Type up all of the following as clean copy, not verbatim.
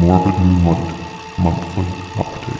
Morbid Moonlight Monthly Update.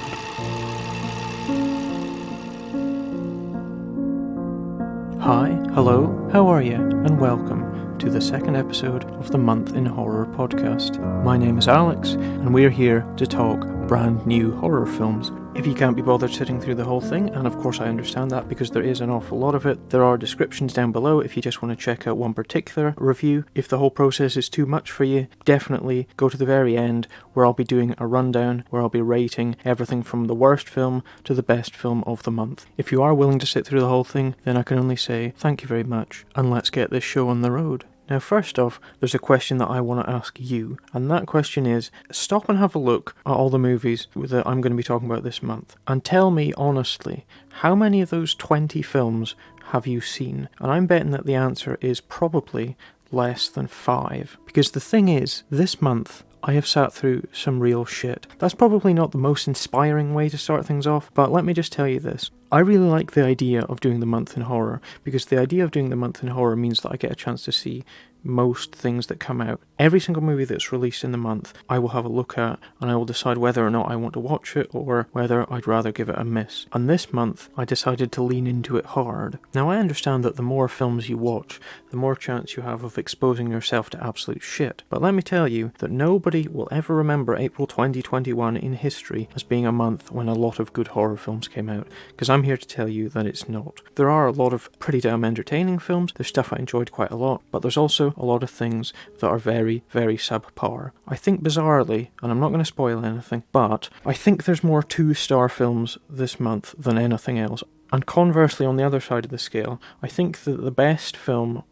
Hi, hello, how are you? And welcome to the second episode of the Month in Horror podcast. My name is Alex, and we're here to talk brand new horror films. If you can't be bothered sitting through the whole thing, and of course I understand that because there is an awful lot of it, there are descriptions down below if you just want to check out one particular review. If the whole process is too much for you, definitely go to the very end where I'll be doing a rundown, where I'll be rating everything from the worst film to the best film of the month. If you are willing to sit through the whole thing, then I can only say thank you very much, and let's get this show on the road. Now first off, there's a question that I want to ask you, and that question is, stop and have a look at all the movies that I'm going to be talking about this month, and tell me honestly, how many of those 20 films have you seen? And I'm betting that the answer is probably less than 5, because the thing is, this month, I have sat through some real shit. That's probably not the most inspiring way to start things off, but let me just tell you this. I really like the idea of doing the month in horror, because the idea of doing the month in horror means that I get a chance to see most things that come out. Every single movie that's released in the month, I will have a look at, and I will decide whether or not I want to watch it, or whether I'd rather give it a miss. And this month, I decided to lean into it hard. Now I understand that the more films you watch, the more chance you have of exposing yourself to absolute shit. But let me tell you that nobody will ever remember April 2021 in history as being a month when a lot of good horror films came out, because I'm here to tell you that it's not. There are a lot of pretty damn entertaining films, there's stuff I enjoyed quite a lot, but there's also a lot of things that are very, very subpar. I think bizarrely, and I'm not going to spoil anything, but I think there's more 2-star films this month than anything else. And conversely, on the other side of the scale, I think that the best film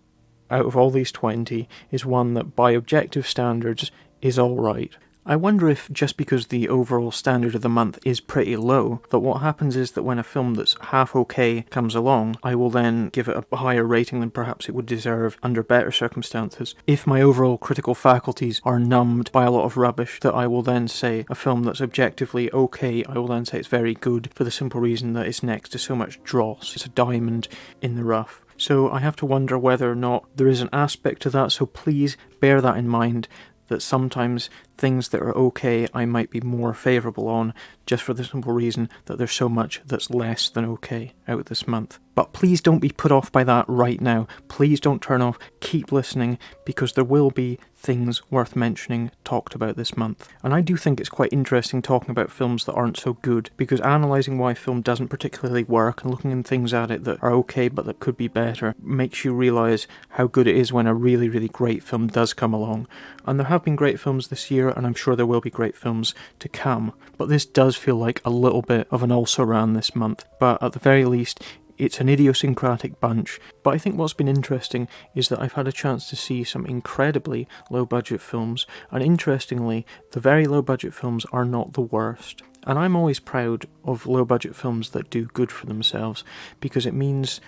out of all these 20 is one that by objective standards is alright. I wonder if, just because the overall standard of the month is pretty low, that what happens is that when a film that's half okay comes along, I will then give it a higher rating than perhaps it would deserve under better circumstances. If my overall critical faculties are numbed by a lot of rubbish, that I will then say a film that's objectively okay, I will then say it's very good, for the simple reason that it's next to so much dross. It's a diamond in the rough. So I have to wonder whether or not there is an aspect to that, so please bear that in mind, that sometimes things that are okay I might be more favourable on, just for the simple reason that there's so much that's less than okay out this month. But please don't be put off by that right now. Please don't turn off. Keep listening, because there will be things worth mentioning talked about this month. And I do think it's quite interesting talking about films that aren't so good, because analysing why a film doesn't particularly work and looking at things at it that are okay but that could be better makes you realise how good it is when a really, really great film does come along. And there have been great films this year, and I'm sure there will be great films to come. But this does feel like a little bit of an also-ran this month. But at the very least, it's an idiosyncratic bunch. But I think what's been interesting is that I've had a chance to see some incredibly low-budget films, and interestingly, the very low-budget films are not the worst. And I'm always proud of low-budget films that do good for themselves, because it makes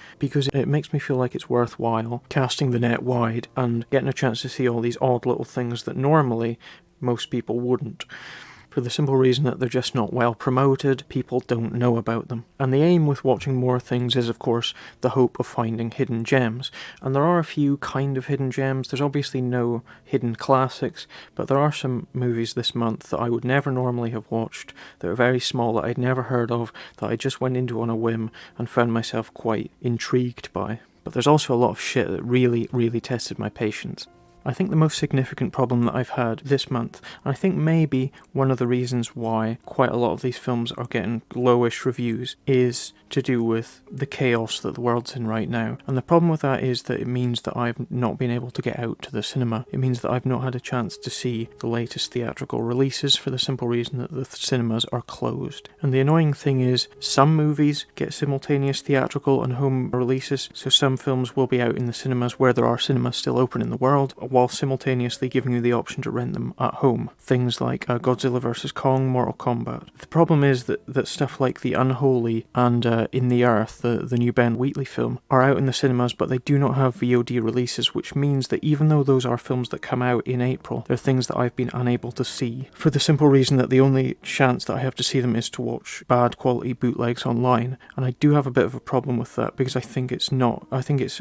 me feel like it's worthwhile casting the net wide and getting a chance to see all these odd little things that normally most people wouldn't. For the simple reason that they're just not well promoted, people don't know about them. And the aim with watching more things is, of course, the hope of finding hidden gems. And there are a few kind of hidden gems. There's obviously no hidden classics, but there are some movies this month that I would never normally have watched, that are very small, that I'd never heard of, that I just went into on a whim and found myself quite intrigued by. But there's also a lot of shit that really, really tested my patience. I think the most significant problem that I've had this month, and I think maybe one of the reasons why quite a lot of these films are getting lowish reviews, is to do with the chaos that the world's in right now. And the problem with that is that it means that I've not been able to get out to the cinema. It means that I've not had a chance to see the latest theatrical releases, for the simple reason that the cinemas are closed. And the annoying thing is, some movies get simultaneous theatrical and home releases, so some films will be out in the cinemas where there are cinemas still open in the world, while simultaneously giving you the option to rent them at home. Things like Godzilla vs. Kong, Mortal Kombat. The problem is that stuff like The Unholy and In the Earth, the new Ben Wheatley film, are out in the cinemas, but they do not have VOD releases, which means that even though those are films that come out in April, they're things that I've been unable to see, for the simple reason that the only chance that I have to see them is to watch bad quality bootlegs online. And I do have a bit of a problem with that, because I think it's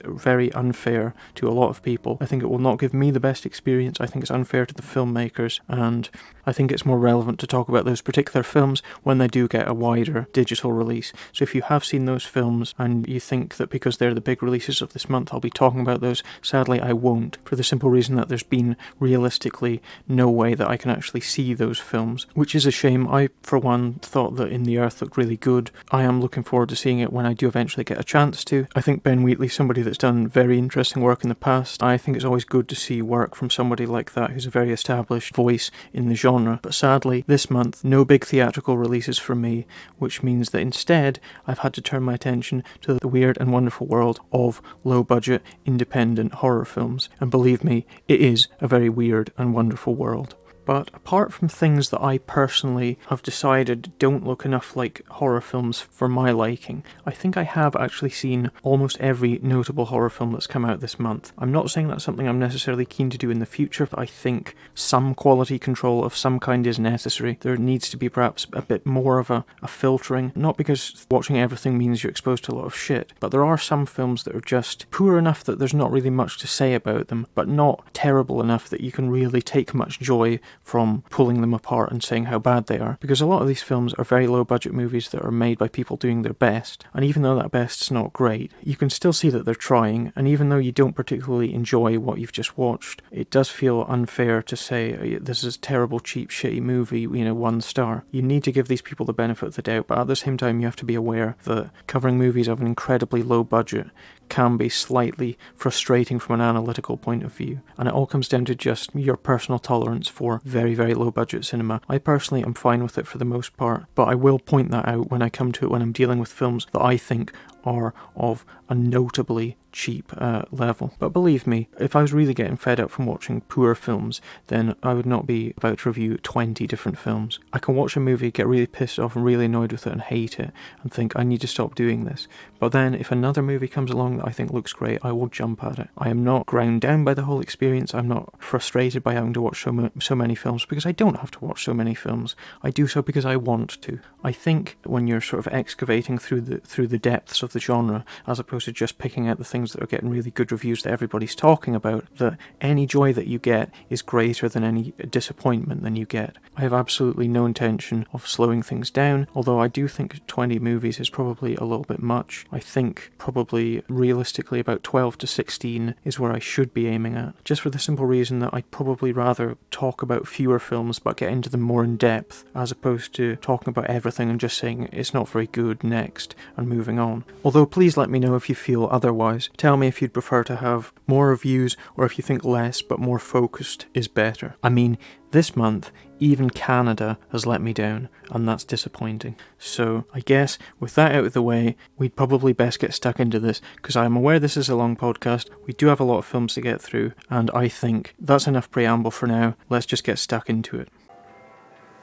very unfair to a lot of people. I think it will not give me me the best experience. I think it's unfair to the filmmakers, and I think it's more relevant to talk about those particular films when they do get a wider digital release. So if you have seen those films and you think that because they're the big releases of this month I'll be talking about those, sadly I won't, for the simple reason that there's been realistically no way that I can actually see those films, which is a shame. I, for one, thought that In the Earth looked really good. I am looking forward to seeing it when I do eventually get a chance to. I think Ben Wheatley's somebody that's done very interesting work in the past. I think it's always good to see work from somebody like that who's a very established voice in the genre. But sadly, this month, no big theatrical releases for me, which means that instead I've had to turn my attention to the weird and wonderful world of low-budget, independent horror films. And believe me, it is a very weird and wonderful world. But apart from things that I personally have decided don't look enough like horror films for my liking, I think I have actually seen almost every notable horror film that's come out this month. I'm not saying that's something I'm necessarily keen to do in the future, but I think some quality control of some kind is necessary. There needs to be perhaps a bit more of a filtering, not because watching everything means you're exposed to a lot of shit, but there are some films that are just poor enough that there's not really much to say about them, but not terrible enough that you can really take much joy from pulling them apart and saying how bad they are. Because a lot of these films are very low budget movies that are made by people doing their best, and even though that best's not great, you can still see that they're trying, and even though you don't particularly enjoy what you've just watched, it does feel unfair to say this is a terrible, cheap, shitty movie, 1 star. You need to give these people the benefit of the doubt, but at the same time you have to be aware that covering movies of an incredibly low budget can be slightly frustrating from an analytical point of view, and it all comes down to just your personal tolerance for very, very low budget cinema. I personally am fine with it for the most part, but I will point that out when I come to it when I'm dealing with films that I think are of a notably cheap level. But believe me, if I was really getting fed up from watching poor films, then I would not be about to review 20 different films. I can watch a movie, get really pissed off and really annoyed with it and hate it, and think I need to stop doing this. But then if another movie comes along that I think looks great, I will jump at it. I am not ground down by the whole experience. I'm not frustrated by having to watch so many films, because I don't have to watch so many films. I do so because I want to. I think when you're sort of excavating through the depths of the genre, as opposed to just picking out the things that are getting really good reviews that everybody's talking about, that any joy that you get is greater than any disappointment than you get. I have absolutely no intention of slowing things down, although I do think 20 movies is probably a little bit much. I think probably realistically about 12 to 16 is where I should be aiming at, just for the simple reason that I'd probably rather talk about fewer films but get into them more in depth, as opposed to talking about everything and just saying it's not very good next and moving on. Although please let me know if you feel otherwise. Tell me if you'd prefer to have more reviews or if you think less but more focused is better. I mean, this month, even Canada has let me down, and that's disappointing. So I guess with that out of the way, we'd probably best get stuck into this, because I'm aware this is a long podcast, we do have a lot of films to get through, and I think that's enough preamble for now. Let's just get stuck into it.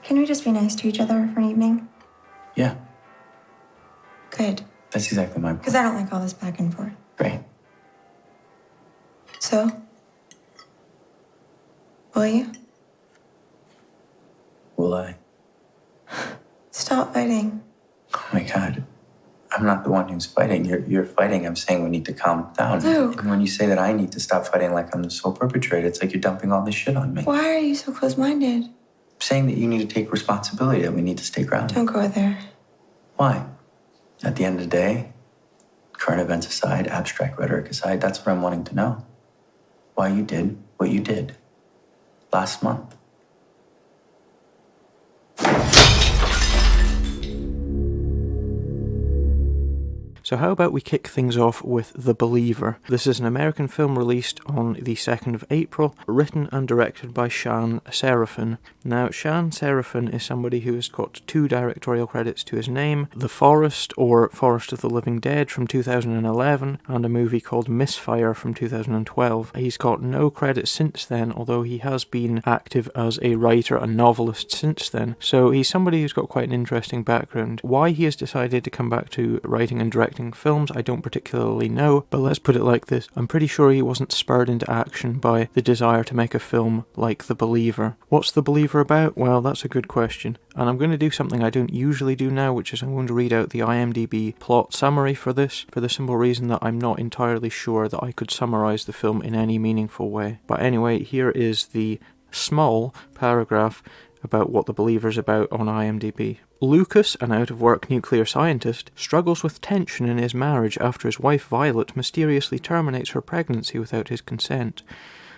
Can we just be nice to each other for an evening? Yeah, Good. that's exactly my point. Because I don't like all this back and forth. Great. So? Will you? Will I? Stop fighting. Oh my God. I'm not the one who's fighting. You're fighting. I'm saying we need to calm down. Luke. And when you say that I need to stop fighting like I'm the sole perpetrator, it's like you're dumping all this shit on me. Why are you so close-minded? I'm saying that you need to take responsibility, that we need to stay grounded. Don't go there. Why? At the end of the day, current events aside, abstract rhetoric aside, that's what I'm wanting to know. Why you did what you did last month. So how about we kick things off with The Believer. This is an American film released on the 2nd of April, written and directed by Sian Seraphin. Now, Sian Seraphin is somebody who has got 2 directorial credits to his name, The Forest, or Forest of the Living Dead from 2011, and a movie called Misfire from 2012. He's got no credits since then, although he has been active as a writer and novelist since then. So he's somebody who's got quite an interesting background. Why he has decided to come back to writing and directing directing films, I don't particularly know, but let's put it like this. I'm pretty sure he wasn't spurred into action by the desire to make a film like The Believer. What's The Believer about? Well, that's a good question. And I'm going to do something I don't usually do now, which is I'm going to read out the IMDb plot summary for this, for the simple reason that I'm not entirely sure that I could summarize the film in any meaningful way. But anyway, here is the small paragraph about what The Believer's about on IMDb. Lucas, an out-of-work nuclear scientist, struggles with tension in his marriage after his wife Violet mysteriously terminates her pregnancy without his consent.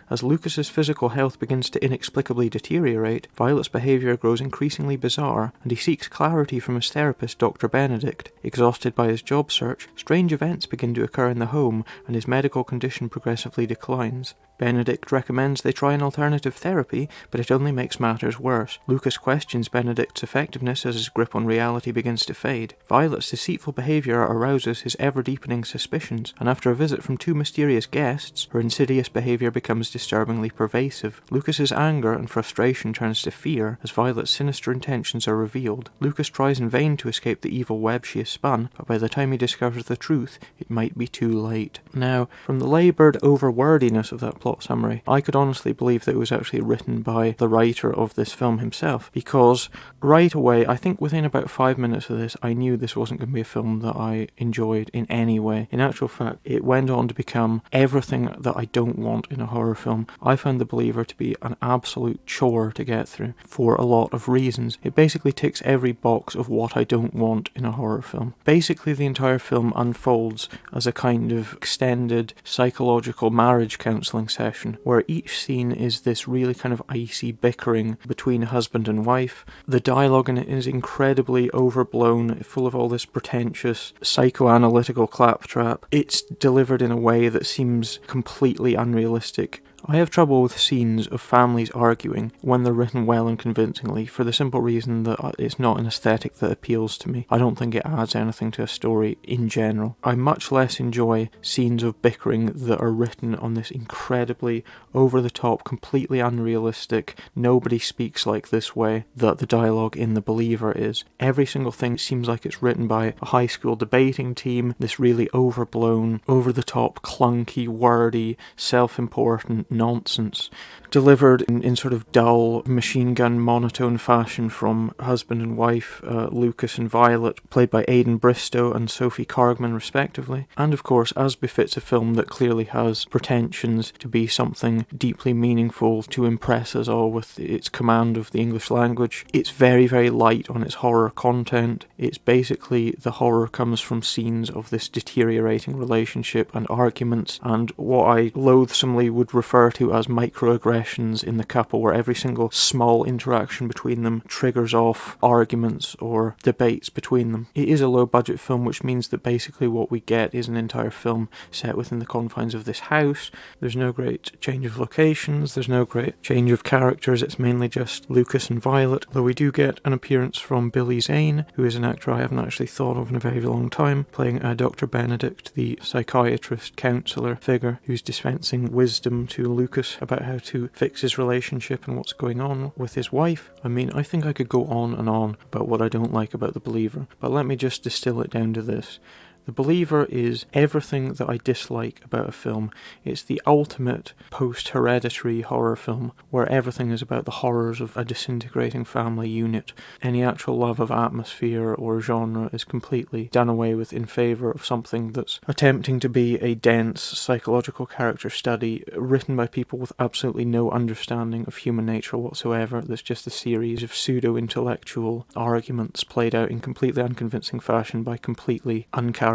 As Lucas's physical health begins to inexplicably deteriorate, Violet's behaviour grows increasingly bizarre, and he seeks clarity from his therapist, Dr. Benedict. Exhausted by his job search, strange events begin to occur in the home, and his medical condition progressively declines. Benedict recommends they try an alternative therapy, but it only makes matters worse. Lucas questions Benedict's effectiveness as his grip on reality begins to fade. Violet's deceitful behaviour arouses his ever-deepening suspicions, and after a visit from two mysterious guests, her insidious behaviour becomes disturbingly pervasive. Lucas's anger and frustration turns to fear as Violet's sinister intentions are revealed. Lucas tries in vain to escape the evil web she has spun, but by the time he discovers the truth, it might be too late. Now, from the laboured over-wordiness of that plot summary, I could honestly believe that it was actually written by the writer of this film himself, because right away, I think within about 5 minutes of this, I knew this wasn't going to be a film that I enjoyed in any way. In actual fact, it went on to become everything that I don't want in a horror film. I found The Believer to be an absolute chore to get through for a lot of reasons. It basically ticks every box of what I don't want in a horror film. Basically, the entire film unfolds as a kind of extended psychological marriage counselling session, where each scene is this really kind of icy bickering between husband and wife. The dialogue in it is incredibly overblown, full of all this pretentious psychoanalytical claptrap. It's delivered in a way that seems completely unrealistic. I have trouble with scenes of families arguing when they're written well and convincingly, for the simple reason that it's not an aesthetic that appeals to me. I don't think it adds anything to a story in general. I much less enjoy scenes of bickering that are written on this incredibly over-the-top, completely unrealistic, nobody speaks like this way that the dialogue in The Believer is. Every single thing seems like it's written by a high school debating team, this really overblown, over-the-top, clunky, wordy, self-important nonsense, delivered in sort of dull, machine gun monotone fashion from husband and wife, Lucas and Violet, played by Aidan Bristow and Sophie Cargman respectively. And of course, as befits a film that clearly has pretensions to be something deeply meaningful to impress us all with its command of the English language, it's very, very light on its horror content. It's basically, the horror comes from scenes of this deteriorating relationship and arguments, and what I loathsomely would refer to as microaggressions in the couple, where every single small interaction between them triggers off arguments or debates between them. It is a low-budget film, which means that basically what we get is an entire film set within the confines of this house. There's no great change of locations, there's no great change of characters, it's mainly just Lucas and Violet, though we do get an appearance from Billy Zane, who is an actor I haven't actually thought of in a very long time, playing Dr. Benedict, the psychiatrist counsellor figure who's dispensing wisdom to Lucas about how to fix his relationship and what's going on with his wife. I mean, I think I could go on and on about what I don't like about The Believer, but let me just distill it down to this. The Believer is everything that I dislike about a film. It's the ultimate post-Hereditary horror film, where everything is about the horrors of a disintegrating family unit. Any actual love of atmosphere or genre is completely done away with in favour of something that's attempting to be a dense psychological character study written by people with absolutely no understanding of human nature whatsoever. That's just a series of pseudo-intellectual arguments played out in completely unconvincing fashion by completely uncharismatic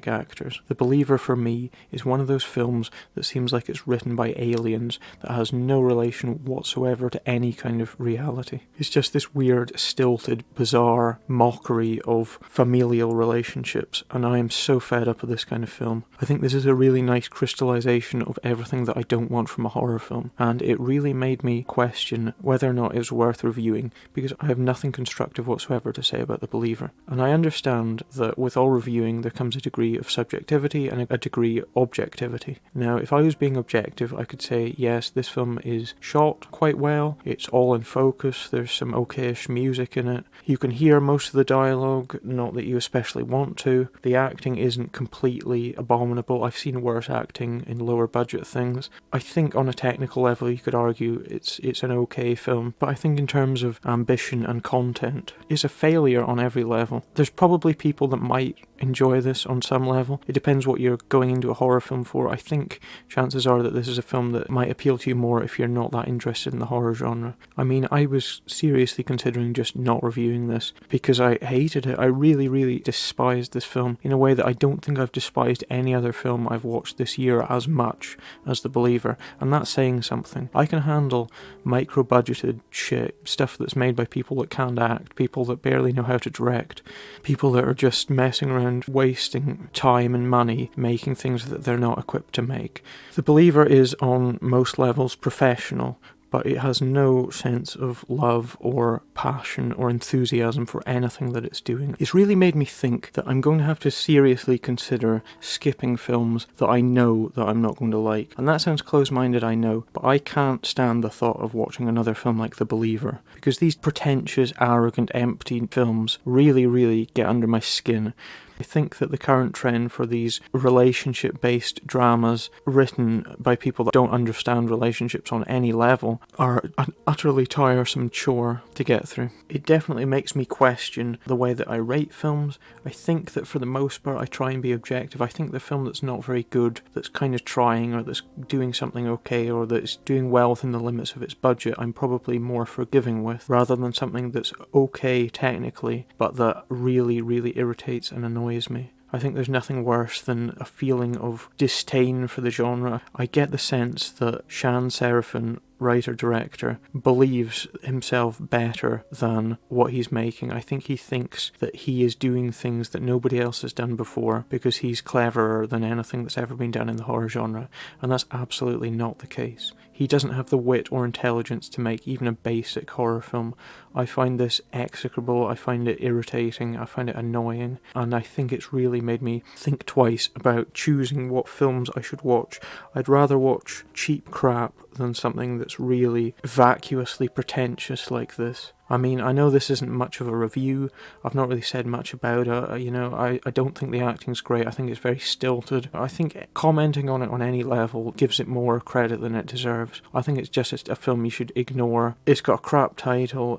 actors. The Believer, for me, is one of those films that seems like it's written by aliens that has no relation whatsoever to any kind of reality. It's just this weird, stilted, bizarre mockery of familial relationships, and I am so fed up with this kind of film. I think this is a really nice crystallization of everything that I don't want from a horror film, and it really made me question whether or not it was worth reviewing, because I have nothing constructive whatsoever to say about The Believer. And I understand that with all reviewing there comes a degree of subjectivity and a degree of objectivity. Now, if I was being objective, I could say, yes, this film is shot quite well, it's all in focus, there's some okayish music in it, you can hear most of the dialogue, not that you especially want to, the acting isn't completely abominable, I've seen worse acting in lower budget things. I think on a technical level you could argue it's an okay film, but I think in terms of ambition and content, it's a failure on every level. There's probably people that might enjoy this on some level. It depends what you're going into a horror film for. I think chances are that this is a film that might appeal to you more if you're not that interested in the horror genre. I mean, I was seriously considering just not reviewing this because I hated it. I really, really despised this film in a way that I don't think I've despised any other film I've watched this year as much as The Believer, and that's saying something. I can handle micro-budgeted shit, stuff that's made by people that can't act, people that barely know how to direct, people that are just messing around wasting time and money making things that they're not equipped to make. The Believer is on most levels professional, but it has no sense of love or passion or enthusiasm for anything that it's doing. It's really made me think that I'm going to have to seriously consider skipping films that I know that I'm not going to like. And that sounds close-minded, I know, but I can't stand the thought of watching another film like The Believer, because these pretentious, arrogant, empty films really, really get under my skin. I think that the current trend for these relationship-based dramas written by people that don't understand relationships on any level are an utterly tiresome chore to get through. It definitely makes me question the way that I rate films. I think that for the most part I try and be objective. I think the film that's not very good, that's kind of trying, or that's doing something okay, or that's doing well within the limits of its budget, I'm probably more forgiving with, rather than something that's okay technically, but that really, really irritates and annoys me. I think there's nothing worse than a feeling of disdain for the genre. I get the sense that Shan Seraphin, writer-director, believes himself better than what he's making. I think he thinks that he is doing things that nobody else has done before because he's cleverer than anything that's ever been done in the horror genre, and that's absolutely not the case. He doesn't have the wit or intelligence to make even a basic horror film. I find this execrable, I find it irritating, I find it annoying, and I think it's really made me think twice about choosing what films I should watch. I'd rather watch cheap crap than something that's really vacuously pretentious like this. I mean, I know this isn't much of a review, I've not really said much about it, I don't think the acting's great, I think it's very stilted. I think commenting on it on any level gives it more credit than it deserves. I think it's just a film you should ignore. It's got a crap title,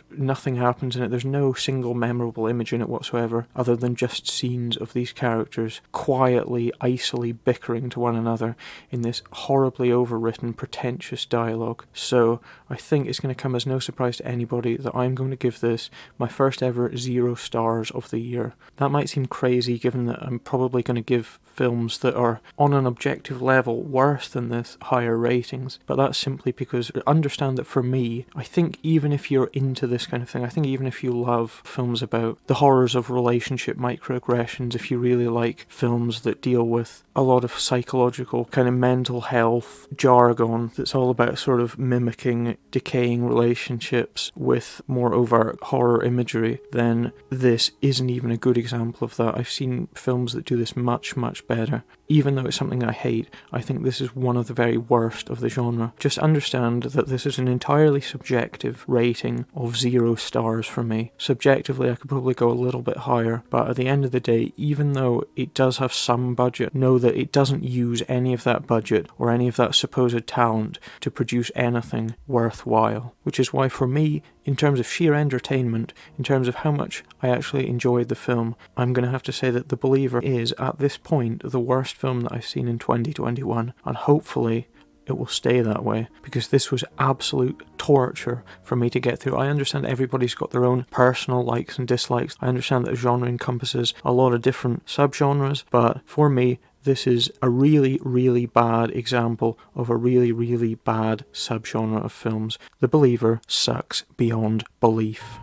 nothing happens in it, there's no single memorable image in it whatsoever, other than just scenes of these characters quietly, icily bickering to one another in this horribly overwritten, pretentious dialogue. So I think it's going to come as no surprise to anybody that I'm going to give this my first ever 0 stars of the year. That might seem crazy given that I'm probably going to give films that are on an objective level worse than this higher ratings, but that's simply because understand that for me, I think even if you're into this kind of thing, I think even if you love films about the horrors of relationship microaggressions, if you really like films that deal with a lot of psychological kind of mental health jargon that's all about sort of mimicking decaying relationships with more overt horror imagery, then this isn't even a good example of that. I've seen films that do this much, much better. Even though it's something I hate, I think this is one of the very worst of the genre. Just understand that this is an entirely subjective rating of 0 stars for me. Subjectively, I could probably go a little bit higher, but at the end of the day, even though it does have some budget, know that it doesn't use any of that budget or any of that supposed talent to produce anything worthwhile. Which is why for me, in terms of sheer entertainment, in terms of how much I actually enjoyed the film, I'm going to have to say that The Believer is, at this point, the worst film that I've seen in 2021, and hopefully it will stay that way, because this was absolute torture for me to get through. I understand everybody's got their own personal likes and dislikes. I understand that a genre encompasses a lot of different subgenres, but for me, this is a really, really bad example of a really, really bad subgenre of films. The Believer sucks beyond belief.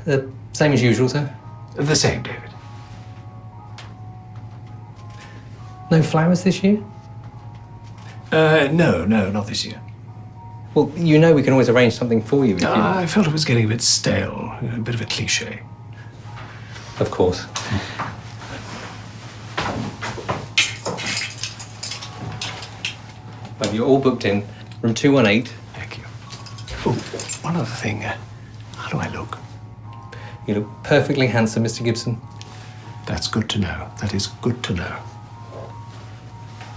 The same as usual, sir? The same, David. No flowers this year? No, not this year. Well, you know we can always arrange something for you if you... I felt it was getting a bit stale, a bit of a cliche. Of course. Well, you're all booked in. Room 218. Thank you. Oh, one other thing. How do I look? You look perfectly handsome, Mr. Gibson. That's good to know. That is good to know.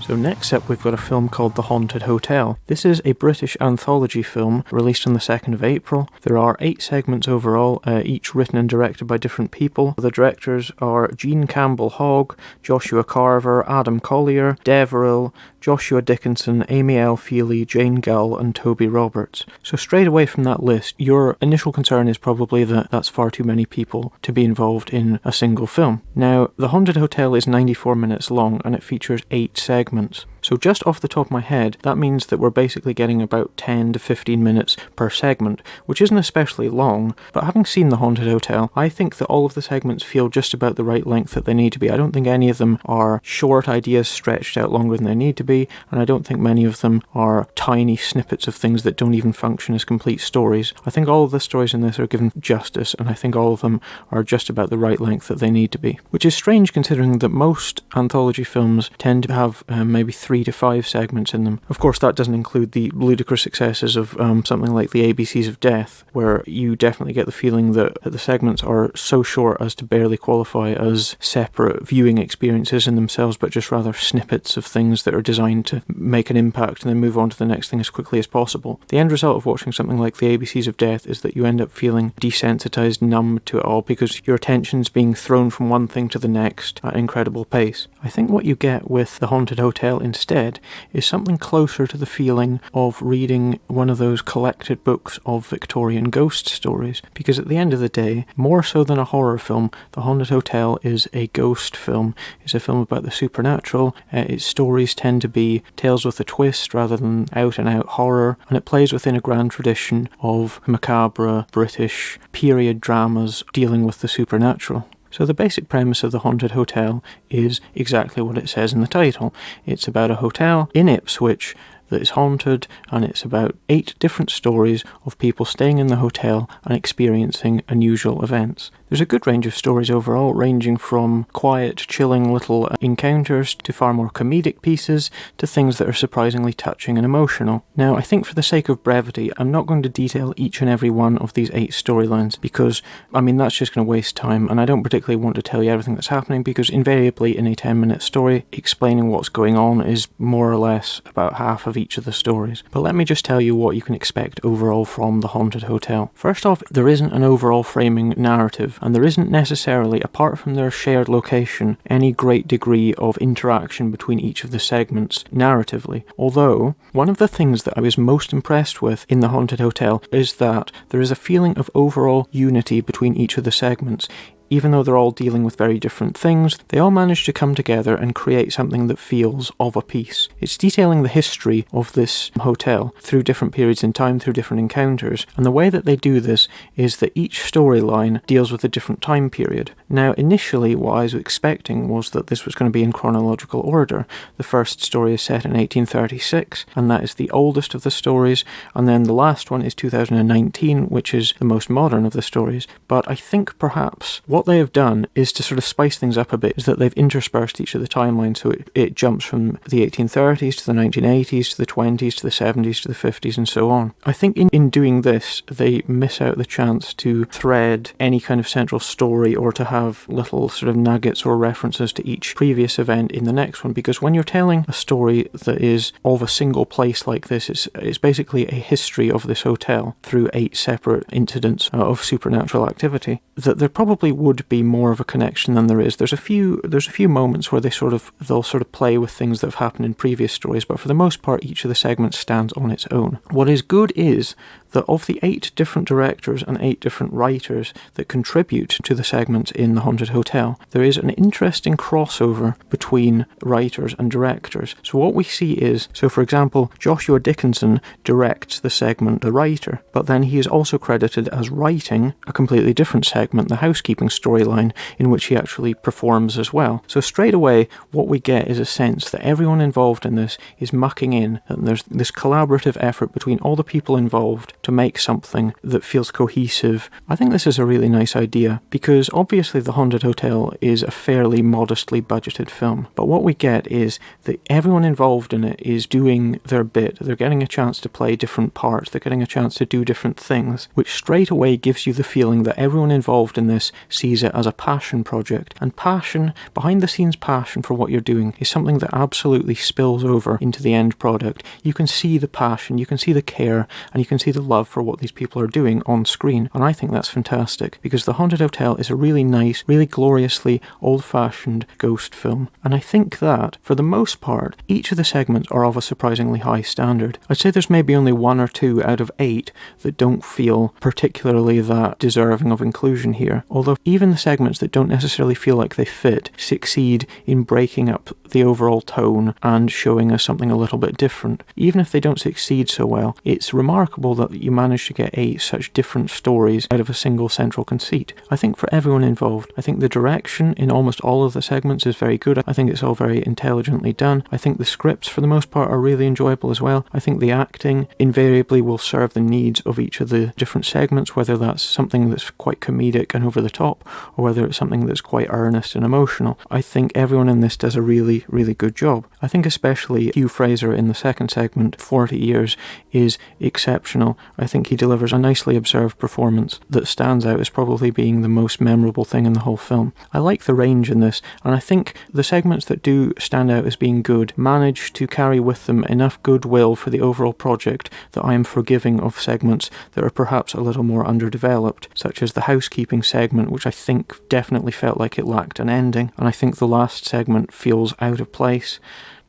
So next up we've got a film called The Haunted Hotel. This is a British anthology film released on the 2nd of April. There are 8 segments overall, each written and directed by different people. The directors are Jean Campbell-Hogg, Joshua Carver, Adam Collier, Deverill, Joshua Dickinson, Amy L. Feely, Jane Gull and Toby Roberts. So straight away from that list, your initial concern is probably that that's far too many people to be involved in a single film. Now, The Haunted Hotel is 94 minutes long and it features 8 segments. So just off the top of my head, that means that we're basically getting about 10 to 15 minutes per segment, which isn't especially long, but having seen The Haunted Hotel, I think that all of the segments feel just about the right length that they need to be. I don't think any of them are short ideas stretched out longer than they need to be, and I don't think many of them are tiny snippets of things that don't even function as complete stories. I think all of the stories in this are given justice, and I think all of them are just about the right length that they need to be. Which is strange considering that most anthology films tend to have maybe 3 to 5 segments in them. Of course, that doesn't include the ludicrous successes of something like the ABCs of Death, where you definitely get the feeling that the segments are so short as to barely qualify as separate viewing experiences in themselves, but just rather snippets of things that are designed to make an impact and then move on to the next thing as quickly as possible. The end result of watching something like the ABCs of Death is that you end up feeling desensitized, numb to it all, because your attention's being thrown from one thing to the next at an incredible pace. I think what you get with The Haunted Hotel instead is something closer to the feeling of reading one of those collected books of Victorian ghost stories, because at the end of the day, more so than a horror film, The Haunted Hotel is a ghost film. It's a film about the supernatural. Its stories tend to be tales with a twist rather than out and out horror, and it plays within a grand tradition of macabre British period dramas dealing with the supernatural. So the basic premise of The Haunted Hotel is exactly what it says in the title. It's about a hotel in Ipswich that is haunted, and it's about 8 different stories of people staying in the hotel and experiencing unusual events. There's a good range of stories overall, ranging from quiet, chilling little encounters to far more comedic pieces to things that are surprisingly touching and emotional. Now, I think for the sake of brevity, I'm not going to detail each and every one of these 8 storylines because, that's just going to waste time, and I don't particularly want to tell you everything that's happening because invariably in a 10-minute story, explaining what's going on is more or less about half of each of the stories. But let me just tell you what you can expect overall from The Haunted Hotel. First off, there isn't an overall framing narrative, and there isn't necessarily, apart from their shared location, any great degree of interaction between each of the segments narratively. Although, one of the things that I was most impressed with in The Haunted Hotel is that there is a feeling of overall unity between each of the segments. Even though they're all dealing with very different things, they all manage to come together and create something that feels of a piece. It's detailing the history of this hotel through different periods in time, through different encounters, and the way that they do this is that each storyline deals with a different time period. Now, initially, what I was expecting was that this was going to be in chronological order. The first story is set in 1836, and that is the oldest of the stories, and then the last one is 2019, which is the most modern of the stories. But I think perhaps what they have done is to sort of spice things up a bit, is that they've interspersed each of the timelines, so it jumps from the 1830s to the 1980s to the 20s to the 70s to the 50s and so on. I think in doing this, they miss out the chance to thread any kind of central story or to have little sort of nuggets or references to each previous event in the next one, because when you're telling a story that is of a single place like this, it's basically a history of this hotel through 8 separate incidents of supernatural activity, that there probably would be more of a connection than there is. There's a few moments where they'll sort of play with things that have happened in previous stories, but for the most part each of the segments stands on its own. What is good is that of the 8 different directors and 8 different writers that contribute to the segments in The Haunted Hotel, there is an interesting crossover between writers and directors. So what we see is, for example, Joshua Dickinson directs the segment The Writer, but then he is also credited as writing a completely different segment, the housekeeping storyline, in which he actually performs as well. So straight away, what we get is a sense that everyone involved in this is mucking in, and there's this collaborative effort between all the people involved to to make something that feels cohesive, I think this is a really nice idea, because obviously The Haunted Hotel is a fairly modestly budgeted film, but what we get is that everyone involved in it is doing their bit. They're getting a chance to play different parts, they're getting a chance to do different things, which straight away gives you the feeling that everyone involved in this sees it as a passion project. And passion, behind the scenes passion for what you're doing, is something that absolutely spills over into the end product. You can see the passion, you can see the care, and you can see the love for what these people are doing on screen. And I think that's fantastic, because The Haunted Hotel is a really nice, really gloriously old-fashioned ghost film. And I think that, for the most part, each of the segments are of a surprisingly high standard. I'd say there's maybe only 1 or 2 out of 8 that don't feel particularly that deserving of inclusion here, although even the segments that don't necessarily feel like they fit succeed in breaking up the overall tone and showing us something a little bit different. Even if they don't succeed so well, it's remarkable that you managed to get 8 such different stories out of a single central conceit. I think for everyone involved, I think the direction in almost all of the segments is very good. I think it's all very intelligently done. I think the scripts for the most part are really enjoyable as well. I think the acting invariably will serve the needs of each of the different segments, whether that's something that's quite comedic and over the top, or whether it's something that's quite earnest and emotional. I think everyone in this does a really, really good job. I think especially Hugh Fraser in the second segment, 40 Years, is exceptional. I think he delivers a nicely observed performance that stands out as probably being the most memorable thing in the whole film. I like the range in this, and I think the segments that do stand out as being good manage to carry with them enough goodwill for the overall project that I am forgiving of segments that are perhaps a little more underdeveloped, such as the housekeeping segment, which I think definitely felt like it lacked an ending, and I think the last segment feels out of place.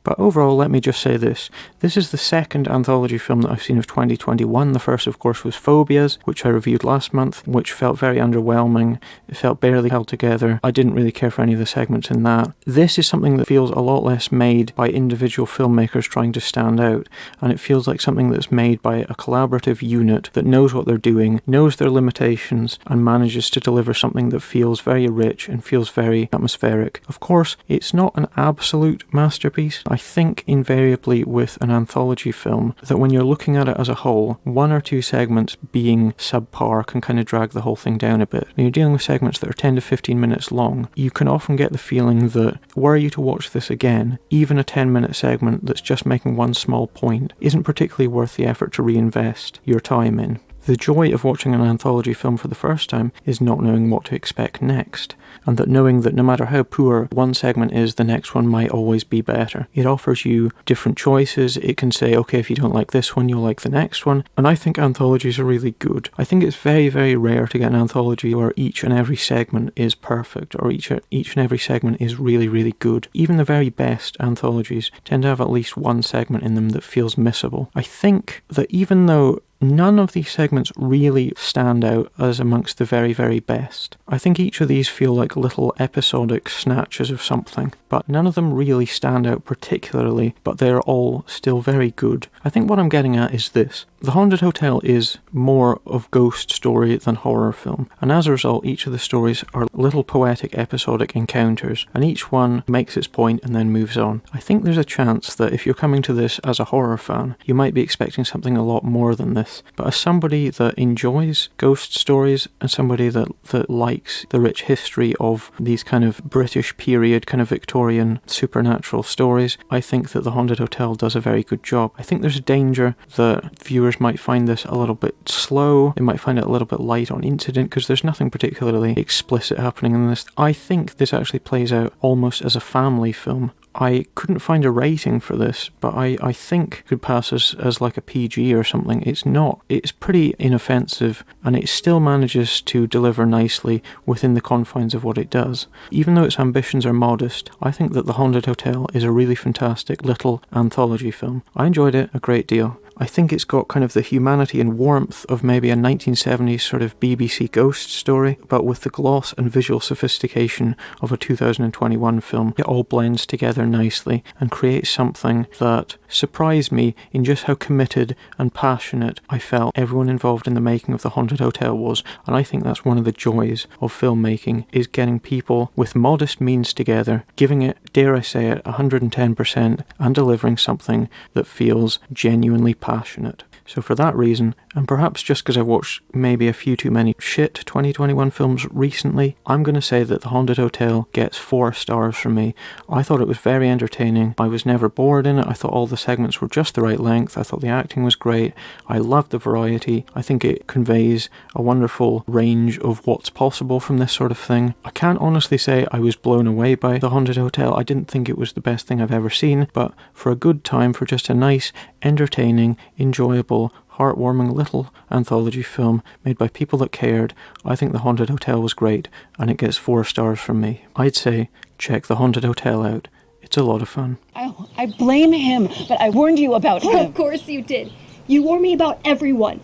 But overall, let me just say this. This is the second anthology film that I've seen of 2021. The first, of course, was Phobias, which I reviewed last month, which felt very underwhelming. It felt barely held together. I didn't really care for any of the segments in that. This is something that feels a lot less made by individual filmmakers trying to stand out, and it feels like something that's made by a collaborative unit that knows what they're doing, knows their limitations, and manages to deliver something that feels very rich and feels very atmospheric. Of course, it's not an absolute masterpiece. I think invariably with an anthology film that when you're looking at it as a whole, 1 or 2 segments being subpar can kind of drag the whole thing down a bit. When you're dealing with segments that are 10 to 15 minutes long, you can often get the feeling that were you to watch this again, even a 10-minute segment that's just making one small point isn't particularly worth the effort to reinvest your time in. The joy of watching an anthology film for the first time is not knowing what to expect next, and that knowing that no matter how poor one segment is, the next one might always be better. It offers you different choices. It can say, okay, if you don't like this one, you'll like the next one, and I think anthologies are really good. I think it's very, very rare to get an anthology where each and every segment is perfect, or each and every segment is really, really good. Even the very best anthologies tend to have at least one segment in them that feels missable. I think that even though none of these segments really stand out as amongst the very, very best, I think each of these feel like little episodic snatches of something, but none of them really stand out particularly, but they're all still very good. I think what I'm getting at is this. The Haunted Hotel is more of ghost story than horror film, and as a result each of the stories are little poetic episodic encounters, and each one makes its point and then moves on. I think there's a chance that if you're coming to this as a horror fan, you might be expecting something a lot more than this, but as somebody that enjoys ghost stories and somebody that likes the rich history of these kind of British period, kind of Victorian supernatural stories, I think that The Haunted Hotel does a very good job. I think there's a danger that viewers might find this a little bit slow, they might find it a little bit light on incident, because there's nothing particularly explicit happening in this. I think this actually plays out almost as a family film. I couldn't find a rating for this, but I think could pass as like a PG or something. It's not. It's pretty inoffensive, and it still manages to deliver nicely within the confines of what it does. Even though its ambitions are modest, I think that The Haunted Hotel is a really fantastic little anthology film. I enjoyed it a great deal. I think it's got kind of the humanity and warmth of maybe a 1970s sort of BBC ghost story, but with the gloss and visual sophistication of a 2021 film. It all blends together nicely and creates something that surprised me in just how committed and passionate I felt everyone involved in the making of The Haunted Hotel was, and I think that's one of the joys of filmmaking, is getting people with modest means together, giving it, dare I say it, 110%, and delivering something that feels genuinely passionate. So for that reason, and perhaps just because I've watched maybe a few too many shit 2021 films recently, I'm going to say that The Haunted Hotel gets 4 stars from me. I thought it was very entertaining. I was never bored in it. I thought all the segments were just the right length. I thought the acting was great. I loved the variety. I think it conveys a wonderful range of what's possible from this sort of thing. I can't honestly say I was blown away by The Haunted Hotel. I didn't think it was the best thing I've ever seen, but for a good time, for just a nice, entertaining, enjoyable, heartwarming little anthology film made by people that cared, I think The Haunted Hotel was great, and it gets 4 stars from me. I'd say check The Haunted Hotel out. It's a lot of fun. I blame him, but I warned you about him. Of course you did. You warned me about everyone,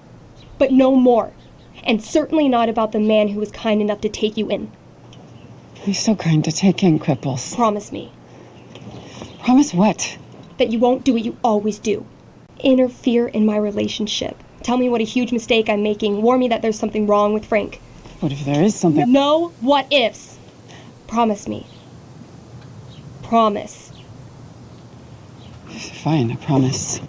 but no more. And certainly not about the man who was kind enough to take you in. He's so kind to take in cripples. Promise me. Promise what? That you won't do what you always do. Interfere in my relationship. Tell me what a huge mistake I'm making. Warn me that there's something wrong with Frank. What if there is something? No what ifs. Promise me. Promise. Fine, I promise.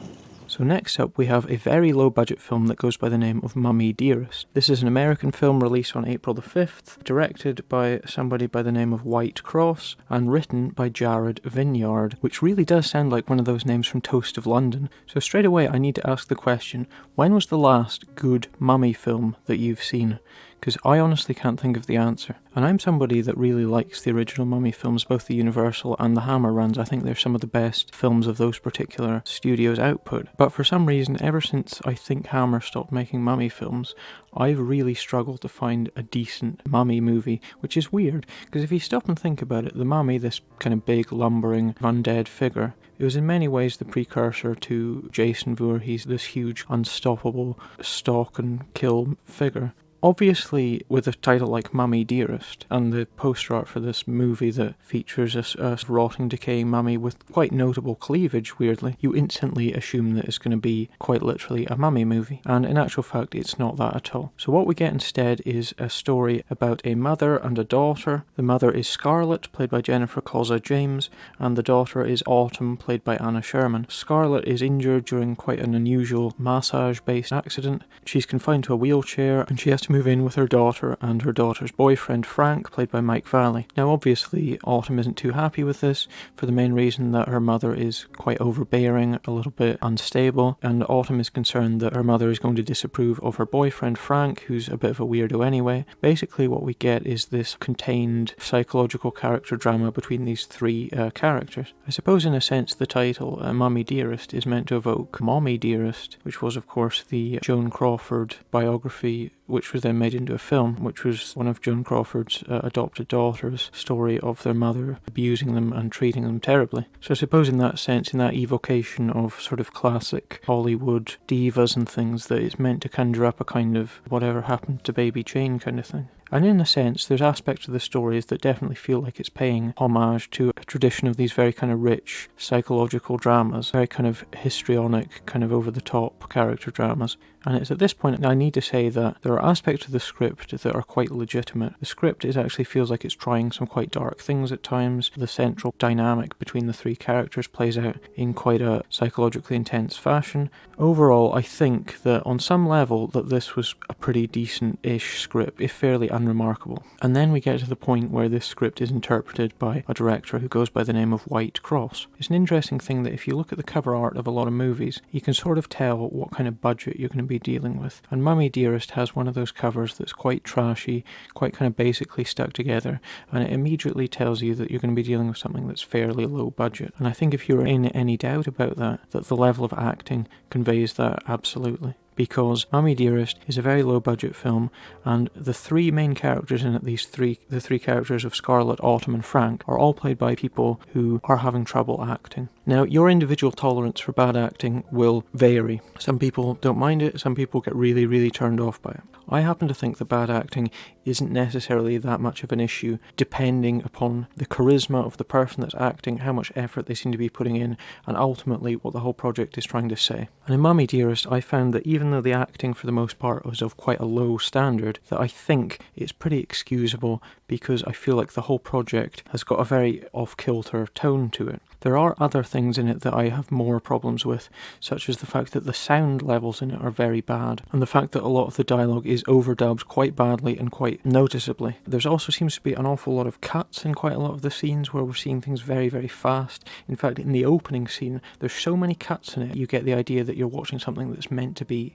So next up we have a very low budget film that goes by the name of Mummy Dearest. This is an American film released on April the 5th, directed by somebody by the name of White Cross, and written by Jared Vineyard, which really does sound like one of those names from Toast of London. So straight away I need to ask the question, when was the last good mummy film that you've seen? Because I honestly can't think of the answer. And I'm somebody that really likes the original Mummy films, both the Universal and the Hammer runs. I think they're some of the best films of those particular studios' output. But for some reason, ever since I think Hammer stopped making Mummy films, I've really struggled to find a decent Mummy movie, which is weird, because if you stop and think about it, the Mummy, this kind of big, lumbering, undead figure, it was in many ways the precursor to Jason Voorhees, this huge, unstoppable, stalk and kill figure. Obviously, with a title like Mummy Dearest, and the poster art for this movie that features a rotting, decaying mummy with quite notable cleavage, weirdly, you instantly assume that it's going to be quite literally a mummy movie. And in actual fact, it's not that at all. So what we get instead is a story about a mother and a daughter. The mother is Scarlett, played by Jennifer Causa James, and the daughter is Autumn, played by Anna Sherman. Scarlett is injured during quite an unusual massage-based accident. She's confined to a wheelchair, and she has to move in with her daughter and her daughter's boyfriend Frank, played by Mike Valley. Now obviously Autumn isn't too happy with this for the main reason that her mother is quite overbearing, a little bit unstable, and Autumn is concerned that her mother is going to disapprove of her boyfriend Frank, who's a bit of a weirdo anyway. Basically what we get is this contained psychological character drama between these 3 characters. I suppose in a sense the title, Mummy Dearest, is meant to evoke Mommy Dearest, which was of course the Joan Crawford biography, which was then made into a film, which was one of Joan Crawford's adopted daughters' story of their mother abusing them and treating them terribly. So I suppose in that sense, in that evocation of sort of classic Hollywood divas and things, that it's meant to conjure up a kind of whatever happened to Baby Jane kind of thing. And in a sense, there's aspects of the stories that definitely feel like it's paying homage to a tradition of these very kind of rich psychological dramas, very kind of histrionic, kind of over-the-top character dramas. And it's at this point I need to say that there are aspects of the script that are quite legitimate. The script actually feels like it's trying some quite dark things at times. The central dynamic between the 3 characters plays out in quite a psychologically intense fashion. Overall, I think that on some level that this was a pretty decent-ish script, if fairly unremarkable. And then we get to the point where this script is interpreted by a director who goes by the name of White Cross. It's an interesting thing that if you look at the cover art of a lot of movies, you can sort of tell what kind of budget you're going to be dealing with. And Mummy Dearest has one of those covers that's quite trashy, quite kind of basically stuck together, and it immediately tells you that you're going to be dealing with something that's fairly low budget. And I think if you're in any doubt about that, that the level of acting conveys that absolutely. Because Mummy Dearest is a very low budget film, and the 3 main characters in it, the 3 characters of Scarlett, Autumn and Frank, are all played by people who are having trouble acting. Now, your individual tolerance for bad acting will vary. Some people don't mind it, some people get really, really turned off by it. I happen to think that bad acting isn't necessarily that much of an issue, depending upon the charisma of the person that's acting, how much effort they seem to be putting in, and ultimately what the whole project is trying to say. And in Mummy Dearest, I found that even though the acting for the most part was of quite a low standard, that I think it's pretty excusable because I feel like the whole project has got a very off-kilter tone to it. There are other things in it that I have more problems with, such as the fact that the sound levels in it are very bad, and the fact that a lot of the dialogue is overdubbed quite badly and quite noticeably. There's also seems to be an awful lot of cuts in quite a lot of the scenes where we're seeing things very, very fast. In fact, in the opening scene, there's so many cuts in it, you get the idea that you're watching something that's meant to be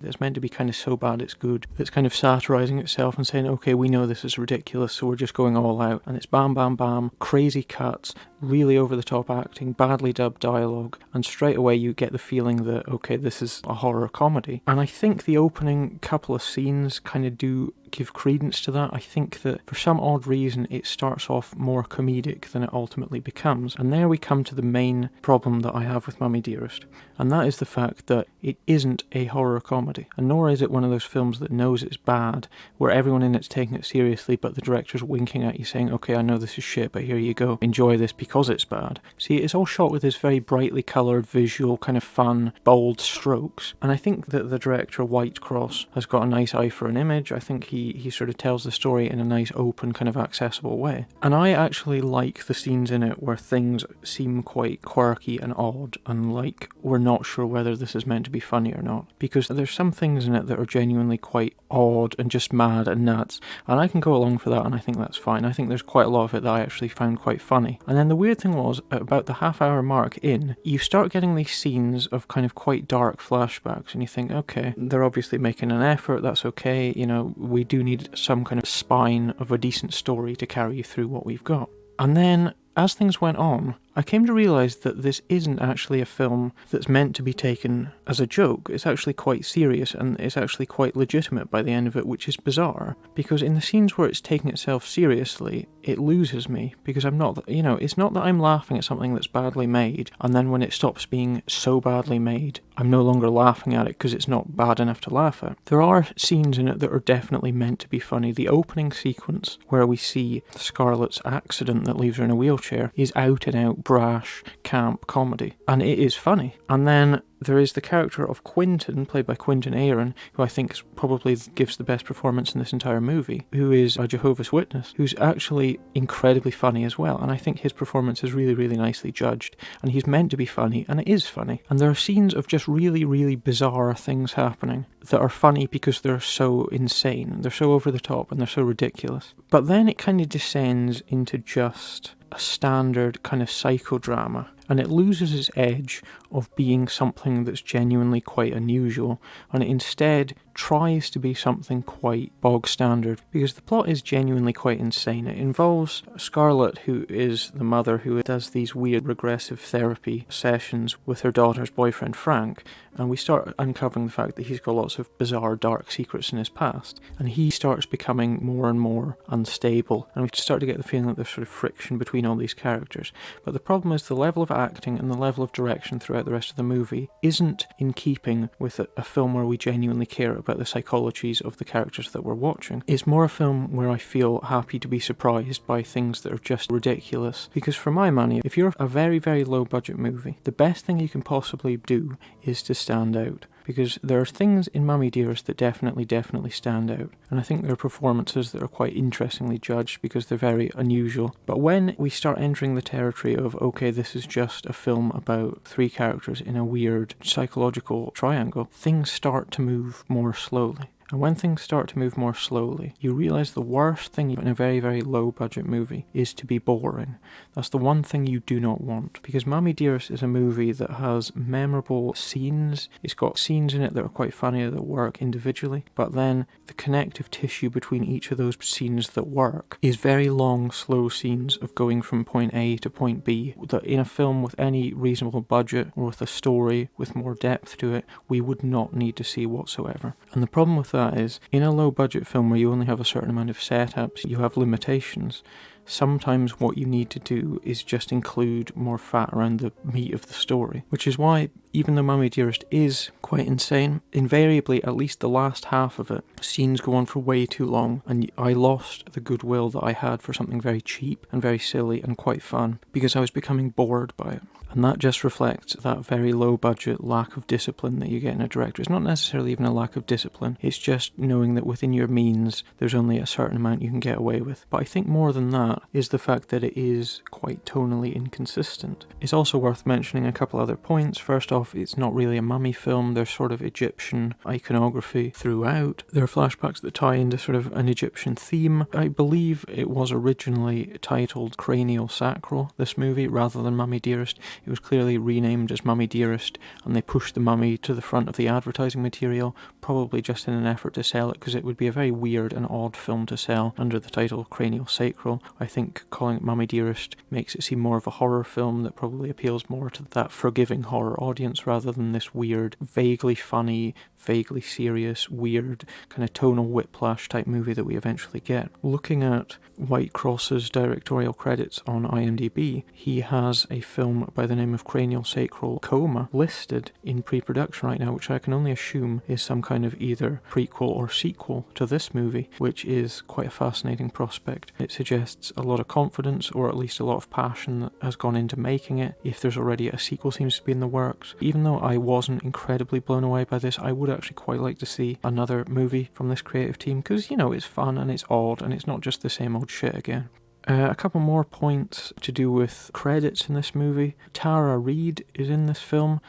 kind of so bad it's good, that's kind of satirizing itself and saying, okay, we know this is ridiculous, so we're just going all out. And it's bam, bam, bam, crazy cuts, really over-the-top acting, badly dubbed dialogue, and straight away you get the feeling that, okay, this is a horror comedy. And I think the opening couple of scenes kind of do give credence to that. I think that for some odd reason it starts off more comedic than it ultimately becomes. And there we come to the main problem that I have with Mummy Dearest, and that is the fact that it isn't a horror comedy, and nor is it one of those films that knows it's bad, where everyone in it's taking it seriously but the director's winking at you saying, okay, I know this is shit, but here you go, enjoy this because it's bad. See, it's all shot with this very brightly coloured, visual, kind of fun, bold strokes, and I think that the director, Whitecross, has got a nice eye for an image. I think he sort of tells the story in a nice, open, kind of accessible way. And I actually like the scenes in it where things seem quite quirky and odd, and like we're not sure whether this is meant to be funny or not, because there's some things in it that are genuinely quite odd and just mad and nuts, and I can go along for that, and I think that's fine. I think there's quite a lot of it that I actually found quite funny. And then the weird thing was, at about the half-hour mark in, you start getting these scenes of kind of quite dark flashbacks, and you think, okay, they're obviously making an effort, that's okay, you know, we do need some kind of spine of a decent story to carry you through what we've got. And then, as things went on, I came to realise that this isn't actually a film that's meant to be taken as a joke. It's actually quite serious, and it's actually quite legitimate by the end of it, which is bizarre, because in the scenes where it's taking itself seriously, it loses me, because I'm not, you know, it's not that I'm laughing at something that's badly made, and then when it stops being so badly made, I'm no longer laughing at it because it's not bad enough to laugh at. There are scenes in it that are definitely meant to be funny. The opening sequence, where we see Scarlett's accident that leaves her in a wheelchair, is out and out brash camp comedy, and it is funny. And then there is the character of Quentin, played by Quentin Aaron, who I think probably gives the best performance in this entire movie, who is a Jehovah's Witness, who's actually incredibly funny as well, and I think his performance is really, really nicely judged, and he's meant to be funny, and it is funny. And there are scenes of just really, really bizarre things happening that are funny because they're so insane, they're so over the top, and they're so ridiculous. But then it kind of descends into just a standard kind of psychodrama, and it loses its edge of being something that's genuinely quite unusual, and it instead tries to be something quite bog standard, because the plot is genuinely quite insane. It involves Scarlett, who is the mother who does these weird regressive therapy sessions with her daughter's boyfriend Frank, and we start uncovering the fact that he's got lots of bizarre dark secrets in his past, and he starts becoming more and more unstable, and we start to get the feeling that there's sort of friction between all these characters. But the problem is the level of acting and the level of direction throughout the rest of the movie isn't in keeping with a film where we genuinely care about the psychologies of the characters that we're watching. It's more a film where I feel happy to be surprised by things that are just ridiculous, because for my money, if you're a very, very low budget movie, the best thing you can possibly do is to stand out. Because there are things in Mummy Dearest that definitely stand out, and I think there are performances that are quite interestingly judged because they're very unusual. But when we start entering the territory of, okay, this is just a film about three characters in a weird psychological triangle, things start to move more slowly. And when things start to move more slowly, you realise the worst thing in a very, very low budget movie is to be boring. That's the one thing you do not want. Because Mummy Dearest is a movie that has memorable scenes. It's got scenes in it that are quite funny, that work individually. But then the connective tissue between each of those scenes that work is very long, slow scenes of going from point A to point B, that in a film with any reasonable budget or with a story with more depth to it, we would not need to see whatsoever. And the problem with that is, in a low budget film where you only have a certain amount of setups, you have limitations. Sometimes what you need to do is just include more fat around the meat of the story, which is why, even though Mummy Dearest is quite insane, invariably, at least the last half of it, scenes go on for way too long, and I lost the goodwill that I had for something very cheap and very silly and quite fun, because I was becoming bored by it. And that just reflects that very low budget lack of discipline that you get in a director. It's not necessarily even a lack of discipline, it's just knowing that within your means there's only a certain amount you can get away with. But I think more than that is the fact that it is quite tonally inconsistent. It's also worth mentioning a couple other points. First off, it's not really a mummy film. There's sort of Egyptian iconography throughout. There are flashbacks that tie into sort of an Egyptian theme. I believe it was originally titled Cranial Sacral, this movie, rather than Mummy Dearest. It was clearly renamed as Mummy Dearest, and they pushed the mummy to the front of the advertising material, probably just in an effort to sell it, because it would be a very weird and odd film to sell under the title Cranial Sacral. I think calling it Mummy Dearest makes it seem more of a horror film that probably appeals more to that forgiving horror audience rather than this weird, vaguely funny, vaguely serious, weird, kind of tonal whiplash type movie that we eventually get. Looking at White Cross's directorial credits on IMDb, he has a film by the name of Cranial Sacral Coma listed in pre-production right now, which I can only assume is some kind of either prequel or sequel to this movie, which is quite a fascinating prospect. It suggests a lot of confidence, or at least a lot of passion that has gone into making it, if there's already a sequel seems to be in the works. Even though I wasn't incredibly blown away by this, I would actually quite like to see another movie from this creative team, because, you know, it's fun and it's odd and it's not just the same old shit again. A couple more points to do with credits in this movie. Tara Reid is in this film.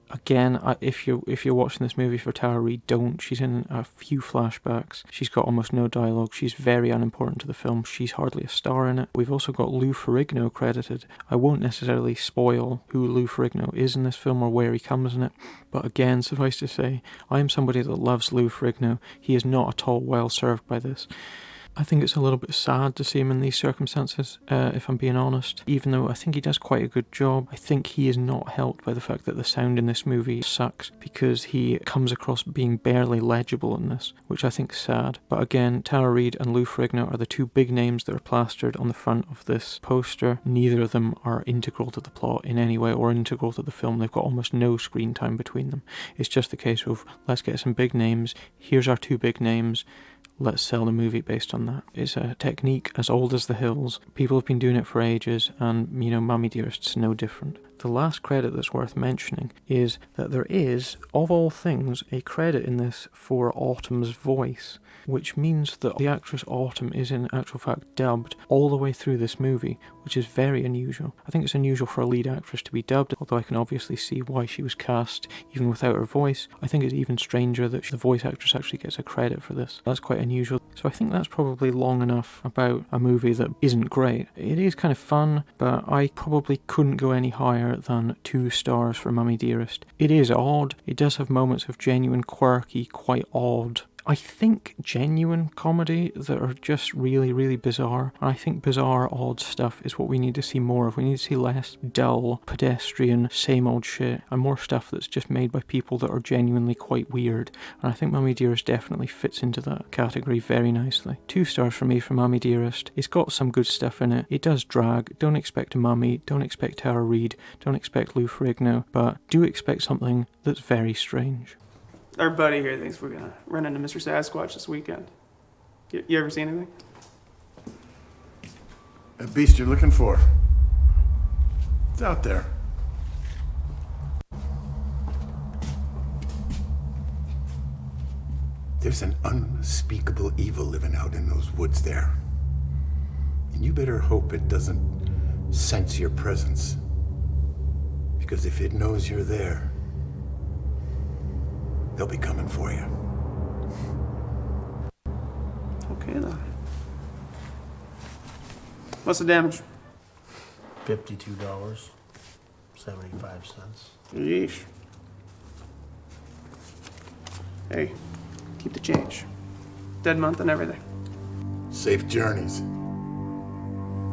Again, if you're watching this movie for Tara Reid, don't. She's in a few flashbacks. She's got almost no dialogue. She's very unimportant to the film. She's hardly a star in it. We've also got Lou Ferrigno credited. I won't necessarily spoil who Lou Ferrigno is in this film or where he comes in it, but again, suffice to say, I am somebody that loves Lou Ferrigno. He is not at all well served by this. I think it's a little bit sad to see him in these circumstances, if I'm being honest. Even though I think he does quite a good job, I think he is not helped by the fact that the sound in this movie sucks, because he comes across being barely legible in this, which I think is sad. But again, Tara Reid and Lou Ferrigno are the two big names that are plastered on the front of this poster. Neither of them are integral to the plot in any way or integral to the film. They've got almost no screen time between them. It's just a case of, let's get some big names, here's our two big names, let's sell the movie based on that. It's a technique as old as the hills. People have been doing it for ages, and, you know, Mummy Dearest's no different. The last credit that's worth mentioning is that there is, of all things, a credit in this for Autumn's voice, which means that the actress Autumn is in actual fact dubbed all the way through this movie, which is very unusual. I think it's unusual for a lead actress to be dubbed, although I can obviously see why she was cast even without her voice. I think it's even stranger that the voice actress actually gets a credit for this. That's quite unusual. So I think that's probably long enough about a movie that isn't great. It is kind of fun, but I probably couldn't go any higher than 2 stars for Mummy Dearest. It is odd. It does have moments of genuine quirky, quite odd, I think, genuine comedy that are just really, really bizarre. And I think bizarre, odd stuff is what we need to see more of. We need to see less dull, pedestrian, same old shit, and more stuff that's just made by people that are genuinely quite weird. And I think Mummy Dearest definitely fits into that category very nicely. 2 stars for me for Mummy Dearest. It's got some good stuff in it. It does drag. Don't expect a mummy. Don't expect Tara Reid. Don't expect Lou Ferrigno. But do expect something that's very strange. Our buddy here thinks we're gonna run into Mr. Sasquatch this weekend. You ever see anything? That beast you're looking for. It's out there. There's an unspeakable evil living out in those woods there. And you better hope it doesn't sense your presence. Because if it knows you're there, they'll be coming for you. Okay then. What's the damage? $52.75. Yeesh. Hey, keep the change. Dead month and everything. Safe journeys.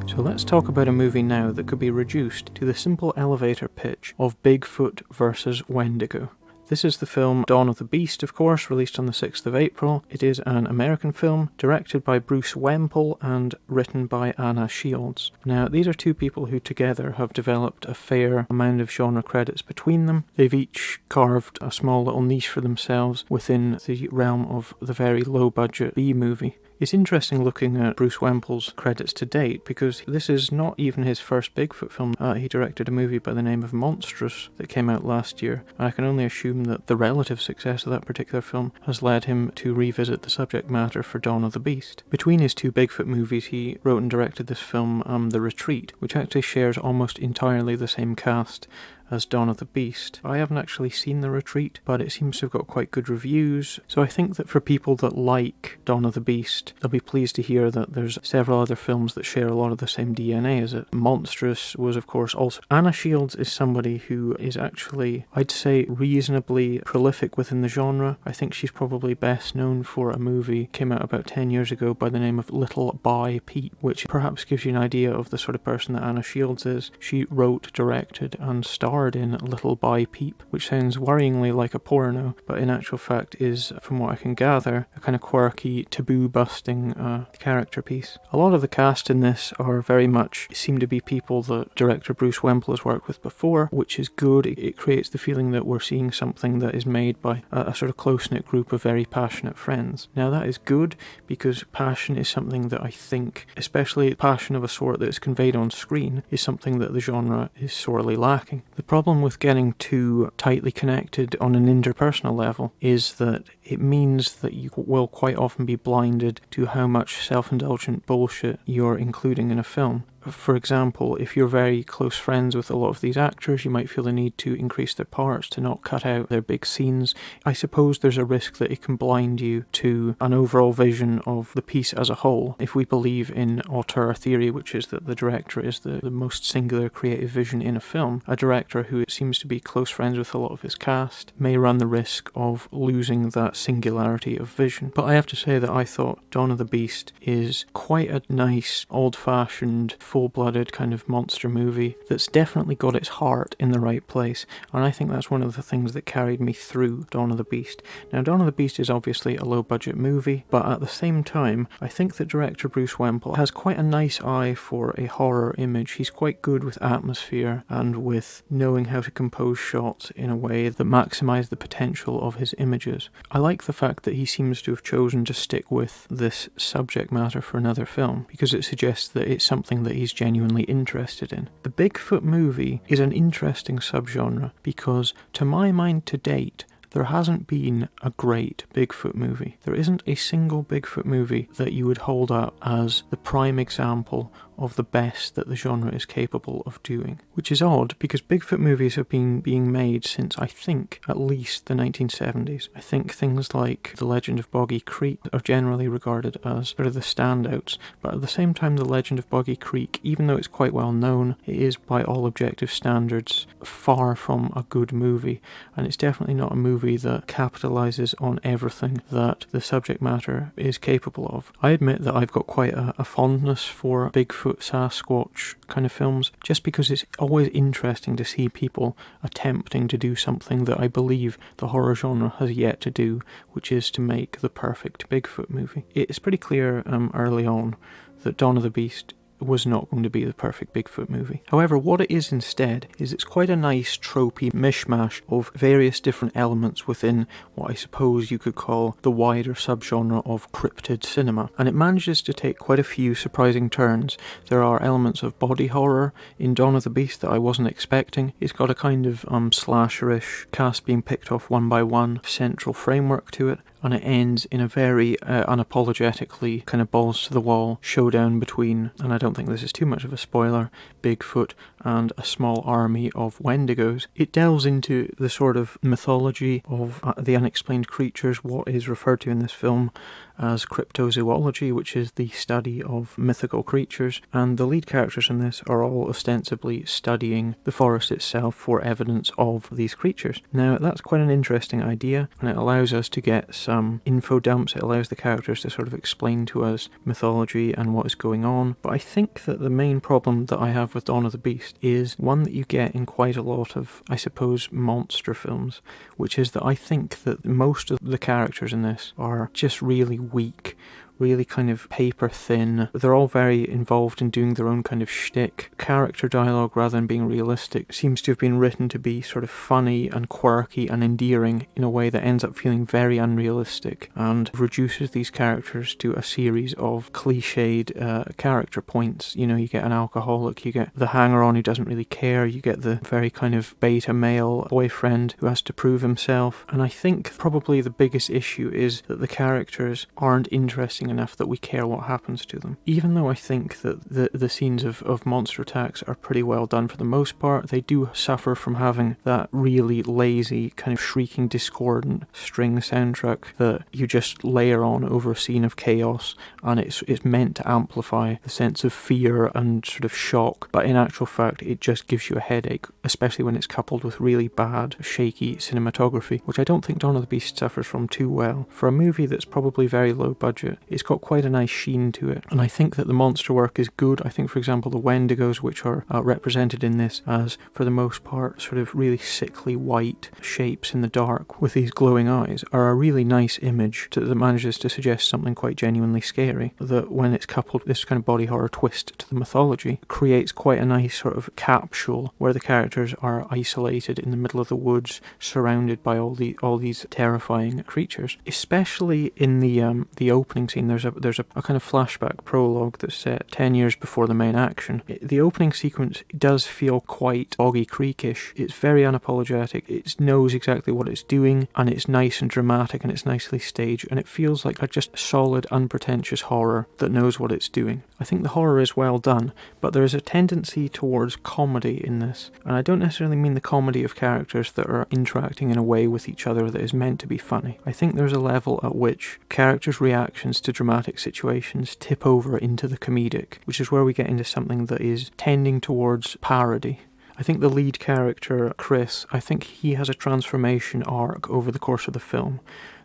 So let's talk about a movie now that could be reduced to the simple elevator pitch of Bigfoot versus Wendigo. This is the film Dawn of the Beast, of course, released on the 6th of April. It is an American film, directed by Bruce Wemple and written by Anna Shields. Now, these are 2 people who together have developed a fair amount of genre credits between them. They've each carved a small little niche for themselves within the realm of the very low-budget B-movie. It's interesting looking at Bruce Wemple's credits to date, because this is not even his first Bigfoot film. He directed a movie by the name of Monstrous that came out last year, and I can only assume that the relative success of that particular film has led him to revisit the subject matter for Dawn of the Beast. Between his two Bigfoot movies, he wrote and directed this film, The Retreat, which actually shares almost entirely the same cast as Dawn of the Beast. I haven't actually seen The Retreat, but it seems to have got quite good reviews, so I think that for people that like Dawn of the Beast, they'll be pleased to hear that there's several other films that share a lot of the same DNA as it. Monstrous was, of course, also... Anna Shields is somebody who is actually, I'd say, reasonably prolific within the genre. I think she's probably best known for a movie came out about 10 years ago by the name of Little By Peep, which perhaps gives you an idea of the sort of person that Anna Shields is. She wrote, directed, and starred in Little By Peep, which sounds worryingly like a porno, but in actual fact is, from what I can gather, a kind of quirky, taboo-busting character piece. A lot of the cast in this are very much seem to be people that director Bruce Wemple has worked with before, which is good. It creates the feeling that we're seeing something that is made by a sort of close-knit group of very passionate friends. Now that is good, because passion is something that I think, especially passion of a sort that is conveyed on screen, is something that the genre is sorely lacking. The problem with getting too tightly connected on an interpersonal level is that it means that you will quite often be blinded to how much self-indulgent bullshit you're including in a film. For example, if you're very close friends with a lot of these actors, you might feel the need to increase their parts, to not cut out their big scenes. I suppose there's a risk that it can blind you to an overall vision of the piece as a whole. If we believe in auteur theory, which is that the director is the most singular creative vision in a film, a director who seems to be close friends with a lot of his cast may run the risk of losing that singularity of vision. But I have to say that I thought Dawn of the Beast is quite a nice, old-fashioned, full-blooded kind of monster movie that's definitely got its heart in the right place, and I think that's one of the things that carried me through Dawn of the Beast. Now, Dawn of the Beast is obviously a low-budget movie, but at the same time, I think that director Bruce Wemple has quite a nice eye for a horror image. He's quite good with atmosphere and with knowing how to compose shots in a way that maximise the potential of his images. I like the fact that he seems to have chosen to stick with this subject matter for another film, because it suggests that it's something that he's genuinely interested in. The Bigfoot movie is an interesting subgenre because, to my mind to date, there hasn't been a great Bigfoot movie. There isn't a single Bigfoot movie that you would hold up as the prime example of the best that the genre is capable of doing. Which is odd, because Bigfoot movies have been being made since, I think, at least the 1970s. I think things like The Legend of Boggy Creek are generally regarded as sort of the standouts, but at the same time The Legend of Boggy Creek, even though it's quite well known, it is by all objective standards far from a good movie, and it's definitely not a movie that capitalises on everything that the subject matter is capable of. I admit that I've got quite a fondness for Bigfoot, Sasquatch kind of films, just because it's always interesting to see people attempting to do something that I believe the horror genre has yet to do, which is to make the perfect Bigfoot movie. It's pretty clear early on that Dawn of the Beast was not going to be the perfect Bigfoot movie. However, what it is instead is it's quite a nice tropey mishmash of various different elements within what I suppose you could call the wider subgenre of cryptid cinema, and it manages to take quite a few surprising turns. There are elements of body horror in Dawn of the Beast that I wasn't expecting. It's got a kind of slasherish cast being picked off one by one central framework to it, and it ends in a very unapologetically kind of balls to the wall showdown between, and I don't think this is too much of a spoiler, Bigfoot and a small army of Wendigos. It delves into the sort of mythology of the unexplained creatures, what is referred to in this film as cryptozoology, which is the study of mythical creatures, and the lead characters in this are all ostensibly studying the forest itself for evidence of these creatures. Now, that's quite an interesting idea, and it allows us to get some info dumps. It allows the characters to sort of explain to us mythology and what is going on, but I think that the main problem that I have with Dawn of the Beast is one that you get in quite a lot of, I suppose, monster films, which is that I think that most of the characters in this are just really weak, really kind of paper thin. They're all very involved in doing their own kind of shtick. Character dialogue, rather than being realistic, seems to have been written to be sort of funny and quirky and endearing in a way that ends up feeling very unrealistic and reduces these characters to a series of cliched character points. You know, you get an alcoholic, you get the hanger-on who doesn't really care, you get the very kind of beta male boyfriend who has to prove himself, and I think probably the biggest issue is that the characters aren't interesting enough that we care what happens to them. Even though I think that the scenes of monster attacks are pretty well done for the most part, they do suffer from having that really lazy, kind of shrieking, discordant string soundtrack that you just layer on over a scene of chaos, and it's meant to amplify the sense of fear and sort of shock, but in actual fact it just gives you a headache, especially when it's coupled with really bad, shaky cinematography, which I don't think Dawn of the Beast suffers from too well. For a movie that's probably very low budget, it's got quite a nice sheen to it, and I think that the monster work is good. I think, for example, the Wendigos, which are represented in this as, for the most part, sort of really sickly white shapes in the dark with these glowing eyes, are a really nice image that manages to suggest something quite genuinely scary, that when it's coupled with this kind of body horror twist to the mythology, creates quite a nice sort of capsule where the characters are isolated in the middle of the woods, surrounded by all these terrifying creatures. Especially in the opening scene, there's a kind of flashback prologue that's set 10 years before the main action. The opening sequence does feel quite Boggy Creekish. It's very unapologetic, it knows exactly what it's doing, and it's nice and dramatic, and it's nicely staged, and it feels like a just solid, unpretentious horror that knows what it's doing. I think the horror is well done, but there is a tendency towards comedy in this, and I don't necessarily mean the comedy of characters that are interacting in a way with each other that is meant to be funny. I think there's a level at which characters' reactions to dramatic situations tip over into the comedic, which is where we get into something that is tending towards parody. I think the lead character, Chris, I think he has a transformation arc over the course of the film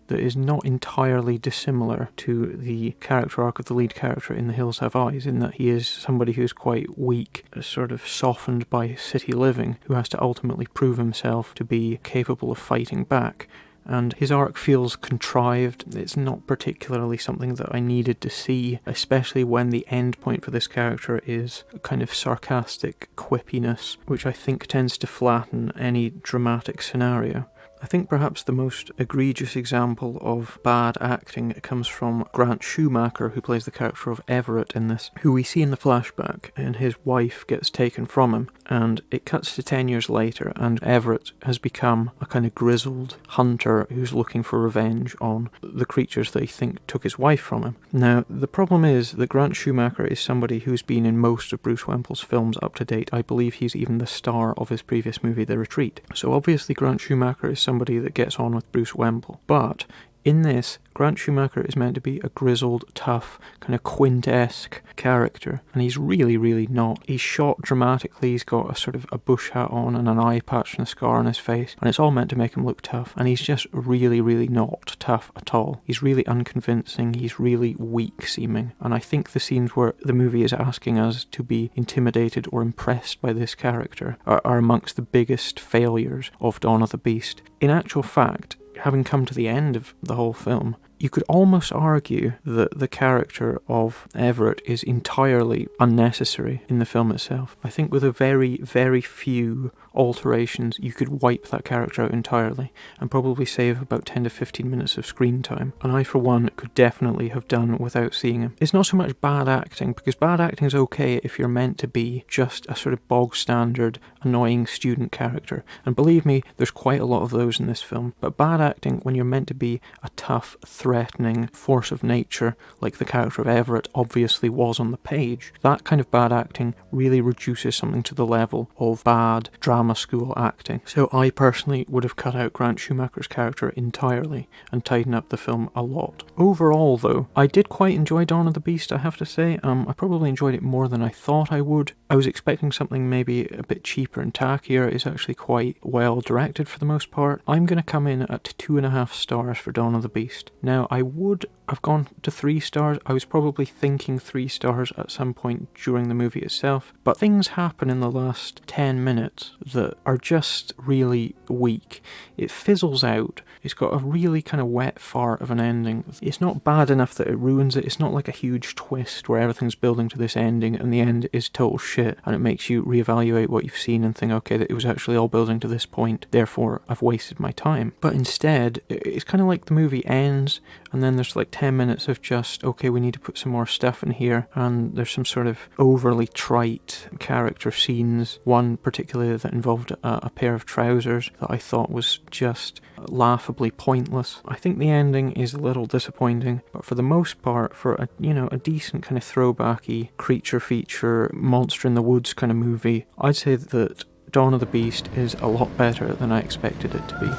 that is not entirely dissimilar to the character arc of the lead character in The Hills Have Eyes, in that he is somebody who's quite weak, sort of softened by city living, who has to ultimately prove himself to be capable of fighting back. And his arc feels contrived. It's not particularly something that I needed to see, especially when the end point for this character is a kind of sarcastic quippiness, which I think tends to flatten any dramatic scenario. I think perhaps the most egregious example of bad acting comes from Grant Schumacher, who plays the character of Everett in this, who we see in the flashback, and his wife gets taken from him, and it cuts to 10 years later, and Everett has become a kind of grizzled hunter who's looking for revenge on the creatures that he thinks took his wife from him. Now, the problem is that Grant Schumacher is somebody who's been in most of Bruce Wemple's films up to date. I believe he's even the star of his previous movie, The Retreat. So obviously Grant Schumacher is somebody that gets on with Bruce Wemple. But in this, Grant Schumacher is meant to be a grizzled, tough, kind of Quint-esque character, and he's really, really not. He's shot dramatically, he's got a sort of a bush hat on and an eye patch and a scar on his face, and it's all meant to make him look tough, and he's just really, really not tough at all. He's really unconvincing, he's really weak seeming, and I think the scenes where the movie is asking us to be intimidated or impressed by this character are amongst the biggest failures of Dawn of the Beast. In actual fact, having come to the end of the whole film, you could almost argue that the character of Everett is entirely unnecessary in the film itself. I think with a very, very few alterations, you could wipe that character out entirely and probably save about 10 to 15 minutes of screen time. And I, for one, could definitely have done without seeing him. It's not so much bad acting, because bad acting is okay if you're meant to be just a sort of bog standard, annoying student character. And believe me, there's quite a lot of those in this film. But bad acting when you're meant to be a tough, threatening force of nature, like the character of Everett obviously was on the page, that kind of bad acting really reduces something to the level of bad drama school acting. So I personally would have cut out Grant Schumacher's character entirely and tightened up the film a lot. Overall though, I did quite enjoy Dawn of the Beast, I have to say. I probably enjoyed it more than I thought I would. I was expecting something maybe a bit cheaper and tackier. It's actually quite well directed for the most part. I'm going to come in at 2.5 stars for Dawn of the Beast. Now, I would I've gone to 3 stars. I was probably thinking 3 stars at some point during the movie itself, but things happen in the last 10 minutes that are just really weak. It fizzles out. It's got a really kind of wet fart of an ending. It's not bad enough that it ruins it. It's not like a huge twist where everything's building to this ending and the end is total shit and it makes you reevaluate what you've seen and think, okay, that it was actually all building to this point, therefore I've wasted my time. But instead, it's kind of like the movie ends and then there's like 10 minutes of just, okay, we need to put some more stuff in here, and there's some sort of overly trite character scenes, one particularly that involved a pair of trousers that I thought was just laughably pointless. I think the ending is a little disappointing, but for the most part, for a decent kind of throwbacky creature feature, monster in the woods kind of movie, I'd say that Dawn of the Beast is a lot better than I expected it to be.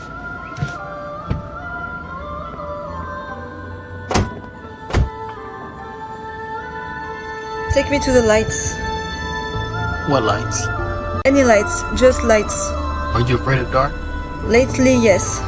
Take me to the lights. What lights? Any lights, just lights. Are you afraid of dark? Lately, yes.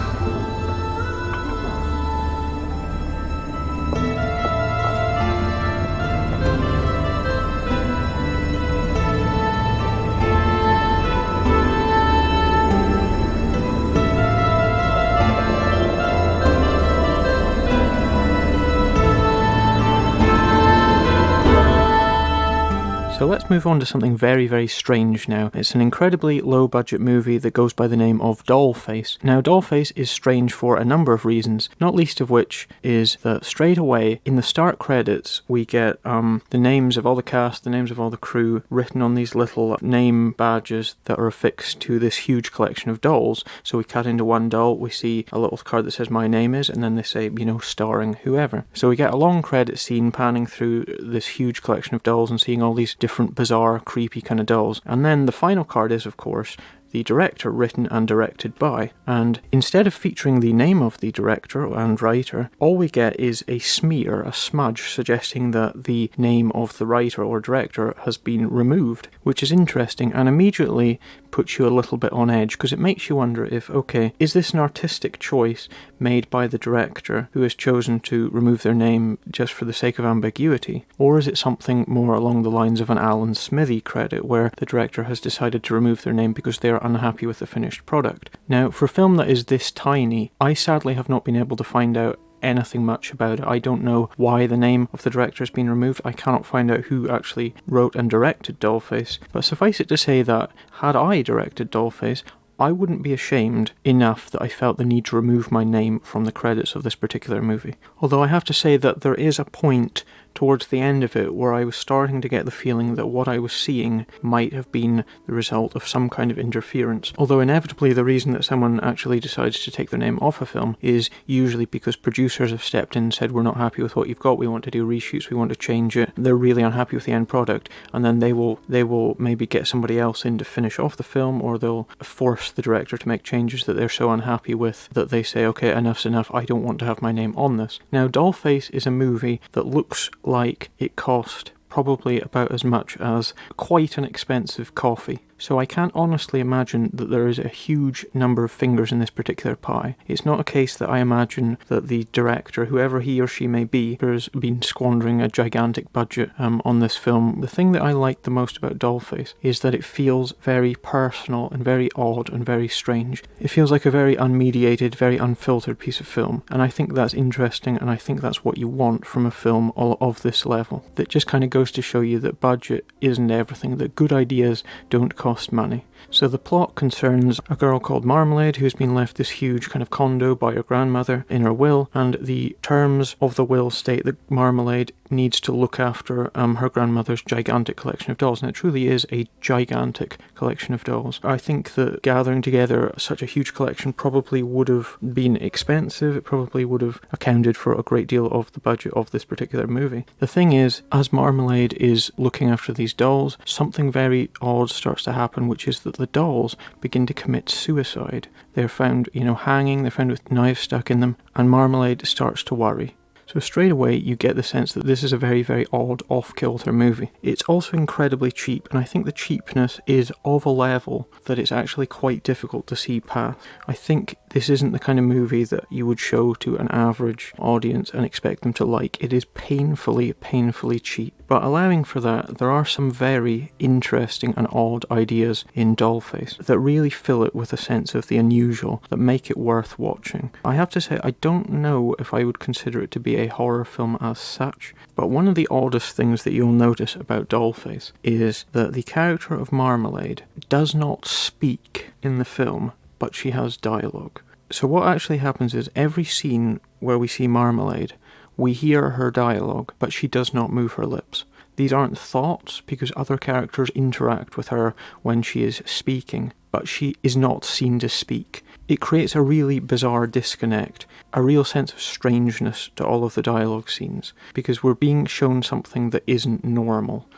So let's move on to something very, very strange now. It's an incredibly low-budget movie that goes by the name of Dollface. Now, Dollface is strange for a number of reasons, not least of which is that straight away, in the start credits, we get the names of all the cast, the names of all the crew, written on these little name badges that are affixed to this huge collection of dolls. So we cut into one doll, we see a little card that says "My name is," and then they say, starring whoever. So we get a long credit scene panning through this huge collection of dolls and seeing all these different bizarre, creepy kind of dolls. And then the final card is, of course, the director, written and directed by. And instead of featuring the name of the director and writer, all we get is a smear, a smudge, suggesting that the name of the writer or director has been removed, which is interesting and immediately puts you a little bit on edge, because it makes you wonder if, okay, is this an artistic choice made by the director who has chosen to remove their name just for the sake of ambiguity? Or is it something more along the lines of an Alan Smithy credit, where the director has decided to remove their name because they are unhappy with the finished product? Now, for a film that is this tiny, I sadly have not been able to find out anything much about it. I don't know why the name of the director has been removed. I cannot find out who actually wrote and directed Dollface. But suffice it to say that, had I directed Dollface, I wouldn't be ashamed enough that I felt the need to remove my name from the credits of this particular movie. Although I have to say that there is a point towards the end of it where I was starting to get the feeling that what I was seeing might have been the result of some kind of interference. Although inevitably the reason that someone actually decides to take their name off a film is usually because producers have stepped in and said, we're not happy with what you've got, we want to do reshoots, we want to change it. They're really unhappy with the end product, and then they will maybe get somebody else in to finish off the film, or they'll force the director to make changes that they're so unhappy with that they say, okay, enough's enough, I don't want to have my name on this. Now, Dollface is a movie that looks like it cost probably about as much as quite an expensive coffee. So I can't honestly imagine that there is a huge number of fingers in this particular pie. It's not a case that I imagine that the director, whoever he or she may be, has been squandering a gigantic budget on this film. The thing that I like the most about Dollface is that it feels very personal and very odd and very strange. It feels like a very unmediated, very unfiltered piece of film, and I think that's interesting, and I think that's what you want from a film of this level. That just kind of goes to show you that budget isn't everything, that good ideas don't cost money. So the plot concerns a girl called Marmalade who's been left this huge kind of condo by her grandmother in her will, and the terms of the will state that Marmalade needs to look after her grandmother's gigantic collection of dolls, and it truly is a gigantic collection of dolls. I think that gathering together such a huge collection probably would have been expensive. It probably would have accounted for a great deal of the budget of this particular movie. The thing is, as Marmalade is looking after these dolls, something very odd starts to happen, which is that the dolls begin to commit suicide. They're found, hanging, they're found with knives stuck in them, and Marmalade starts to worry. So straight away you get the sense that this is a very, very odd, off-kilter movie. It's also incredibly cheap, and I think the cheapness is of a level that it's actually quite difficult to see past. I think This isn't the kind of movie that you would show to an average audience and expect them to like. It is painfully, painfully cheap. But allowing for that, there are some very interesting and odd ideas in Dollface that really fill it with a sense of the unusual, that make it worth watching. I have to say, I don't know if I would consider it to be a horror film as such, but one of the oddest things that you'll notice about Dollface is that the character of Marmalade does not speak in the film, but she has dialogue. So what actually happens is every scene where we see Marmalade, we hear her dialogue, but she does not move her lips. These aren't thoughts, because other characters interact with her when she is speaking, but she is not seen to speak. It creates a really bizarre disconnect, a real sense of strangeness to all of the dialogue scenes, because we're being shown something that isn't normal.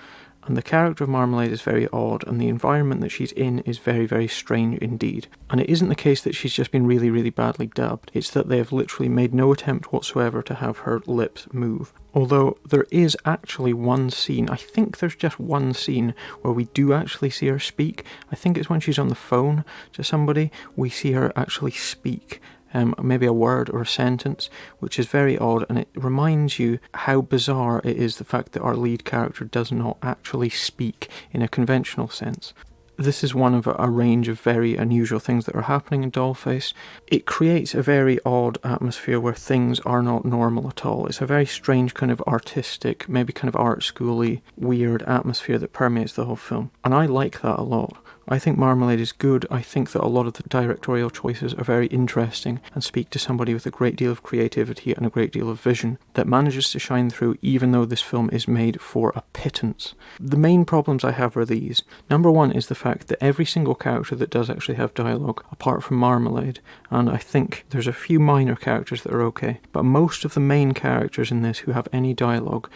And the character of Marmalade is very odd, and the environment that she's in is very, very strange indeed. And it isn't the case that she's just been really, really badly dubbed. It's that they have literally made no attempt whatsoever to have her lips move. Although there is actually one scene, I think there's just one scene where we do actually see her speak. I think it's when she's on the phone to somebody, we see her actually speak. Maybe a word or a sentence, which is very odd, and it reminds you how bizarre it is the fact that our lead character does not actually speak in a conventional sense. This is one of a range of very unusual things that are happening in Dollface. It creates a very odd atmosphere where things are not normal at all. It's a very strange kind of artistic, maybe kind of art schooly, weird atmosphere that permeates the whole film. And I like that a lot. I think Marmalade is good. I think that a lot of the directorial choices are very interesting and speak to somebody with a great deal of creativity and a great deal of vision that manages to shine through even though this film is made for a pittance. The main problems I have are these. Number one is the fact that every single character that does actually have dialogue, apart from Marmalade, and I think there's a few minor characters that are okay, but most of the main characters in this who have any dialogue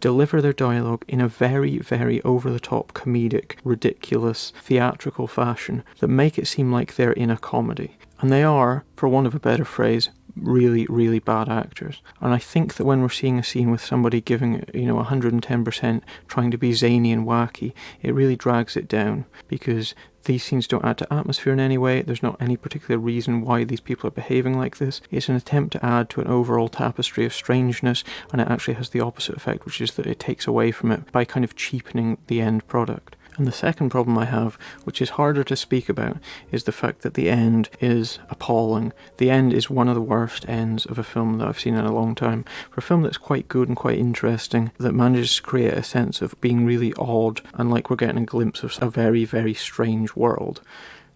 deliver their dialogue in a very, very over-the-top, comedic, ridiculous, theatrical fashion that make it seem like they're in a comedy. And they are, for want of a better phrase, really, really bad actors. And I think that when we're seeing a scene with somebody giving, 110%, trying to be zany and wacky, it really drags it down, because these scenes don't add to atmosphere in any way. There's not any particular reason why these people are behaving like this. It's an attempt to add to an overall tapestry of strangeness, and it actually has the opposite effect, which is that it takes away from it by kind of cheapening the end product. And the second problem I have, which is harder to speak about, is the fact that the end is appalling. The end is one of the worst ends of a film that I've seen in a long time. For a film that's quite good and quite interesting, that manages to create a sense of being really odd and like we're getting a glimpse of a very, very strange world.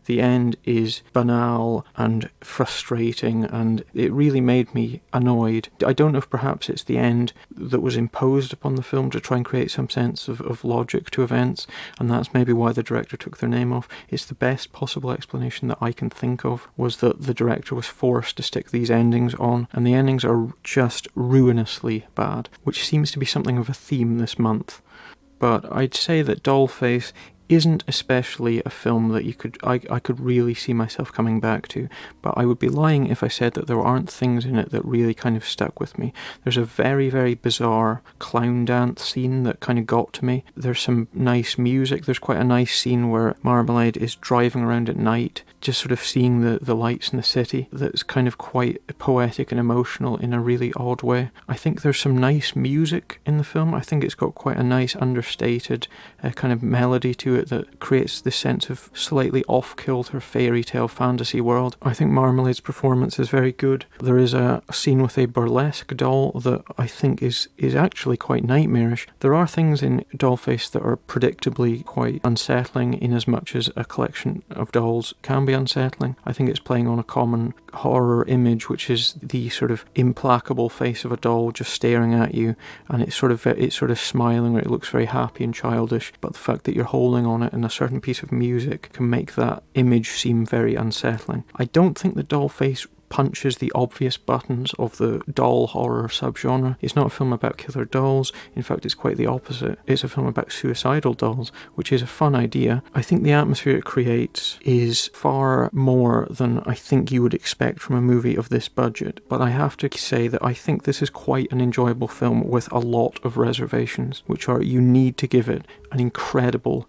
The end is banal and frustrating, and it really made me annoyed. I don't know if perhaps it's the end that was imposed upon the film to try and create some sense of logic to events, and that's maybe why the director took their name off. It's the best possible explanation that I can think of, was that the director was forced to stick these endings on, and the endings are just ruinously bad, which seems to be something of a theme this month. But I'd say that Dollface isn't especially a film that I could really see myself coming back to, but I would be lying if I said that there aren't things in it that really kind of stuck with me. There's a very, very bizarre clown dance scene that kind of got to me. There's some nice music. There's quite a nice scene where Marmalade is driving around at night, just sort of seeing the lights in the city, that's kind of quite poetic and emotional in a really odd way. I think there's some nice music in the film. I think it's got quite a nice understated kind of melody to it that creates this sense of slightly off-kilter fairy tale fantasy world. I think Marmalade's performance is very good. There is a scene with a burlesque doll that I think is actually quite nightmarish. There are things in Dollface that are predictably quite unsettling, in as much as a collection of dolls can be unsettling. I think it's playing on a common horror image, which is the sort of implacable face of a doll just staring at you, and it's sort of smiling, or it looks very happy and childish, but the fact that you're holding on it and a certain piece of music can make that image seem very unsettling. I don't think the Dollface punches the obvious buttons of the doll horror subgenre. It's not a film about killer dolls. In fact, it's quite the opposite. It's a film about suicidal dolls, which is a fun idea. I think the atmosphere it creates is far more than I think you would expect from a movie of this budget. But I have to say that I think this is quite an enjoyable film with a lot of reservations, which are you need to give it an incredible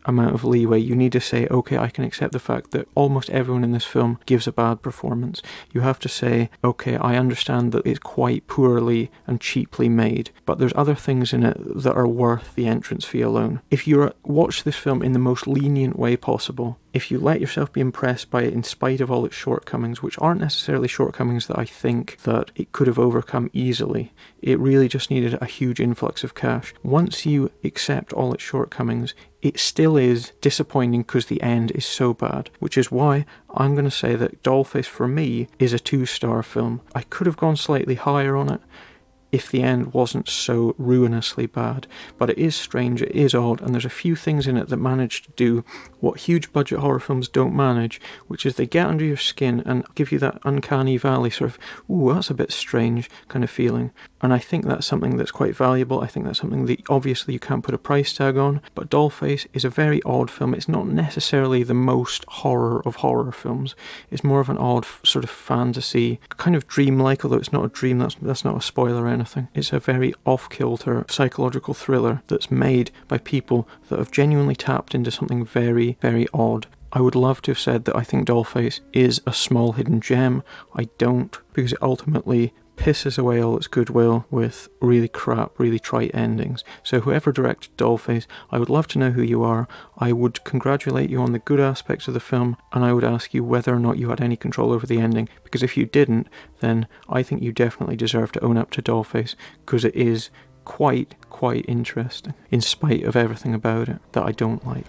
amount of leeway. You need to say, okay, I can accept the fact that almost everyone in this film gives a bad performance. You have to say, okay, I understand that it's quite poorly and cheaply made, but there's other things in it that are worth the entrance fee alone. If you watch this film in the most lenient way possible, if you let yourself be impressed by it in spite of all its shortcomings, which aren't necessarily shortcomings that I think that it could have overcome easily, it really just needed a huge influx of cash. Once you accept all its shortcomings, it still is disappointing because the end is so bad, which is why I'm going to say that Dollface for me is a 2-star film. I could have gone slightly higher on it if the end wasn't so ruinously bad, but it is strange, it is odd, and there's a few things in it that manage to do what huge budget horror films don't manage, which is they get under your skin and give you that uncanny valley sort of, ooh, that's a bit strange kind of feeling. And I think that's something that's quite valuable. I think that's something that obviously you can't put a price tag on, but Dollface is a very odd film. It's not necessarily the most horror of horror films. It's more of an odd sort of fantasy, kind of dreamlike, although it's not a dream, that's not a spoiler or anything. It's a very off-kilter psychological thriller that's made by people that have genuinely tapped into something very, very odd. I would love to have said that I think Dollface is a small hidden gem. I don't, because it ultimately pisses away all its goodwill with really crap, really trite endings. So whoever directed Dollface, I would love to know who you are. I would congratulate you on the good aspects of the film, and I would ask you whether or not you had any control over the ending, because if you didn't, then I think you definitely deserve to own up to Dollface, because it is quite interesting, in spite of everything about it that I don't like.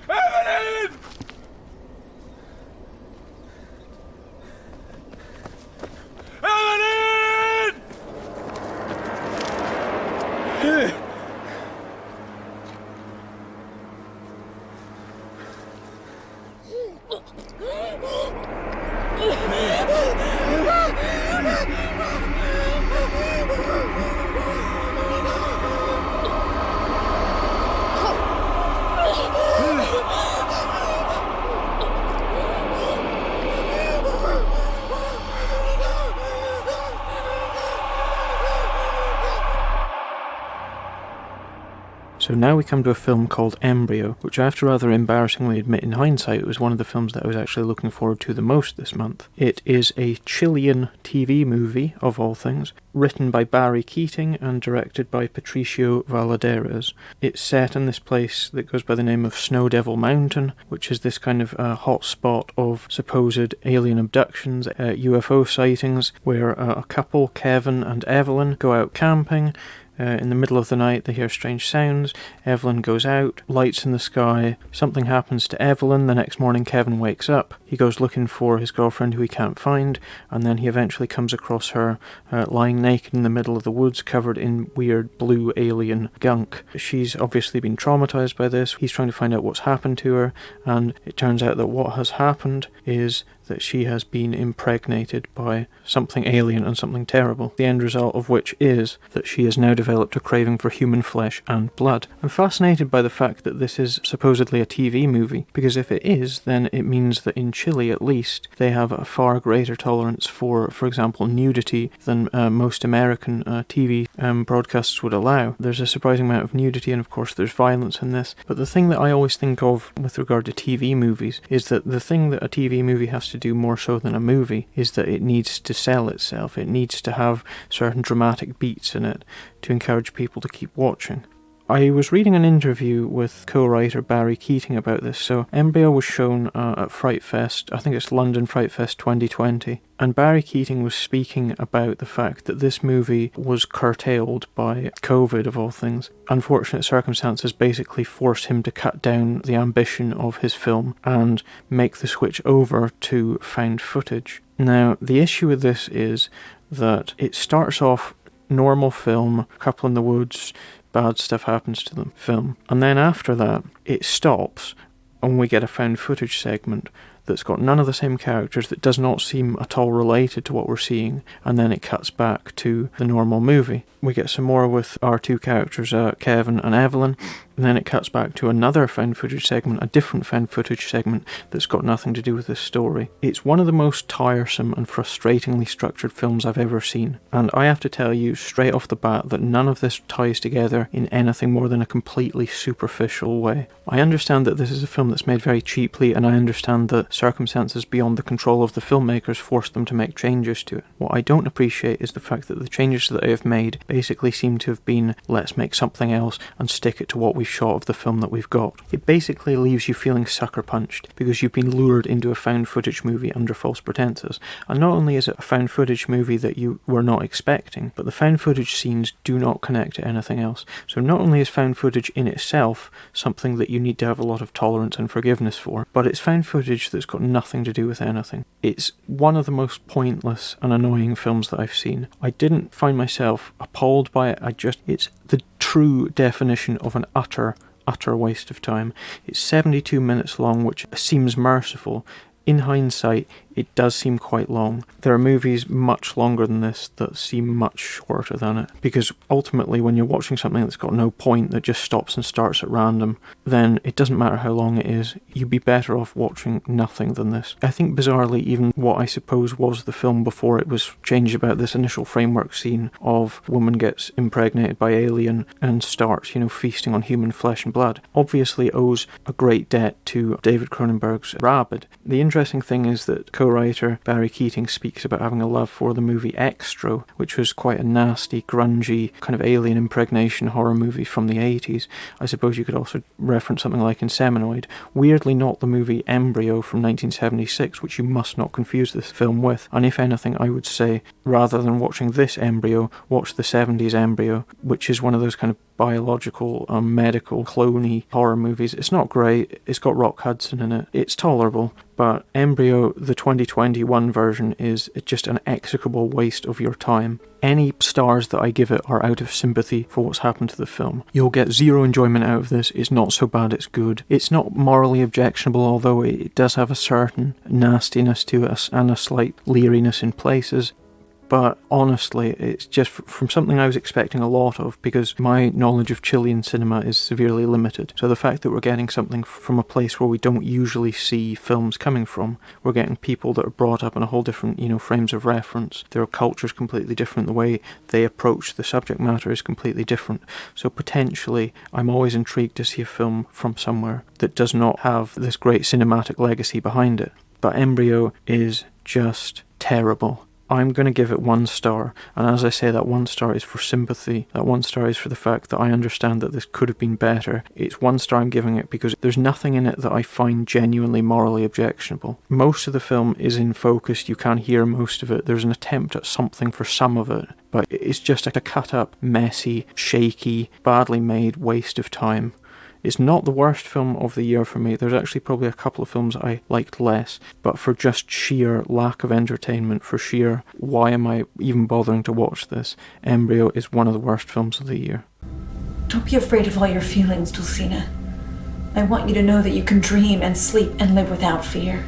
So now we come to a film called Embryo, which I have to rather embarrassingly admit in hindsight was one of the films that I was actually looking forward to the most this month. It is a Chilean TV movie, of all things, written by Barry Keating and directed by Patricio Valadares. It's set in this place that goes by the name of Snow Devil Mountain, which is this kind of hot spot of supposed alien abductions, UFO sightings, where a couple, Kevin and Evelyn, go out camping. In the middle of the night they hear strange sounds. Evelyn goes out, lights in the sky, something happens to Evelyn. The next morning Kevin wakes up, he goes looking for his girlfriend who he can't find, and then he eventually comes across her lying naked in the middle of the woods covered in weird blue alien gunk. She's obviously been traumatized by this. He's trying to find out what's happened to her, and it turns out that what has happened is that she has been impregnated by something alien and something terrible, the end result of which is that she has now developed a craving for human flesh and blood. I'm fascinated by the fact that this is supposedly a TV movie, because if it is, then it means that in Chile at least, they have a far greater tolerance for example, nudity than most American TV broadcasts would allow. There's a surprising amount of nudity, and of course there's violence in this, but the thing that I always think of with regard to TV movies is that the thing that a TV movie has to do more so than a movie is that it needs to sell itself. It needs to have certain dramatic beats in it to encourage people to keep watching. I was reading an interview with co-writer Barry Keating about this. So Embryo was shown at Fright Fest, I think it's London Fright Fest 2020, and Barry Keating was speaking about the fact that this movie was curtailed by COVID, of all things. Unfortunate circumstances basically forced him to cut down the ambition of his film and make the switch over to found footage. Now, the issue with this is that it starts off normal film, couple in the woods, bad stuff happens to them, film. And then after that, it stops and we get a found footage segment that's got none of the same characters, that does not seem at all related to what we're seeing, and then it cuts back to the normal movie. We get some more with our two characters, Kevin and Evelyn, And then it cuts back to another found footage segment, a different found footage segment that's got nothing to do with this story. It's one of the most tiresome and frustratingly structured films I've ever seen. And I have to tell you straight off the bat that none of this ties together in anything more than a completely superficial way. I understand that this is a film that's made very cheaply, and I understand that circumstances beyond the control of the filmmakers forced them to make changes to it. What I don't appreciate is the fact that the changes that they have made basically seem to have been, let's make something else and stick it to what we've shot of the film that we've got. It basically leaves you feeling sucker punched because you've been lured into a found footage movie under false pretenses. And not only is it a found footage movie that you were not expecting, but the found footage scenes do not connect to anything else. So not only is found footage in itself something that you need to have a lot of tolerance and forgiveness for, but it's found footage that's got nothing to do with anything. It's one of the most pointless and annoying films that I've seen. I didn't find myself appalled by it, it's the true definition of an utter waste of time. It's 72 minutes long, which seems merciful. In hindsight, it does seem quite long. There are movies much longer than this that seem much shorter than it, because ultimately when you're watching something that's got no point, that just stops and starts at random, then it doesn't matter how long it is, you'd be better off watching nothing than this. I think bizarrely, even what I suppose was the film before it was changed about this initial framework scene of woman gets impregnated by alien and starts, feasting on human flesh and blood, obviously owes a great debt to David Cronenberg's Rabid. The interesting thing is that co-writer Barry Keating speaks about having a love for the movie Extro, which was quite a nasty, grungy, kind of alien impregnation horror movie from the 80s. I suppose you could also reference something like Inseminoid. Weirdly not the movie Embryo from 1976, which you must not confuse this film with. And if anything, I would say, rather than watching this Embryo, watch the 70s Embryo, which is one of those kind of biological, medical, clone-y horror movies. It's not great, it's got Rock Hudson in it, it's tolerable, but Embryo, the 2021 version, is just an execrable waste of your time. Any stars that I give it are out of sympathy for what's happened to the film. You'll get zero enjoyment out of this. It's not so bad it's good. It's not morally objectionable, although it does have a certain nastiness to it and a slight leeriness in places. But honestly, it's just from something I was expecting a lot of, because my knowledge of Chilean cinema is severely limited. So the fact that we're getting something from a place where we don't usually see films coming from, we're getting people that are brought up in a whole different, frames of reference. Their culture's completely different. The way they approach the subject matter is completely different. So potentially, I'm always intrigued to see a film from somewhere that does not have this great cinematic legacy behind it. But Embryo is just terrible. I'm going to give it 1 star, and as I say, that 1 star is for sympathy. That 1 star is for the fact that I understand that this could have been better. It's 1 star I'm giving it because there's nothing in it that I find genuinely morally objectionable. Most of the film is in focus, you can hear most of it. There's an attempt at something for some of it, but it's just a cut up, messy, shaky, badly made waste of time. It's not the worst film of the year for me. There's actually probably a couple of films I liked less, but for just sheer lack of entertainment, for sheer why am I even bothering to watch this, Embryo is one of the worst films of the year. Don't be afraid of all your feelings, Dulcina. I want you to know that you can dream and sleep and live without fear.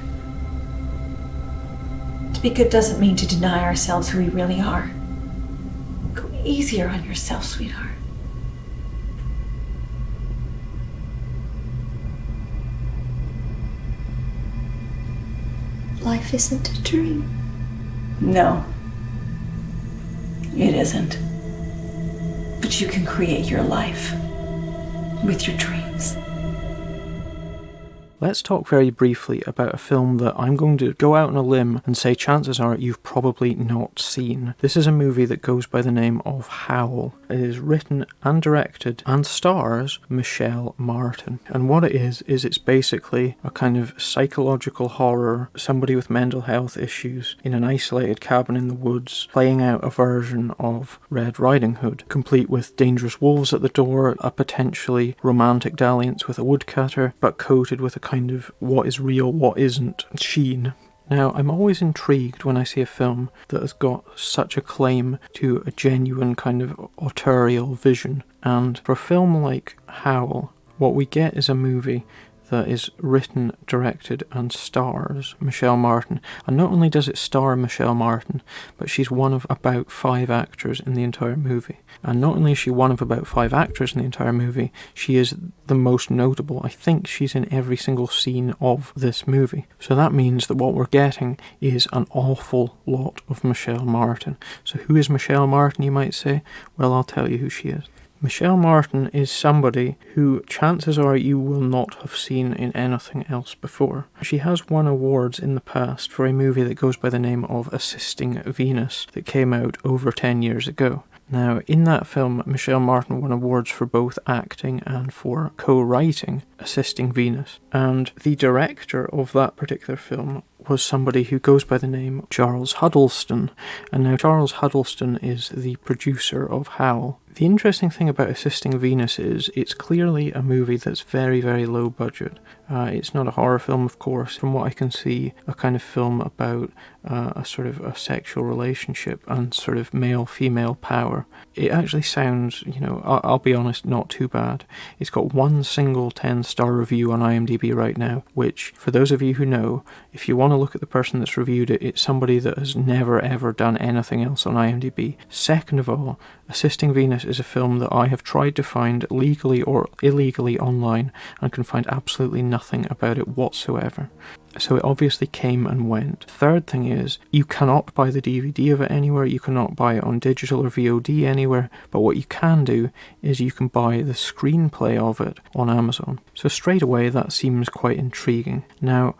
To be good doesn't mean to deny ourselves who we really are. Go easier on yourself, sweetheart. Life isn't a dream. No, it isn't. But you can create your life with your dreams. Let's talk very briefly about a film that I'm going to go out on a limb and say chances are you've probably not seen. This is a movie that goes by the name of Howl. It is written and directed and stars Michelle Martin. And what it is it's basically a kind of psychological horror, somebody with mental health issues in an isolated cabin in the woods, playing out a version of Red Riding Hood, complete with dangerous wolves at the door, a potentially romantic dalliance with a woodcutter, but coated with a kind of what is real, what isn't sheen. Now, I'm always intrigued when I see a film that has got such a claim to a genuine kind of autorial vision, and for a film like Howl, what we get is a movie that is written, directed and stars Michelle Martin. And not only does it star Michelle Martin, but she's one of about 5 actors in the entire movie. And not only is she one of about 5 actors in the entire movie, she is the most notable. I think she's in every single scene of this movie. So that means that what we're getting is an awful lot of Michelle Martin. So who is Michelle Martin, you might say? Well, I'll tell you who she is. Michelle Martin is somebody who chances are you will not have seen in anything else before. She has won awards in the past for a movie that goes by the name of Assisting Venus that came out over 10 years ago. Now, in that film, Michelle Martin won awards for both acting and for co-writing Assisting Venus. And the director of that particular film was somebody who goes by the name Charles Huddleston. And now Charles Huddleston is the producer of Howl. The interesting thing about Assisting Venus is it's clearly a movie that's very, very low budget. It's not a horror film, of course. From what I can see, a kind of film about a sort of a sexual relationship and sort of male-female power. It actually sounds, I'll be honest, not too bad. It's got one single 10-star review on IMDb right now, which, for those of you who know, if you want to look at the person that's reviewed it, it's somebody that has never ever done anything else on IMDb. Second of all, Assisting Venus is a film that I have tried to find legally or illegally online and can find absolutely nothing about it whatsoever. So it obviously came and went. Third thing is, you cannot buy the DVD of it anywhere, you cannot buy it on digital or VOD anywhere, but what you can do is you can buy the screenplay of it on Amazon. So straight away that seems quite intriguing. Now,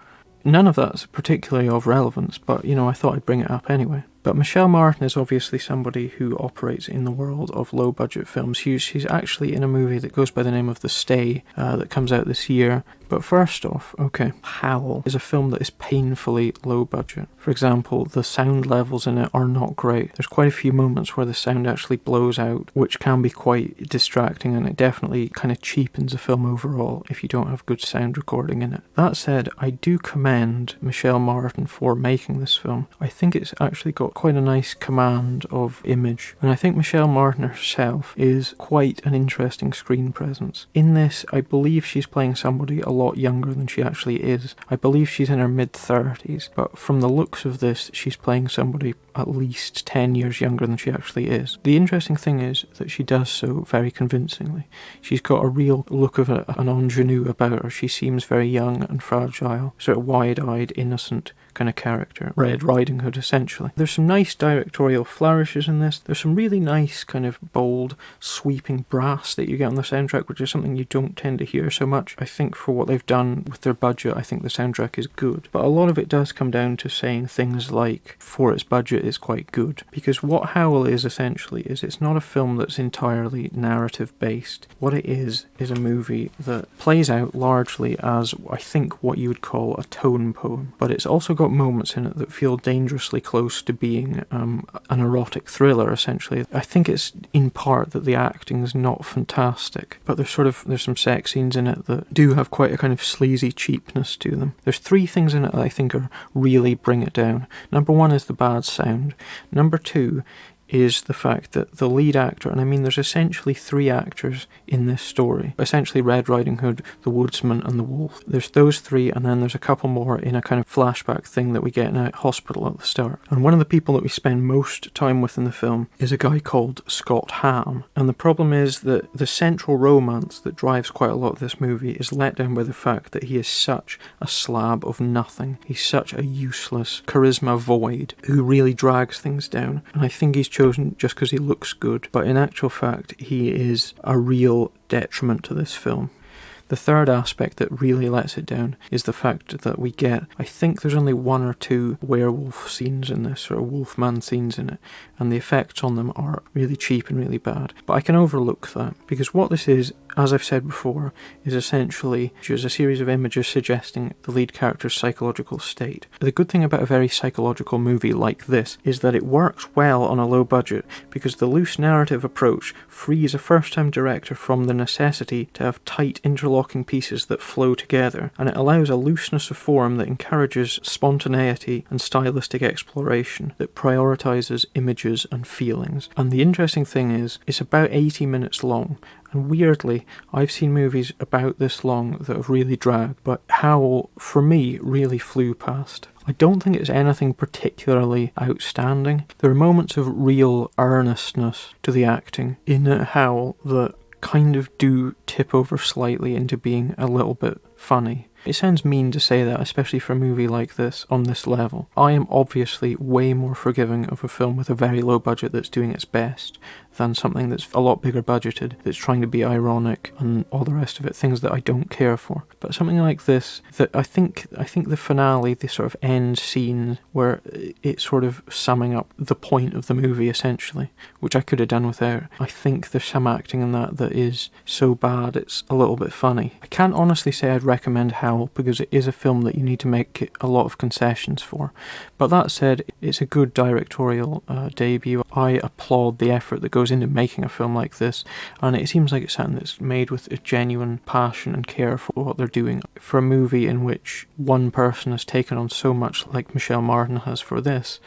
none of that's particularly of relevance, but I thought I'd bring it up anyway. But Michelle Martin is obviously somebody who operates in the world of low-budget films. She's actually in a movie that goes by the name of The Stay that comes out this year. But first off, Howl is a film that is painfully low budget. For example, the sound levels in it are not great. There's quite a few moments where the sound actually blows out, which can be quite distracting, and it definitely kind of cheapens the film overall if you don't have good sound recording in it. That said, I do commend Michelle Martin for making this film. I think it's actually got quite a nice command of image, and I think Michelle Martin herself is quite an interesting screen presence. In this, I believe she's playing somebody a lot younger than she actually is. I believe she's in her mid-30s, but from the looks of this, she's playing somebody at least 10 years younger than she actually is. The interesting thing is that she does so very convincingly. She's got a real look of an ingenue about her. She seems very young and fragile, sort of wide-eyed, innocent kind of character. Red Riding Hood, essentially. There's some nice directorial flourishes in this. There's some really nice kind of bold, sweeping brass that you get on the soundtrack, which is something you don't tend to hear so much. I think for what they've done with their budget, I think the soundtrack is good. But a lot of it does come down to saying things like, for its budget, it's quite good. Because what Howl is essentially is it's not a film that's entirely narrative-based. What it is a movie that plays out largely as, I think, what you would call a tone poem. But it's also got moments in it that feel dangerously close to being an erotic thriller, essentially. I think it's in part that the acting is not fantastic, but there's some sex scenes in it that do have quite a kind of sleazy cheapness to them. There's 3 things in it that I think really bring it down. Number 1 is the bad sound. Number 2 is the fact that the lead actor, and I mean there's essentially 3 actors in this story, essentially Red Riding Hood, the woodsman and the wolf. There's those 3, and then there's a couple more in a kind of flashback thing that we get in a hospital at the start. And one of the people that we spend most time with in the film is a guy called Scott Ham. And the problem is that the central romance that drives quite a lot of this movie is let down by the fact that he is such a slab of nothing. He's such a useless charisma void who really drags things down. And I think he's chosen just because he looks good, but in actual fact he is a real detriment to this film. The third aspect that really lets it down is the fact that we get, I think there's only 1 or 2 werewolf scenes in this, or wolfman scenes in it, and the effects on them are really cheap and really bad. But I can overlook that, because what this is, as I've said before, is essentially just a series of images suggesting the lead character's psychological state. The good thing about a very psychological movie like this is that it works well on a low budget, because the loose narrative approach frees a first-time director from the necessity to have tight interlocking pieces that flow together, and it allows a looseness of form that encourages spontaneity and stylistic exploration that prioritises images and feelings. And the interesting thing is, it's about 80 minutes long, And weirdly, I've seen movies about this long that have really dragged, but Howl, for me, really flew past. I don't think it's anything particularly outstanding. There are moments of real earnestness to the acting in Howl that kind of do tip over slightly into being a little bit funny. It sounds mean to say that, especially for a movie like this, on this level. I am obviously way more forgiving of a film with a very low budget that's doing its best than something that's a lot bigger budgeted, that's trying to be ironic and all the rest of it, things that I don't care for. But something like this, that I think the finale, the sort of end scene, where it's sort of summing up the point of the movie, essentially, which I could have done without. I think there's some acting in that is so bad it's a little bit funny. I can't honestly say I'd recommend Howl, because it is a film that you need to make a lot of concessions for. But that said, it's a good directorial debut. I applaud the effort that goes into making a film like this, and it seems like it's something that's made with a genuine passion and care for what they're doing. For a movie in which one person has taken on so much like Michelle Martin has for this,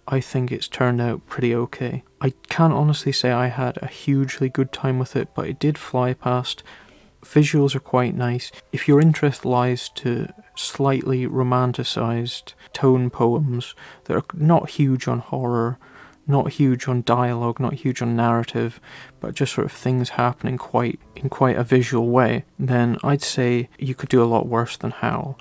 I think it's turned out pretty okay. I can't honestly say I had a hugely good time with it, but it did fly past. Visuals are quite nice. If your interest lies to slightly romanticised tone poems that are not huge on horror, not huge on dialogue, not huge on narrative, but just sort of things happening in quite a visual way, then I'd say you could do a lot worse than Howl.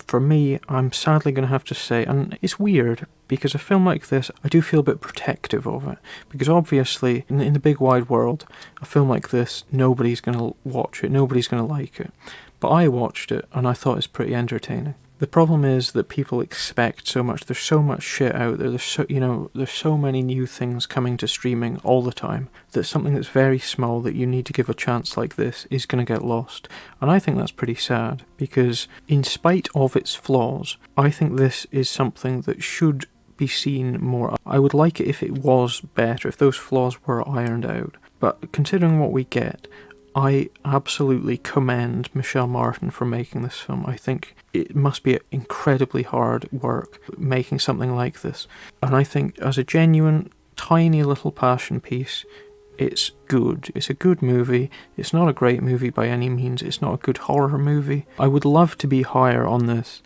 For me, I'm sadly going to have to say, and it's weird, because a film like this, I do feel a bit protective of it, because obviously, in the big wide world, a film like this, nobody's going to watch it, nobody's going to like it. But I watched it, and I thought it's pretty entertaining. The problem is that people expect so much. There's so much shit out there. There's so many new things coming to streaming all the time that something that's very small that you need to give a chance like this is going to get lost. And I think that's pretty sad, because in spite of its flaws, I think this is something that should be seen more. I would like it if it was better, if those flaws were ironed out. But considering what we get, I absolutely commend Michelle Martin for making this film. I think it must be incredibly hard work making something like this. And I think as a genuine, tiny little passion piece, it's good. It's a good movie. It's not a great movie by any means. It's not a good horror movie. I would love to be higher on this,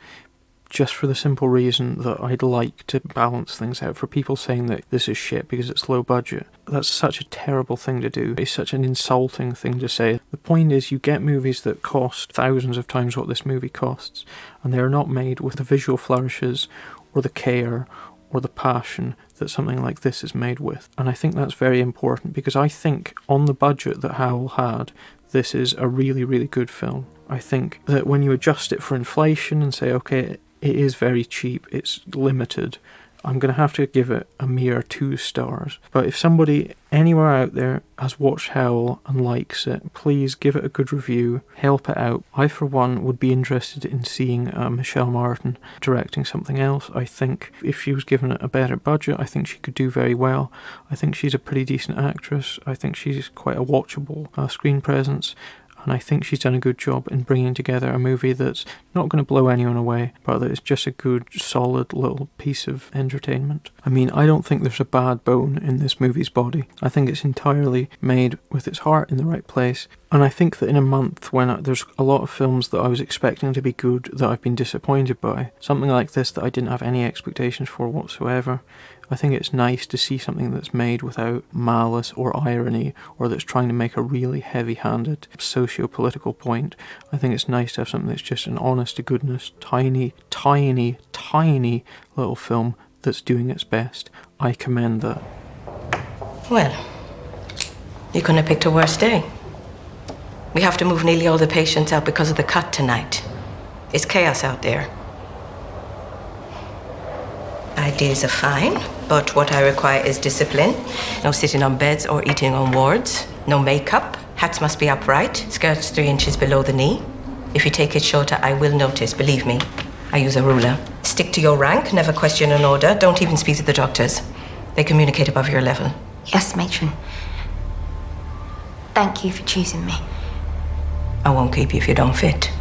just for the simple reason that I'd like to balance things out. For people saying that this is shit because it's low budget, that's such a terrible thing to do. It's such an insulting thing to say. The point is, you get movies that cost thousands of times what this movie costs, and they're not made with the visual flourishes or the care or the passion that something like this is made with. And I think that's very important, because I think on the budget that Howl had, this is a really, really good film. I think that when you adjust it for inflation and say, okay, it is very cheap, it's limited, I'm going to have to give it a mere 2 stars. But if somebody anywhere out there has watched Howl and likes it, please give it a good review, help it out. I, for one, would be interested in seeing Michelle Martin directing something else. I think if she was given a better budget, I think she could do very well. I think she's a pretty decent actress. I think she's quite a watchable screen presence. And I think she's done a good job in bringing together a movie that's not going to blow anyone away, but that is just a good, solid little piece of entertainment. I mean, I don't think there's a bad bone in this movie's body. I think it's entirely made with its heart in the right place. And I think that in a month when there's a lot of films that I was expecting to be good that I've been disappointed by, something like this that I didn't have any expectations for whatsoever, I think it's nice to see something that's made without malice or irony, or that's trying to make a really heavy-handed socio-political point. I think it's nice to have something that's just an honest-to-goodness, tiny, tiny, tiny little film that's doing its best. I commend that. Well, you couldn't have picked a worse day. We have to move nearly all the patients out because of the cut tonight. It's chaos out there. Ideas are fine, but what I require is discipline. No sitting on beds or eating on wards. No makeup. Hats must be upright. Skirts 3 inches below the knee. If you take it shorter, I will notice, believe me. I use a ruler. Stick to your rank, never question an order. Don't even speak to the doctors. They communicate above your level. Yes, matron. Thank you for choosing me. I won't keep you if you don't fit.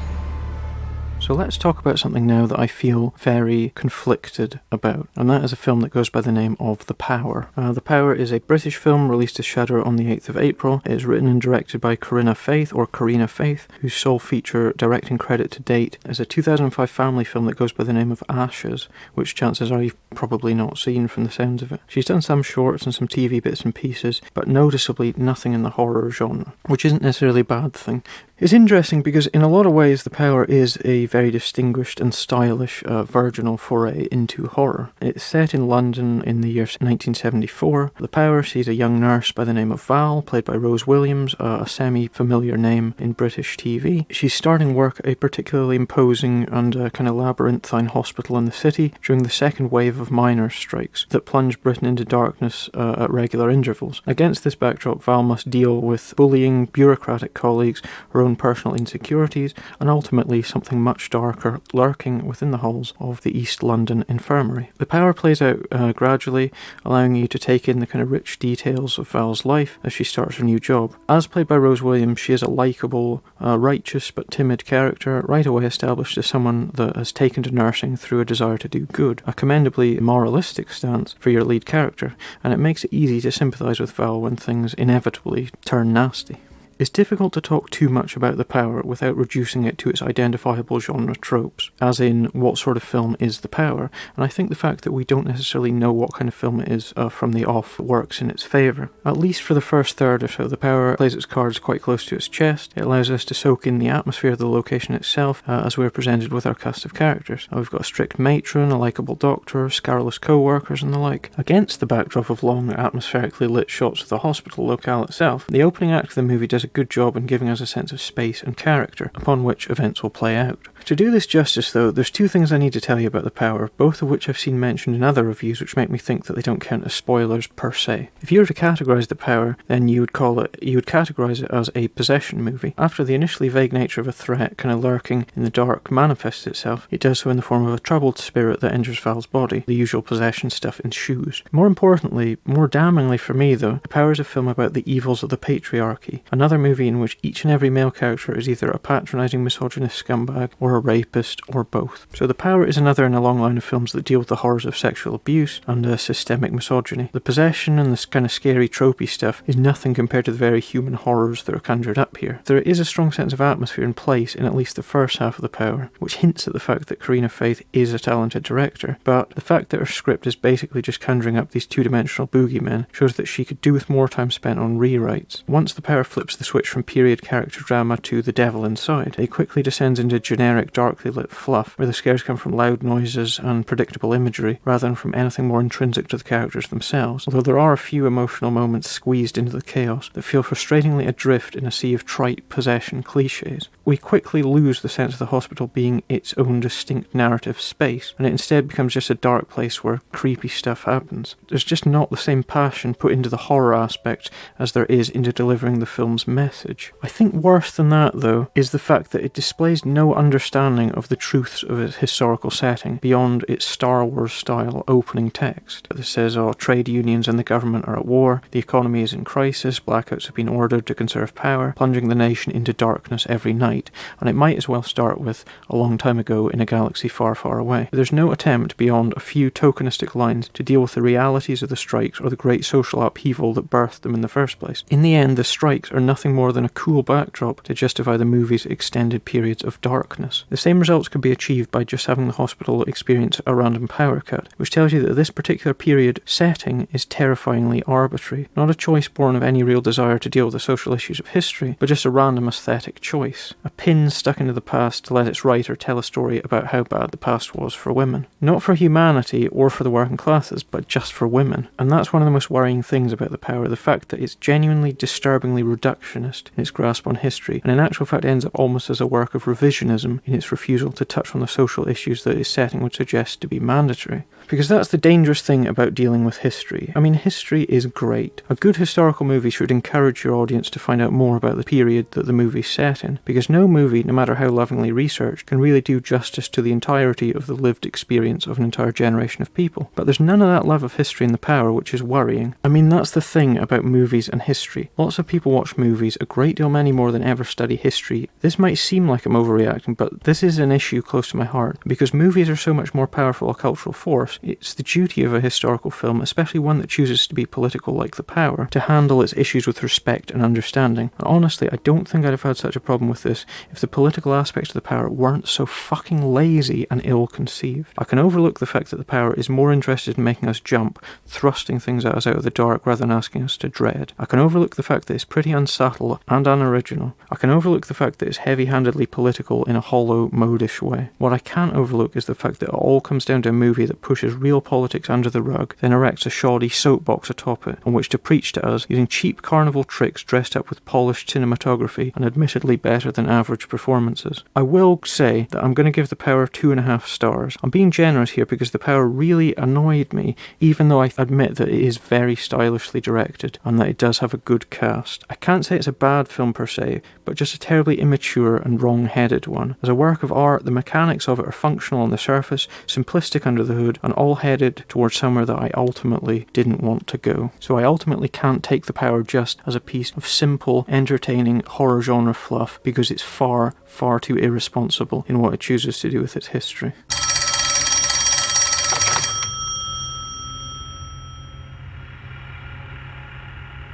So let's talk about something now that I feel very conflicted about, and that is a film that goes by the name of The Power. The Power is a British film released to Shudder on the 8th of April. It is written and directed by Carina Faith, whose sole feature directing credit to date is a 2005 family film that goes by the name of Ashes, which chances are you've probably not seen from the sounds of it. She's done some shorts and some TV bits and pieces, but noticeably nothing in the horror genre, which isn't necessarily a bad thing. It's interesting because in a lot of ways The Power is a very distinguished and stylish virginal foray into horror. It's set in London in the year 1974. The Power sees a young nurse by the name of Val, played by Rose Williams, a semi-familiar name in British TV. She's starting work at a particularly imposing and kind of labyrinthine hospital in the city during the second wave of miners' strikes that plunged Britain into darkness at regular intervals. Against this backdrop, Val must deal with bullying, bureaucratic colleagues, her own personal insecurities, and ultimately something much darker lurking within the halls of the East London Infirmary. The Power plays out gradually, allowing you to take in the kind of rich details of Val's life as she starts her new job. As played by Rose Williams, she is a likeable, righteous but timid character, right away established as someone that has taken to nursing through a desire to do good, a commendably moralistic stance for your lead character, and it makes it easy to sympathise with Val when things inevitably turn nasty. It's difficult to talk too much about The Power without reducing it to its identifiable genre tropes, as in what sort of film is The Power, and I think the fact that we don't necessarily know what kind of film it is from the off works in its favour. At least for the first third or so, The Power plays its cards quite close to its chest. It allows us to soak in the atmosphere of the location itself as we're presented with our cast of characters. We've got a strict matron, a likeable doctor, scurrilous co-workers and the like. Against the backdrop of long, atmospherically lit shots of the hospital locale itself, the opening act of the movie does a good job in giving us a sense of space and character, upon which events will play out. To do this justice, though, there's two things I need to tell you about The Power, both of which I've seen mentioned in other reviews which make me think that they don't count as spoilers per se. If you were to categorise The Power, then you would categorise it as a possession movie. After the initially vague nature of a threat kind of lurking in the dark manifests itself, it does so in the form of a troubled spirit that enters Val's body. The usual possession stuff ensues. More importantly, more damningly for me though, The Power is a film about the evils of the patriarchy, another movie in which each and every male character is either a patronising misogynist scumbag or a rapist or both. So The Power is another in a long line of films that deal with the horrors of sexual abuse and systemic misogyny. The possession and this kind of scary tropey stuff is nothing compared to the very human horrors that are conjured up here. There is a strong sense of atmosphere and place in at least the first half of The Power, which hints at the fact that Carina Faith is a talented director, but the fact that her script is basically just conjuring up these two-dimensional boogeymen shows that she could do with more time spent on rewrites. Once The Power flips the switch from period character drama to the devil inside, it quickly descends into generic darkly lit fluff where the scares come from loud noises and predictable imagery rather than from anything more intrinsic to the characters themselves, although there are a few emotional moments squeezed into the chaos that feel frustratingly adrift in a sea of trite possession cliches. We quickly lose the sense of the hospital being its own distinct narrative space, and it instead becomes just a dark place where creepy stuff happens. There's just not the same passion put into the horror aspect as there is into delivering the film's message. I think worse than that, though, is the fact that it displays no understanding of the truths of its historical setting beyond its Star Wars-style opening text. This says, trade unions and the government are at war, the economy is in crisis, blackouts have been ordered to conserve power, plunging the nation into darkness every night, and it might as well start with a long time ago in a galaxy far, far away. But there's no attempt beyond a few tokenistic lines to deal with the realities of the strikes or the great social upheaval that birthed them in the first place. In the end, the strikes are nothing more than a cool backdrop to justify the movie's extended periods of darkness. The same results could be achieved by just having the hospital experience a random power cut, which tells you that this particular period setting is terrifyingly arbitrary, not a choice born of any real desire to deal with the social issues of history, but just a random aesthetic choice. A pin stuck into the past to let its writer tell a story about how bad the past was for women. Not for humanity or for the working classes, but just for women. And that's one of the most worrying things about The Power, the fact that it's genuinely disturbingly reductionist in its grasp on history, and in actual fact ends up almost as a work of revisionism in its refusal to touch on the social issues that its setting would suggest to be mandatory. Because that's the dangerous thing about dealing with history. I mean, history is great. A good historical movie should encourage your audience to find out more about the period that the movie's set in, because no movie, no matter how lovingly researched, can really do justice to the entirety of the lived experience of an entire generation of people. But there's none of that love of history in The Power, which is worrying. I mean, that's the thing about movies and history. Lots of people watch movies, a great deal many more than ever study history. This might seem like I'm overreacting, but this is an issue close to my heart. Because movies are so much more powerful a cultural force, it's the duty of a historical film, especially one that chooses to be political like The Power, to handle its issues with respect and understanding. And honestly, I don't think I'd have had such a problem with this if the political aspects of The Power weren't so fucking lazy and ill-conceived. I can overlook the fact that The Power is more interested in making us jump, thrusting things at us out of the dark rather than asking us to dread. I can overlook the fact that it's pretty unsubtle and unoriginal. I can overlook the fact that it's heavy-handedly political in a hollow, modish way. What I can't overlook is the fact that it all comes down to a movie that pushes real politics under the rug, then erects a shoddy soapbox atop it, on which to preach to us using cheap carnival tricks dressed up with polished cinematography and admittedly better than average performances. I will say that I'm going to give The Power 2.5 stars. I'm being generous here because The Power really annoyed me, even though I admit that it is very stylishly directed and that it does have a good cast. I can't say it's a bad film per se, but just a terribly immature and wrong-headed one. As a work of art, the mechanics of it are functional on the surface, simplistic under the hood, and all headed towards somewhere that I ultimately didn't want to go. So I ultimately can't take The Power just as a piece of simple, entertaining horror genre fluff because it's far, far too irresponsible in what it chooses to do with its history.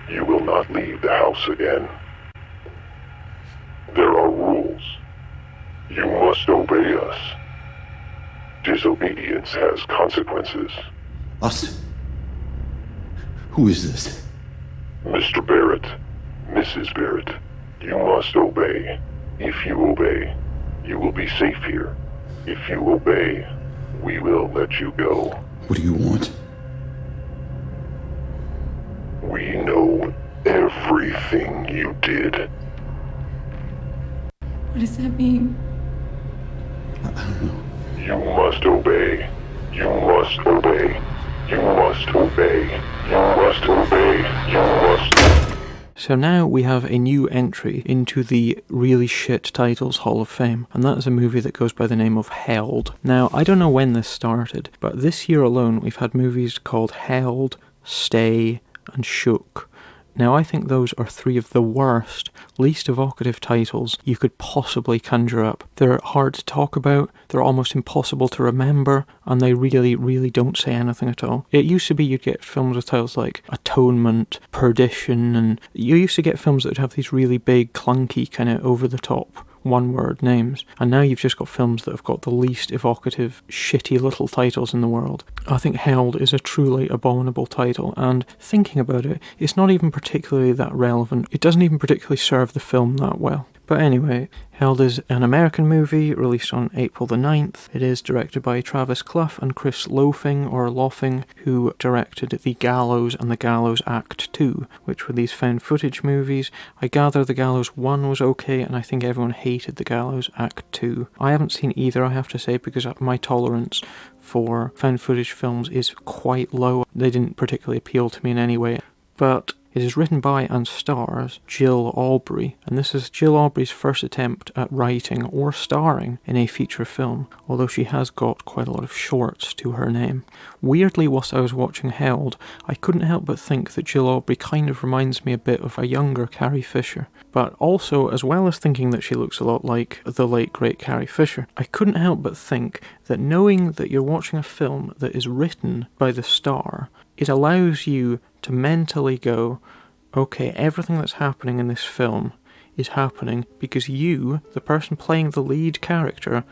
You will not leave the house again. There are rules. You must obey us. Disobedience has consequences. Us? Who is this? Mr. Barrett, Mrs. Barrett, you must obey. If you obey, you will be safe here. If you obey, we will let you go. What do you want? We know everything you did. What does that mean? I don't know. You must obey. You must obey. You must obey. You must obey. You must. So now we have a new entry into the really shit titles Hall of Fame, and that is a movie that goes by the name of Held. Now, I don't know when this started, but this year alone we've had movies called Held, Stay, and Shook. Now, I think those are three of the worst, least evocative titles you could possibly conjure up. They're hard to talk about, they're almost impossible to remember, and they really, really don't say anything at all. It used to be you'd get films with titles like Atonement, Perdition, and you used to get films that would have these really big, clunky, kind of over-the-top one-word names, and now you've just got films that have got the least evocative, shitty little titles in the world. I think Held is a truly abominable title, and thinking about it, it's not even particularly that relevant. It doesn't even particularly serve the film that well. But anyway, Held is an American movie released on April the 9th. It is directed by Travis Clough and Chris Loffing, who directed The Gallows and The Gallows Act 2, which were these found footage movies. I gather The Gallows 1 was okay, and I think everyone hated The Gallows Act 2. I haven't seen either, I have to say, because my tolerance for found footage films is quite low. They didn't particularly appeal to me in any way. But it is written by and stars Jill Aubrey, and this is Jill Aubrey's first attempt at writing or starring in a feature film, although she has got quite a lot of shorts to her name. Weirdly, whilst I was watching Held, I couldn't help but think that Jill Aubrey kind of reminds me a bit of a younger Carrie Fisher. But also, as well as thinking that she looks a lot like the late great Carrie Fisher, I couldn't help but think that knowing that you're watching a film that is written by the star, it allows you to mentally go, okay, everything that's happening in this film is happening because you, the person playing the lead character,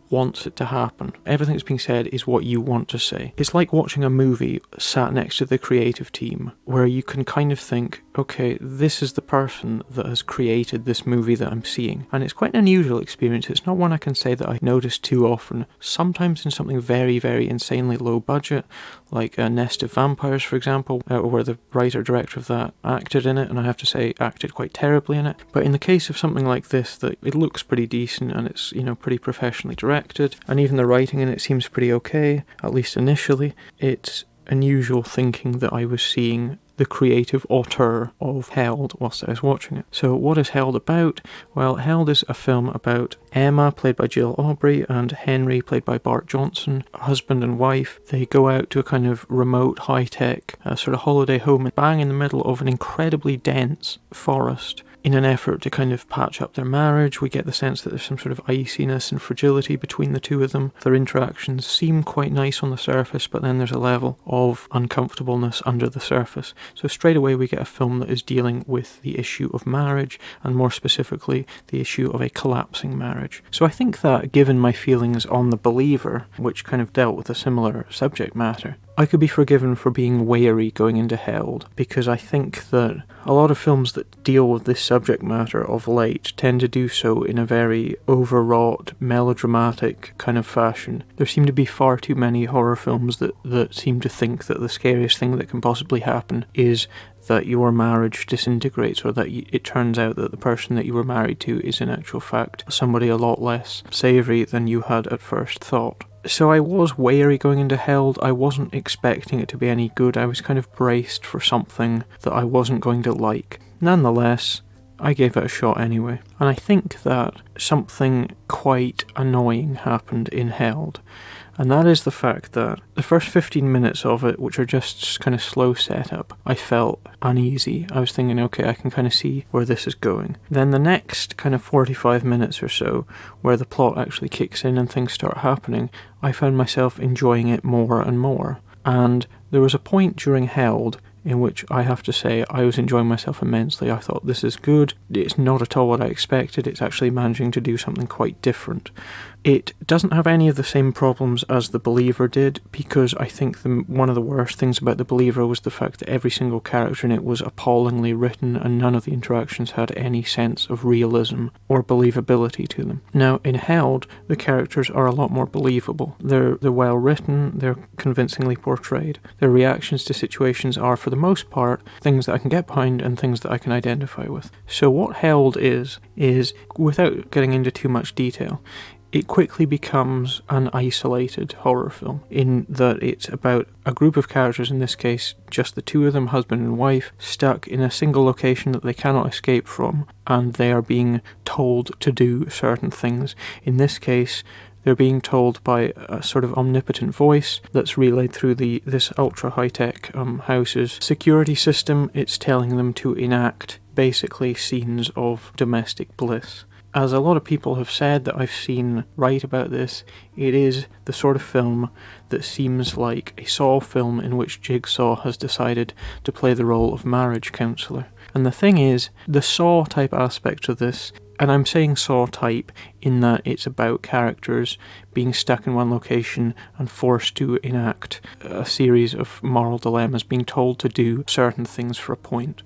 wants it to happen. Everything that's being said is what you want to say. It's like watching a movie sat next to the creative team, where you can kind of think, okay, this is the person that has created this movie that I'm seeing. And it's quite an unusual experience. It's not one I can say that I notice too often. Sometimes in something very, very insanely low budget, like A Nest of Vampires, for example, where the writer-director of that acted in it, and I have to say, acted quite terribly in it. But in the case of something like this, that it looks pretty decent and it's, pretty professionally directed, expected, and even the writing in it seems pretty okay, at least initially. It's unusual thinking that I was seeing the creative auteur of Held whilst I was watching it. So what is Held about? Well, Held is a film about Emma, played by Jill Aubrey, and Henry, played by Bart Johnson, husband and wife. They go out to a kind of remote, high-tech sort of holiday home bang in the middle of an incredibly dense forest in an effort to kind of patch up their marriage. We get the sense that there's some sort of iciness and fragility between the two of them. Their interactions seem quite nice on the surface, but then there's a level of uncomfortableness under the surface. So straight away we get a film that is dealing with the issue of marriage, and more specifically the issue of a collapsing marriage. So I think that, given my feelings on The Believer, which kind of dealt with a similar subject matter, I could be forgiven for being wary going into Held, because I think that a lot of films that deal with this subject matter of late tend to do so in a very overwrought, melodramatic kind of fashion. There seem to be far too many horror films that seem to think that the scariest thing that can possibly happen is that your marriage disintegrates, or that it turns out that the person that you were married to is in actual fact somebody a lot less savoury than you had at first thought. So I was wary going into Held. I wasn't expecting it to be any good. I was kind of braced for something that I wasn't going to like. Nonetheless, I gave it a shot anyway. And I think that something quite annoying happened in Held. And that is the fact that the first 15 minutes of it, which are just kind of slow setup, I felt uneasy. I was thinking, okay, I can kind of see where this is going. Then the next kind of 45 minutes or so, where the plot actually kicks in and things start happening, I found myself enjoying it more and more. And there was a point during Held in which I have to say I was enjoying myself immensely. I thought, this is good. It's not at all what I expected. It's actually managing to do something quite different. It doesn't have any of the same problems as The Believer did, because I think one of the worst things about The Believer was the fact that every single character in it was appallingly written, and none of the interactions had any sense of realism or believability to them. Now, in Held, the characters are a lot more believable. They're well written, they're convincingly portrayed. Their reactions to situations are, for the most part, things that I can get behind and things that I can identify with. So what Held is, without getting into too much detail, it quickly becomes an isolated horror film, in that it's about a group of characters, in this case just the two of them, husband and wife, stuck in a single location that they cannot escape from, and they are being told to do certain things. In this case, they're being told by a sort of omnipotent voice that's relayed through this ultra high-tech house's security system. It's telling them to enact basically scenes of domestic bliss. As a lot of people have said that I've seen write about this, it is the sort of film that seems like a Saw film in which Jigsaw has decided to play the role of marriage counsellor. And the thing is, the Saw type aspect of this, and I'm saying Saw type in that it's about characters being stuck in one location and forced to enact a series of moral dilemmas, being told to do certain things for a point.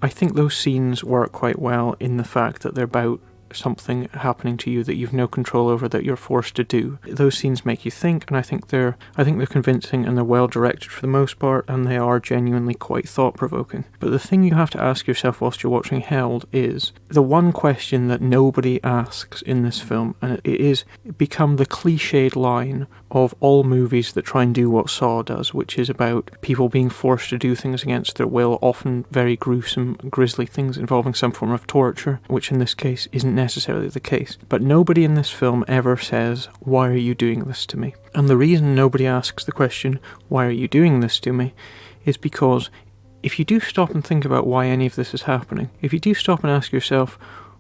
I think those scenes work quite well in the fact that they're about something happening to you that you've no control over, that you're forced to do. Those scenes make you think, and I think they're convincing, and they're well directed for the most part, and they are genuinely quite thought-provoking. But the thing you have to ask yourself whilst you're watching Held is the one question that nobody asks in this film, and it is become the cliched line of all movies that try and do what Saw does, which is about people being forced to do things against their will, often very gruesome, grisly things involving some form of torture, which in this case isn't necessarily the case. But nobody in this film ever says, why are you doing this to me? And the reason nobody asks the question, why are you doing this to me, is because if you do stop and think about why any of this is happening, if you do stop and ask yourself,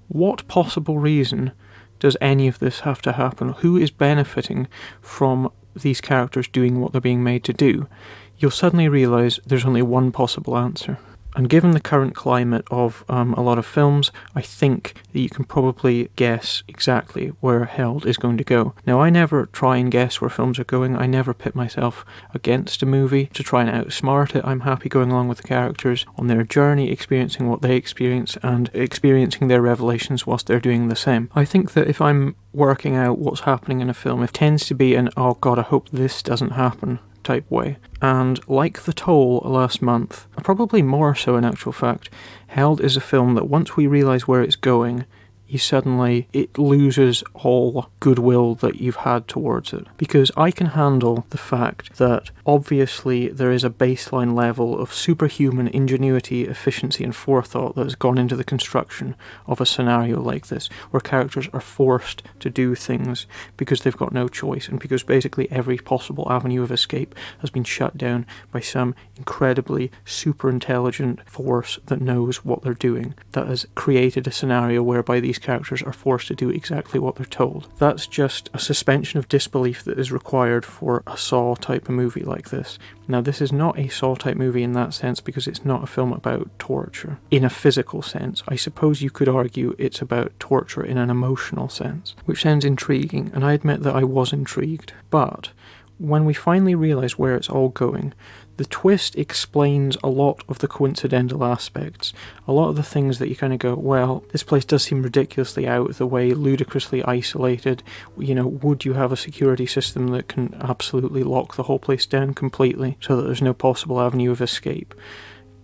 what possible reason does any of this have to happen? Who is benefiting from these characters doing what they're being made to do? You'll suddenly realise there's only one possible answer. And given the current climate of a lot of films, I think that you can probably guess exactly where Held is going to go. Now, I never try and guess where films are going. I never pit myself against a movie to try and outsmart it. I'm happy going along with the characters on their journey, experiencing what they experience and experiencing their revelations whilst they're doing the same. I think that if I'm working out what's happening in a film, it tends to be an, oh god, I hope this doesn't happen type way. And like The Toll last month, probably more so in actual fact, Held is a film that once we realise where it's going, it loses all goodwill that you've had towards it. Because I can handle the fact that obviously there is a baseline level of superhuman ingenuity, efficiency and forethought that has gone into the construction of a scenario like this, where characters are forced to do things because they've got no choice, and because basically every possible avenue of escape has been shut down by some incredibly super intelligent force that knows what they're doing, that has created a scenario whereby these characters are forced to do exactly what they're told. That's just a suspension of disbelief that is required for a Saw type of movie like this. Now, this is not a Saw type movie in that sense, because it's not a film about torture in a physical sense. I suppose you could argue it's about torture in an emotional sense, which sounds intriguing, and I admit that I was intrigued. But when we finally realise where it's all going, the twist explains a lot of the coincidental aspects, a lot of the things that you kind of go, well, this place does seem ridiculously out of the way, ludicrously isolated. You know, would you have a security system that can absolutely lock the whole place down completely so that there's no possible avenue of escape?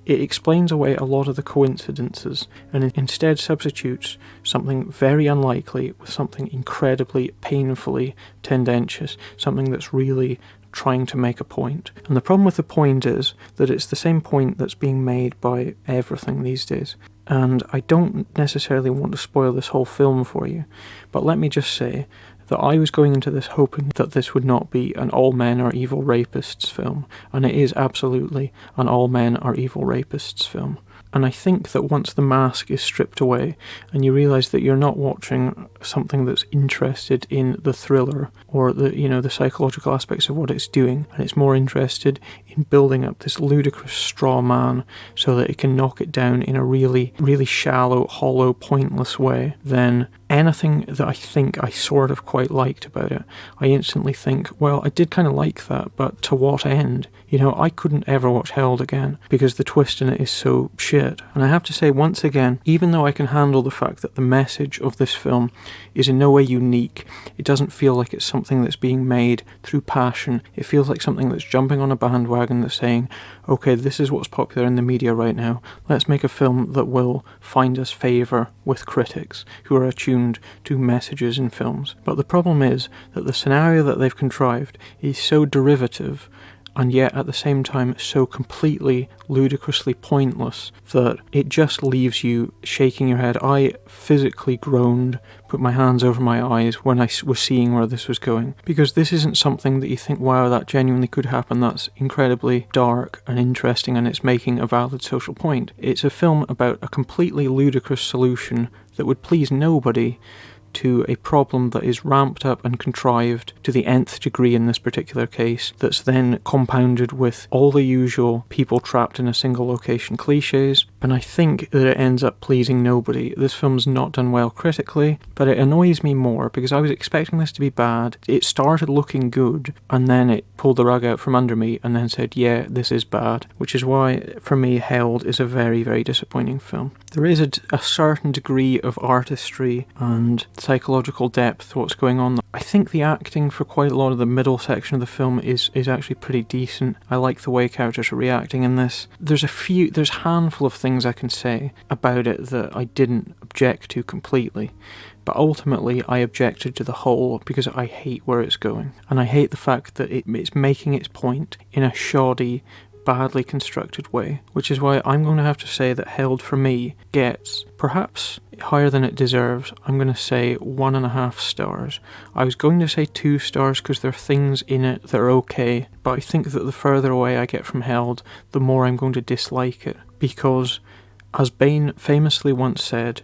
It explains away a lot of the coincidences and instead substitutes something very unlikely with something incredibly, painfully tendentious, something that's really trying to make a point. And the problem with the point is that it's the same point that's being made by everything these days. And I don't necessarily want to spoil this whole film for you, but let me just say that I was going into this hoping that this would not be an all men are evil rapists film, and it is absolutely an all men are evil rapists film. And I think that once the mask is stripped away and you realise that you're not watching something that's interested in the thriller or the psychological aspects of what it's doing, and it's more interested in building up this ludicrous straw man so that it can knock it down in a really, really shallow, hollow, pointless way, then anything that I think I sort of quite liked about it, I instantly think, well, I did kind of like that, but to what end? You know, I couldn't ever watch Held again because the twist in it is so shit. And I have to say, once again, even though I can handle the fact that the message of this film is in no way unique, it doesn't feel like it's something that's being made through passion. It feels like something that's jumping on a bandwagon that's saying, okay, this is what's popular in the media right now. Let's make a film that will find us favour with critics who are attuned to messages in films. But the problem is that the scenario that they've contrived is so derivative and yet at the same time so completely ludicrously pointless that it just leaves you shaking your head. I physically groaned, put my hands over my eyes when I was seeing where this was going, because this isn't something that you think, wow, that genuinely could happen, that's incredibly dark and interesting and it's making a valid social point. It's a film about a completely ludicrous solution that would please nobody to a problem that is ramped up and contrived to the nth degree in this particular case, that's then compounded with all the usual people trapped in a single location cliches, and I think that it ends up pleasing nobody. This film's not done well critically, but it annoys me more because I was expecting this to be bad. It started looking good, and then it pulled the rug out from under me and then said, yeah, this is bad, which is why, for me, Held is a very, very disappointing film. There is a certain degree of artistry and psychological depth what's going on. I think the acting for quite a lot of the middle section of the film is actually pretty decent. I like the way characters are reacting in this. There's a handful of things I can say about it that I didn't object to completely, but ultimately I objected to the whole because I hate where it's going, and I hate the fact that it's making its point in a shoddy, badly constructed way, which is why I'm going to have to say that Held for me gets perhaps higher than it deserves. I'm going to say 1.5 stars. I was going to say 2 stars because there are things in it that are okay, but I think that the further away I get from Held, the more I'm going to dislike it, because as Bane famously once said,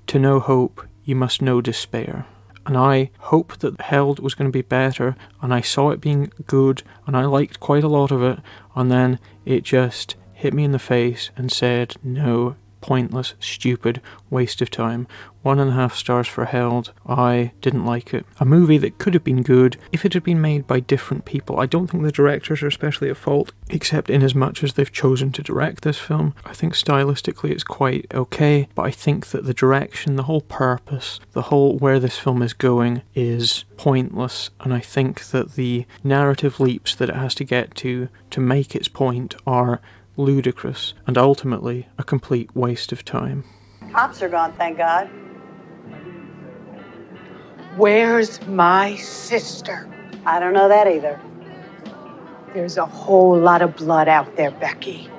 to know hope you must know despair. And I hoped that Held was going to be better, and I saw it being good, and I liked quite a lot of it, and then it just hit me in the face and said, no, pointless, stupid, waste of time. 1.5 stars for Held. I didn't like it. A movie that could have been good if it had been made by different people. I don't think the directors are especially at fault, except in as much as they've chosen to direct this film. I think stylistically it's quite okay, but I think that the direction, the whole purpose, the whole where this film is going is pointless, and I think that the narrative leaps that it has to get to make its point are ludicrous and ultimately a complete waste of time. Cops are gone, thank God. Where's my sister? I don't know that either. There's a whole lot of blood out there, Becky.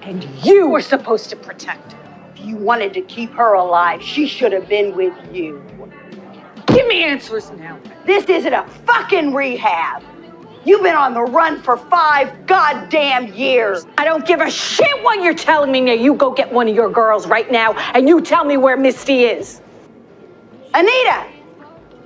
And you were supposed to protect her. If you wanted to keep her alive, she should have been with you. Give me answers now. This isn't a fucking rehab. You've been on the run for 5 goddamn years. I don't give a shit what you're telling me now. You go get one of your girls right now and you tell me where Misty is. Anita,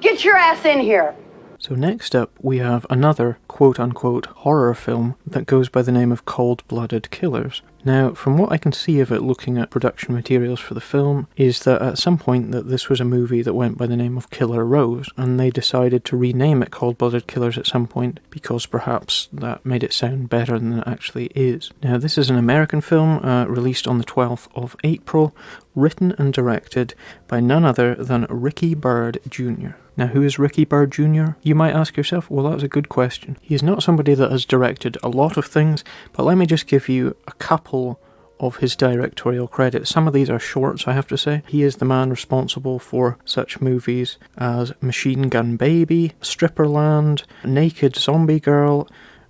get your ass in here. So next up, we have another quote-unquote horror film that goes by the name of Cold-Blooded Killers. Now, from what I can see of it looking at production materials for the film, is that at some point that this was a movie that went by the name of Killer Rose, and they decided to rename it Cold-Blooded Killers at some point, because perhaps that made it sound better than it actually is. Now, this is an American film released on the 12th of April, written and directed by none other than Ricky Bird Jr. Now, who is Ricky Bird Jr.? You might ask yourself, well, that's a good question. He is not somebody that has directed a lot of things, but let me just give you a couple of his directorial credits. Some of these are shorts, I have to say. He is the man responsible for such movies as Machine Gun Baby, Stripperland, Naked Zombie Girl,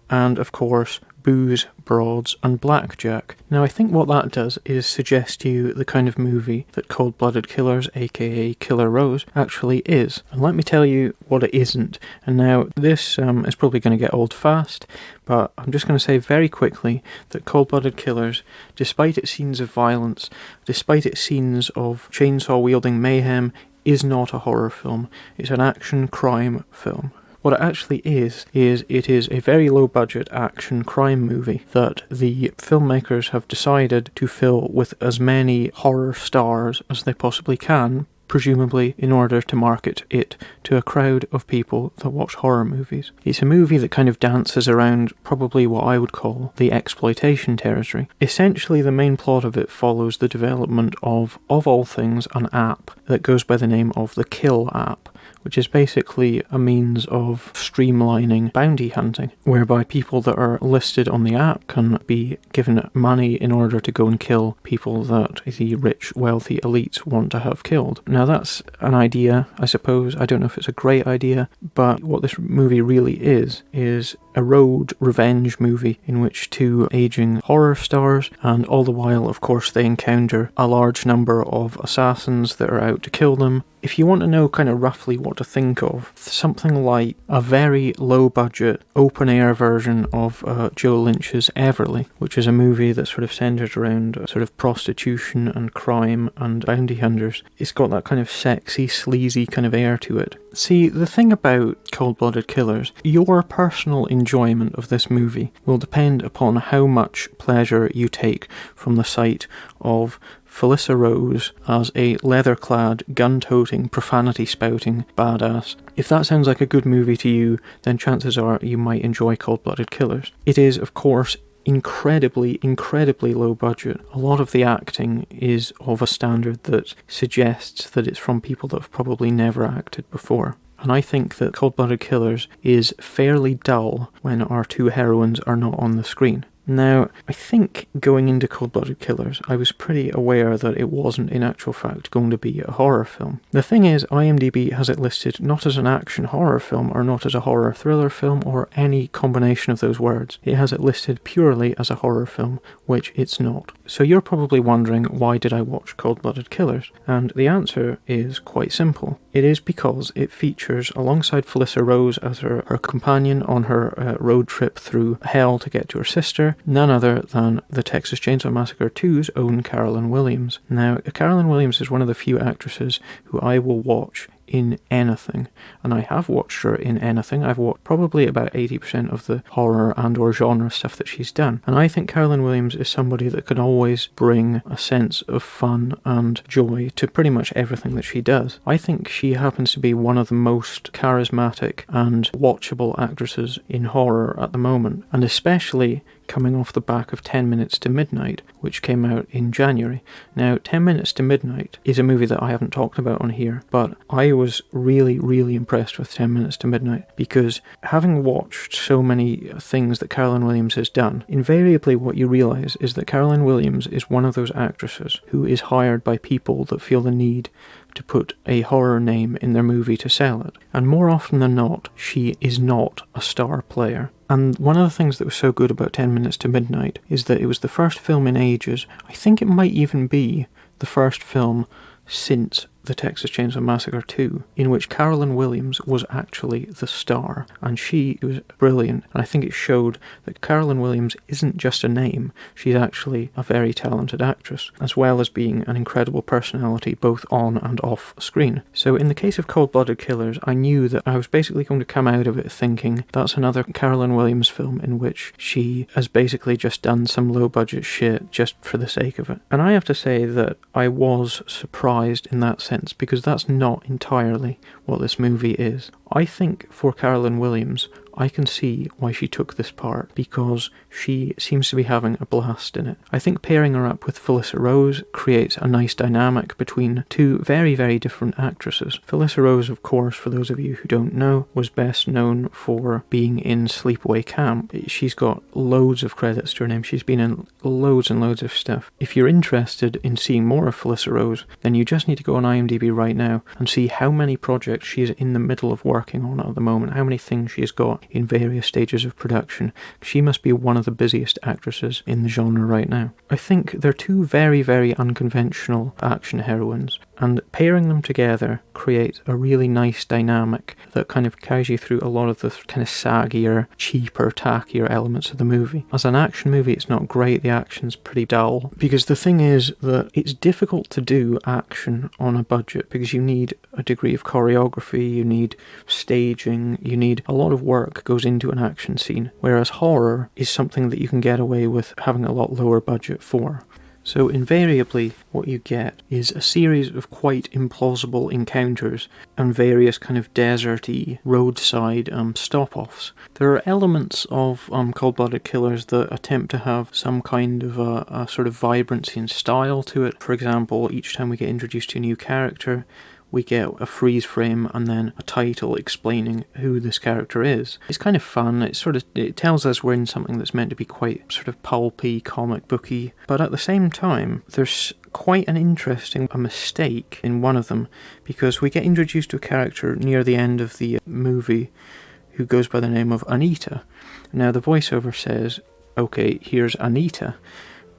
and, of course, Booze, Broads, and Blackjack. Now, I think what that does is suggest to you the kind of movie that Cold-Blooded Killers, aka Killer Rose, actually is. And let me tell you what it isn't. And now, this is probably going to get old fast, but I'm just going to say very quickly that Cold-Blooded Killers, despite its scenes of violence, despite its scenes of chainsaw-wielding mayhem, is not a horror film. It's an action crime film. What it actually is it is a very low-budget action crime movie that the filmmakers have decided to fill with as many horror stars as they possibly can, presumably in order to market it to a crowd of people that watch horror movies. It's a movie that kind of dances around probably what I would call the exploitation territory. Essentially, the main plot of it follows the development of all things, an app that goes by the name of the Kill app, which is basically a means of streamlining bounty hunting, whereby people that are listed on the app can be given money in order to go and kill people that the rich, wealthy elites want to have killed. Now that's an idea, I suppose. I don't know if it's a great idea, but what this movie really is a road revenge movie in which two aging horror stars, and all the while, of course, they encounter a large number of assassins that are out to kill them. If you want to know kind of roughly what to think of, something like a very low-budget, open-air version of Joe Lynch's Everly, which is a movie that sort of centres around sort of prostitution and crime and bounty hunters. It's got that kind of sexy, sleazy kind of air to it. See, the thing about Cold-Blooded Killers, your personal enjoyment of this movie will depend upon how much pleasure you take from the sight of Felissa Rose as a leather-clad, gun-toting, profanity-spouting badass. If that sounds like a good movie to you, then chances are you might enjoy Cold-Blooded Killers. It is, of course, incredibly low budget. A lot of the acting is of a standard that suggests that it's from people that have probably never acted before. And I think that Cold-Blooded Killers is fairly dull when our two heroines are not on the screen. Now, I think going into Cold-Blooded Killers, I was pretty aware that it wasn't in actual fact going to be a horror film. The thing is, IMDb has it listed not as an action horror film, or not as a horror thriller film, or any combination of those words. It has it listed purely as a horror film, which it's not. So you're probably wondering, why did I watch Cold-Blooded Killers? And the answer is quite simple. It is because it features, alongside Felissa Rose as her companion on her road trip through hell to get to her sister, none other than the Texas Chainsaw Massacre 2's own Carolyn Williams. Now, Carolyn Williams is one of the few actresses who I will watch in anything, and I have watched her in anything. I've watched probably about 80% of the horror and or genre stuff that she's done, and I think Carolyn Williams is somebody that can always bring a sense of fun and joy to pretty much everything that she does. I think she happens to be one of the most charismatic and watchable actresses in horror at the moment, and especially coming off the back of 10 Minutes to Midnight, which came out in January. Now, 10 Minutes to Midnight is a movie that I haven't talked about on here, but I was really impressed with 10 Minutes to Midnight, because having watched so many things that Carolyn Williams has done, invariably what you realise is that Carolyn Williams is one of those actresses who is hired by people that feel the need to put a horror name in their movie to sell it. And more often than not, she is not a star player. And one of the things that was so good about 10 Minutes to Midnight is that it was the first film in ages, I think it might even be the first film since the Texas Chainsaw Massacre 2, in which Carolyn Williams was actually the star, and she was brilliant, and I think it showed that Carolyn Williams isn't just a name, she's actually a very talented actress, as well as being an incredible personality both on and off screen. So in the case of Cold-Blooded Killers, I knew that I was basically going to come out of it thinking that's another Carolyn Williams film in which she has basically just done some low-budget shit just for the sake of it. And I have to say that I was surprised in that sense, because that's not entirely what this movie is. I think for Carolyn Williams, I can see why she took this part, because she seems to be having a blast in it. I think pairing her up with Felissa Rose creates a nice dynamic between two very, very different actresses. Felissa Rose, of course, for those of you who don't know, was best known for being in Sleepaway Camp. She's got loads of credits to her name. She's been in loads and loads of stuff. If you're interested in seeing more of Felissa Rose, then you just need to go on IMDb right now and see how many projects she is in the middle of working on at the moment, how many things she has got in various stages of production. She must be one of the busiest actresses in the genre right now. I think they're two very, very unconventional action heroines, and pairing them together creates a really nice dynamic that kind of carries you through a lot of the kind of saggier, cheaper, tackier elements of the movie. As an action movie, it's not great, the action's pretty dull, because the thing is that it's difficult to do action on a budget, because you need a degree of choreography, you need staging, you need a lot of work goes into an action scene, whereas horror is something that you can get away with having a lot lower budget for. So invariably what you get is a series of quite implausible encounters and various kind of deserty roadside stop-offs. There are elements of Cold-Blooded Killers that attempt to have some kind of a sort of vibrancy and style to it. For example, each time we get introduced to a new character, we get a freeze frame and then a title explaining who this character is. It's kind of fun. It tells us we're in something that's meant to be quite sort of pulpy, comic booky, but at the same time there's quite an interesting mistake in one of them, because we get introduced to a character near the end of the movie who goes by the name of Anita. Now the voiceover says, okay, here's Anita,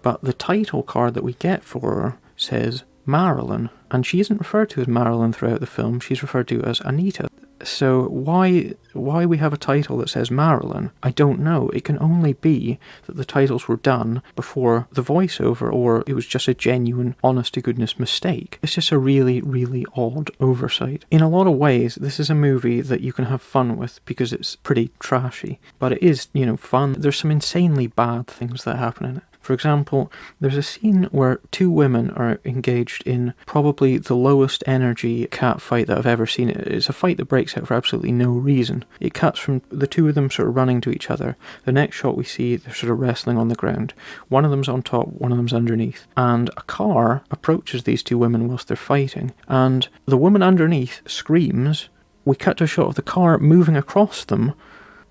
but the title card that we get for her says Marilyn, and she isn't referred to as Marilyn throughout the film, she's referred to as Anita. So why we have a title that says Marilyn, I don't know. It can only be that the titles were done before the voiceover, or it was just a genuine, honest-to-goodness mistake. It's just a really, really odd oversight. In a lot of ways, this is a movie that you can have fun with because it's pretty trashy, but it is, fun. There's some insanely bad things that happen in it. For example, there's a scene where two women are engaged in probably the lowest energy cat fight that I've ever seen. It's a fight that breaks out for absolutely no reason. It cuts from the two of them sort of running to each other. The next shot we see they're sort of wrestling on the ground. One of them's on top, one of them's underneath. And a car approaches these two women whilst they're fighting. And the woman underneath screams. We cut to a shot of the car moving across them.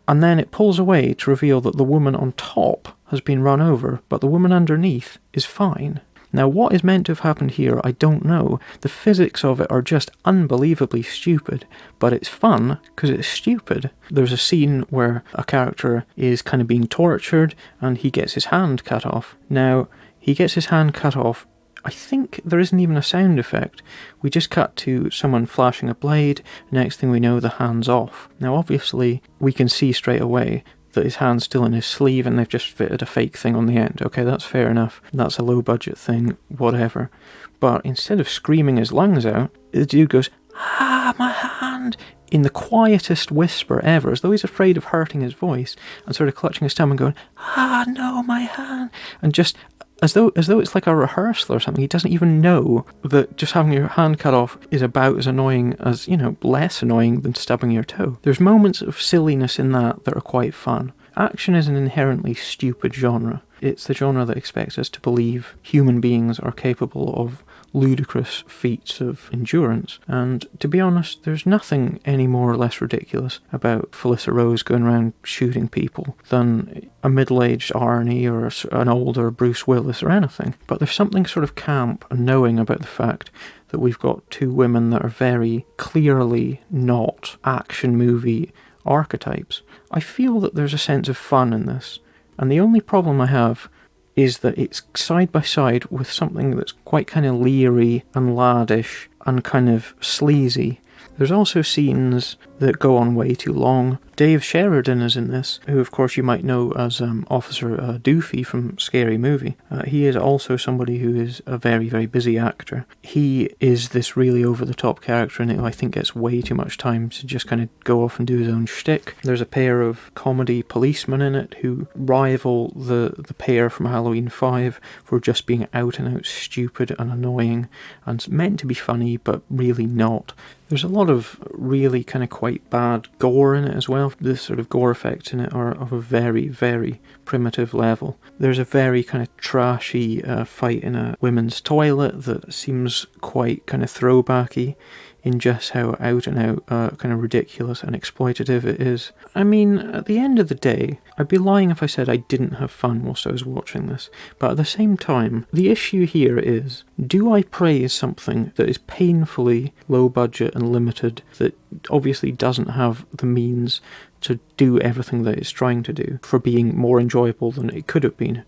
And then it pulls away to reveal that the woman on top has been run over, but the woman underneath is fine. Now, what is meant to have happened here, I don't know. The physics of it are just unbelievably stupid, but it's fun because it's stupid. There's a scene where a character is kind of being tortured and he gets his hand cut off. Now, he gets his hand cut off. I think there isn't even a sound effect. We just cut to someone flashing a blade. Next thing we know, the hand's off. Now, obviously, we can see straight away that his hand's still in his sleeve and they've just fitted a fake thing on the end. Okay, that's fair enough. That's a low budget thing, whatever. But instead of screaming his lungs out, the dude goes, "Ah, my hand!" in the quietest whisper ever, as though he's afraid of hurting his voice, and sort of clutching his stomach and going, "Ah, no, my hand!" And just as though it's like a rehearsal or something. He doesn't even know that just having your hand cut off is about as annoying as, less annoying than stubbing your toe. There's moments of silliness in that are quite fun. Action is an inherently stupid genre, It's the genre that expects us to believe human beings are capable of ludicrous feats of endurance, and to be honest, there's nothing any more or less ridiculous about Felissa Rose going around shooting people than a middle-aged Arnie or an older Bruce Willis or anything. But there's something sort of camp and knowing about the fact that we've got two women that are very clearly not action movie archetypes. I feel that there's a sense of fun in this, and the only problem I have is that it's side by side with something that's quite kind of leery and laddish and kind of sleazy. There's also scenes that go on way too long. Dave Sheridan is in this, who of course you might know as Officer Doofy from Scary Movie. He is also somebody who is a very, very busy actor. He is this really over-the-top character and I think gets way too much time to just kind of go off and do his own shtick. There's a pair of comedy policemen in it who rival the pair from Halloween 5 for just being out and out stupid and annoying and meant to be funny but really not. There's a lot of really kind of quite bad gore in it as well. The sort of gore effects in it are of a very, very primitive level. There's a very kind of trashy fight in a women's toilet that seems quite kind of throwbacky in just how out and out kind of ridiculous and exploitative it is. I mean, at the end of the day, I'd be lying if I said I didn't have fun whilst I was watching this. But at the same time, the issue here is, do I praise something that is painfully low budget and limited, that obviously doesn't have the means to do everything that it's trying to do, for being more enjoyable than it could have been?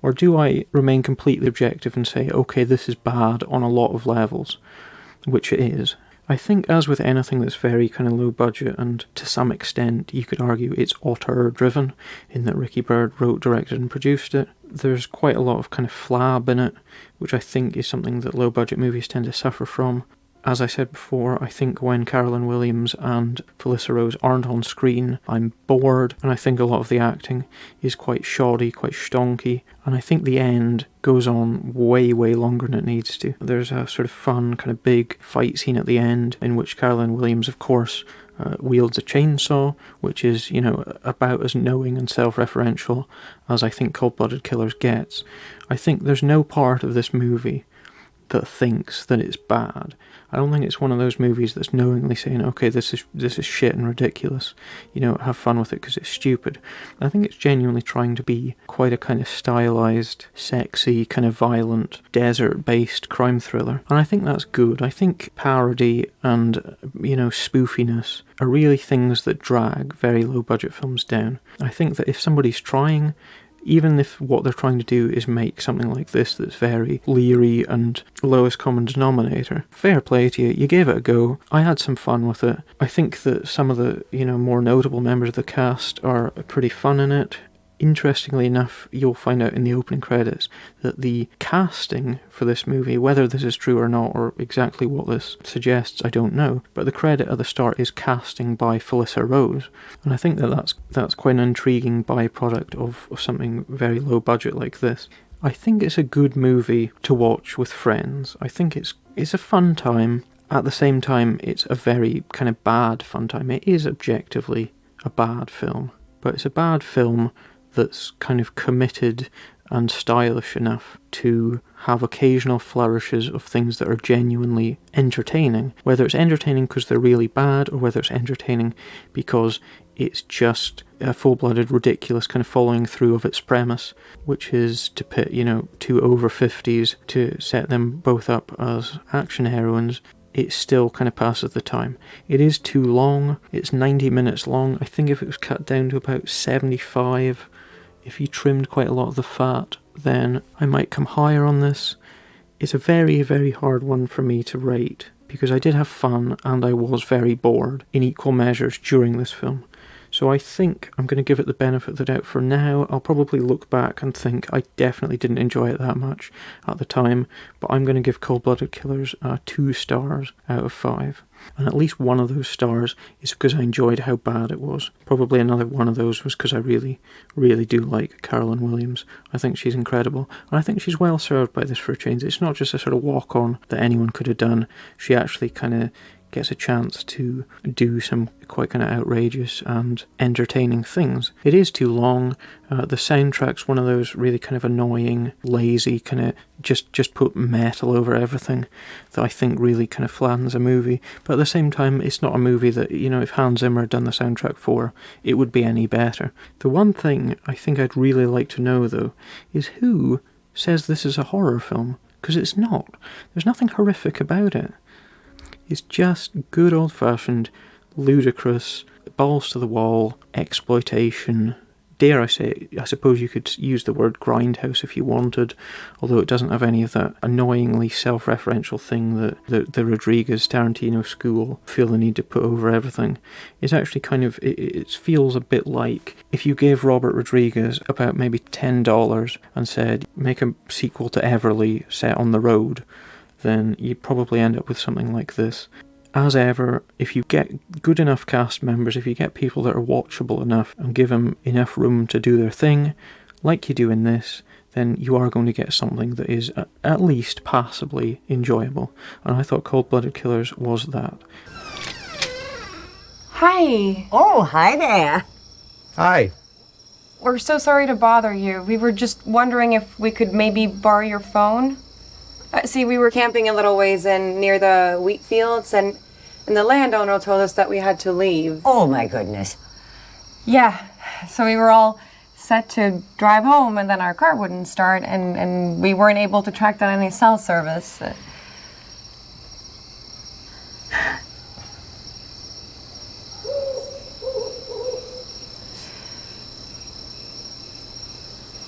Or do I remain completely objective and say, okay, this is bad on a lot of levels, which it is? I think, as with anything that's very kind of low budget, and to some extent you could argue it's auteur-driven, in that Ricky Bird wrote, directed and produced it, there's quite a lot of kind of flab in it, which I think is something that low budget movies tend to suffer from. As I said before, I think when Carolyn Williams and Felissa Rose aren't on screen, I'm bored, and I think a lot of the acting is quite shoddy, quite stonky, and I think the end goes on way, way longer than it needs to. There's a sort of fun, kind of big fight scene at the end, in which Carolyn Williams, of course, wields a chainsaw, which is, you know, about as knowing and self-referential as I think Cold-Blooded Killers gets. I think there's no part of this movie that thinks that it's bad. I don't think it's one of those movies that's knowingly saying, okay, this is shit and ridiculous, you know, have fun with it because it's stupid. I think it's genuinely trying to be quite a kind of stylized, sexy, kind of violent, desert-based crime thriller, and I think that's good. I think parody and, you know, spoofiness are really things that drag very low-budget films down. I think that if somebody's trying, even if what they're trying to do is make something like this that's very leery and lowest common denominator, fair play to you, you gave it a go. I had some fun with it. I think that some of the, you know, more notable members of the cast are pretty fun in it. Interestingly enough, you'll find out in the opening credits that the casting for this movie, whether this is true or not, or exactly what this suggests, I don't know, but the credit at the start is casting by Felissa Rose, and I think that that's quite an intriguing byproduct of something very low budget like this. I think it's a good movie to watch with friends. I think it's a fun time. At the same time, it's a very kind of bad fun time. It is objectively a bad film, but it's a bad film that's kind of committed and stylish enough to have occasional flourishes of things that are genuinely entertaining, whether it's entertaining because they're really bad or whether it's entertaining because it's just a full-blooded, ridiculous kind of following through of its premise, which is to pit, you know, two over 50s to set them both up as action heroines. It still kind of passes the time. It is too long. It's 90 minutes long. I think if it was cut down to about 75, if you trimmed quite a lot of the fat, then I might come higher on this. It's a very, very hard one for me to rate, because I did have fun and I was very bored in equal measures during this film. So I think I'm going to give it the benefit of the doubt for now. I'll probably look back and think I definitely didn't enjoy it that much at the time, but I'm going to give Cold-Blooded Killers 2 stars out of 5. And at least one of those stars is because I enjoyed how bad it was. Probably another one of those was because I really, really do like Carolyn Williams. I think she's incredible. And I think she's well served by this for a change. It's not just a sort of walk-on that anyone could have done. She actually kind of gets a chance to do some quite kind of outrageous and entertaining things. It is too long. The soundtrack's one of those really kind of annoying, lazy, kind of just put metal over everything that I think really kind of flattens a movie. But at the same time, it's not a movie that, if Hans Zimmer had done the soundtrack for, it would be any better. The one thing I think I'd really like to know, though, is who says this is a horror film, because it's not. There's nothing horrific about it. It's just good old-fashioned, ludicrous, balls to the wall, exploitation. Dare I say, I suppose you could use the word grindhouse if you wanted, although it doesn't have any of that annoyingly self-referential thing that the Rodriguez Tarantino school feel the need to put over everything. It's actually kind of, it feels a bit like if you gave Robert Rodriguez about maybe $10 and said, make a sequel to Everly set on the road, then you'd probably end up with something like this. As ever, if you get good enough cast members, if you get people that are watchable enough and give them enough room to do their thing, like you do in this, then you are going to get something that is at least passably enjoyable. And I thought Cold Blooded Killers was that. Hi. Oh, hi there. Hi. We're so sorry to bother you. We were just wondering if we could maybe borrow your phone. See, we were camping a little ways in near the wheat fields, and the landowner told us that we had to leave. Oh, my goodness. Yeah, so we were all set to drive home, and then our car wouldn't start, and we weren't able to track down any cell service.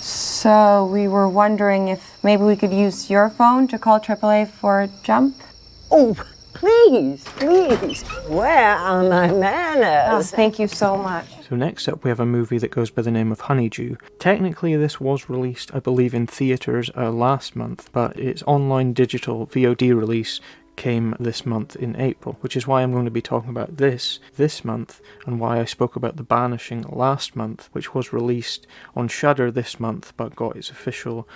So we were wondering if maybe we could use your phone to call AAA for a jump? Oh, please, please. Where are my manners? Oh, thank you so much. So next up we have a movie that goes by the name of Honeydew. Technically this was released, I believe, in theatres last month, but its online digital VOD release came this month in April, which is why I'm going to be talking about this month, and why I spoke about The Banishing last month, which was released on Shudder this month but got its official,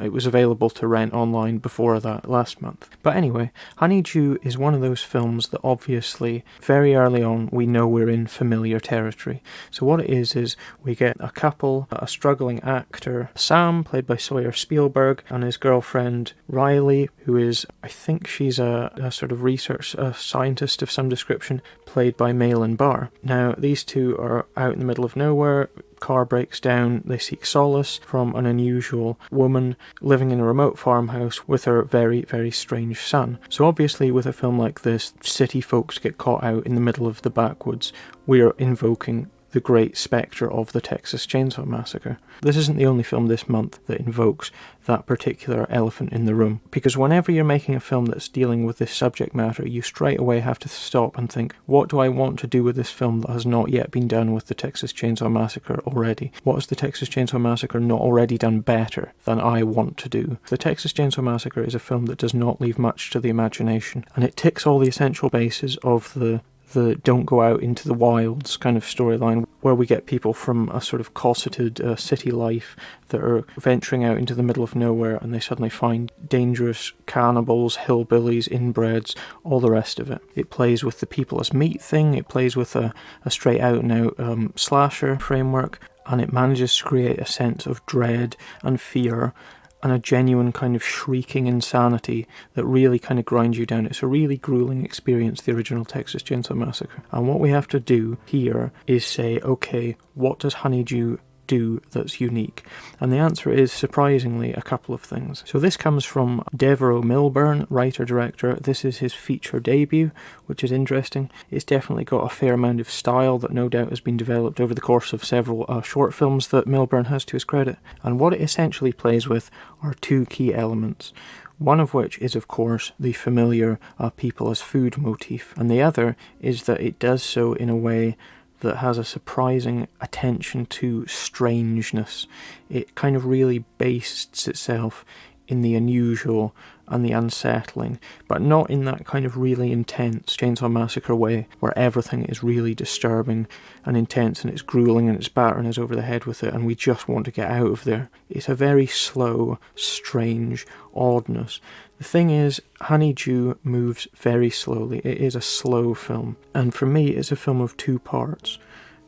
it was available to rent online before that last month. But anyway, Honeydew is one of those films that obviously very early on we know we're in familiar territory. So what it is we get a couple, a struggling actor, Sam, played by Sawyer Spielberg, and his girlfriend Riley, who is, I think she's a sort of research scientist of some description, played by Malin Barr. Now, these two are out in the middle of nowhere, car breaks down, they seek solace from an unusual woman living in a remote farmhouse with her very, very strange son. So obviously with a film like this, city folks get caught out in the middle of the backwoods. We are invoking the great spectre of the Texas Chainsaw Massacre. This isn't the only film this month that invokes that particular elephant in the room, because whenever you're making a film that's dealing with this subject matter, you straight away have to stop and think, what do I want to do with this film that has not yet been done with the Texas Chainsaw Massacre already? What has the Texas Chainsaw Massacre not already done better than I want to do? The Texas Chainsaw Massacre is a film that does not leave much to the imagination, and it ticks all the essential bases of the don't go out into the wilds kind of storyline, where we get people from a sort of cosseted city life that are venturing out into the middle of nowhere, and they suddenly find dangerous cannibals, hillbillies, inbreds, all the rest of it. It plays with the people as meat thing, it plays with a straight out and out slasher framework, and it manages to create a sense of dread and fear and a genuine kind of shrieking insanity that really kind of grinds you down. It's a really grueling experience, the original Texas Chainsaw Massacre. And what we have to do here is say, okay, what does Honeydew do that's unique? And the answer is, surprisingly, a couple of things. So this comes from Devereux Milburn, writer-director. This is his feature debut, which is interesting. It's definitely got a fair amount of style that no doubt has been developed over the course of several short films that Milburn has to his credit. And what it essentially plays with are two key elements. One of which is, of course, the familiar people as food motif, and the other is that it does so in a way that has a surprising attention to strangeness. It kind of really bastes itself in the unusual and the unsettling, but not in that kind of really intense Chainsaw Massacre way, where everything is really disturbing and intense and it's grueling and it's battering us over the head with it and we just want to get out of there. It's a very slow, strange oddness. The thing is, Honeydew moves very slowly. It is a slow film, and for me it's a film of two parts.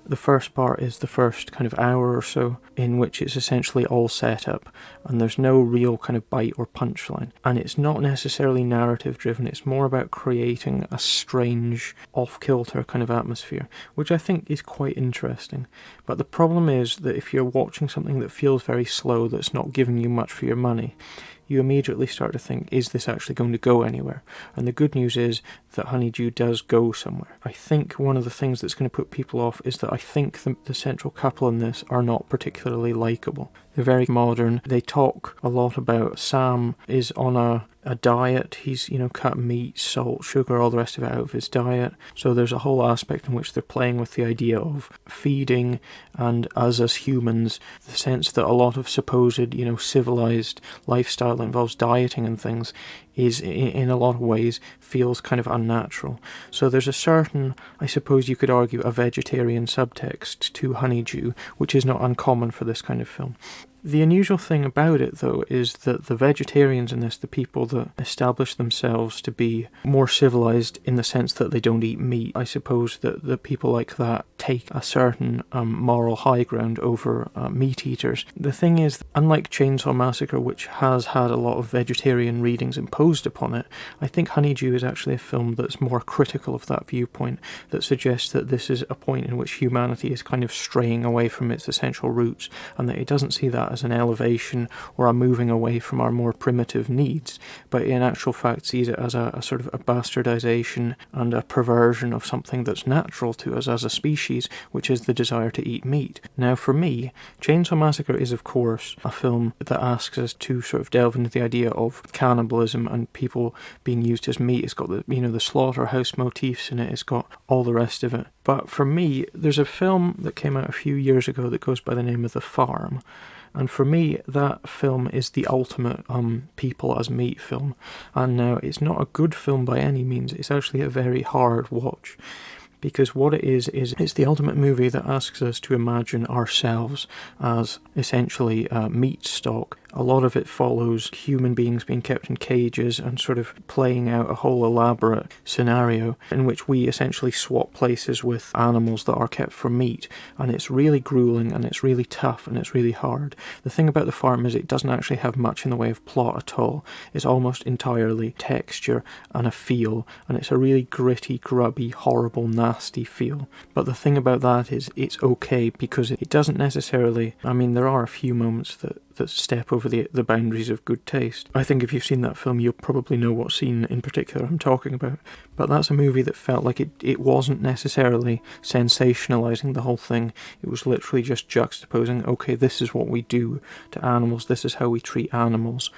The first part is the first kind of hour or so, in which it's essentially all set up, and there's no real kind of bite or punchline. And it's not necessarily narrative driven, it's more about creating a strange, off-kilter kind of atmosphere, which I think is quite interesting. But the problem is that if you're watching something that feels very slow, that's not giving you much for your money, you immediately start to think, is this actually going to go anywhere? And the good news is that Honeydew does go somewhere. I think one of the things that's going to put people off is that I think the central couple in this are not particularly likeable. They're very modern. They talk a lot about Sam is on a diet. He's, cut meat, salt, sugar, all the rest of it out of his diet. So there's a whole aspect in which they're playing with the idea of feeding, and us as humans, the sense that a lot of supposed, civilized lifestyle that involves dieting and things is, in a lot of ways, feels kind of unnatural. So there's a certain, I suppose you could argue, a vegetarian subtext to Honeydew, which is not uncommon for this kind of film. The unusual thing about it, though, is that the vegetarians in this, the people that establish themselves to be more civilized in the sense that they don't eat meat, I suppose that the people like that take a certain moral high ground over meat eaters. The thing is, unlike Chainsaw Massacre, which has had a lot of vegetarian readings imposed upon it, I think Honeydew is actually a film that's more critical of that viewpoint, that suggests that this is a point in which humanity is kind of straying away from its essential roots, and that it doesn't see that as an elevation or a moving away from our more primitive needs, but in actual fact sees it as a sort of a bastardization and a perversion of something that's natural to us as a species, which is the desire to eat meat. Now for me, Chainsaw Massacre is of course a film that asks us to sort of delve into the idea of cannibalism and people being used as meat. It's got the slaughterhouse motifs in it, it's got all the rest of it. But for me, there's a film that came out a few years ago that goes by the name of The Farm. And for me, that film is the ultimate people as meat film. And now, it's not a good film by any means, it's actually a very hard watch. Because what it is it's the ultimate movie that asks us to imagine ourselves as essentially meat stock. A lot of it follows human beings being kept in cages and sort of playing out a whole elaborate scenario in which we essentially swap places with animals that are kept for meat. And it's really grueling and it's really tough and it's really hard. The thing about The Farm is it doesn't actually have much in the way of plot at all. It's almost entirely texture and a feel, and it's a really gritty, grubby, horrible, nasty feel. But the thing about that is it's okay because it doesn't necessarily, there are a few moments that step over the boundaries of good taste. I think if you've seen that film, you'll probably know what scene in particular I'm talking about. But that's a movie that felt like it wasn't necessarily sensationalizing the whole thing. It was literally just juxtaposing, okay, this is what we do to animals, this is how we treat animals,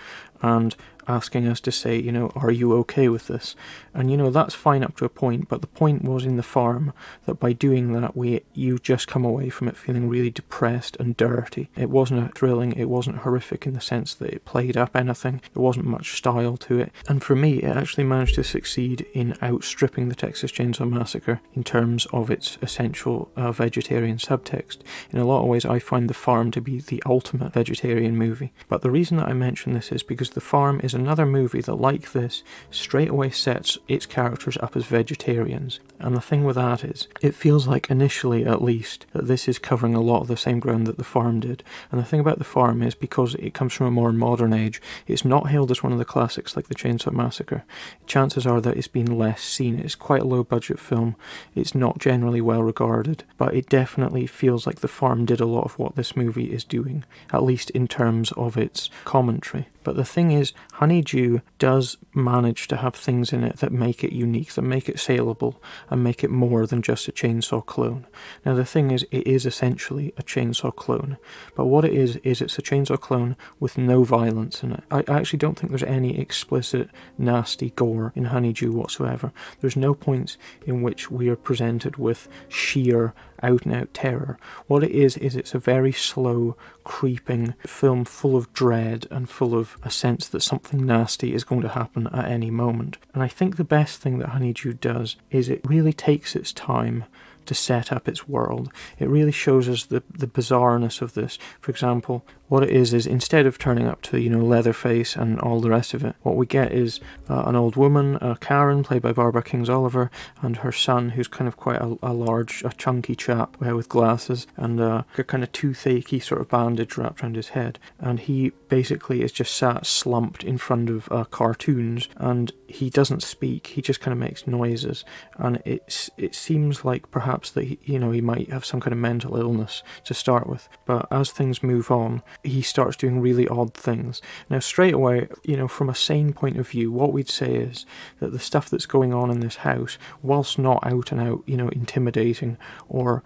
and asking us to say, are you okay with this? And that's fine up to a point, but the point was in The Farm that by doing that, you just come away from it feeling really depressed and dirty. It wasn't thrilling, it wasn't horrific in the sense that it played up anything, there wasn't much style to it, and for me it actually managed to succeed in outstripping the Texas Chainsaw Massacre in terms of its essential vegetarian subtext. In a lot of ways I find The Farm to be the ultimate vegetarian movie, but the reason that I mention this is because The Farm is another movie that, like this, straight away sets its characters up as vegetarians. And the thing with that is, it feels like, initially at least, that this is covering a lot of the same ground that The Farm did. And the thing about The Farm is, because it comes from a more modern age, it's not hailed as one of the classics like the Chainsaw Massacre. Chances are that it's been less seen. It's quite a low-budget film. It's not generally well regarded. But it definitely feels like The Farm did a lot of what this movie is doing, at least in terms of its commentary. But the thing is, Honeydew does manage to have things in it that make it unique, that make it saleable, and make it more than just a Chainsaw clone. Now the thing is, it is essentially a Chainsaw clone, but what it is it's a Chainsaw clone with no violence in it. I actually don't think there's any explicit, nasty gore in Honeydew whatsoever. There's no points in which we are presented with sheer, out-and-out terror. What it is it's a very slow, creeping film full of dread and full of a sense that something nasty is going to happen at any moment. And I think the best thing that Honeydew does is it really takes its time to set up its world. It really shows us the bizarreness of this. For example, What it is instead of turning up to, Leatherface and all the rest of it, what we get is an old woman, Karen, played by Barbara Kingsolver, and her son, who's kind of quite a large, chunky chap with glasses and a kind of toothache sort of bandage wrapped around his head. And he basically is just sat slumped in front of cartoons, and he doesn't speak, he just kind of makes noises. And it seems like perhaps that he might have some kind of mental illness to start with. But as things move on, he starts doing really odd things. Now, straight away, from a sane point of view, what we'd say is that the stuff that's going on in this house, whilst not out and out, intimidating or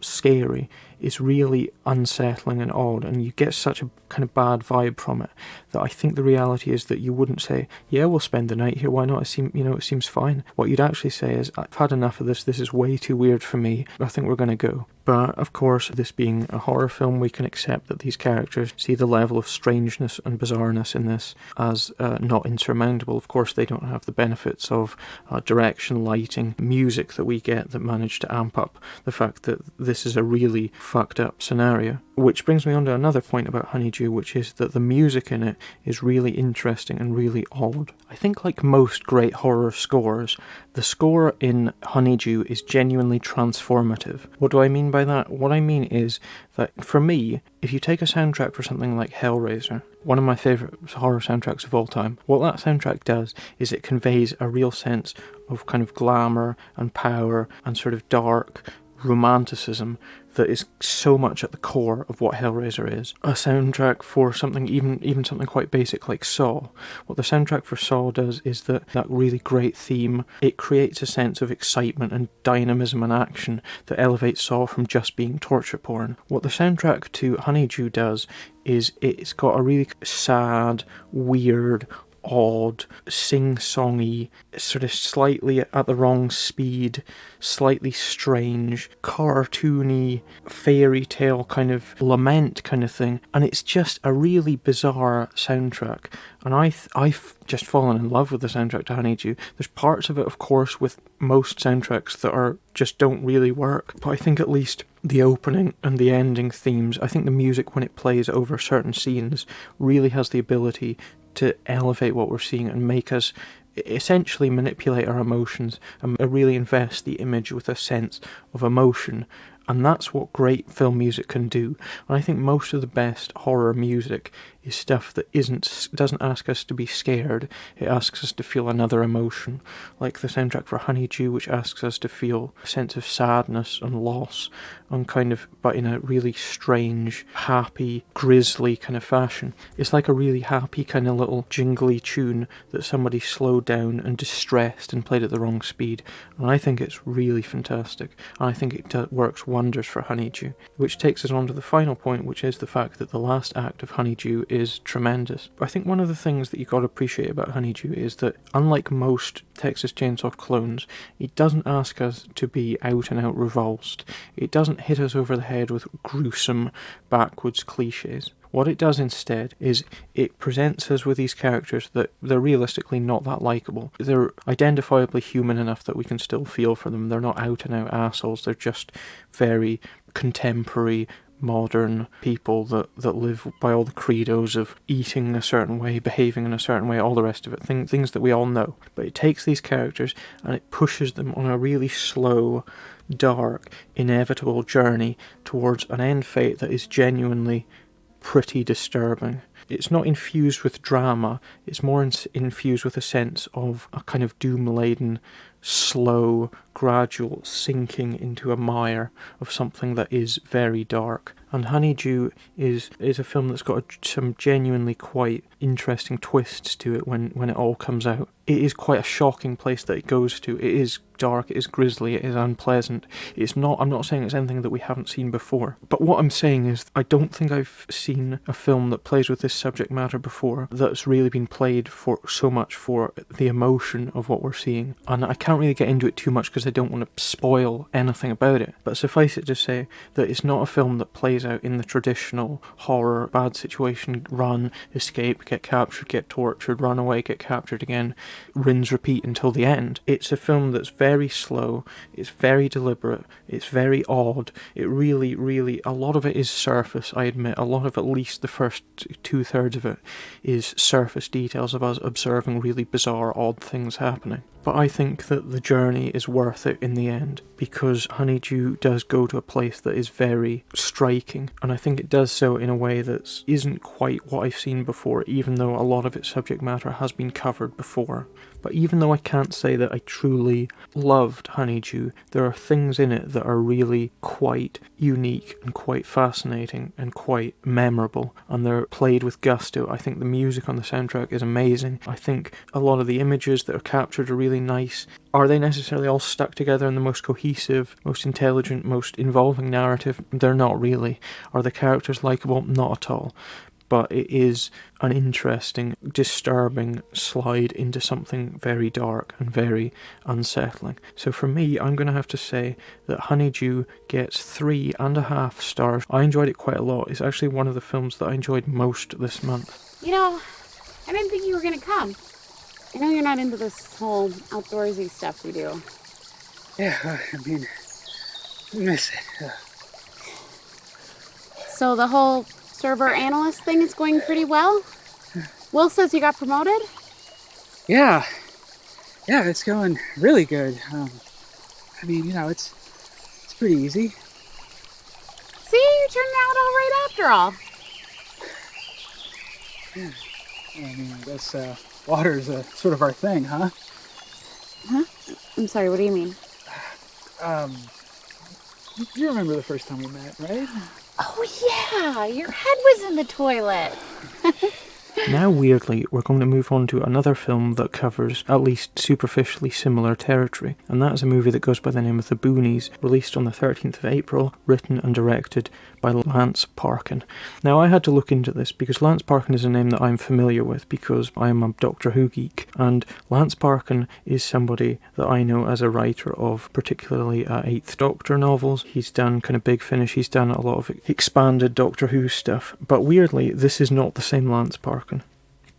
scary, is really unsettling and odd, and you get such a kind of bad vibe from it that I think the reality is that you wouldn't say, yeah, we'll spend the night here, why not, it seems fine. What you'd actually say is, I've had enough of this is way too weird for me, I think we're going to go. But of course, this being a horror film, we can accept that these characters see the level of strangeness and bizarreness in this as not insurmountable. Of course, they don't have the benefits of direction, lighting, music that we get that manage to amp up the fact that this is a really fucked up scenario. Which brings me on to another point about Honeydew, which is that the music in it is really interesting and really odd. I think like most great horror scores, the score in Honeydew is genuinely transformative. What do I mean by that? What I mean is that for me, if you take a soundtrack for something like Hellraiser, one of my favourite horror soundtracks of all time, what that soundtrack does is it conveys a real sense of kind of glamour and power and sort of dark romanticism that is so much at the core of what Hellraiser is. A soundtrack for something, even something quite basic like Saw. What the soundtrack for Saw does is that really great theme, it creates a sense of excitement and dynamism and action that elevates Saw from just being torture porn. What the soundtrack to Honeydew does is it's got a really sad, weird, odd, sing-songy, sort of slightly at the wrong speed, slightly strange, cartoony, fairy tale kind of lament kind of thing, and it's just a really bizarre soundtrack. And I've just fallen in love with the soundtrack to Honeydew. There's parts of it, of course, with most soundtracks that just don't really work, but I think at least the opening and the ending themes, I think the music when it plays over certain scenes really has the ability to elevate what we're seeing and make us essentially manipulate our emotions and really invest the image with a sense of emotion. And that's what great film music can do. And I think most of the best horror music is stuff that doesn't ask us to be scared, it asks us to feel another emotion, like the soundtrack for Honeydew, which asks us to feel a sense of sadness and loss, and but in a really strange, happy, grisly kind of fashion. It's like a really happy kind of little jingly tune that somebody slowed down and distressed and played at the wrong speed, and I think it's really fantastic, and I think it works wonders for Honeydew, which takes us on to the final point, which is the fact that the last act of Honeydew is tremendous. I think one of the things that you got to appreciate about Honeydew is that, unlike most Texas Chainsaw clones, it doesn't ask us to be out and out revulsed. It doesn't hit us over the head with gruesome backwoods cliches. What it does instead is it presents us with these characters that they're realistically not that likeable. They're identifiably human enough that we can still feel for them. They're not out and out assholes. They're just very contemporary, modern people that live by all the credos of eating a certain way, behaving in a certain way, all the rest of it, things that we all know. But it takes these characters and it pushes them on a really slow, dark, inevitable journey towards an end fate that is genuinely pretty disturbing. It's not infused with drama, it's more infused with a sense of a kind of doom-laden, slow, gradual sinking into a mire of something that is very dark. And Honeydew is a film that's got some genuinely quite interesting twists to it when it all comes out. It is quite a shocking place that it goes to. It is dark, it is grisly, it is unpleasant. I'm not saying it's anything that we haven't seen before. But what I'm saying is, I don't think I've seen a film that plays with this subject matter before that's really been played for so much for the emotion of what we're seeing. And I can't really get into it too much because I don't want to spoil anything about it. But suffice it to say that it's not a film that plays out in the traditional horror, bad situation, run, escape, get captured, get tortured, run away, get captured again, rinse, repeat until the end. It's a film that's very slow, it's very deliberate, it's very odd. It really, a lot of it is surface, I admit. A lot of at least the first 2/3 of it is surface details of us observing really bizarre, odd things happening. But I think that the journey is worth it in the end, because Honeydew does go to a place that is very striking, and I think it does so in a way that isn't quite what I've seen before, even though a lot of its subject matter has been covered before. But even though I can't say that I truly loved Honeydew, there are things in it that are really quite unique and quite fascinating and quite memorable, and they're played with gusto. I think the music on the soundtrack is amazing. I think a lot of the images that are captured are really nice. Are they necessarily all stuck together in the most cohesive, most intelligent, most involving narrative? They're not really. Are the characters likeable? Not at all. But it is an interesting, disturbing slide into something very dark and very unsettling. So for me, I'm going to have to say that Honeydew gets 3.5 stars. I enjoyed it quite a lot. It's actually one of the films that I enjoyed most this month. You know, I didn't think you were going to come. I know you're not into this whole outdoorsy stuff we do. Yeah, I mean, I miss it. So the whole server analyst thing is going pretty well? Will says you got promoted? Yeah, it's going really good. I mean, you know, it's pretty easy. See, you turned out all right after all. Yeah, I mean, I guess water's sort of our thing, huh? Huh? I'm sorry, what do you mean? You remember the first time we met, right? Oh yeah, your head was in the toilet. Now, weirdly, we're going to move on to another film that covers at least superficially similar territory, and that is a movie that goes by the name of The Boonies, released on the 13th of April, written and directed by Lance Parkin. Now, I had to look into this because Lance Parkin is a name that I'm familiar with because I am a Doctor Who geek, and Lance Parkin is somebody that I know as a writer of particularly Eighth Doctor novels. He's done kind of Big Finish, he's done a lot of expanded Doctor Who stuff, but weirdly, this is not the same Lance Parkin.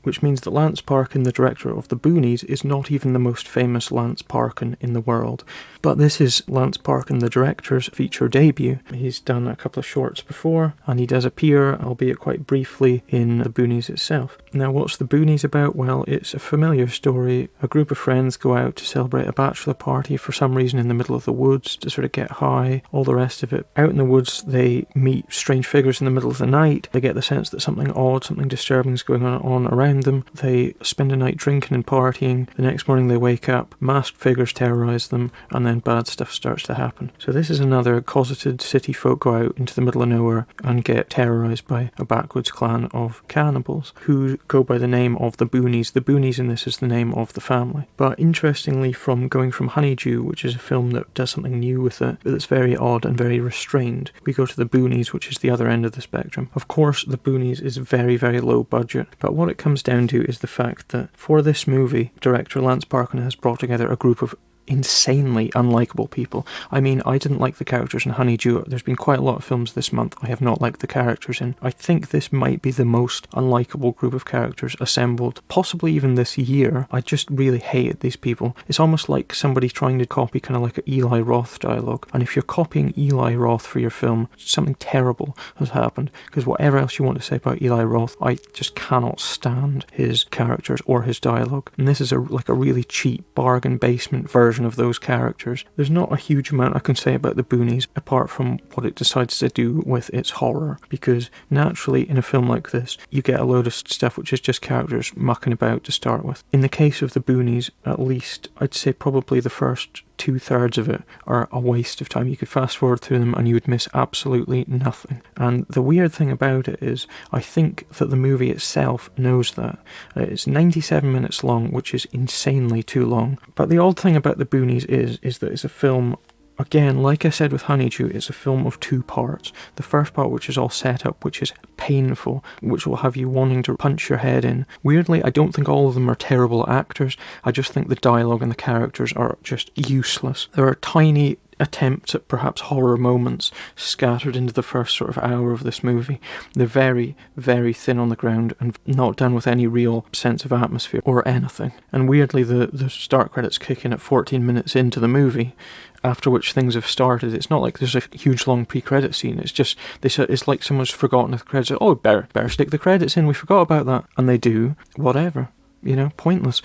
Which means that Lance Parkin, the director of The Boonies, is not even the most famous Lance Parkin in the world. But this is Lance Parkin, the director's feature debut. He's done a couple of shorts before, and he does appear, albeit quite briefly, in The Boonies itself. Now, what's The Boonies about? Well, it's a familiar story. A group of friends go out to celebrate a bachelor party for some reason in the middle of the woods to sort of get high, all the rest of it. Out in the woods, they meet strange figures in the middle of the night. They get the sense that something odd, something disturbing is going on around them. They spend a night drinking and partying. The next morning they wake up, masked figures terrorise them, and then bad stuff starts to happen. So this is another closeted city folk go out into the middle of nowhere and get terrorised by a backwoods clan of cannibals who go by the name of the Boonies. The Boonies in this is the name of the family. But interestingly, from going from Honeydew, which is a film that does something new with it, that's very odd and very restrained, we go to the Boonies, which is the other end of the spectrum. Of course, the Boonies is very, very low budget, but what it comes down to is the fact that for this movie, director Lance Parkin has brought together a group of insanely unlikable people. I mean, I didn't like the characters in Honeydew. There's been quite a lot of films this month I have not liked the characters in. I think this might be the most unlikable group of characters assembled, possibly even this year. I just really hated these people. It's almost like somebody trying to copy kind of like an Eli Roth dialogue, and if you're copying Eli Roth for your film, something terrible has happened, because whatever else you want to say about Eli Roth, I just cannot stand his characters or his dialogue, and this is like a really cheap bargain basement version of those characters. There's not a huge amount I can say about the Boonies apart from what it decides to do with its horror, because naturally in a film like this you get a load of stuff which is just characters mucking about to start with. In the case of the Boonies, at least I'd say probably the first 2/3 of it are a waste of time. You could fast forward through them and you would miss absolutely nothing. And the weird thing about it is I think that the movie itself knows that. It's 97 minutes long, which is insanely too long. But the odd thing about the Boonies is that it's a film, again, like I said with Honeydew, it's a film of two parts. The first part, which is all set up, which is painful, which will have you wanting to punch your head in. Weirdly, I don't think all of them are terrible actors. I just think the dialogue and the characters are just useless. There are tiny attempts at perhaps horror moments scattered into the first sort of hour of this movie. They're very, very thin on the ground and not done with any real sense of atmosphere or anything. And weirdly, the start credits kick in at 14 minutes into the movie, after which things have started. It's not like there's a huge long pre-credit scene. It's just, it's like someone's forgotten the credits. Oh, better stick the credits in. We forgot about that. And they do. Whatever. Pointless.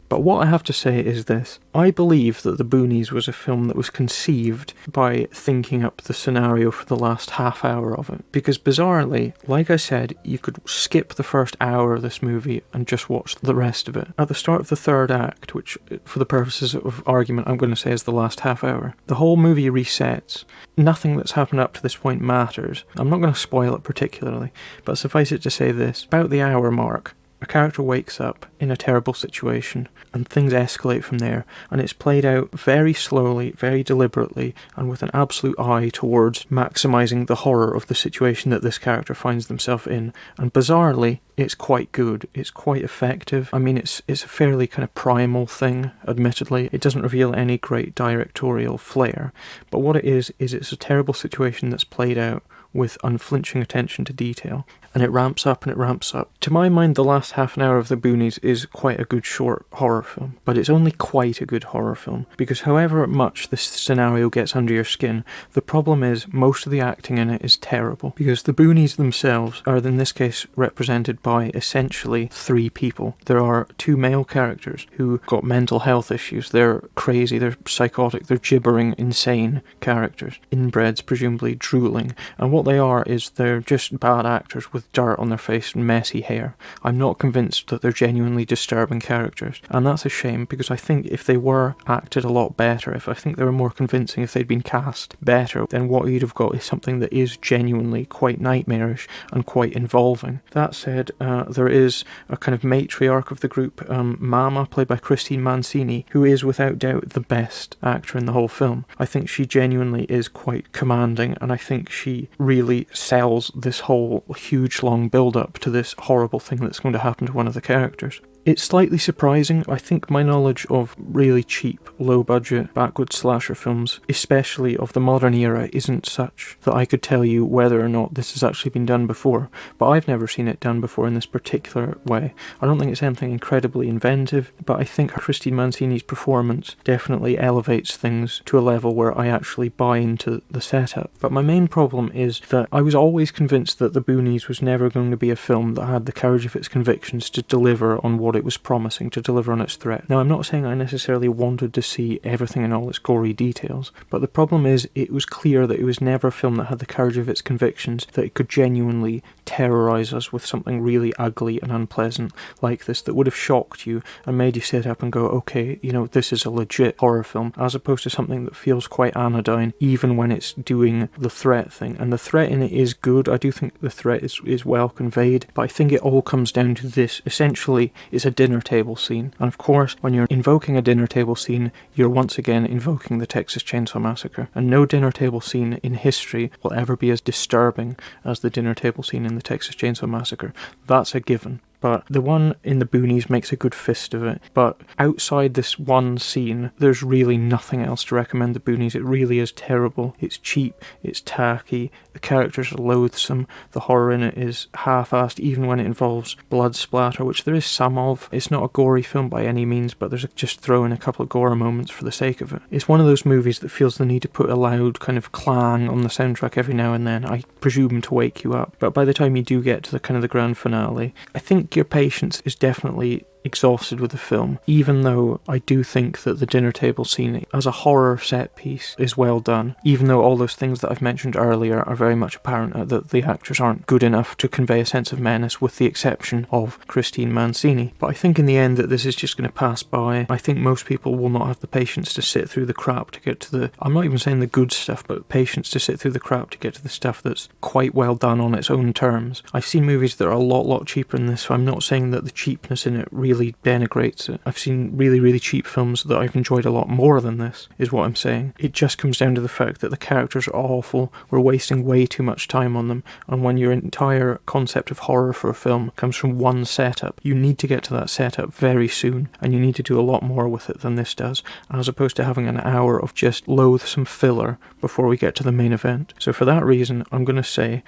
But what I have to say is this. I believe that The Boonies was a film that was conceived by thinking up the scenario for the last half hour of it. Because bizarrely, like I said, you could skip the first hour of this movie and just watch the rest of it. At the start of the third act, which for the purposes of argument I'm going to say is the last half hour, the whole movie resets. Nothing that's happened up to this point matters. I'm not going to spoil it particularly, but suffice it to say this. About the hour mark, a character wakes up in a terrible situation and things escalate from there, and it's played out very slowly, very deliberately, and with an absolute eye towards maximising the horror of the situation that this character finds themselves in. And bizarrely, it's quite good. It's quite effective. I mean, it's a fairly kind of primal thing, admittedly. It doesn't reveal any great directorial flair, but what it is it's a terrible situation that's played out with unflinching attention to detail. And it ramps up and it ramps up. To my mind, the last half an hour of The Boonies is quite a good short horror film. But it's only quite a good horror film, because however much this scenario gets under your skin, the problem is most of the acting in it is terrible. Because the Boonies themselves are, in this case, represented by essentially 3 people. There are 2 male characters who got mental health issues. They're crazy, they're psychotic, they're gibbering, insane characters. Inbreds, presumably drooling. And what they are is they're just bad actors with dirt on their face and messy hair. I'm not convinced that they're genuinely disturbing characters, and that's a shame, because I think if they were acted a lot better, if I think they were more convincing, if they'd been cast better, then what you'd have got is something that is genuinely quite nightmarish and quite involving. That said, there is a kind of matriarch of the group, Mama, played by Christine Mancini, who is without doubt the best actor in the whole film. I think she genuinely is quite commanding, and I think she really sells this whole huge long build-up to this horrible thing that's going to happen to one of the characters. It's slightly surprising. I think my knowledge of really cheap, low-budget, backwoods slasher films, especially of the modern era, isn't such that I could tell you whether or not this has actually been done before, but I've never seen it done before in this particular way. I don't think it's anything incredibly inventive, but I think Christine Mancini's performance definitely elevates things to a level where I actually buy into the setup. But my main problem is that I was always convinced that The Boonies was never going to be a film that had the courage of its convictions to deliver on what it was promising, to deliver on its threat. Now, I'm not saying I necessarily wanted to see everything in all its gory details, but the problem is it was clear that it was never a film that had the courage of its convictions, that it could genuinely terrorise us with something really ugly and unpleasant like this that would have shocked you and made you sit up and go, okay, this is a legit horror film, as opposed to something that feels quite anodyne even when it's doing the threat thing. And the threat in it is good. I do think the threat is well conveyed, but I think it all comes down to this. Essentially, it's a dinner table scene. And of course, when you're invoking a dinner table scene, you're once again invoking the Texas Chainsaw Massacre. And no dinner table scene in history will ever be as disturbing as the dinner table scene in the Texas Chainsaw Massacre. That's a given. But the one in The Boonies makes a good fist of it. But outside this one scene, there's really nothing else to recommend The Boonies. It really is terrible. It's cheap, it's tacky, the characters are loathsome, the horror in it is half-assed even when it involves blood splatter, which there is some of. It's not a gory film by any means, but there's just throw in a couple of gore moments for the sake of it. It's one of those movies that feels the need to put a loud kind of clang on the soundtrack every now and then, I presume to wake you up. But by the time you do get to the kind of the grand finale, I think your patience is definitely exhausted with the film, even though I do think that the dinner table scene as a horror set piece is well done, even though all those things that I've mentioned earlier are very much apparent, that the actors aren't good enough to convey a sense of menace, with the exception of Christine Mancini. But I think in the end that this is just going to pass by. I think most people will not have the patience to sit through the crap to get to the, I'm not even saying the good stuff, but patience to sit through the crap to get to the stuff that's quite well done on its own terms. I've seen movies that are a lot cheaper than this, so I'm not saying that the cheapness in it really really denigrates it. I've seen really, really cheap films that I've enjoyed a lot more than this, is what I'm saying. It just comes down to the fact that the characters are awful, we're wasting way too much time on them, and when your entire concept of horror for a film comes from one setup, you need to get to that setup very soon, and you need to do a lot more with it than this does, as opposed to having an hour of just loathsome filler before we get to the main event. So for that reason, I'm going to say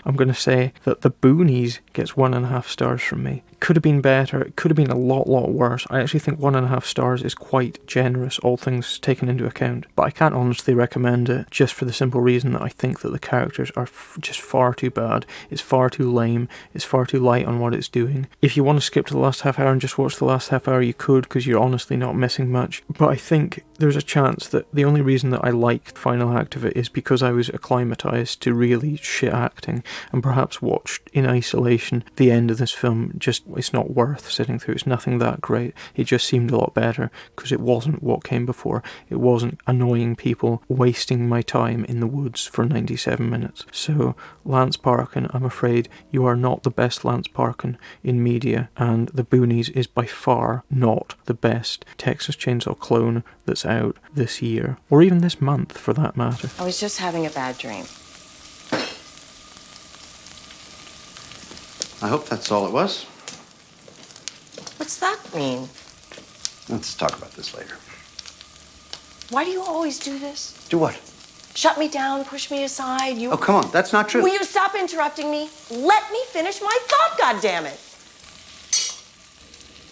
that the Boonies gets 1.5 stars from me. It could have been better, it could have been a lot worse. I actually think 1.5 stars is quite generous, all things taken into account, but I can't honestly recommend it, just for the simple reason that I think that the characters are just far too bad, it's far too lame, it's far too light on what it's doing. If you want to skip to the last half hour and just watch the last half hour, you could, because you're honestly not missing much, but I think there's a chance that the only reason that I liked the final act of it is because I was acclimatised to really shit acting, and perhaps watched in isolation the end of this film. Just, it's not worth sitting through, it's nothing that great. It just seemed a lot better because it wasn't what came before. It wasn't annoying people wasting my time in the woods for 97 minutes. So Lance Parkin, I'm afraid you are not the best Lance Parkin in media, and the Boonies is by far not the best Texas Chainsaw clone that's out this year, or even this month for that matter. I was just having a bad dream. I hope that's all it was. What's that mean? Let's talk about this later. Why do you always do this? Do what? Shut me down, push me aside, you... Oh, come on, that's not true. Will you stop interrupting me? Let me finish my thought, goddammit!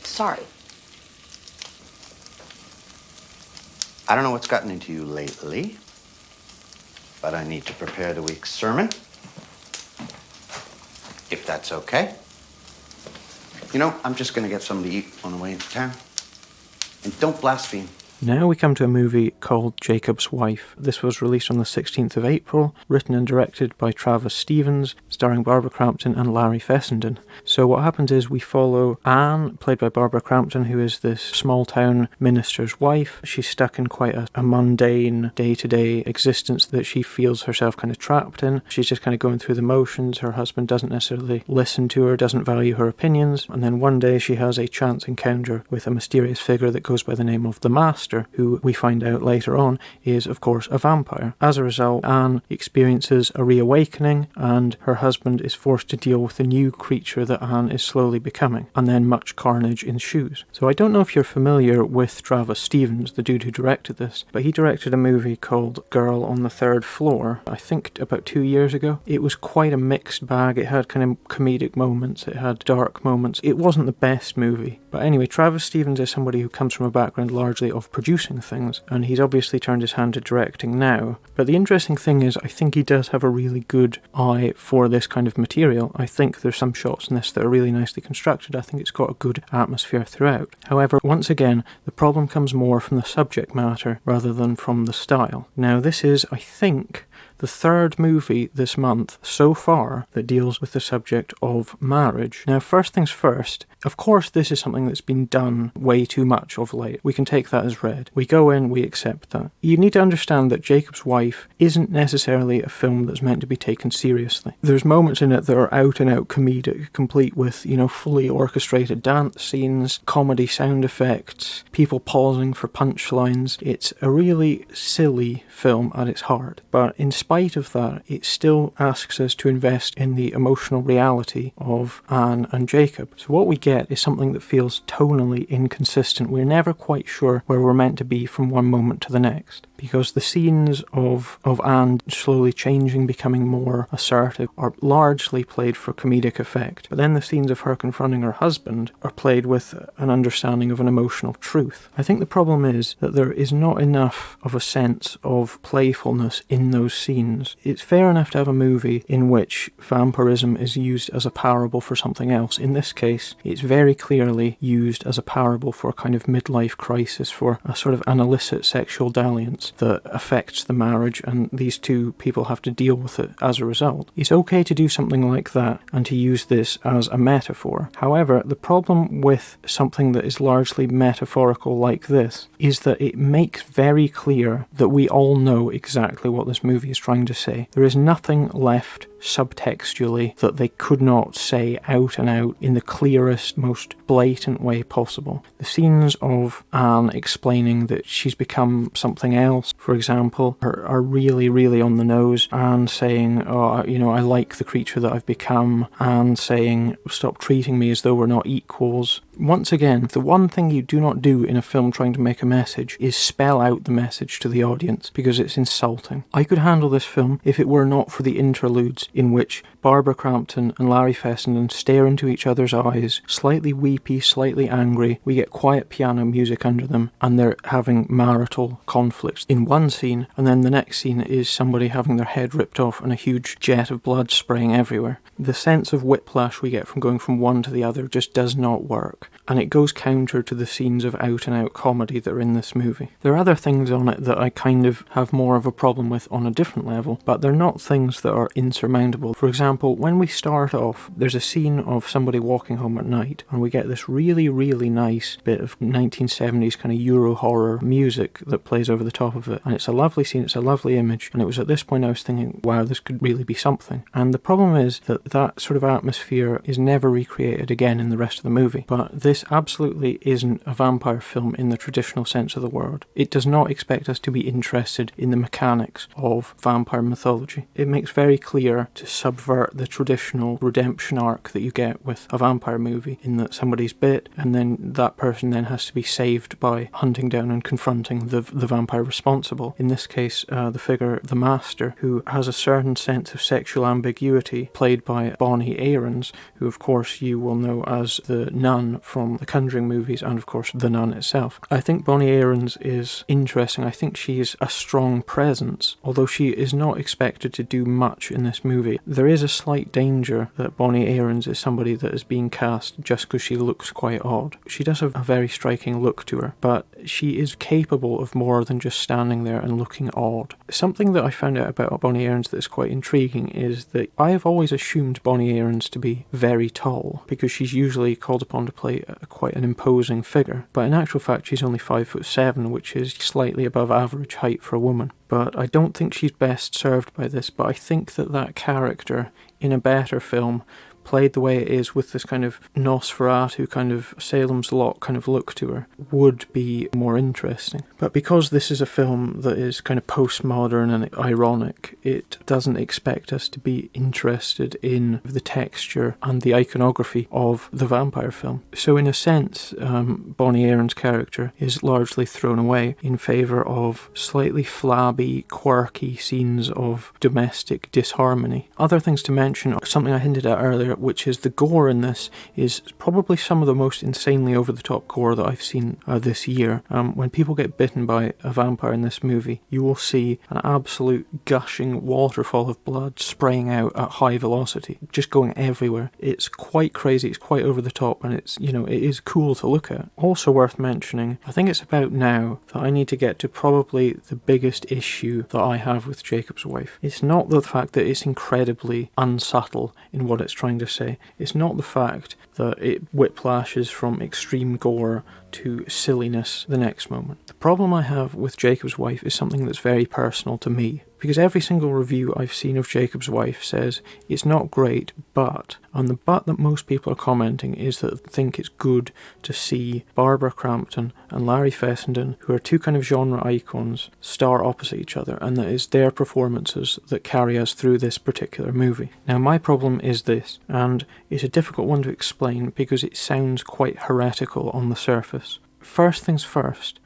Sorry. I don't know what's gotten into you lately, but I need to prepare the week's sermon. If that's okay. You know, I'm just gonna get something to eat on the way into town. And don't blaspheme. Now we come to a movie called Jacob's Wife. This was released on the 16th of April, written and directed by Travis Stevens, starring Barbara Crampton and Larry Fessenden. So what happens is we follow Anne, played by Barbara Crampton, who is this small-town minister's wife. She's stuck in quite a mundane, day-to-day existence that she feels herself kind of trapped in. She's just kind of going through the motions. Her husband doesn't necessarily listen to her, doesn't value her opinions, and then one day she has a chance encounter with a mysterious figure that goes by the name of the Master, who we find out later on is, of course, a vampire. As a result, Anne experiences a reawakening, and her husband is forced to deal with the new creature that Anne is slowly becoming, and then much carnage ensues. So I don't know if you're familiar with Travis Stevens, the dude who directed this, but he directed a movie called Girl on the Third Floor, I think about 2 years ago. It was quite a mixed bag. It had kind of comedic moments, it had dark moments. It wasn't the best movie. But anyway, Travis Stevens is somebody who comes from a background largely of producing things, and he's obviously turned his hand to directing now. But the interesting thing is, I think he does have a really good eye for this kind of material. I think there's some shots in this that are really nicely constructed. I think it's got a good atmosphere throughout. However, once again, the problem comes more from the subject matter rather than from the style. Now, this is, I think, the third movie this month so far that deals with the subject of marriage. Now, first things first, of course this is something that's been done way too much of late. We can take that as read. We go in, we accept that. You need to understand that Jacob's Wife isn't necessarily a film that's meant to be taken seriously. There's moments in it that are out and out comedic, complete with, fully orchestrated dance scenes, comedy sound effects, people pausing for punchlines. It's a really silly film at its heart, but in spite of that, it still asks us to invest in the emotional reality of Anne and Jacob. So what we get is something that feels tonally inconsistent. We're never quite sure where we're meant to be from one moment to the next, because the scenes of Anne slowly changing, becoming more assertive, are largely played for comedic effect. But then the scenes of her confronting her husband are played with an understanding of an emotional truth. I think the problem is that there is not enough of a sense of playfulness in those scenes. It's fair enough to have a movie in which vampirism is used as a parable for something else. In this case, it's very clearly used as a parable for a kind of midlife crisis, for a sort of an illicit sexual dalliance that affects the marriage, and these two people have to deal with it as a result. It's okay to do something like that and to use this as a metaphor. However, the problem with something that is largely metaphorical like this is that it makes very clear that we all know exactly what this movie is trying to say. There is nothing left subtextually that they could not say out and out in the clearest, most blatant way possible. The scenes of Anne explaining that she's become something else, for example, are really, really on the nose. Anne saying, oh, you know, I like the creature that I've become. Anne saying, stop treating me as though we're not equals. Once again, the one thing you do not do in a film trying to make a message is spell out the message to the audience, because it's insulting. I could handle this film if it were not for the interludes in which Barbara Crampton and Larry Fessenden stare into each other's eyes, slightly weepy, slightly angry. We get quiet piano music under them, and they're having marital conflicts in one scene, and then the next scene is somebody having their head ripped off and a huge jet of blood spraying everywhere. The sense of whiplash we get from going from one to the other just does not work, and it goes counter to the scenes of out-and-out comedy that are in this movie. There are other things on it that I kind of have more of a problem with on a different level, but they're not things that are insurmountable. For example, when we start off, there's a scene of somebody walking home at night, and we get this really, really nice bit of 1970s kind of Euro horror music that plays over the top of it, and it's a lovely scene, it's a lovely image, and it was at this point I was thinking, wow, this could really be something. And the problem is that that sort of atmosphere is never recreated again in the rest of the movie. But this absolutely isn't a vampire film in the traditional sense of the word. It does not expect us to be interested in the mechanics of vampire mythology. It makes very clear to subvert the traditional redemption arc that you get with a vampire movie, in that somebody's bit and then that person then has to be saved by hunting down and confronting the vampire responsible. In this case, the figure, the Master, who has a certain sense of sexual ambiguity, played by Bonnie Aarons, who of course you will know as the nun from the Conjuring movies and of course the nun itself. I think Bonnie Aarons is interesting. I think she's a strong presence, although she is not expected to do much in this movie. There is a slight danger that Bonnie Aarons is somebody that is being cast just because she looks quite odd. She does have a very striking look to her, but she is capable of more than just standing there and looking odd. Something that I found out about Bonnie Aarons that is quite intriguing is that I have always assumed Bonnie Aarons to be very tall, because she's usually called upon to play quite an imposing figure, but in actual fact she's only 5'7", which is slightly above average height for a woman. But I don't think she's best served by this, but I think that character in a better film, played the way it is with this kind of Nosferatu, kind of Salem's Lot kind of look to her, would be more interesting. But because this is a film that is kind of postmodern and ironic, it doesn't expect us to be interested in the texture and the iconography of the vampire film. So in a sense, Bonnie Aarons' character is largely thrown away in favour of slightly flabby, quirky scenes of domestic disharmony. Other things to mention are something I hinted at earlier, which is the gore in this is probably some of the most insanely over-the-top gore that I've seen this year. When people get bitten by a vampire in this movie, you will see an absolute gushing waterfall of blood spraying out at high velocity, just going everywhere. It's quite crazy, it's quite over-the-top, and it's, you know, it is cool to look at. Also worth mentioning, I think it's about now that I need to get to probably the biggest issue that I have with Jakob's Wife. It's not the fact that it's incredibly unsubtle in what it's trying to say. It's not the fact that it whiplashes from extreme gore to silliness the next moment. The problem I have with Jakob's Wife is something that's very personal to me, because every single review I've seen of Jakob's Wife says it's not great, but, and the but that most people are commenting is that they think it's good to see Barbara Crampton and Larry Fessenden, who are two kind of genre icons, star opposite each other, and that it's their performances that carry us through this particular movie. Now my problem is this, and it's a difficult one to explain because it sounds quite heretical on the surface. First things first,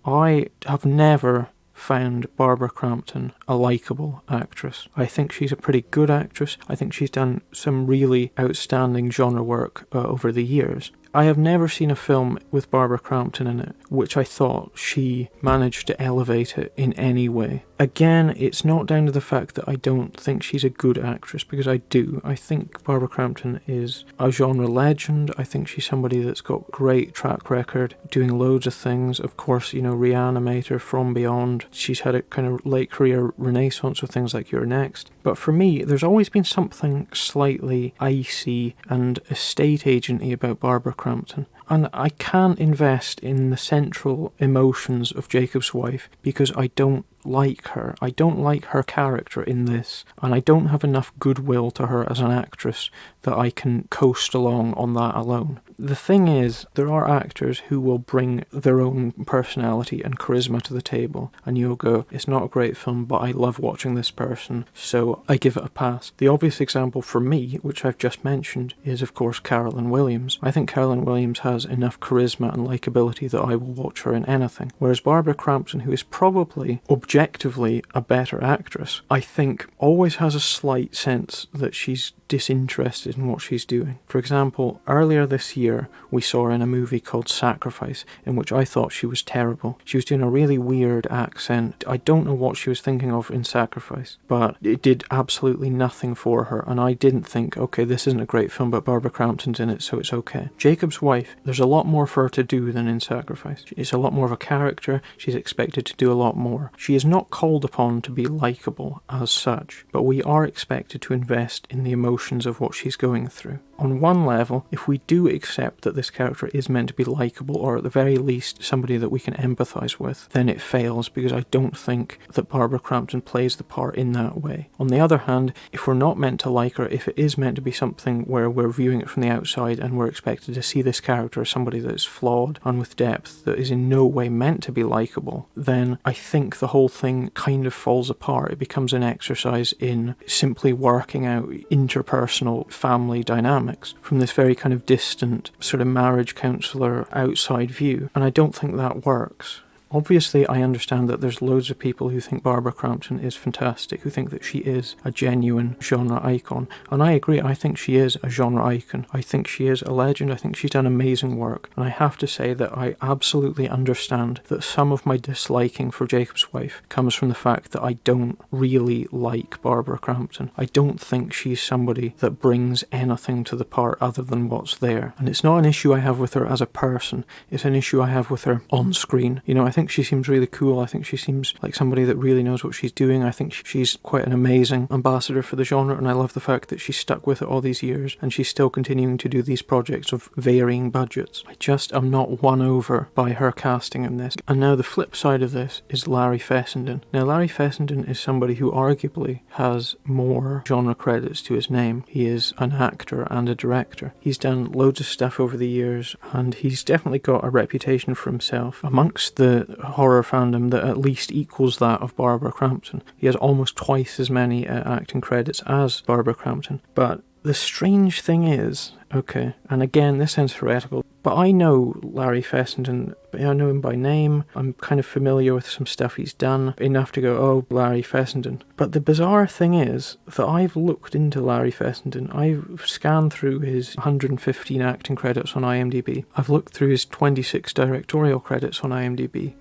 I have never found Barbara Crampton a likeable actress. I think she's a pretty good actress. I think she's done some really outstanding genre work over the years. I have never seen a film with Barbara Crampton in it which I thought she managed to elevate it in any way. Again, it's not down to the fact that I don't think she's a good actress, because I do. I think Barbara Crampton is a genre legend. I think she's somebody that's got great track record, doing loads of things. Of course, you know, Reanimator, From Beyond. She's had a kind of late career renaissance with things like You're Next. But for me, there's always been something slightly icy and estate agenty about Barbara Crampton. And I can't invest in the central emotions of Jakob's Wife because I don't like her. I don't like her character in this, and I don't have enough goodwill to her as an actress that I can coast along on that alone. The thing is, there are actors who will bring their own personality and charisma to the table, and you'll go, it's not a great film, but I love watching this person, so I give it a pass. The obvious example for me, which I've just mentioned, is of course Carolyn Williams. I think Carolyn Williams has enough charisma and likability that I will watch her in anything. Whereas Barbara Crampton, who is probably objectively a better actress, I think always has a slight sense that she's disinterested in what she's doing. For example, earlier this year we saw her in a movie called Sacrifice, in which I thought she was terrible. She was doing a really weird accent. I don't know what she was thinking of in Sacrifice, but it did absolutely nothing for her, and I didn't think, okay, this isn't a great film, but Barbara Crampton's in it, so it's okay. Jacob's Wife, there's a lot more for her to do than in Sacrifice. It's a lot more of a character. She's expected to do a lot more. She is not called upon to be likeable as such, but we are expected to invest in the emotions of what she's going through. On one level, if we do accept that this character is meant to be likeable, or at the very least somebody that we can empathise with, then it fails, because I don't think that Barbara Crampton plays the part in that way. On the other hand, if we're not meant to like her, if it is meant to be something where we're viewing it from the outside and we're expected to see this character as somebody that is flawed and with depth, that is in no way meant to be likeable, then I think the whole thing kind of falls apart. It becomes an exercise in simply working out interpersonal family dynamics from this very kind of distant sort of marriage counsellor outside view, and I don't think that works. Obviously, I understand that there's loads of people who think Barbara Crampton is fantastic, who think that she is a genuine genre icon, and I agree, I think she is a genre icon. I think she is a legend, I think she's done amazing work, and I have to say that I absolutely understand that some of my disliking for Jacob's Wife comes from the fact that I don't really like Barbara Crampton. I don't think she's somebody that brings anything to the part other than what's there, and it's not an issue I have with her as a person, it's an issue I have with her on screen. You know, I think she seems really cool. I think she seems like somebody that really knows what she's doing. I think she's quite an amazing ambassador for the genre, and I love the fact that she's stuck with it all these years and she's still continuing to do these projects of varying budgets. I just am not won over by her casting in this. And now the flip side of this is Larry Fessenden. Now Larry Fessenden is somebody who arguably has more genre credits to his name. He is an actor and a director. He's done loads of stuff over the years, and he's definitely got a reputation for himself amongst the horror fandom that at least equals that of Barbara Crampton. He has almost twice as many acting credits as Barbara Crampton. But the strange thing is, okay, and again, this sounds heretical, but I know Larry Fessenden. I know him by name. I'm kind of familiar with some stuff he's done, enough to go, oh, Larry Fessenden. But the bizarre thing is that I've looked into Larry Fessenden. I've scanned through his 115 acting credits on IMDb. I've looked through his 26 directorial credits on IMDb.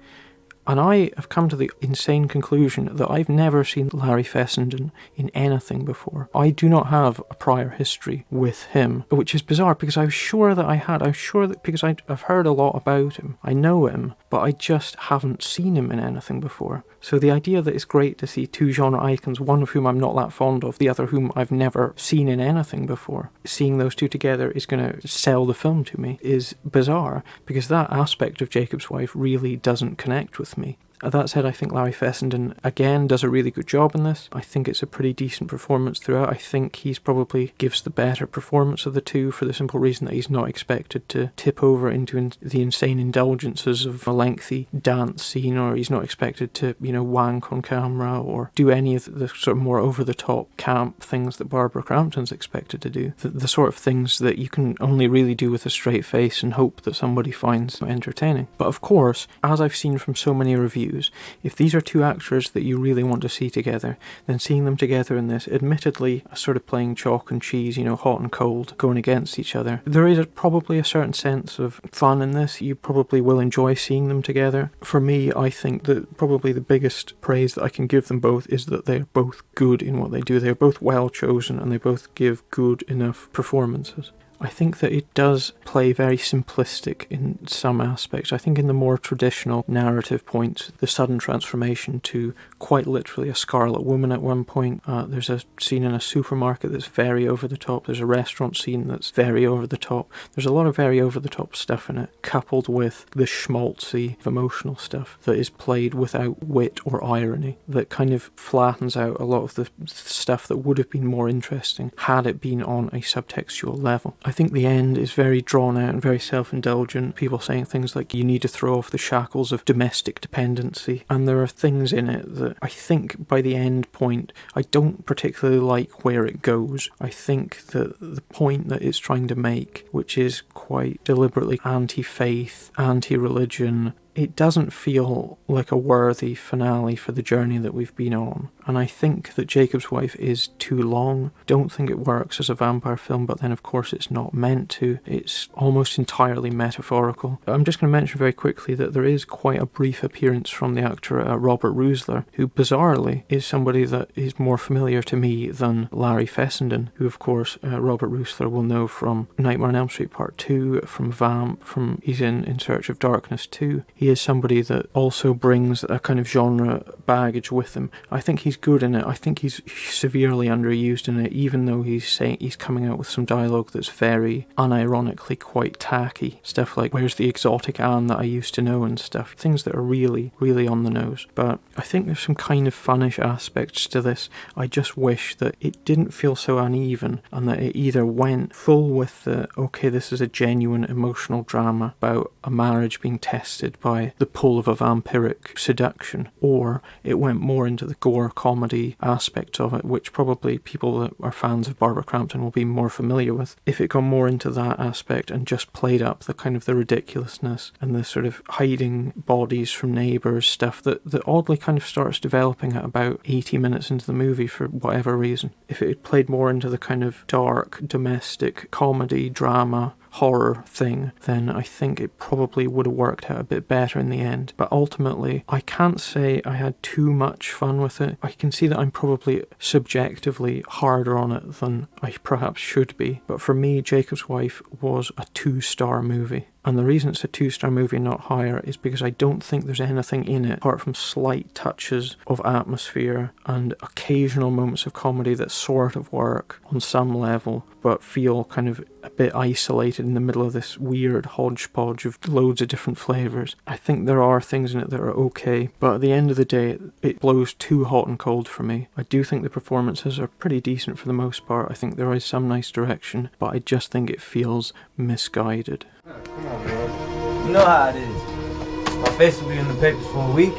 And I have come to the insane conclusion that I've never seen Larry Fessenden in anything before. I do not have a prior history with him, which is bizarre because I was sure that I had. I was sure that because I've heard a lot about him. I know him, but I just haven't seen him in anything before. So the idea that it's great to see two genre icons, one of whom I'm not that fond of, the other whom I've never seen in anything before, seeing those two together is going to sell the film to me, is bizarre, because that aspect of Jacob's Wife really doesn't connect with me. That said, I think Larry Fessenden, again, does a really good job in this. I think it's a pretty decent performance throughout. I think he's probably gives the better performance of the two for the simple reason that he's not expected to tip over into the insane indulgences of a lengthy dance scene, or he's not expected to, wank on camera or do any of the sort of more over-the-top camp things that Barbara Crampton's expected to do. The sort of things that you can only really do with a straight face and hope that somebody finds entertaining. But of course, as I've seen from so many reviews, if these are two actors that you really want to see together, then seeing them together in this, admittedly a sort of playing chalk and cheese, hot and cold, going against each other, there is probably a certain sense of fun in this. You probably will enjoy seeing them together. For me, I think that probably the biggest praise that I can give them both is that they're both good in what they do. They're both well chosen and they both give good enough performances. I think that it does play very simplistic in some aspects. I think in the more traditional narrative points, the sudden transformation to quite literally a Scarlet Woman at one point. There's a scene in a supermarket that's very over the top. There's a restaurant scene that's very over the top. There's a lot of very over the top stuff in it, coupled with the schmaltzy emotional stuff that is played without wit or irony, that kind of flattens out a lot of the stuff that would have been more interesting had it been on a subtextual level. I think the end is very drawn out and very self-indulgent. People saying things like, you need to throw off the shackles of domestic dependency. And there are things in it that I think by the end point, I don't particularly like where it goes. I think that the point that it's trying to make, which is quite deliberately anti-faith, anti-religion, it doesn't feel like a worthy finale for the journey that we've been on. And I think that Jakob's Wife is too long. Don't think it works as a vampire film, but then of course it's not meant to. It's almost entirely metaphorical. I'm just going to mention very quickly that there is quite a brief appearance from the actor Robert Rusler, who bizarrely is somebody that is more familiar to me than Larry Fessenden, who of course Robert Rusler will know from Nightmare on Elm Street Part 2, from Vamp, from he's in Search of Darkness 2. He is somebody that also brings a kind of genre baggage with him. I think he's good in it. I think he's severely underused in it, even though he's coming out with some dialogue that's very unironically quite tacky. Stuff like, where's the exotic Anne that I used to know and stuff. Things that are really, really on the nose. But I think there's some kind of funnish aspects to this. I just wish that it didn't feel so uneven and that it either went full with the, okay, this is a genuine emotional drama about a marriage being tested by the pull of a vampiric seduction, or it went more into the gore comedy aspect of it, which probably people that are fans of Barbara Crampton will be more familiar with. If it got more into that aspect and just played up the kind of the ridiculousness and the sort of hiding bodies from neighbours stuff that oddly kind of starts developing at about 80 minutes into the movie for whatever reason. If it had played more into the kind of dark domestic comedy drama horror thing, then I think it probably would have worked out a bit better in the end. But ultimately, I can't say I had too much fun with it. I can see that I'm probably subjectively harder on it than I perhaps should be. But for me, Jakob's Wife was a 2-star movie. And the reason it's a 2-star movie, not higher, is because I don't think there's anything in it apart from slight touches of atmosphere and occasional moments of comedy that sort of work on some level, but feel kind of a bit isolated in the middle of this weird hodgepodge of loads of different flavours. I think there are things in it that are okay, but at the end of the day, it blows too hot and cold for me. I do think the performances are pretty decent for the most part. I think there is some nice direction, but I just think it feels misguided. Come on, bro. You know how it is. My face will be in the papers for a week,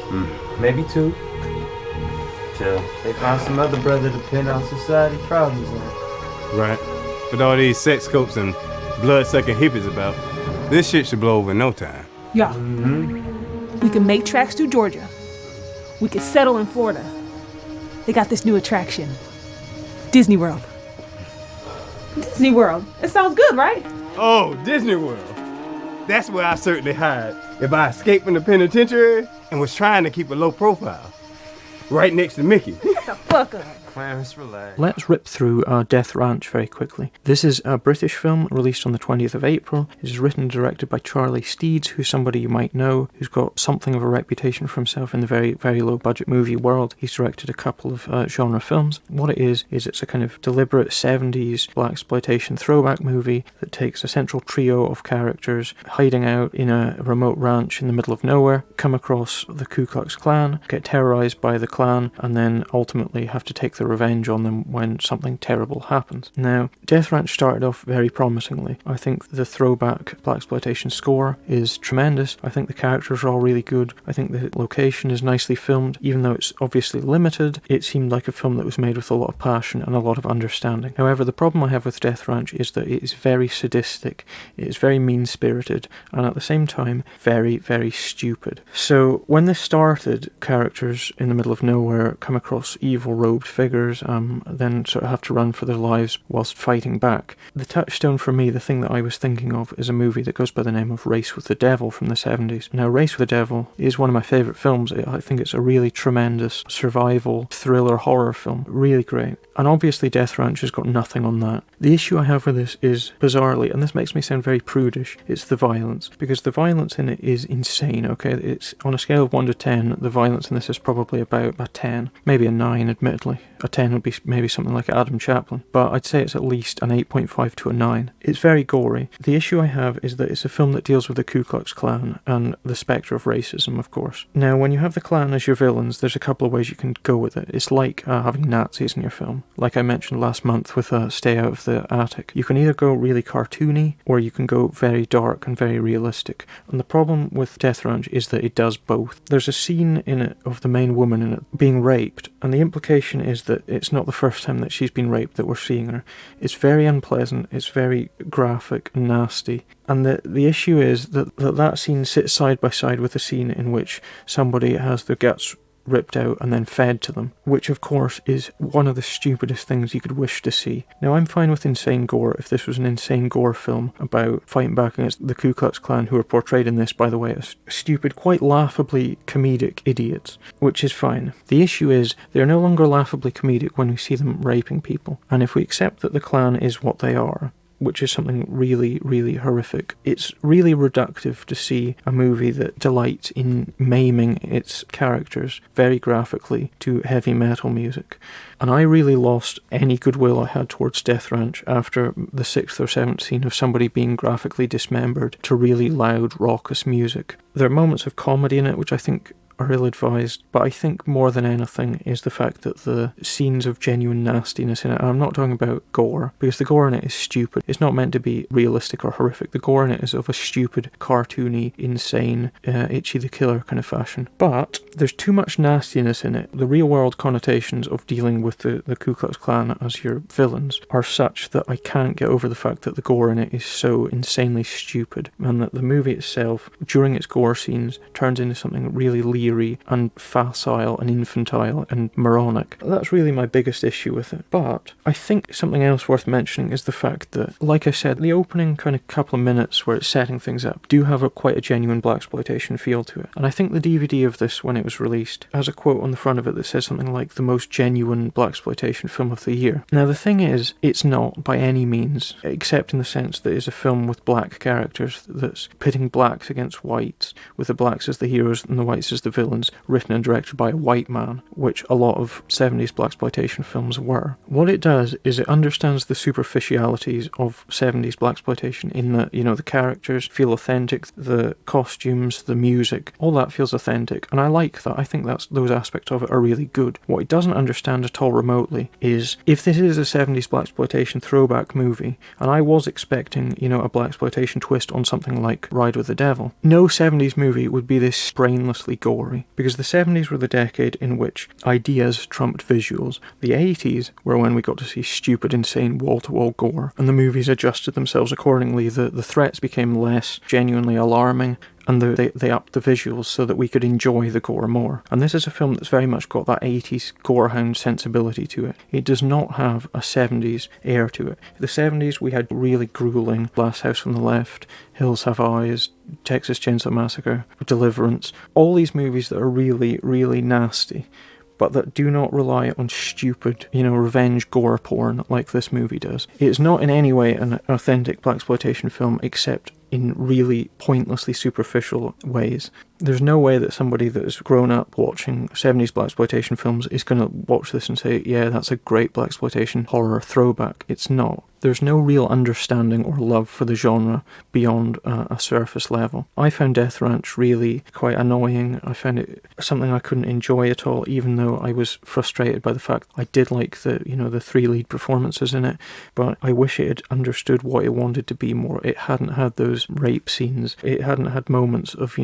maybe 2. Till they find some other brother to pin out society problems on. Right. With all these sex scopes and blood-sucking hippies about, this shit should blow over in no time. Yeah. We can make tracks through Georgia. We can settle in Florida. They got this new attraction. Disney World. Disney World. It sounds good, right? Oh, Disney World. That's where I certainly hide if I escaped from the penitentiary and was trying to keep a low profile. Right next to Mickey. Shut the fuck up. Clarence, relax. Let's rip through Death Ranch very quickly. This is a British film released on the 20th of April. It is written and directed by Charlie Steeds, who's somebody you might know, who's got something of a reputation for himself in the very, very low budget movie world. He's directed a couple of genre films. What it is it's a kind of deliberate 70s blaxploitation throwback movie that takes a central trio of characters hiding out in a remote ranch in the middle of nowhere, come across the Ku Klux Klan, get terrorized by the Klan, and then ultimately have to take the revenge on them when something terrible happens. Now, Death Ranch started off very promisingly. I think the throwback blaxploitation score is tremendous. I think the characters are all really good. I think the location is nicely filmed. Even though it's obviously limited, it seemed like a film that was made with a lot of passion and a lot of understanding. However, the problem I have with Death Ranch is that it is very sadistic, it is very mean-spirited, and at the same time, very, very stupid. So, when this started, characters in the middle of nowhere come across evil robed figures, then sort of have to run for their lives whilst fighting back. The touchstone for me, the thing that I was thinking of, is a movie that goes by the name of Race with the Devil from the 70s. Now, Race with the Devil is one of my favourite films. I think it's a really tremendous survival thriller horror film. Really great. And obviously Death Ranch has got nothing on that. The issue I have with this is, bizarrely, and this makes me sound very prudish, it's the violence. Because the violence in it is insane, okay? It's on a scale of 1 to 10, the violence in this is probably about a 10. Maybe a 9, admittedly. A 10 would be maybe something like Adam Chaplin. But I'd say it's at least an 8.5 to a 9. It's very gory. The issue I have is that it's a film that deals with the Ku Klux Klan and the spectre of racism, of course. Now, when you have the Klan as your villains, there's a couple of ways you can go with it. It's like having Nazis in your film. Like I mentioned last month with Stay Out of the Attic. You can either go really cartoony, or you can go very dark and very realistic. And the problem with Death Ranch is that it does both. There's a scene in it of the main woman in it being raped, and the implication is that it's not the first time that she's been raped that we're seeing her. It's very unpleasant, it's very graphic and nasty. And the issue is that scene sits side by side with a scene in which somebody has their guts ripped out and then fed to them, which of course is one of the stupidest things you could wish to see. Now, I'm fine with insane gore if this was an insane gore film about fighting back against the Ku Klux Klan, who are portrayed in this, by the way, as stupid, quite laughably comedic idiots, which is fine. The issue is they're no longer laughably comedic when we see them raping people, and if we accept that the Klan is what they are, which is something really, really horrific. It's really reductive to see a movie that delights in maiming its characters very graphically to heavy metal music. And I really lost any goodwill I had towards Death Ranch after the 6th or 7th scene of somebody being graphically dismembered to really loud, raucous music. There are moments of comedy in it which I think are ill-advised, but I think more than anything is the fact that the scenes of genuine nastiness in it, and I'm not talking about gore, because the gore in it is stupid. It's not meant to be realistic or horrific. The gore in it is of a stupid, cartoony, insane, Itchy the Killer kind of fashion. But there's too much nastiness in it. The real-world connotations of dealing with the Ku Klux Klan as your villains are such that I can't get over the fact that the gore in it is so insanely stupid, and that the movie itself, during its gore scenes, turns into something really leery and facile and infantile and moronic. That's really my biggest issue with it. But I think something else worth mentioning is the fact that, like I said, the opening kind of couple of minutes where it's setting things up do have quite a genuine blaxploitation feel to it. And I think the DVD of this, when it was released, has a quote on the front of it that says something like the most genuine blaxploitation film of the year. Now, the thing is, it's not by any means, except in the sense that it's a film with black characters that's pitting blacks against whites, with the blacks as the heroes and the whites as the villains, written and directed by a white man, which a lot of 70s blaxploitation films were. What it does is it understands the superficialities of 70s blaxploitation in that, you know, the characters feel authentic, the costumes, the music, all that feels authentic, and I like that. I think those aspects of it are really good. What it doesn't understand at all remotely is, if this is a 70s blaxploitation throwback movie, and I was expecting, you know, a blaxploitation twist on something like Ride with the Devil, no 70s movie would be this brainlessly gory. Because the 70s were the decade in which ideas trumped visuals. The 80s were when we got to see stupid, insane wall-to-wall gore, and the movies adjusted themselves accordingly. The threats became less genuinely alarming, and they upped the visuals so that we could enjoy the gore more. And this is a film that's very much got that 80s gorehound sensibility to it. It does not have a 70s air to it. In the 70s we had really grueling Last House on the Left, Hills Have Eyes, Texas Chainsaw Massacre, Deliverance, all these movies that are really, really nasty, but that do not rely on stupid, you know, revenge gore porn like this movie does. It is not in any way an authentic blaxploitation film, except in really pointlessly superficial ways. There's no way that somebody that has grown up watching 70s blaxploitation films is going to watch this and say, yeah, that's a great blaxploitation horror throwback. It's not. There's no real understanding or love for the genre beyond a surface level. I found Death Ranch really quite annoying. I found it something I couldn't enjoy at all, even though I was frustrated by the fact I did like the 3 lead performances in it, but I wish it had understood what it wanted to be more. It hadn't had those rape scenes. It hadn't had moments of,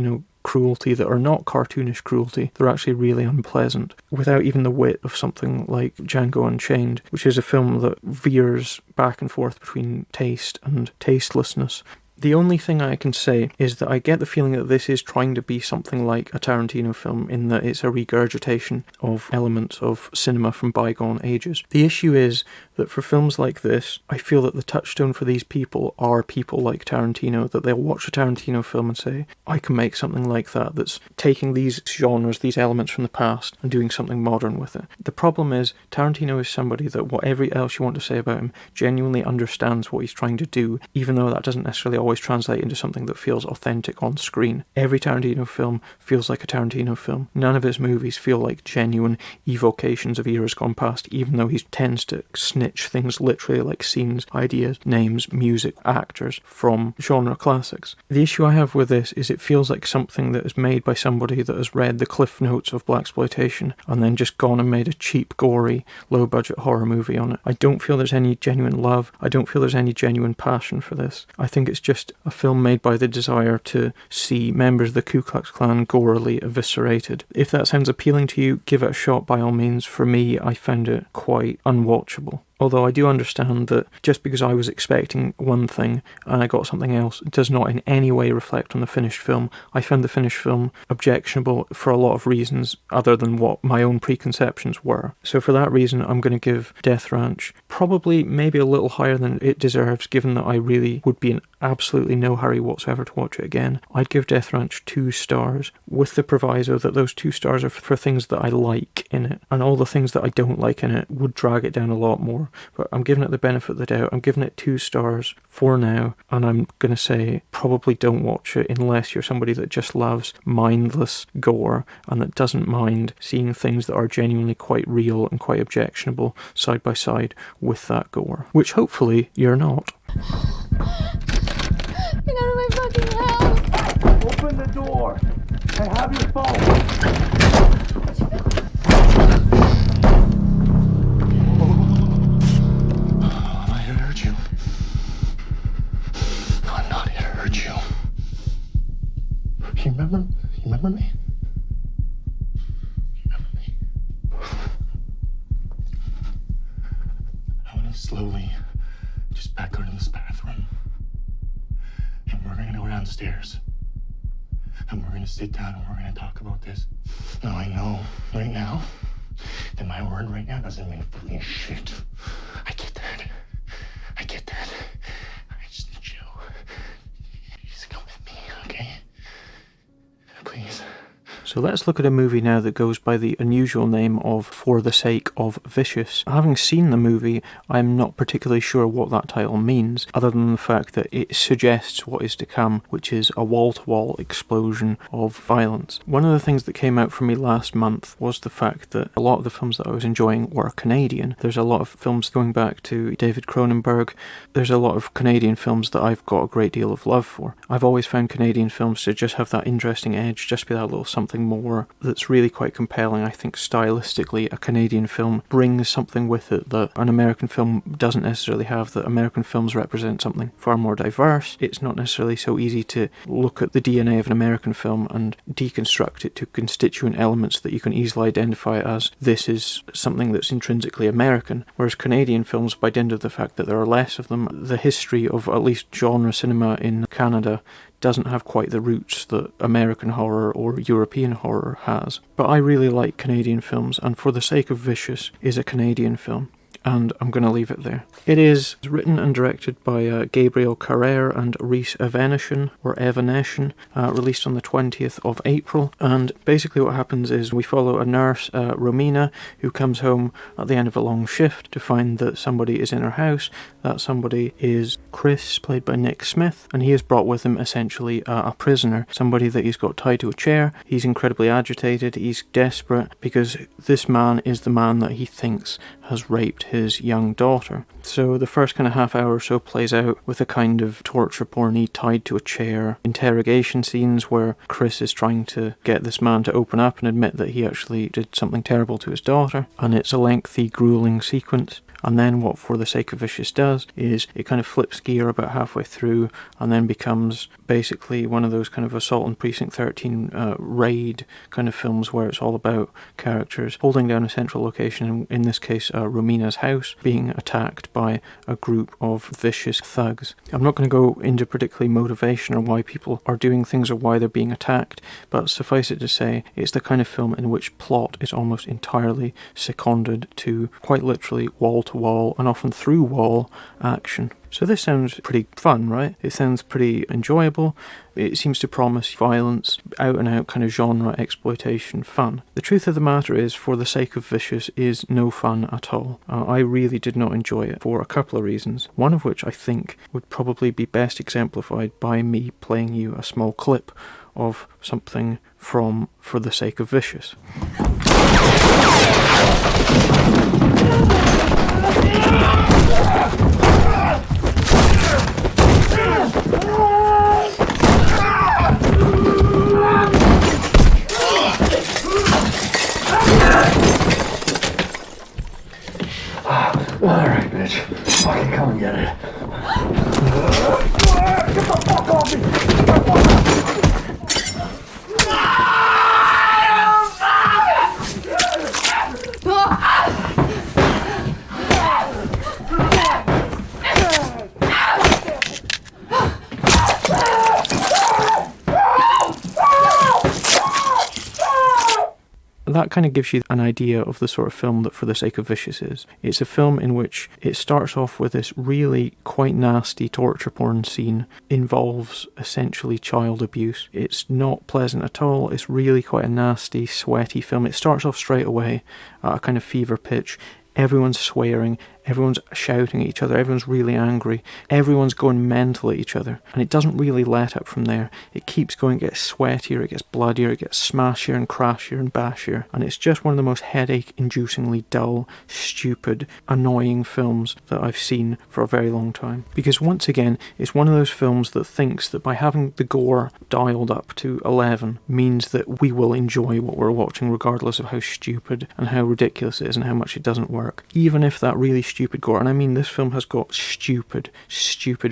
cruelty that are not cartoonish cruelty. They're actually really unpleasant, without even the wit of something like Django Unchained, which is a film that veers back and forth between taste and tastelessness. The only thing I can say is that I get the feeling that this is trying to be something like a Tarantino film in that it's a regurgitation of elements of cinema from bygone ages. The issue is that for films like this, I feel that the touchstone for these people are people like Tarantino, that they'll watch a Tarantino film and say, I can make something like that that's taking these genres, these elements from the past, and doing something modern with it. The problem is, Tarantino is somebody that whatever else you want to say about him genuinely understands what he's trying to do, even though that doesn't necessarily always translate into something that feels authentic on screen. Every Tarantino film feels like a Tarantino film. None of his movies feel like genuine evocations of eras gone past, even though he tends to snitch things literally like scenes, ideas, names, music, actors from genre classics. The issue I have with this is it feels like something that is made by somebody that has read the cliff notes of blaxploitation and then just gone and made a cheap, gory, low-budget horror movie on it. I don't feel there's any genuine love. I don't feel there's any genuine passion for this. I think it's just a film made by the desire to see members of the Ku Klux Klan gorily eviscerated. If that sounds appealing to you, give it a shot by all means. For me, I found it quite unwatchable. Although I do understand that just because I was expecting one thing and I got something else does not in any way reflect on the finished film. I found the finished film objectionable for a lot of reasons other than what my own preconceptions were. So for that reason, I'm going to give Death Ranch probably maybe a little higher than it deserves, given that I really would be in absolutely no hurry whatsoever to watch it again. I'd give Death Ranch 2 stars, with the proviso that those 2 stars are for things that I like in it, and all the things that I don't like in it would drag it down a lot more. But I'm giving it the benefit of the doubt. I'm giving it 2 stars for now, and I'm going to say probably don't watch it unless you're somebody that just loves mindless gore and that doesn't mind seeing things that are genuinely quite real and quite objectionable side by side with that gore, which hopefully you're not. Get out of my fucking house! Open the door! I have your phone! You remember me? I want to slowly just back out in this bathroom. And we're going to go downstairs. And we're going to sit down and we're going to talk about this. Now, I know right now that my word right now doesn't mean fully shit. I get that. I just need you. Just come with me, okay? Please. So let's look at a movie now that goes by the unusual name of For the Sake of Vicious. Having seen the movie, I'm not particularly sure what that title means, other than the fact that it suggests what is to come, which is a wall-to-wall explosion of violence. One of the things that came out for me last month was the fact that a lot of the films that I was enjoying were Canadian. There's a lot of films going back to David Cronenberg. There's a lot of Canadian films that I've got a great deal of love for. I've always found Canadian films to just have that interesting edge, just be that little something more that's really quite compelling. I think stylistically a Canadian film brings something with it that an American film doesn't necessarily have, that American films represent something far more diverse. It's not necessarily so easy to look at the DNA of an American film and deconstruct it to constituent elements that you can easily identify as this is something that's intrinsically American, whereas Canadian films, by dint of the fact that there are less of them, the history of at least genre cinema in Canada doesn't have quite the roots that American horror or European horror has. But I really like Canadian films, and For the Sake of Vicious is a Canadian film, and I'm going to leave it there. It is written and directed by Gabriel Carrere and Rhys Evaneshan, released on the 20th of April, and basically what happens is we follow a nurse, Romina, who comes home at the end of a long shift to find that somebody is in her house. That somebody is Chris, played by Nick Smith, and he has brought with him essentially a prisoner, somebody that he's got tied to a chair. He's incredibly agitated, he's desperate, because this man is the man that he thinks has raped his young daughter. So the first kind of half hour or so plays out with a kind of torture porny tied to a chair, interrogation scenes where Chris is trying to get this man to open up and admit that he actually did something terrible to his daughter, and it's a lengthy, grueling sequence. And then what For the Sake of Vicious does is it kind of flips gear about halfway through and then becomes basically one of those kind of Assault on Precinct 13 raid kind of films where it's all about characters holding down a central location, in this case Romina's house being attacked by a group of vicious thugs. I'm not going to go into particularly motivation or why people are doing things or why they're being attacked, but suffice it to say, it's the kind of film in which plot is almost entirely seconded to quite literally wall-to-wall and often through-wall action. So this sounds pretty fun, right? It sounds pretty enjoyable. It seems to promise violence, out-and-out kind of genre exploitation fun. The truth of the matter is, For the Sake of Vicious is no fun at all. I really did not enjoy it for a couple of reasons, one of which I think would probably be best exemplified by me playing you a small clip of something from For the Sake of Vicious. Alright, bitch. Fucking come and get it. Get the fuck off me! That kind of gives you an idea of the sort of film that For the Sake of Vicious is. It's a film in which it starts off with this really quite nasty torture porn scene, involves essentially child abuse. It's not pleasant at all. It's really quite a nasty, sweaty film. It starts off straight away at a kind of fever pitch. Everyone's swearing, everyone's shouting at each other, everyone's really angry, everyone's going mental at each other, and it doesn't really let up from there. It keeps going, it gets sweatier, it gets bloodier, it gets smashier and crashier and bashier, and it's just one of the most headache-inducingly dull, stupid, annoying films that I've seen for a very long time. Because once again, it's one of those films that thinks that by having the gore dialed up to 11 means that we will enjoy what we're watching regardless of how stupid and how ridiculous it is and how much it doesn't work. Even if that really stupid gore, and I mean this film has got stupid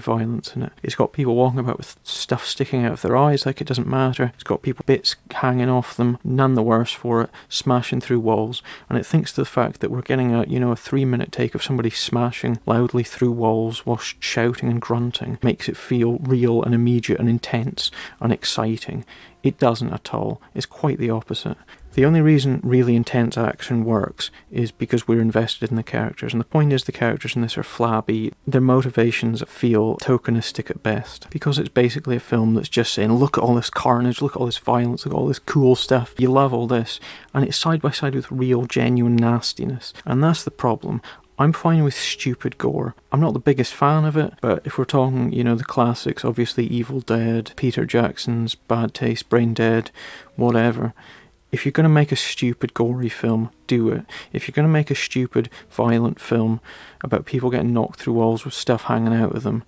violence in it. It's got people walking about with stuff sticking out of their eyes like it doesn't matter. It's got people bits hanging off them, none the worse for it, smashing through walls, and it thinks the fact that we're getting a 3-minute take of somebody smashing loudly through walls while shouting and grunting makes it feel real and immediate and intense and exciting. It doesn't at all. It's quite the opposite. The only reason really intense action works is because we're invested in the characters, and the point is the characters in this are flabby, their motivations feel tokenistic at best, because it's basically a film that's just saying, look at all this carnage, look at all this violence, look at all this cool stuff, you love all this, and it's side by side with real, genuine nastiness, and that's the problem. I'm fine with stupid gore. I'm not the biggest fan of it, but if we're talking, the classics, obviously Evil Dead, Peter Jackson's Bad Taste, Brain Dead, whatever. If you're going to make a stupid, gory film, do it. If you're going to make a stupid, violent film about people getting knocked through walls with stuff hanging out of them,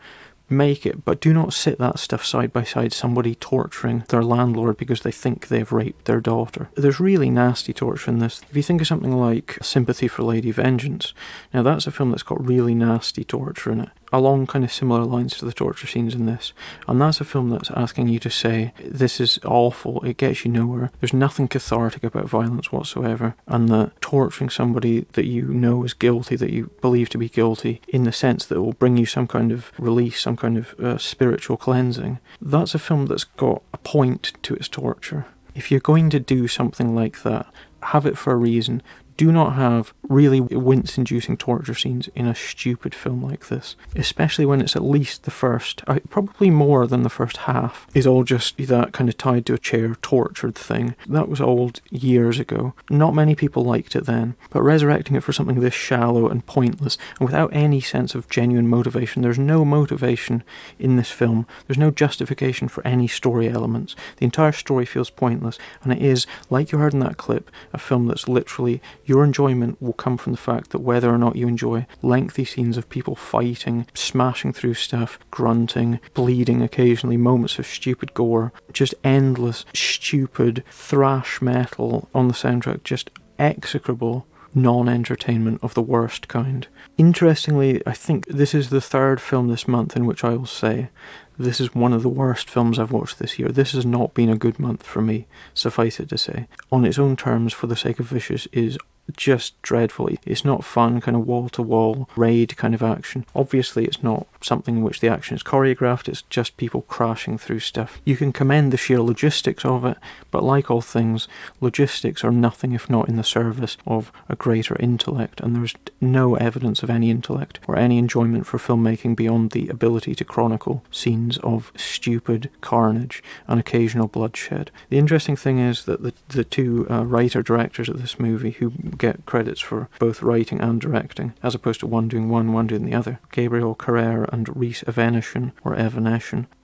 make it, but do not sit that stuff side by side somebody torturing their landlord because they think they've raped their daughter. There's really nasty torture in this. If you think of something like Sympathy for Lady Vengeance, now that's a film that's got really nasty torture in it, along kind of similar lines to the torture scenes in this, and that's a film that's asking you to say, this is awful, it gets you nowhere, there's nothing cathartic about violence whatsoever, and that torturing somebody that you know is guilty, that you believe to be guilty, in the sense that it will bring you some kind of release, some kind of spiritual cleansing, that's a film that's got a point to its torture. If you're going to do something like that, have it for a reason. Do not have really wince-inducing torture scenes in a stupid film like this, especially when it's at least the first, probably more than the first half, is all just that kind of tied to a chair, tortured thing. That was old years ago. Not many people liked it then, but resurrecting it for something this shallow and pointless, and without any sense of genuine motivation. There's no motivation in this film. There's no justification for any story elements. The entire story feels pointless, and it is, like you heard in that clip, a film that's literally, your enjoyment will come from the fact that whether or not you enjoy lengthy scenes of people fighting, smashing through stuff, grunting, bleeding occasionally, moments of stupid gore, just endless, stupid thrash metal on the soundtrack, just execrable non-entertainment of the worst kind. Interestingly, I think this is the third film this month in which I will say this is one of the worst films I've watched this year. This has not been a good month for me, suffice it to say. On its own terms, For the Sake of Vicious is just dreadful. It's not fun, kind of wall-to-wall raid kind of action. Obviously, it's not something in which the action is choreographed, it's just people crashing through stuff. You can commend the sheer logistics of it, but like all things, logistics are nothing if not in the service of a greater intellect, and there's no evidence of any intellect or any enjoyment for filmmaking beyond the ability to chronicle scenes of stupid carnage and occasional bloodshed. The interesting thing is that the two writer-directors of this movie, who get credits for both writing and directing, as opposed to one doing the other, Gabriel Carrere and Rhys Evanescen,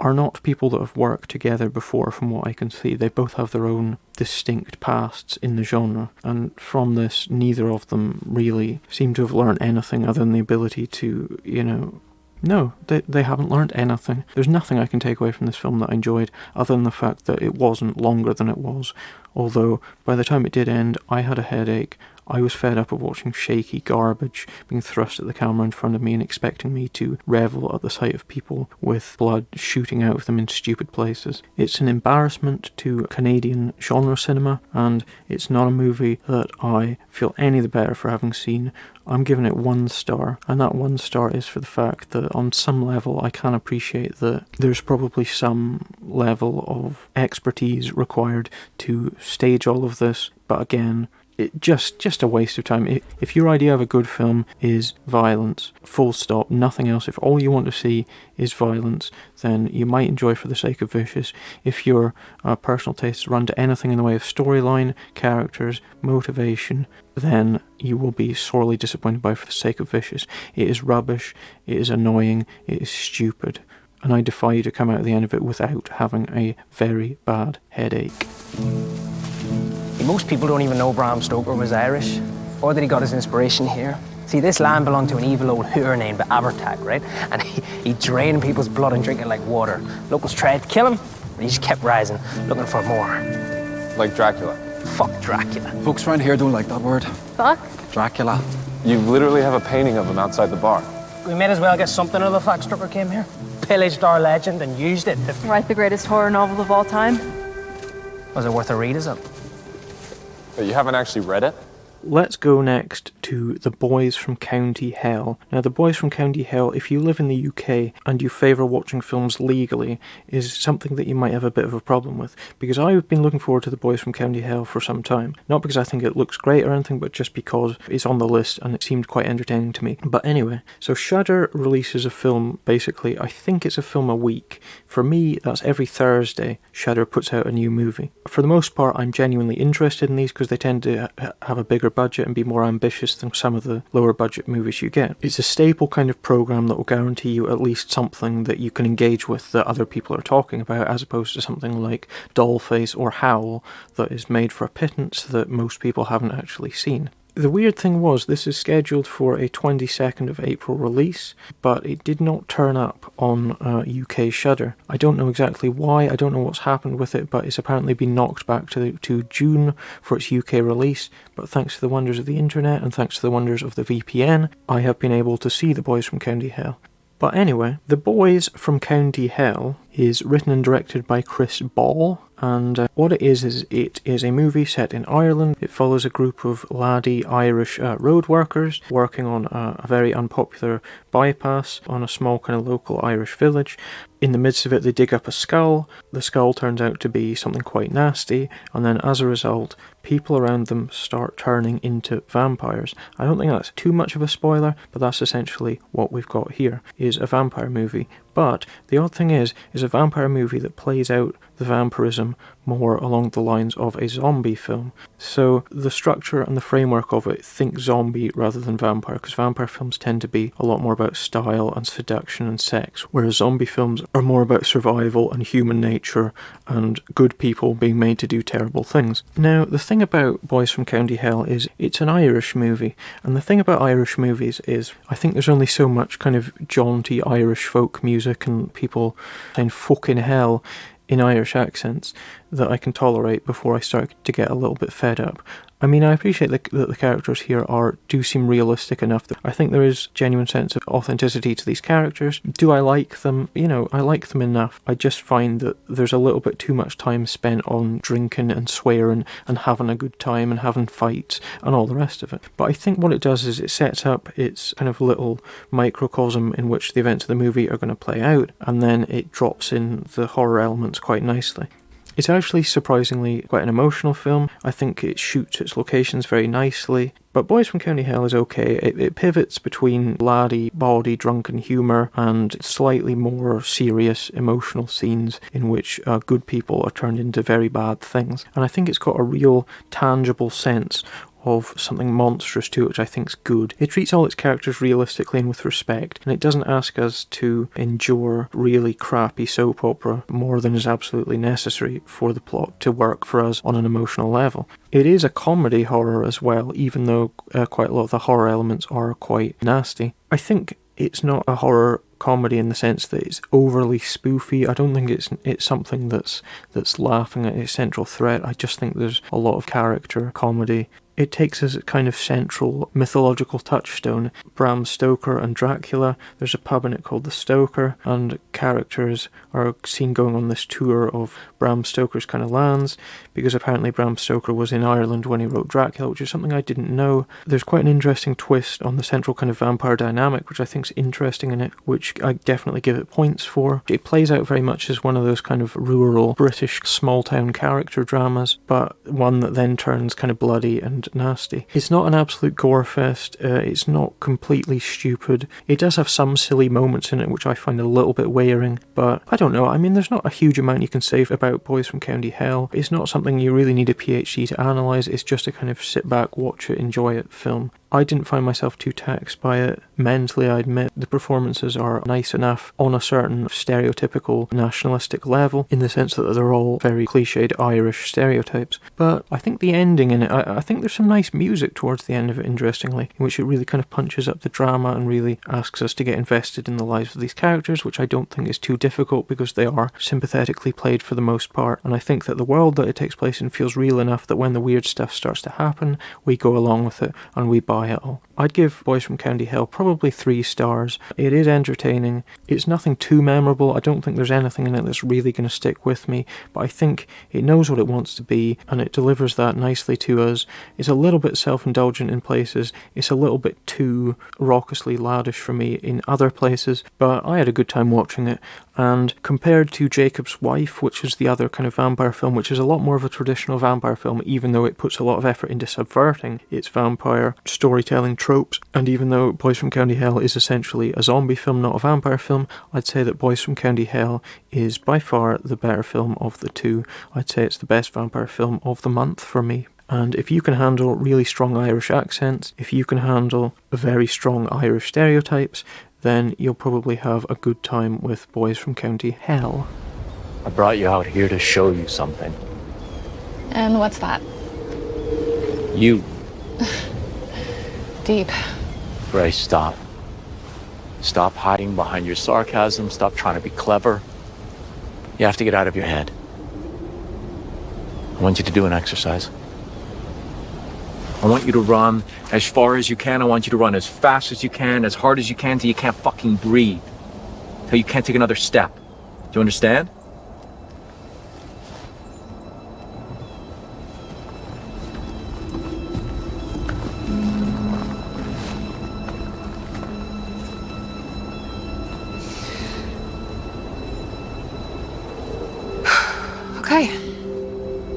are not people that have worked together before from what I can see. They both have their own distinct pasts in the genre, and from this, neither of them really seem to have learned anything other than the ability to, No, they haven't learned anything. There's nothing I can take away from this film that I enjoyed, other than the fact that it wasn't longer than it was. Although, by the time it did end, I had a headache. I was fed up of watching shaky garbage being thrust at the camera in front of me and expecting me to revel at the sight of people with blood shooting out of them in stupid places. It's an embarrassment to Canadian genre cinema, and it's not a movie that I feel any the better for having seen. I'm giving it 1 star, and that 1 star is for the fact that on some level I can appreciate that there's probably some level of expertise required to stage all of this, but again, just a waste of time. If your idea of a good film is violence, full stop, nothing else, if all you want to see is violence, then you might enjoy For the Sake of Vicious. If your personal tastes run to anything in the way of storyline, characters, motivation, then you will be sorely disappointed by For the Sake of Vicious. It is rubbish, it is annoying, it is stupid, and I defy you to come out at the end of it without having a very bad headache. Most people don't even know Bram Stoker was Irish, or that he got his inspiration here. See, this land belonged to an evil old hooer named Abertag, right? And he drained people's blood and drank it like water. Locals tried to kill him, but he just kept rising, looking for more. Like Dracula? Fuck Dracula. Folks around here don't like that word. Fuck? Dracula. You literally have a painting of him outside the bar. We may as well get something out of the fact Stoker came here. Pillaged our legend and used it to... Write the greatest horror novel of all time. Was it worth a read, is it? But you haven't actually read it? Let's go next to The Boys from County Hell. Now, The Boys from County Hell, if you live in the UK and you favour watching films legally, is something that you might have a bit of a problem with. Because I've been looking forward to The Boys from County Hell for some time. Not because I think it looks great or anything, but just because it's on the list and it seemed quite entertaining to me. But anyway, so Shudder releases a film, basically, I think it's a film a week. For me, that's every Thursday, Shudder puts out a new movie. For the most part, I'm genuinely interested in these because they tend to have a bigger budget and be more ambitious than some of the lower budget movies you get. It's a staple kind of program that will guarantee you at least something that you can engage with that other people are talking about, as opposed to something like Dollface or Howl that is made for a pittance that most people haven't actually seen. The weird thing was, this is scheduled for a 22nd of April release, but it did not turn up on UK Shudder. I don't know exactly why, I don't know what's happened with it, but it's apparently been knocked back to June for its UK release, but thanks to the wonders of the internet and thanks to the wonders of the VPN, I have been able to see The Boys from County Hell. But anyway, The Boys from County Hell is written and directed by Chris Ball, and what it is it is a movie set in Ireland. It follows a group of laddie Irish road workers working on a very unpopular bypass on a small kind of local Irish village. In the midst of it, they dig up a skull. The skull turns out to be something quite nasty, and then as a result, people around them start turning into vampires. I don't think that's too much of a spoiler, but that's essentially what we've got here, is a vampire movie. But the odd thing is a vampire movie that plays out the vampirism more along the lines of a zombie film. So the structure and the framework of it, think zombie rather than vampire, because vampire films tend to be a lot more about style and seduction and sex, whereas zombie films are more about survival and human nature and good people being made to do terrible things. Now, the thing about Boys from County Hell is it's an Irish movie, and the thing about Irish movies is I think there's only so much kind of jaunty Irish folk music and people saying fucking hell in Irish accents that I can tolerate before I start to get a little bit fed up. I mean, I appreciate that the characters here do seem realistic enough that I think there is genuine sense of authenticity to these characters. Do I like them? You know, I like them enough. I just find that there's a little bit too much time spent on drinking and swearing and having a good time and having fights and all the rest of it. But I think what it does is it sets up its kind of little microcosm in which the events of the movie are going to play out, and then it drops in the horror elements quite nicely. It's actually surprisingly quite an emotional film. I think it shoots its locations very nicely. But Boys from County Hell is okay. It pivots between laddie, bawdy, drunken humour and slightly more serious emotional scenes in which good people are turned into very bad things. And I think it's got a real tangible sense of something monstrous to it, which I think is good. It treats all its characters realistically and with respect, and it doesn't ask us to endure really crappy soap opera more than is absolutely necessary for the plot to work for us on an emotional level. It is a comedy horror as well, even though quite a lot of the horror elements are quite nasty. I think it's not a horror comedy in the sense that it's overly spoofy. I don't think it's something that's laughing at its central threat. I just think there's a lot of character comedy. It takes as a kind of central mythological touchstone Bram Stoker and Dracula. There's a pub in it called the Stoker, and characters are seen going on this tour of Bram Stoker's kind of lands, because apparently Bram Stoker was in Ireland when he wrote Dracula, which is something I didn't know. There's quite an interesting twist on the central kind of vampire dynamic, which I think is interesting in it, which I definitely give it points for. It plays out very much as one of those kind of rural British small town character dramas, but one that then turns kind of bloody and nasty. It's not an absolute gore fest. It's not completely stupid. It does have some silly moments in it which I find a little bit wearing, but I don't know. I mean, there's not a huge amount you can say about Boys from County Hell. It's not something you really need a PhD to analyse. It's just a kind of sit back, watch it, enjoy it film. I didn't find myself too taxed by it. Mentally, I admit, the performances are nice enough on a certain stereotypical nationalistic level, in the sense that they're all very cliched Irish stereotypes. But I think the ending in it, I think there's some nice music towards the end of it, interestingly, in which it really kind of punches up the drama and really asks us to get invested in the lives of these characters, which I don't think is too difficult because they are sympathetically played for the most part. And I think that the world that it takes place in feels real enough that when the weird stuff starts to happen, we go along with it and we buy it all. I'd give Boys from County Hell probably 3 stars. It is entertaining. It's nothing too memorable. I don't think there's anything in it that's really going to stick with me, but I think it knows what it wants to be and it delivers that nicely to us. It's a little bit self-indulgent in places. It's a little bit too raucously laddish for me in other places, but I had a good time watching it. And compared to Jakob's Wife, which is the other kind of vampire film, which is a lot more of a traditional vampire film, even though it puts a lot of effort into subverting its vampire storytelling tropes, and even though Boys from County Hell is essentially a zombie film, not a vampire film, I'd say that Boys from County Hell is by far the better film of the two. I'd say it's the best vampire film of the month for me. And if you can handle really strong Irish accents, if you can handle very strong Irish stereotypes, then you'll probably have a good time with Boys from County Hell. I brought you out here to show you something. And what's that? You. Deep. Grace, stop. Stop hiding behind your sarcasm. Stop trying to be clever. You have to get out of your head. I want you to do an exercise. I want you to run as far as you can. I want you to run as fast as you can, as hard as you can, till you can't fucking breathe. Till you can't take another step. Do you understand? Okay.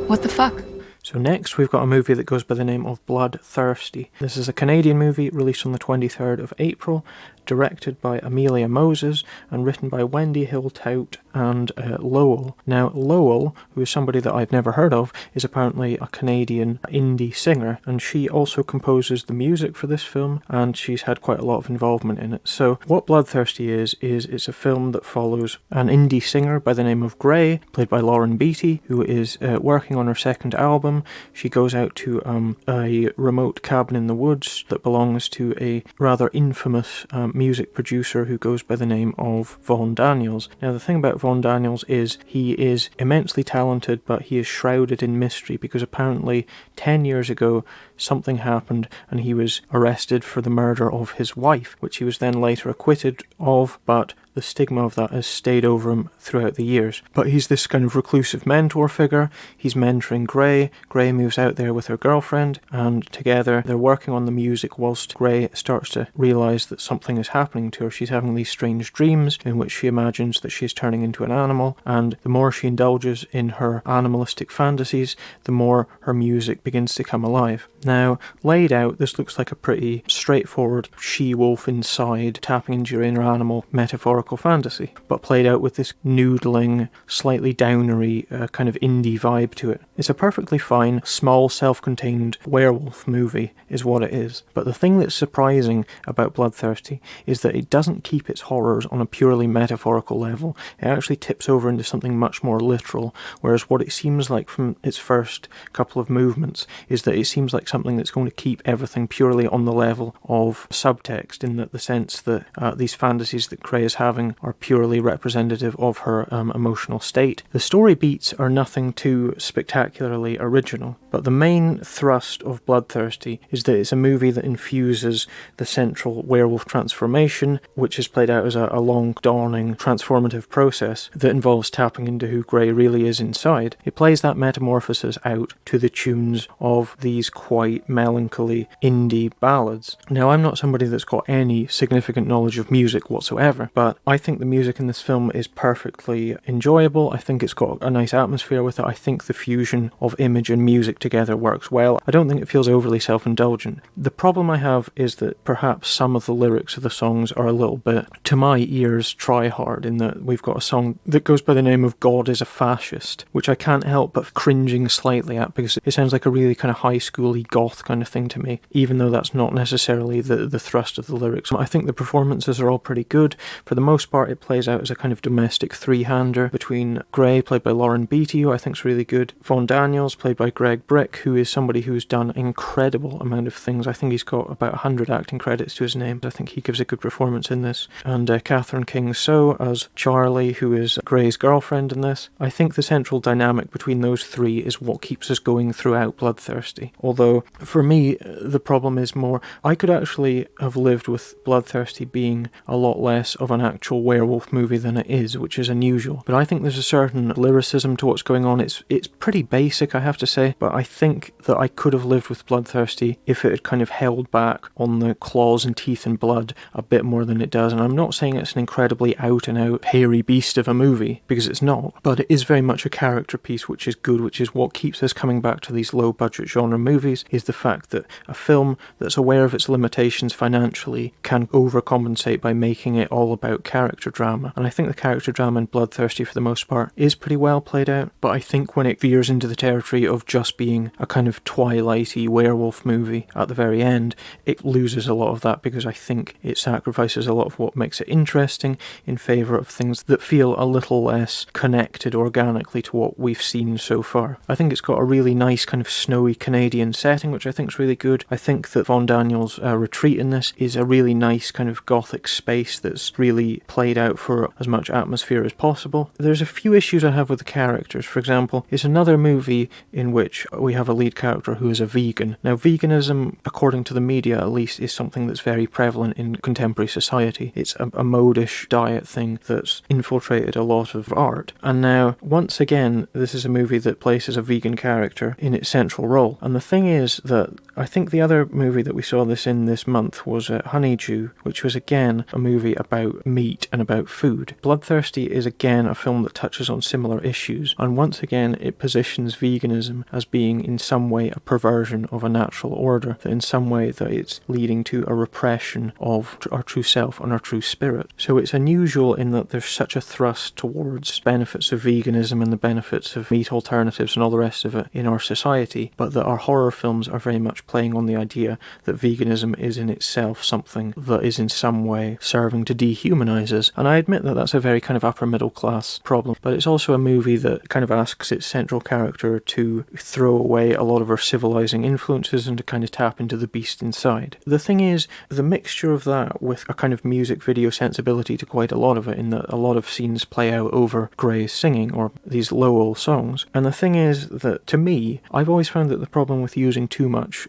What the fuck? So next we've got a movie that goes by the name of Bloodthirsty. This is a Canadian movie released on the 23rd of April, directed by Amelia Moses and written by Wendy Hill-Tout and Lowell. Now Lowell, who is somebody that I've never heard of, is apparently a Canadian indie singer, and she also composes the music for this film, and she's had quite a lot of involvement in it. So what Bloodthirsty is it's a film that follows an indie singer by the name of Gray, played by Lauren Beatty, who is working on her second album. She goes out to a remote cabin in the woods that belongs to a rather infamous music producer who goes by the name of Vaughan Daniels. Now, the thing about Vaughan Daniels is he is immensely talented, but he is shrouded in mystery because apparently 10 years ago something happened and he was arrested for the murder of his wife, which he was then later acquitted of, but the stigma of that has stayed over him throughout the years. But he's this kind of reclusive mentor figure. He's mentoring Gray. Gray moves out there with her girlfriend, and together they're working on the music whilst Gray starts to realise that something is happening to her. She's having these strange dreams in which she imagines that she's turning into an animal, and the more she indulges in her animalistic fantasies, the more her music begins to come alive. Now, laid out, this looks like a pretty straightforward she-wolf inside, tapping into your inner animal metaphorical fantasy, but played out with this noodling, slightly downery kind of indie vibe to it. It's a perfectly fine, small, self-contained werewolf movie, is what it is. But the thing that's surprising about Bloodthirsty is that it doesn't keep its horrors on a purely metaphorical level. It actually tips over into something much more literal, whereas what it seems like from its first couple of movements is that it seems like something that's going to keep everything purely on the level of subtext, in the sense that these fantasies that Cray is having are purely representative of her emotional state. The story beats are nothing too spectacularly original, but the main thrust of Bloodthirsty is that it's a movie that infuses the central werewolf transformation, which is played out as a long, dawning, transformative process that involves tapping into who Gray really is inside. It plays that metamorphosis out to the tunes of these quite melancholy indie ballads. Now, I'm not somebody that's got any significant knowledge of music whatsoever, but I think the music in this film is perfectly enjoyable. I think it's got a nice atmosphere with it. I think the fusion of image and music together works well. I don't think it feels overly self-indulgent. The problem I have is that perhaps some of the lyrics of the songs are a little bit, to my ears, try-hard, in that we've got a song that goes by the name of God is a Fascist, which I can't help but cringing slightly at because it sounds like a really kind of high school-y goth kind of thing to me, even though that's not necessarily the thrust of the lyrics. I think the performances are all pretty good. For the most part, it plays out as a kind of domestic three-hander between Gray, played by Lauren Beatty, who I think is really good, Vaughan Daniels, played by Greg Brick, who is somebody who's done an incredible amount of things. I think he's got about 100 acting credits to his name. I think he gives a good performance in this. And Catherine King-So as Charlie, who is Gray's girlfriend in this. I think the central dynamic between those three is what keeps us going throughout Bloodthirsty. Although, for me, the problem is more, I could actually have lived with Bloodthirsty being a lot less of an actual werewolf movie than it is, which is unusual. But I think there's a certain lyricism to what's going on. It's pretty basic, I have to say, but I think that I could have lived with Bloodthirsty if it had kind of held back on the claws and teeth and blood a bit more than it does. And I'm not saying it's an incredibly out-and-out hairy beast of a movie, because it's not, but it is very much a character piece, which is good, which is what keeps us coming back to these low-budget genre movies, is the fact that a film that's aware of its limitations financially can overcompensate by making it all about character drama. And I think the character drama in Bloodthirsty, for the most part, is pretty well played out, but I think when it veers into the territory of just being a kind of twilighty werewolf movie at the very end, it loses a lot of that, because I think it sacrifices a lot of what makes it interesting in favour of things that feel a little less connected organically to what we've seen so far. I think it's got a really nice kind of snowy Canadian setting, which I think is really good. I think that Vaughan Daniels' retreat in this is a really nice kind of gothic space that's really played out for as much atmosphere as possible. There's a few issues I have with the characters. For example, it's another movie in which we have a lead character who is a vegan. Now, veganism, according to the media at least, is something that's very prevalent in contemporary society. It's a modish diet thing that's infiltrated a lot of art. And now, once again, this is a movie that places a vegan character in its central role. And the thing is that I think the other movie that we saw this in this month was Honeydew, which was again a movie about meat and about food. Bloodthirsty is again a film that touches on similar issues, and once again it positions veganism as being in some way a perversion of a natural order, that in some way that it's leading to a repression of our true self and our true spirit. So it's unusual in that there's such a thrust towards benefits of veganism and the benefits of meat alternatives and all the rest of it in our society, but that our horror films are very much playing on the idea that veganism is in itself something that is in some way serving to dehumanize us. And I admit that that's a very kind of upper middle class problem, but it's also a movie that kind of asks its central character to throw away a lot of her civilizing influences and to kind of tap into the beast inside. The thing is, the mixture of that with a kind of music video sensibility to quite a lot of it, in that a lot of scenes play out over Gray's singing or these Lowell songs. And the thing is that, to me, I've always found that the problem with using too much,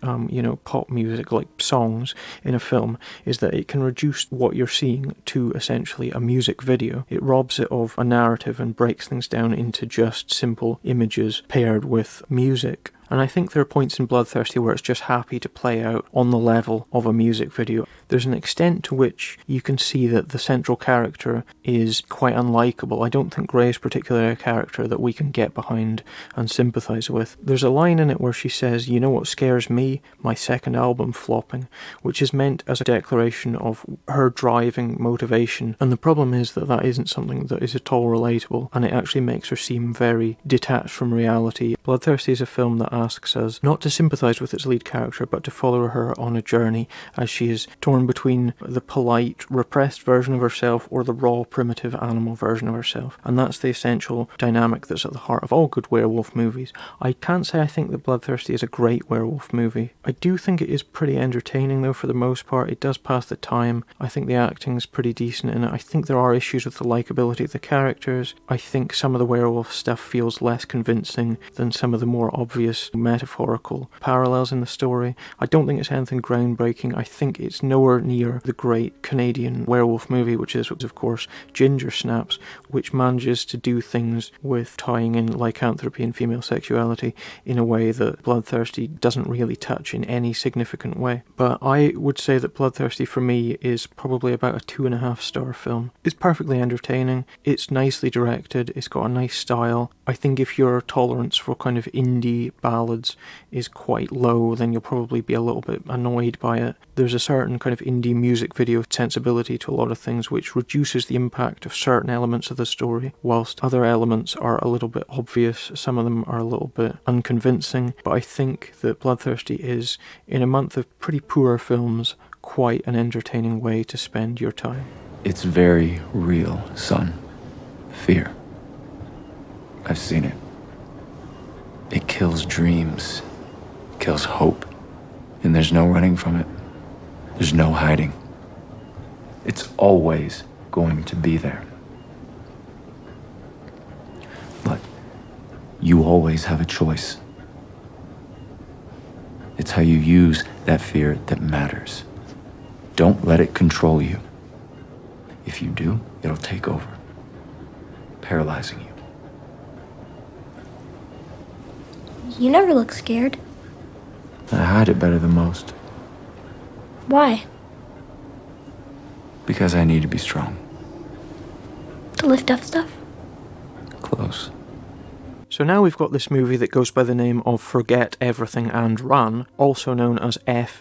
pop music like songs in a film is that it can reduce what you're seeing to essentially a music video. It robs it of a narrative and breaks things down into just simple images paired with music. And I think there are points in Bloodthirsty where it's just happy to play out on the level of a music video. There's an extent to which you can see that the central character is quite unlikable. I don't think Gray is particularly a character that we can get behind and sympathise with. There's a line in it where she says, "You know what scares me? My second album flopping," which is meant as a declaration of her driving motivation. And the problem is that that isn't something that is at all relatable, and it actually makes her seem very detached from reality. Bloodthirsty is a film that asks us not to sympathise with its lead character, but to follow her on a journey as she is torn between the polite, repressed version of herself or the raw, primitive animal version of herself. And that's the essential dynamic that's at the heart of all good werewolf movies. I can't say I think that Bloodthirsty is a great werewolf movie. I do think it is pretty entertaining though for the most part. It does pass the time. I think the acting's pretty decent in it. I think there are issues with the likeability of the characters. I think some of the werewolf stuff feels less convincing than some of the more obvious metaphorical parallels in the story. I don't think it's anything groundbreaking. I think it's nowhere near the great Canadian werewolf movie, which is of course Ginger Snaps, which manages to do things with tying in lycanthropy and female sexuality in a way that Bloodthirsty doesn't really touch in any significant way. But I would say that Bloodthirsty for me is probably about a 2.5 star film. It's perfectly entertaining, it's nicely directed, it's got a nice style. I think if your tolerance for kind of indie ballads is quite low, then you'll probably be a little bit annoyed by it. There's a certain kind of indie music video sensibility to a lot of things which reduces the impact of certain elements of the story, whilst other elements are a little bit obvious, some of them are a little bit unconvincing. But I think that Bloodthirsty is, in a month of pretty poor films, quite an entertaining way to spend your time. It's very real, son. Fear. I've seen it. It kills dreams, kills hope, and there's no running from it. There's no hiding. It's always going to be there. But you always have a choice. It's how you use that fear that matters. Don't let it control you. If you do, it'll take over, paralyzing you. You never look scared. I hide it better than most. Why? Because I need to be strong. To lift up stuff? Close. So now we've got this movie that goes by the name of Forget Everything and Run, also known as F.E.A.R,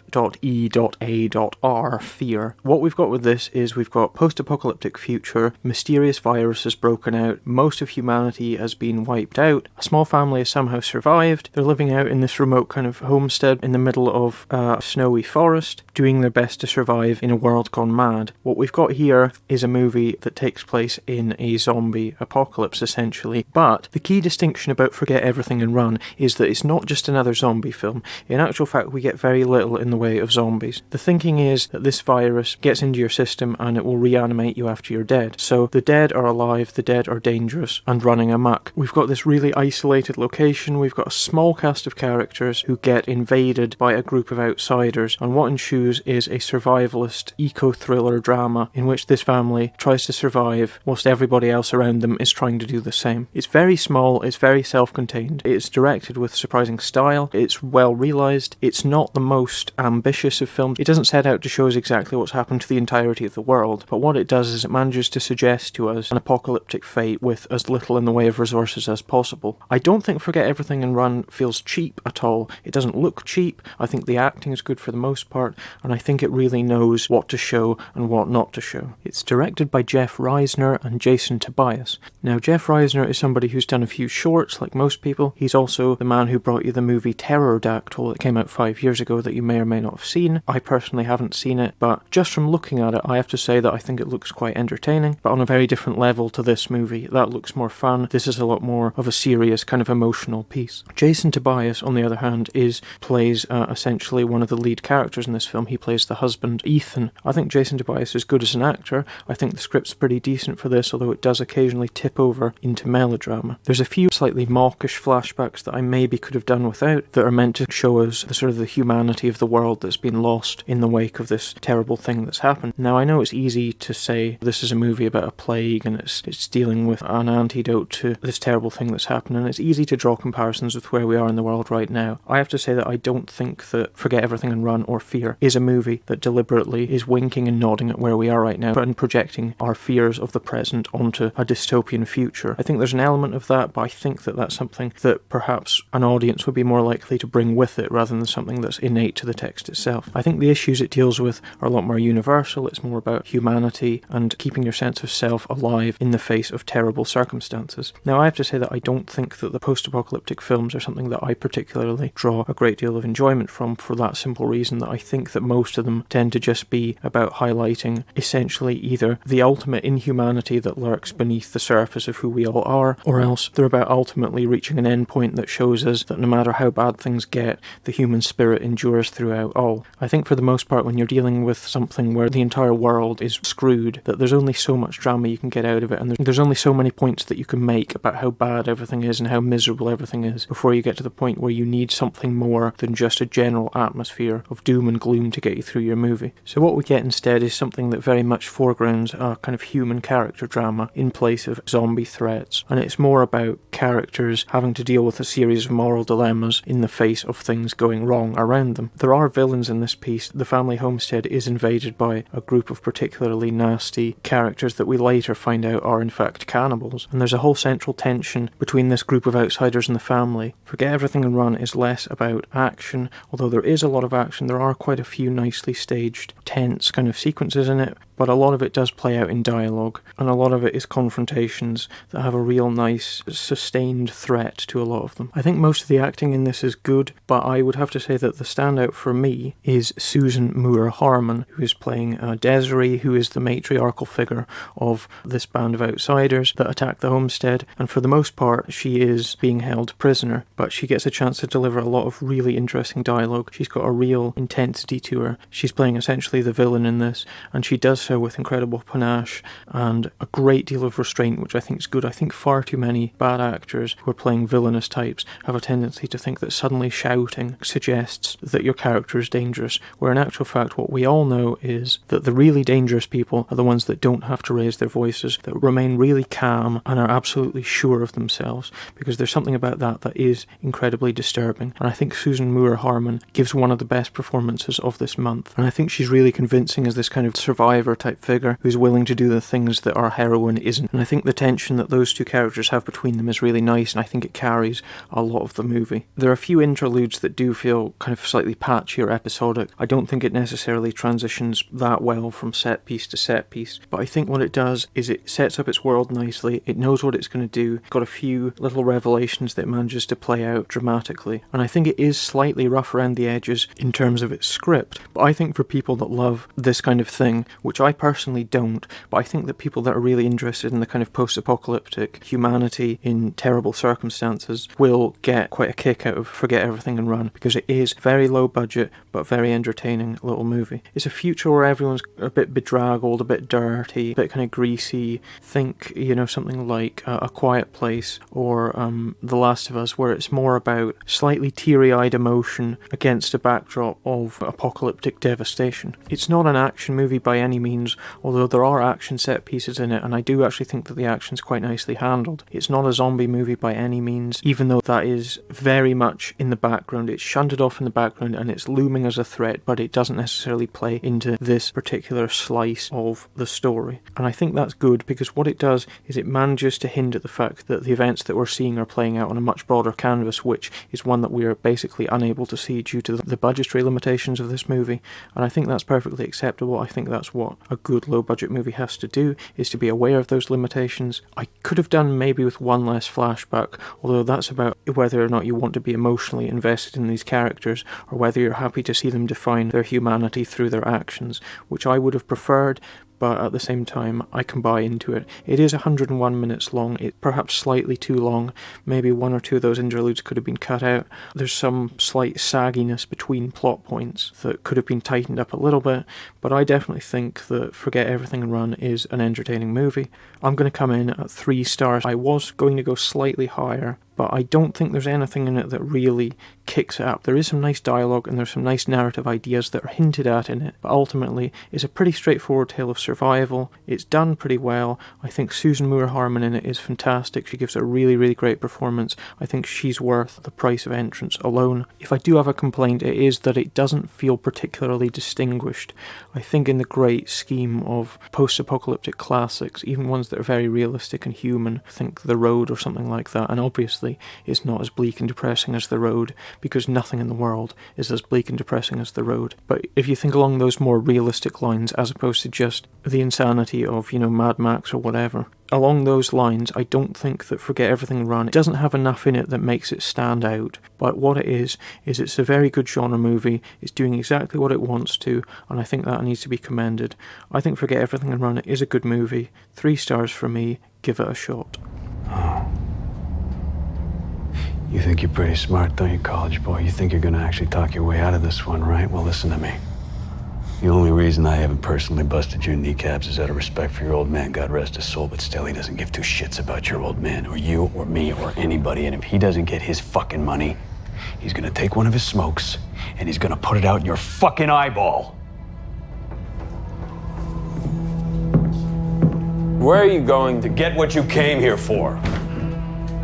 Fear. What we've got with this is we've got post-apocalyptic future, mysterious virus has broken out, most of humanity has been wiped out, a small family has somehow survived, they're living out in this remote kind of homestead in the middle of a snowy forest, doing their best to survive in a world gone mad. What we've got here is a movie that takes place in a zombie apocalypse, essentially, but the key distinction about Forget Everything and Run is that it's not just another zombie film. In actual fact, we get very little in the way of zombies. The thinking is that this virus gets into your system and it will reanimate you after you're dead. So the dead are alive, the dead are dangerous and running amok. We've got this really isolated location, we've got a small cast of characters who get invaded by a group of outsiders, and what ensues is a survivalist eco-thriller drama in which this family tries to survive whilst everybody else around them is trying to do the same. It's very small, it's very self-contained, it's directed with surprising style, it's well realised, it's not the most ambitious of films, it doesn't set out to show us exactly what's happened to the entirety of the world, but what it does is it manages to suggest to us an apocalyptic fate with as little in the way of resources as possible. I don't think Forget Everything and Run feels cheap at all. It doesn't look cheap, I think the acting is good for the most part, and I think it really knows what to show and what not to show. It's directed by Jeff Reisner and Jason Tobias. Now Jeff Reisner is somebody who's done a few shorts, sports, like most people. He's also the man who brought you the movie Pterodactyl that came out 5 years ago that you may or may not have seen. I personally haven't seen it, but just from looking at it, I have to say that I think it looks quite entertaining, but on a very different level to this movie. That looks more fun. This is a lot more of a serious kind of emotional piece. Jason Tobias, on the other hand, plays essentially one of the lead characters in this film. He plays the husband, Ethan. I think Jason Tobias is good as an actor. I think the script's pretty decent for this, although it does occasionally tip over into melodrama. There's a few slightly mawkish flashbacks that I maybe could have done without that are meant to show us the sort of the humanity of the world that's been lost in the wake of this terrible thing that's happened. Now, I know it's easy to say this is a movie about a plague and it's dealing with an antidote to this terrible thing that's happened, and it's easy to draw comparisons with where we are in the world right now. I have to say that I don't think that Forget Everything and Run or Fear is a movie that deliberately is winking and nodding at where we are right now and projecting our fears of the present onto a dystopian future. I think there's an element of that, but I think that that's something that perhaps an audience would be more likely to bring with it rather than something that's innate to the text itself. I think the issues it deals with are a lot more universal. It's more about humanity and keeping your sense of self alive in the face of terrible circumstances. Now, I have to say that I don't think that the post-apocalyptic films are something that I particularly draw a great deal of enjoyment from, for that simple reason that I think that most of them tend to just be about highlighting essentially either the ultimate inhumanity that lurks beneath the surface of who we all are, or else they're about ultimately reaching an end point that shows us that no matter how bad things get, the human spirit endures throughout all. I think for the most part, when you're dealing with something where the entire world is screwed, that there's only so much drama you can get out of it, and there's only so many points that you can make about how bad everything is and how miserable everything is before you get to the point where you need something more than just a general atmosphere of doom and gloom to get you through your movie. So what we get instead is something that very much foregrounds a kind of human character drama in place of zombie threats, and it's more about characters having to deal with a series of moral dilemmas in the face of things going wrong around them. There are villains in this piece. The family homestead is invaded by a group of particularly nasty characters that we later find out are in fact cannibals, and there's a whole central tension between this group of outsiders and the family. Forget Everything and Run is less about action, although there is a lot of action. There are quite a few nicely staged, tense kind of sequences in it, but a lot of it does play out in dialogue, and a lot of it is confrontations that have a real nice, sustained threat to a lot of them. I think most of the acting in this is good, but I would have to say that the standout for me is Susan Moore Harmon, who is playing Desiree, who is the matriarchal figure of this band of outsiders that attack the homestead, and for the most part she is being held prisoner, but she gets a chance to deliver a lot of really interesting dialogue. She's got a real intensity to her. She's playing essentially the villain in this, and she does so with incredible panache and a great deal of restraint, which I think is good. I think far too many bad actors who are playing villainous types have a tendency to think that suddenly shouting suggests that your character is dangerous, where in actual fact what we all know is that the really dangerous people are the ones that don't have to raise their voices, that remain really calm and are absolutely sure of themselves, because there's something about that that is incredibly disturbing. And I think Susan Moore Harmon gives one of the best performances of this month, and I think she's really convincing as this kind of survivor type figure who's willing to do the things that our heroine isn't. And I think the tension that those two characters have between them is really nice, and I think it carries a lot of the movie. There are a few interludes that do feel kind of slightly patchy or episodic. I don't think it necessarily transitions that well from set piece to set piece, but I think what it does is it sets up its world nicely, it knows what it's going to do, got a few little revelations that it manages to play out dramatically, and I think it is slightly rough around the edges in terms of its script, but I think for people that love this kind of thing, which I personally don't, but I think that people that are really interested in the kind of post-apocalyptic humanity in terrible circumstances will get quite a kick out of Forget Everything and Run, because it is very low budget but very entertaining little movie. It's a future where everyone's a bit bedraggled, a bit dirty, a bit kind of greasy. Think, something like A Quiet Place or The Last of Us, where it's more about slightly teary-eyed emotion against a backdrop of apocalyptic devastation. It's not an action movie by any means, although there are action set pieces in it, and I do actually think that the action's quite nicely handled. It's not a zombie movie by any means, even though that is very much in the background. It's shunted off in the background and it's looming as a threat, but it doesn't necessarily play into this particular slice of the story. And I think that's good, because what it does is it manages to hint at the fact that the events that we're seeing are playing out on a much broader canvas, which is one that we're basically unable to see due to the budgetary limitations of this movie. And I think that's perfectly acceptable. I think that's what a good low budget movie has to do, is to be aware of those limitations. I could have done maybe with one less flashback, although that's about whether or not you want to be emotionally invested in these characters, or whether you're happy to see them define their humanity through their actions, which I would have preferred, but at the same time, I can buy into it. It is 101 minutes long, it's perhaps slightly too long. Maybe one or two of those interludes could have been cut out. There's some slight sagginess between plot points that could have been tightened up a little bit, but I definitely think that Forget Everything and Run is an entertaining movie. I'm going to come in at 3 stars. I was going to go slightly higher, but I don't think there's anything in it that really kicks it up. There is some nice dialogue and there's some nice narrative ideas that are hinted at in it, but ultimately it's a pretty straightforward tale of survival. It's done pretty well. I think Susan Moore-Harmon in it is fantastic. She gives a really, really great performance. I think she's worth the price of entrance alone. If I do have a complaint, it is that it doesn't feel particularly distinguished. I think in the great scheme of post-apocalyptic classics, even ones that are very realistic and human, think The Road or something like that, and obviously it's not as bleak and depressing as The Road, because nothing in the world is as bleak and depressing as The Road. But if you think along those more realistic lines, as opposed to just the insanity of, Mad Max or whatever, along those lines, I don't think that Forget Everything and Run, it doesn't have enough in it that makes it stand out. But what it is it's a very good genre movie. It's doing exactly what it wants to, and I think that needs to be commended. I think Forget Everything and Run is a good movie. 3 stars for me. Give it a shot. You think you're pretty smart, don't you, college boy? You think you're gonna actually talk your way out of this one, right? Well, listen to me. The only reason I haven't personally busted your kneecaps is out of respect for your old man, God rest his soul, but still he doesn't give 2 shits about your old man, or you, or me, or anybody, and if he doesn't get his fucking money, he's gonna take one of his smokes, and he's gonna put it out in your fucking eyeball. Where are you going to get what you came here for?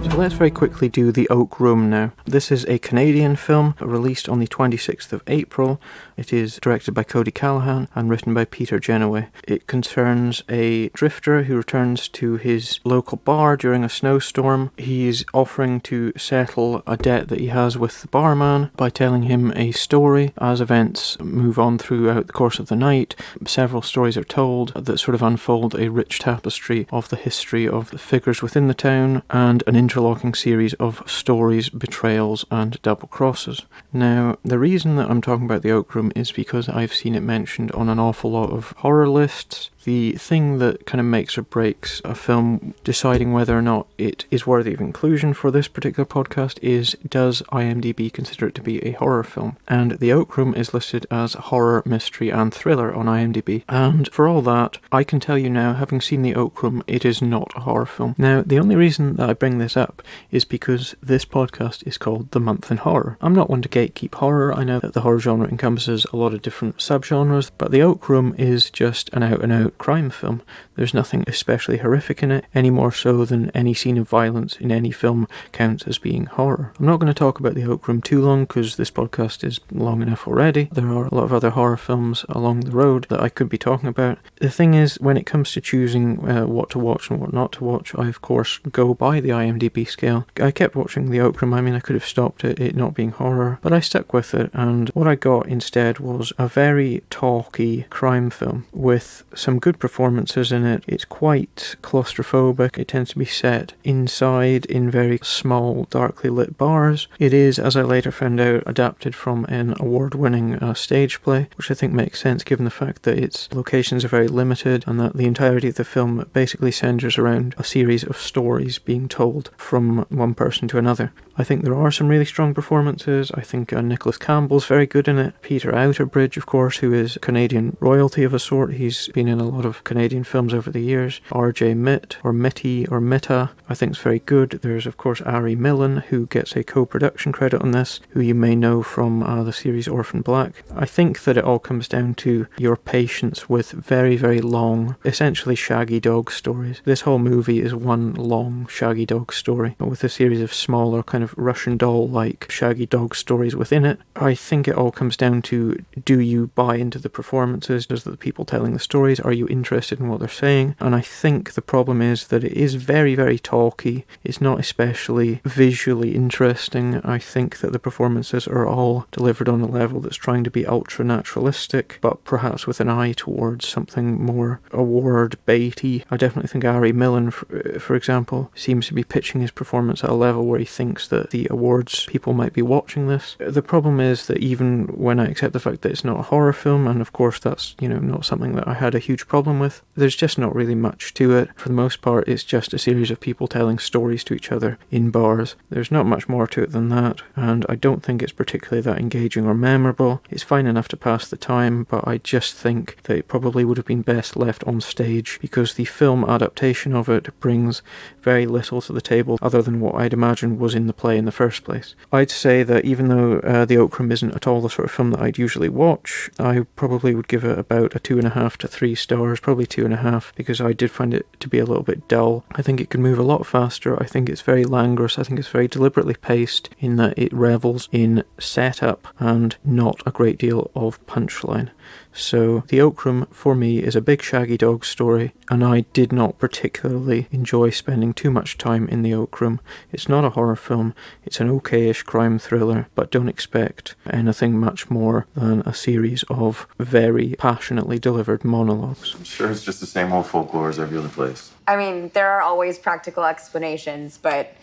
So let's very quickly do The Oak Room now. This is a Canadian film released on the 26th of April. It is directed by Cody Callahan and written by Peter Genoway. It concerns a drifter who returns to his local bar during a snowstorm. He's offering to settle a debt that he has with the barman by telling him a story. As events move on throughout the course of the night, several stories are told that sort of unfold a rich tapestry of the history of the figures within the town and an interlocking series of stories, betrayals and double crosses. Now, the reason that I'm talking about The Oak Room is because I've seen it mentioned on an awful lot of horror lists. The thing that kind of makes or breaks a film deciding whether or not it is worthy of inclusion for this particular podcast is, does IMDb consider it to be a horror film? And The Oak Room is listed as horror, mystery and thriller on IMDb. And for all that, I can tell you now, having seen The Oak Room, it is not a horror film. Now, the only reason that I bring this up is because this podcast is called The Month in Horror. I'm not one to gatekeep horror. I know that the horror genre encompasses a lot of different subgenres, but The Oak Room is just an out-and-out crime film. There's nothing especially horrific in it, any more so than any scene of violence in any film counts as being horror. I'm not going to talk about The Oak Room too long because this podcast is long enough already. There are a lot of other horror films along the road that I could be talking about. The thing is, when it comes to choosing what to watch and what not to watch, I of course go by the IMDb scale. I kept watching The Oak Room. I mean, I could have stopped it not being horror, but I stuck with it, and what I got instead was a very talky crime film with some good performances in it. It's quite claustrophobic. It tends to be set inside in very small, darkly lit bars. It is, as I later found out, adapted from an award-winning stage play, which I think makes sense given the fact that its locations are very limited and that the entirety of the film basically centres around a series of stories being told from one person to another. I think there are some really strong performances. I think Nicholas Campbell's very good in it. Peter Outerbridge, of course, who is Canadian royalty of a sort. He's been in a lot of Canadian films over the years. R.J. Mitt, or Mitty, or Mitta, I think is very good. There's, of course, Ari Millen, who gets a co-production credit on this, who you may know from the series Orphan Black. I think that it all comes down to your patience with very, very long, essentially shaggy dog stories. This whole movie is one long shaggy dog story, but with a series of smaller kind of Russian doll-like shaggy dog stories within it. I think it all comes down to, do you buy into the performances? Does the people telling the stories, are you interested in what they're saying. And I think the problem is that it is very, very talky. It's not especially visually interesting. I think that the performances are all delivered on a level that's trying to be ultra naturalistic, but perhaps with an eye towards something more award baity. I definitely think Ari Millen, for example, seems to be pitching his performance at a level where he thinks that the awards people might be watching this. The problem is that even when I accept the fact that it's not a horror film, and of course that's, not something that I had a huge problem with, there's just not really much to it. For the most part, it's just a series of people telling stories to each other in bars. There's not much more to it than that, and I don't think it's particularly that engaging or memorable. It's fine enough to pass the time, but I just think that it probably would have been best left on stage, because the film adaptation of it brings very little to the table other than what I'd imagine was in the play in the first place. I'd say that even though The Oak Room isn't at all the sort of film that I'd usually watch, I probably would give it about a 2.5 to 3 stars, probably 2.5, because I did find it to be a little bit dull. I think it could move a lot faster. I think it's very languorous. I think it's very deliberately paced in that it revels in setup and not a great deal of punchline. So The Oak Room for me is a big shaggy dog story, and I did not particularly enjoy spending too much time in The Oak Room. It's not a horror film, it's an okayish crime thriller, but don't expect anything much more than a series of very passionately delivered monologues. I'm sure it's just the same old folklore as every other place. I mean, there are always practical explanations, but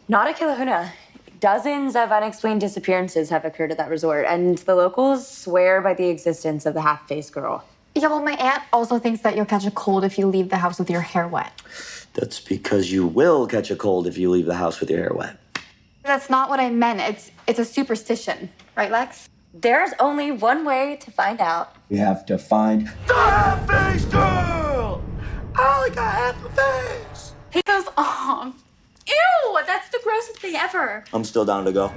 not at Kilahuna. Dozens of unexplained disappearances have occurred at that resort, and the locals swear by the existence of the half-faced girl. Yeah, well, my aunt also thinks that you'll catch a cold if you leave the house with your hair wet. That's because you will catch a cold if you leave the house with your hair wet. That's not what I meant. It's a superstition. Right, Lex? There's only one way to find out. We have to find The half-faced girl! I only got half a face! He goes, ew, that's the grossest thing ever. I'm still down to go.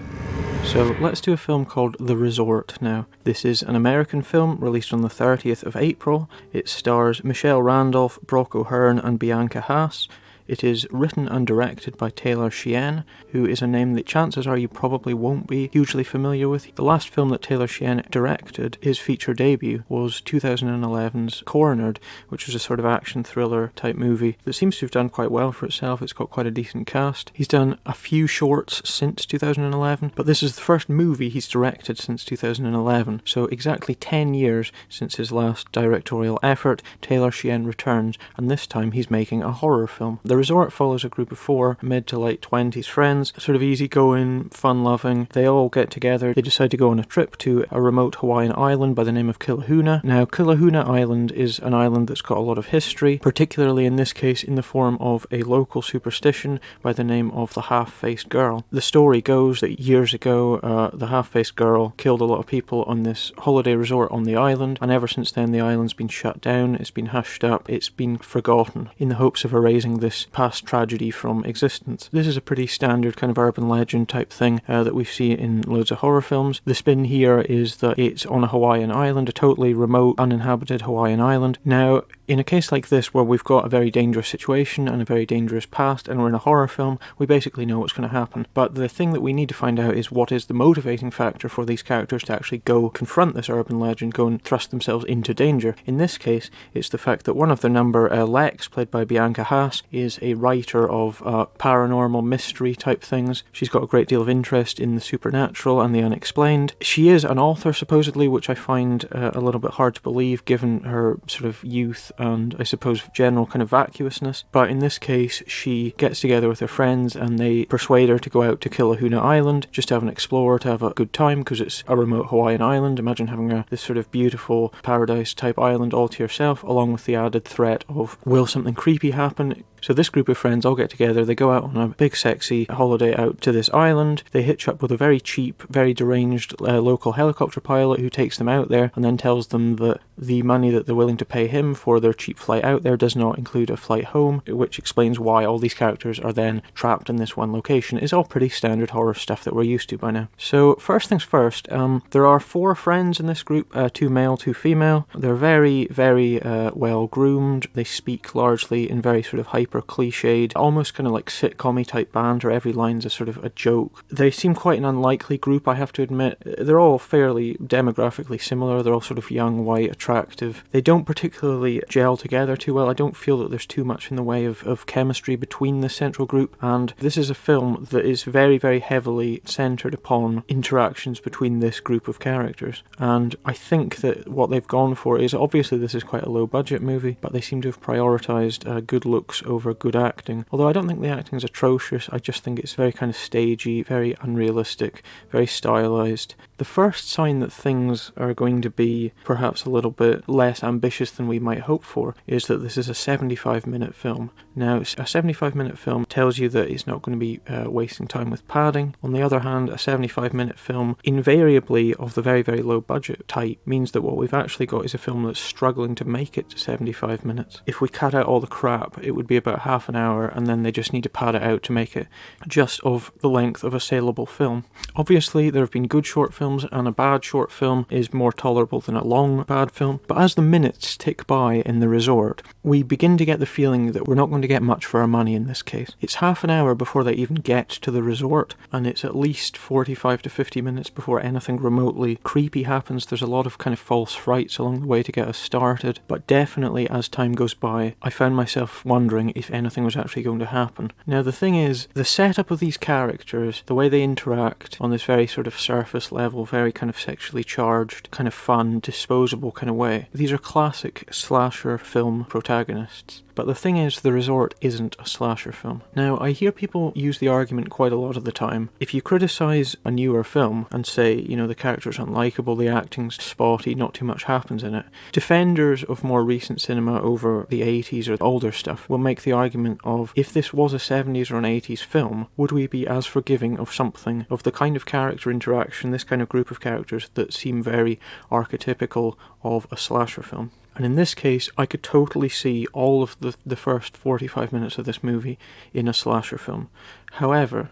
So let's do a film called The Resort now. This is an American film released on the 30th of April. It stars Michelle Randolph, Brock O'Hearn and Bianca Haas. It is written and directed by Taylor Sheehan, who is a name that chances are you probably won't be hugely familiar with. The last film that Taylor Sheehan directed, his feature debut, was 2011's Cornered, which was a sort of action thriller type movie that seems to have done quite well for itself. It's got quite a decent cast. He's done a few shorts since 2011, but this is the first movie he's directed since 2011. So exactly 10 years since his last directorial effort, Taylor Sheehan returns, and this time he's making a horror film. The Resort follows a group of 4 mid to late 20s friends, sort of easygoing, fun-loving. They all get together. They decide to go on a trip to a remote Hawaiian island by the name of Kilahuna. Now, Kilahuna Island is an island that's got a lot of history, particularly in this case in the form of a local superstition by the name of the half-faced girl. The story goes that years ago, the half-faced girl killed a lot of people on this holiday resort on the island, and ever since then the island's been shut down, it's been hushed up, it's been forgotten, in the hopes of erasing this past tragedy from existence. This is a pretty standard kind of urban legend type thing that we see in loads of horror films. The spin here is that it's on a Hawaiian island, a totally remote, uninhabited Hawaiian island. Now, in a case like this where we've got a very dangerous situation and a very dangerous past and we're in a horror film, we basically know what's going to happen. But the thing that we need to find out is what is the motivating factor for these characters to actually go confront this urban legend, go and thrust themselves into danger. In this case, it's the fact that one of their number, Lex, played by Bianca Haas, is a writer of paranormal mystery type things. She's got a great deal of interest in the supernatural and the unexplained. She is an author, supposedly, which I find a little bit hard to believe given her sort of youth and I suppose general kind of vacuousness. But in this case, she gets together with her friends and they persuade her to go out to Kilahuna Island, just to have an explore, to have a good time, because it's a remote Hawaiian island. Imagine having this sort of beautiful paradise type island all to yourself, along with the added threat of, will something creepy happen? So this group of friends all get together, they go out on a big sexy holiday out to this island, they hitch up with a very cheap, very deranged local helicopter pilot who takes them out there and then tells them that the money that they're willing to pay him for their cheap flight out there does not include a flight home, which explains why all these characters are then trapped in this one location. It's all pretty standard horror stuff that we're used to by now. So first things first, there are 4 friends in this group, 2 male, 2 female. They're very, very well groomed. They speak largely in very sort of hyper cliched, almost kind of like sitcom-y type banter. Every line's a sort of a joke. They seem quite an unlikely group, I have to admit. They're all fairly demographically similar. They're all sort of young, white, attractive. They don't particularly gel together too well. I don't feel that there's too much in the way of chemistry between the central group, and this is a film that is very, very heavily centred upon interactions between this group of characters. And I think that what they've gone for is, obviously this is quite a low budget movie, but they seem to have prioritised good looks over good acting. Although I don't think the acting is atrocious, I just think it's very kind of stagey, very unrealistic, very stylised. The first sign that things are going to be perhaps a little bit less ambitious than we might hope for is that this is a 75-minute film. Now, a 75-minute film tells you that it's not going to be wasting time with padding. On the other hand, a 75-minute film, invariably of the very, very low budget type, means that what we've actually got is a film that's struggling to make it to 75 minutes. If we cut out all the crap, it would be about half an hour, and then they just need to pad it out to make it just of the length of a saleable film. Obviously, there have been good short films, and a bad short film is more tolerable than a long bad film, but as the minutes tick by in the resort, we begin to get the feeling that we're not going to get much for our money in this case. It's half an hour before they even get to the resort, and it's at least 45 to 50 minutes before anything remotely creepy happens. There's a lot of kind of false frights along the way to get us started, but definitely as time goes by, I found myself wondering if anything was actually going to happen. Now the thing is, the setup of these characters, the way they interact on this very sort of surface level, very kind of sexually charged, kind of fun, disposable kind of way, these are classic slasher film protagonists. But the thing is, the resort isn't a slasher film. Now, I hear people use the argument quite a lot of the time. If you criticise a newer film and say, you know, the character's unlikable, the acting's spotty, not too much happens in it, defenders of more recent cinema over the 80s or older stuff will make the argument of, if this was a 70s or an 80s film, would we be as forgiving of something of the kind of character interaction, this kind of group of characters that seem very archetypical of a slasher film? And in this case, I could totally see all of the first 45 minutes of this movie in a slasher film. However,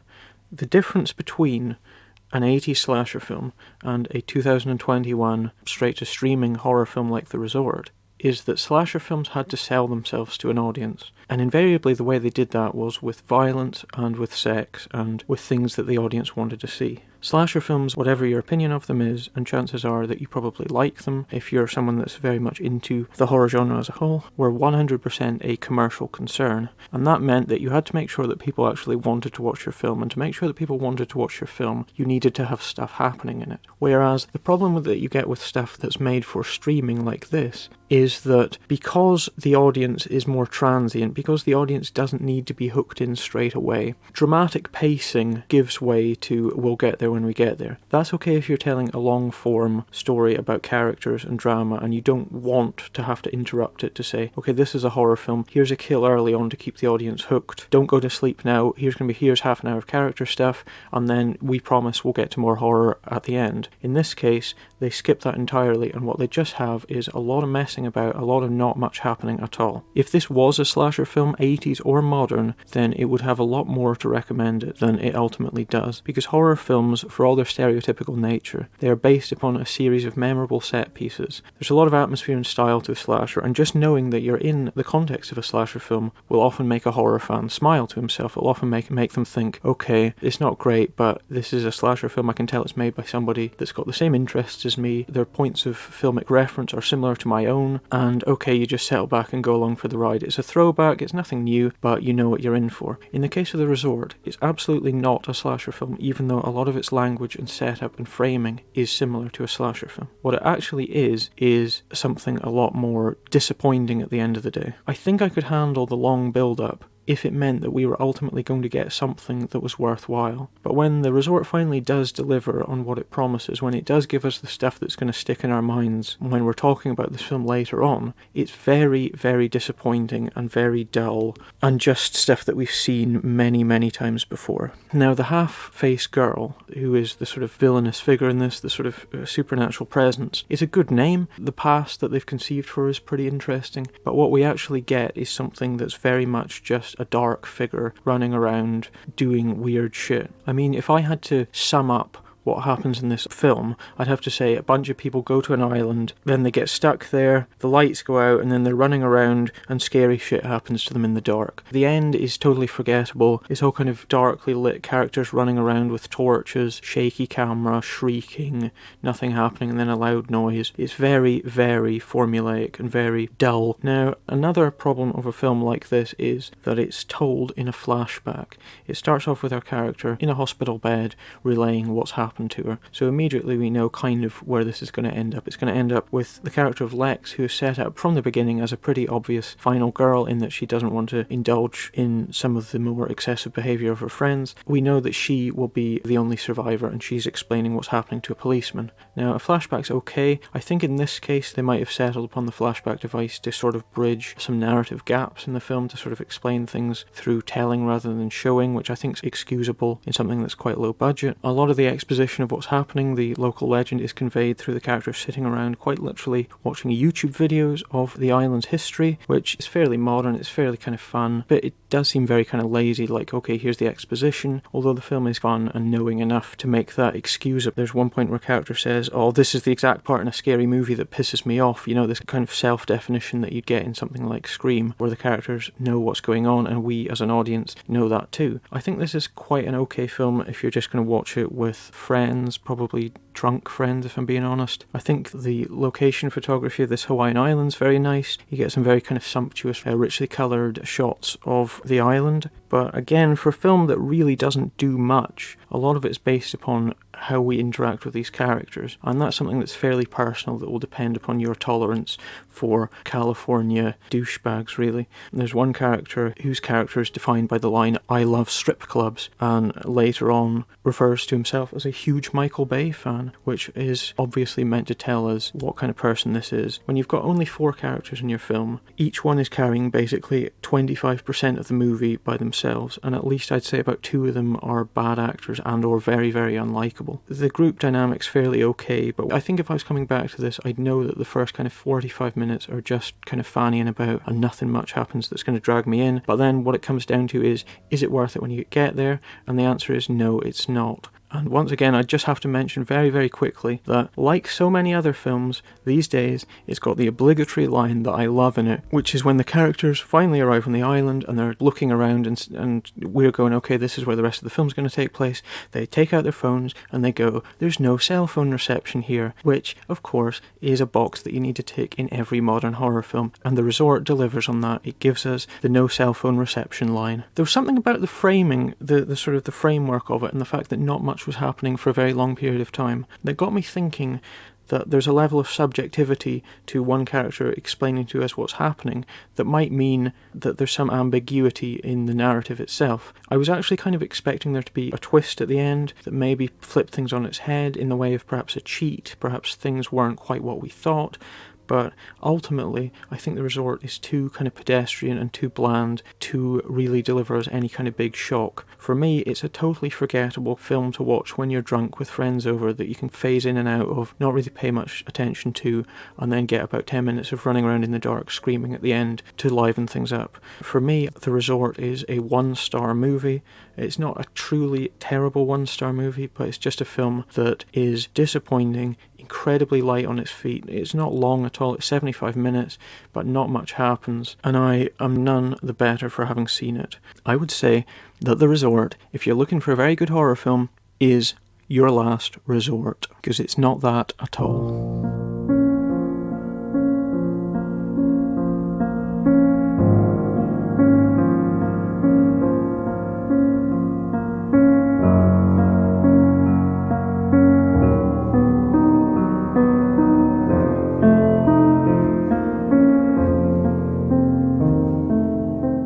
the difference between an 80s slasher film and a 2021 straight-to-streaming horror film like The Resort is that slasher films had to sell themselves to an audience. And invariably the way they did that was with violence and with sex and with things that the audience wanted to see. Slasher films, whatever your opinion of them is, and chances are that you probably like them if you're someone that's very much into the horror genre as a whole, were 100% a commercial concern. And that meant that you had to make sure that people actually wanted to watch your film, and to make sure that people wanted to watch your film, you needed to have stuff happening in it. Whereas the problem that you get with stuff that's made for streaming like this is that because the audience is more transient, because the audience doesn't need to be hooked in straight away, dramatic pacing gives way to we'll get there when we get there. That's okay if you're telling a long form story about characters and drama and you don't want to have to interrupt it to say, okay, this is a horror film, here's a kill early on to keep the audience hooked, don't go to sleep now, here's half an hour of character stuff, and then we promise we'll get to more horror at the end. In this case, they skip that entirely, and what they just have is a lot of messing about, a lot of not much happening at all. If this was a slasher film, 80s or modern, then it would have a lot more to recommend it than it ultimately does, because horror films, for all their stereotypical nature, they are based upon a series of memorable set pieces. There's a lot of atmosphere and style to a slasher, and just knowing that you're in the context of a slasher film will often make a horror fan smile to himself. It will often make them think, okay, it's not great, but this is a slasher film, I can tell it's made by somebody that's got the same interests as me, their points of filmic reference are similar to my own, and okay, you just settle back and go along for the ride. It's a throwback, it's nothing new, but you know what you're in for. In the case of The Resort, it's absolutely not a slasher film, even though a lot of its language and setup and framing is similar to a slasher film. What it actually is something a lot more disappointing at the end of the day. I think I could handle the long build-up if it meant that we were ultimately going to get something that was worthwhile. But when The Resort finally does deliver on what it promises, when it does give us the stuff that's going to stick in our minds when we're talking about this film later on, it's very, very disappointing and very dull, and just stuff that we've seen many, many times before. Now, the half-faced girl, who is the sort of villainous figure in this, the sort of supernatural presence, is a good name. The past that they've conceived for is pretty interesting, but what we actually get is something that's very much just a dark figure running around doing weird shit. I mean, if I had to sum up what happens in this film, I'd have to say a bunch of people go to an island, then they get stuck there, the lights go out, and then they're running around and scary shit happens to them in the dark. The end is totally forgettable. It's all kind of darkly lit characters running around with torches, shaky camera, shrieking, nothing happening, and then a loud noise. It's very, very formulaic and very dull. Now, another problem of a film like this is that it's told in a flashback. It starts off with our character in a hospital bed relaying what's happened to her. So immediately we know kind of where this is going to end up. It's going to end up with the character of Lex, who is set up from the beginning as a pretty obvious final girl in that she doesn't want to indulge in some of the more excessive behaviour of her friends. We know that she will be the only survivor and she's explaining what's happening to a policeman. Now, a flashback's okay. I think in this case they might have settled upon the flashback device to sort of bridge some narrative gaps in the film, to sort of explain things through telling rather than showing, which I think is excusable in something that's quite low budget. A lot of the exposition of what's happening, the local legend, is conveyed through the characters sitting around quite literally watching YouTube videos of the island's history, which is fairly modern, it's fairly kind of fun, but it does seem very kind of lazy, like, okay, here's the exposition, although the film is fun and knowing enough to make that excusable. There's one point where a character says, oh, this is the exact part in a scary movie that pisses me off, you know, this kind of self-definition that you'd get in something like Scream, where the characters know what's going on and we as an audience know that too. I think this is quite an okay film if you're just going to watch it with friends, probably drunk friends if I'm being honest. I think the location photography of this Hawaiian island's very nice. You get some very kind of sumptuous, richly coloured shots of the island, but again, for a film that really doesn't do much, a lot of it's based upon how we interact with these characters, and that's something that's fairly personal that will depend upon your tolerance for California douchebags, really. There's one character whose character is defined by the line, I love strip clubs, and later on refers to himself as a huge Michael Bay fan, which is obviously meant to tell us what kind of person this is. When you've got only 4 characters in your film, each one is carrying basically 25% of the movie by themselves, and at least I'd say about 2 of them are bad actors and or very, very unlikable. The group dynamic's fairly okay, but I think if I was coming back to this, I'd know that the first kind of 45 minutes are just kind of fannying about and nothing much happens that's going to drag me in. But then what it comes down to is it worth it when you get there? And the answer is no, it's not. And once again, I just have to mention very, very quickly that, like so many other films, these days, it's got the obligatory line that I love in it, which is when the characters finally arrive on the island and they're looking around and we're going, okay, this is where the rest of the film's going to take place. They take out their phones and they go, there's no cell phone reception here, which, of course, is a box that you need to tick in every modern horror film, and the resort delivers on that. It gives us the no cell phone reception line. There was something about the framing, the sort of the framework of it, and the fact that not much was happening for a very long period of time, that got me thinking that there's a level of subjectivity to one character explaining to us what's happening that might mean that there's some ambiguity in the narrative itself. I was actually kind of expecting there to be a twist at the end that maybe flipped things on its head in the way of perhaps a cheat, perhaps things weren't quite what we thought. But ultimately, I think the resort is too kind of pedestrian and too bland to really deliver us any kind of big shock. For me, it's a totally forgettable film to watch when you're drunk with friends over that you can phase in and out of, not really pay much attention to, and then get about 10 minutes of running around in the dark screaming at the end to liven things up. For me, The Resort is a 1-star movie. It's not a truly terrible 1-star movie, but it's just a film that is disappointing, incredibly light on its feet. It's not long at all, it's 75 minutes, but not much happens, and I am none the better for having seen it. I would say that The Resort, if you're looking for a very good horror film, is your last resort, because it's not that at all.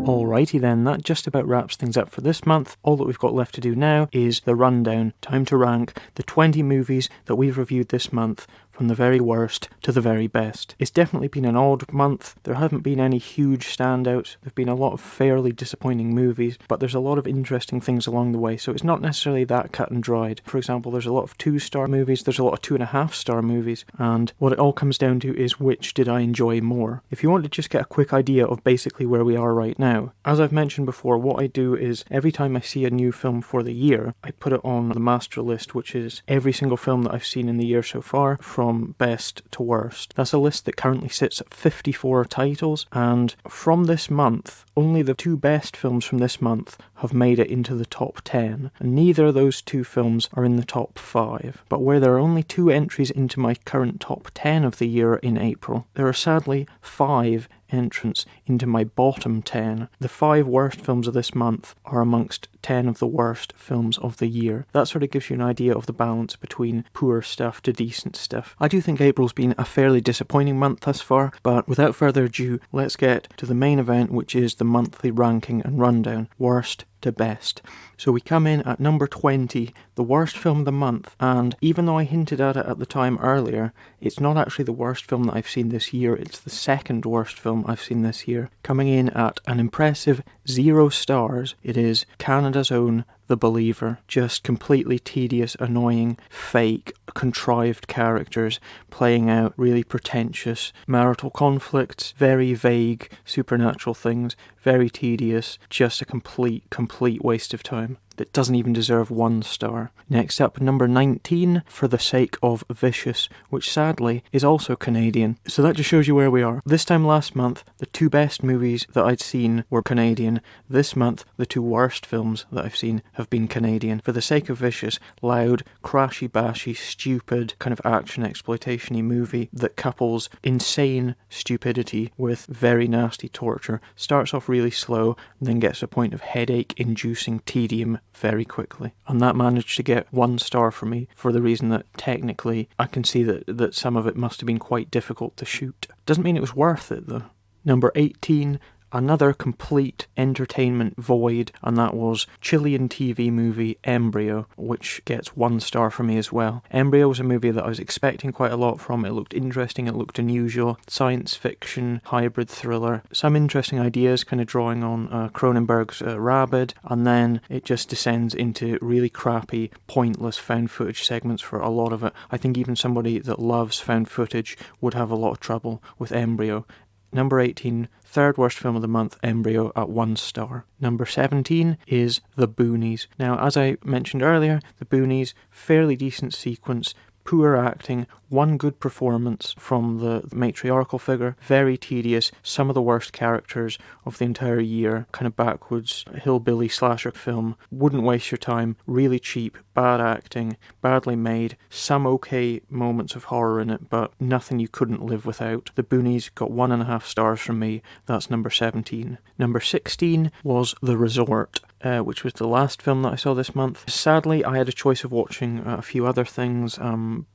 Alrighty then, that just about wraps things up for this month. All that we've got left to do now is the rundown. Time to rank the 20 movies that we've reviewed this month from the very worst to the very best. It's definitely been an odd month. There haven't been any huge standouts. There have been a lot of fairly disappointing movies, but there's a lot of interesting things along the way, so it's not necessarily that cut and dried. For example, there's a lot of 2-star movies, there's a lot of 2.5-star movies, and what it all comes down to is which did I enjoy more. If you want to just get a quick idea of basically where we are right now, as I've mentioned before, what I do is every time I see a new film for the year, I put it on the master list, which is every single film that I've seen in the year so far, from best to worst. That's a list that currently sits at 54 titles, and from this month, only the 2 best films from this month have made it into the top 10, and neither of those 2 films are in the top 5. But where there are only 2 entries into my current top 10 of the year in April, there are sadly 5 entrants into my bottom 10. The 5 worst films of this month are amongst 10 of the worst films of the year. That sort of gives you an idea of the balance between poor stuff to decent stuff. I do think April's been a fairly disappointing month thus far, but without further ado, let's get to the main event, which is the monthly ranking and rundown, worst to best. So we come in at number 20, the worst film of the month, and even though I hinted at it at the time earlier, it's not actually the worst film that I've seen this year, it's the second worst film I've seen this year. Coming in at an impressive 0 stars, it is Canada's own The Believer. Just completely tedious, annoying, fake, contrived characters playing out really pretentious marital conflicts, very vague supernatural things, very tedious, just a complete waste of time that doesn't even deserve 1 star. Next up, number 19, For the Sake of Vicious, which sadly is also Canadian. So that just shows you where we are. This time last month, the 2 best movies that I'd seen were Canadian. This month, the 2 worst films that I've seen have been Canadian. For the Sake of Vicious, loud, crashy-bashy, stupid, kind of action exploitation-y movie that couples insane stupidity with very nasty torture. Starts off really slow, and then gets to a point of headache-inducing tedium very quickly. And that managed to get 1 star for me, for the reason that technically I can see that some of it must have been quite difficult to shoot. Doesn't mean it was worth it though. Number 18, another complete entertainment void, and that was Chilean TV movie Embryo, which gets 1 star for me as well. Embryo was a movie that I was expecting quite a lot from. It looked interesting, it looked unusual, science fiction, hybrid thriller, some interesting ideas kind of drawing on Cronenberg's Rabid, and then it just descends into really crappy, pointless found footage segments for a lot of it. I think even somebody that loves found footage would have a lot of trouble with Embryo. Number 18, third worst film of the month, Embryo, at 1 star. Number 17 is The Boonies. Now, as I mentioned earlier, The Boonies, fairly decent sequence, poor acting, 1 good performance from the matriarchal figure, very tedious, some of the worst characters of the entire year, kind of backwoods hillbilly slasher film, wouldn't waste your time, really cheap, bad acting, badly made, some okay moments of horror in it, but nothing you couldn't live without. The Boonies got 1.5 stars from me, that's number 17. Number 16 was The Resort, which was the last film that I saw this month. Sadly, I had a choice of watching a few other things,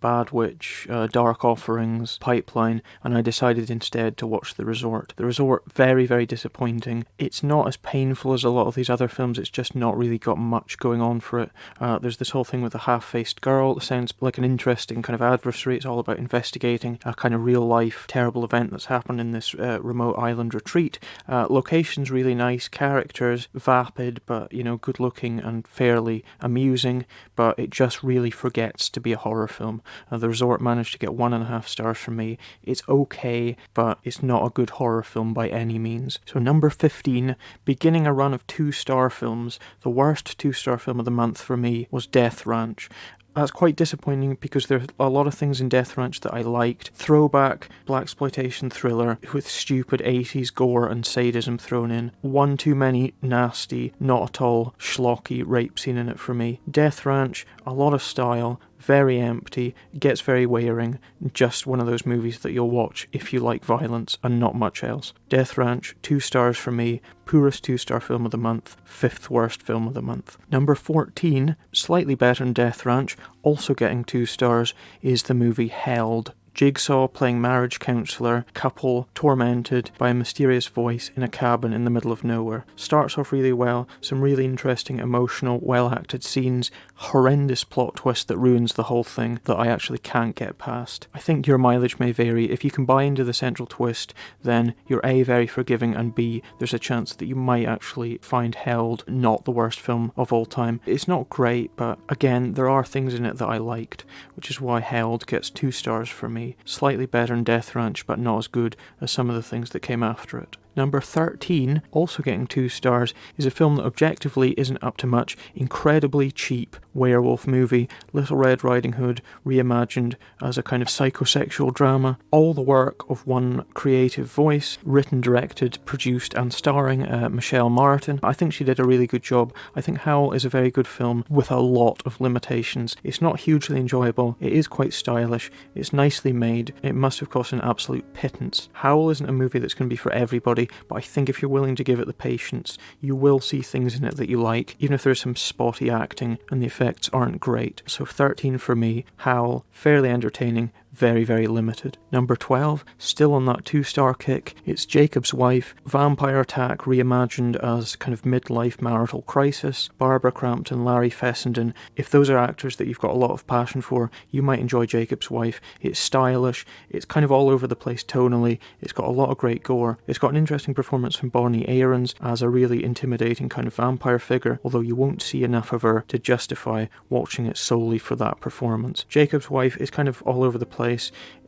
Bad Witch, Dark Offerings, Pipeline, and I decided instead to watch The Resort. The Resort, very, very disappointing. It's not as painful as a lot of these other films, it's just not really got much going on for it. There's this whole thing with a half-faced girl. It sounds like an interesting kind of adversary. It's all about investigating a kind of real-life terrible event that's happened in this remote island retreat. Location's really nice, characters vapid, but, you know, good-looking and fairly amusing, but it just really forgets to be a horror film. The Resort managed to get 1.5 stars from me. It's okay, but it's not a good horror film by any means. So number 15, beginning a run of 2-star films, the worst 2-star film of the month for me was Death Ranch. That's quite disappointing because there's a lot of things in Death Ranch that I liked. Throwback, blaxploitation thriller with stupid 80s gore and sadism thrown in. 1 too many nasty, not at all schlocky rape scene in it for me. Death Ranch, a lot of style, very empty, gets very wearing, just one of those movies that you'll watch if you like violence and not much else. Death Ranch, 2 stars for me, poorest 2-star film of the month, 5th worst film of the month. Number 14, slightly better than Death Ranch, also getting 2 stars, is the movie Held. Jigsaw playing marriage counsellor, couple tormented by a mysterious voice in a cabin in the middle of nowhere. Starts off really well, some really interesting, emotional, well-acted scenes, horrendous plot twist that ruins the whole thing that I actually can't get past. I think your mileage may vary. If you can buy into the central twist, then you're A, very forgiving, and B, there's a chance that you might actually find Held not the worst film of all time. It's not great, but again, there are things in it that I liked, which is why Held gets 2 stars for me. Slightly better than Death Ranch, but not as good as some of the things that came after it. Number 13, also getting 2 stars, is a film that objectively isn't up to much. Incredibly cheap werewolf movie, Little Red Riding Hood reimagined as a kind of psychosexual drama. All the work of one creative voice, written, directed, produced and starring Michelle Martin. I think she did a really good job. I think Howl is a very good film with a lot of limitations. It's not hugely enjoyable, it is quite stylish, it's nicely made, it must have cost an absolute pittance. Howl isn't a movie that's going to be for everybody, but I think if you're willing to give it the patience, you will see things in it that you like, even if there's some spotty acting and the effects aren't great. So 13 for me. Howl, fairly entertaining, very, very limited. Number 12, still on that 2-star kick, it's Jakob's Wife, vampire attack reimagined as kind of midlife marital crisis. Barbara Crampton, Larry Fessenden. If those are actors that you've got a lot of passion for, you might enjoy Jakob's Wife. It's stylish, it's kind of all over the place tonally, it's got a lot of great gore, it's got an interesting performance from Bonnie Aarons as a really intimidating kind of vampire figure, although you won't see enough of her to justify watching it solely for that performance. Jakob's Wife is kind of all over the place.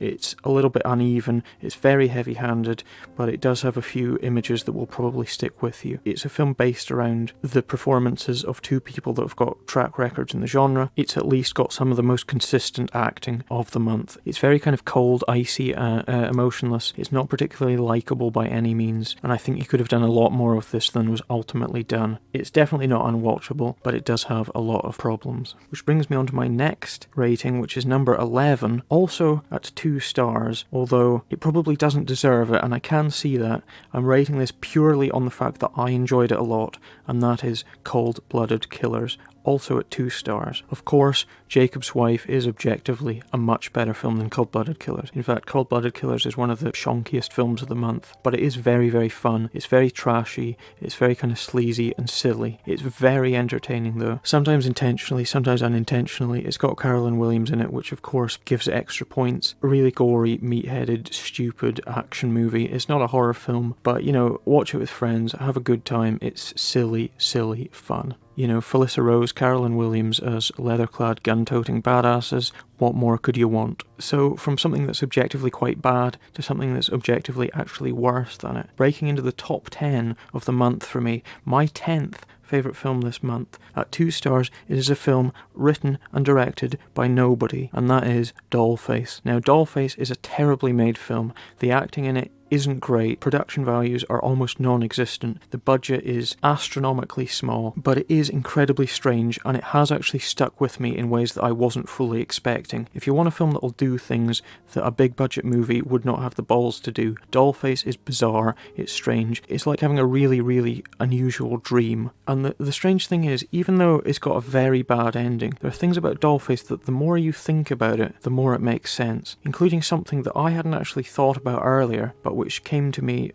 It's a little bit uneven, it's very heavy-handed, but it does have a few images that will probably stick with you. It's a film based around the performances of 2 people that have got track records in the genre. It's at least got some of the most consistent acting of the month. It's very kind of cold, icy, emotionless. It's not particularly likeable by any means, and I think you could have done a lot more with this than was ultimately done. It's definitely not unwatchable, but it does have a lot of problems. Which brings me on to my next rating, which is number 11, also at 2 stars, although it probably doesn't deserve it, and I can see that. I'm rating this purely on the fact that I enjoyed it a lot, and that is Cold-Blooded Killers, also at 2 stars. Of course, Jakob's Wife is objectively a much better film than Cold-Blooded Killers. In fact, Cold-Blooded Killers is one of the shonkiest films of the month, but it is very, very fun. It's very trashy, it's very kind of sleazy and silly. It's very entertaining though, sometimes intentionally, sometimes unintentionally. It's got Carolyn Williams in it, which of course gives it extra points. A really gory, meat-headed, stupid action movie. It's not a horror film, but you know, watch it with friends, have a good time. It's silly, silly fun. You know, Felissa Rose, Carolyn Williams as leather-clad, gun-toting badasses. What more could you want? So, from something that's objectively quite bad to something that's objectively actually worse than it. Breaking into the top 10 of the month for me, my 10th favourite film this month. At 2 stars, it is a film written and directed by nobody, and that is Dollface. Now, Dollface is a terribly made film. The acting in it isn't great, production values are almost non-existent, the budget is astronomically small, but it is incredibly strange, and it has actually stuck with me in ways that I wasn't fully expecting. If you want a film that will do things that a big budget movie would not have the balls to do, Dollface is bizarre, it's strange, it's like having a really, really unusual dream. And the strange thing is, even though it's got a very bad ending, there are things about Dollface that the more you think about it, the more it makes sense, including something that I hadn't actually thought about earlier, but which came to me,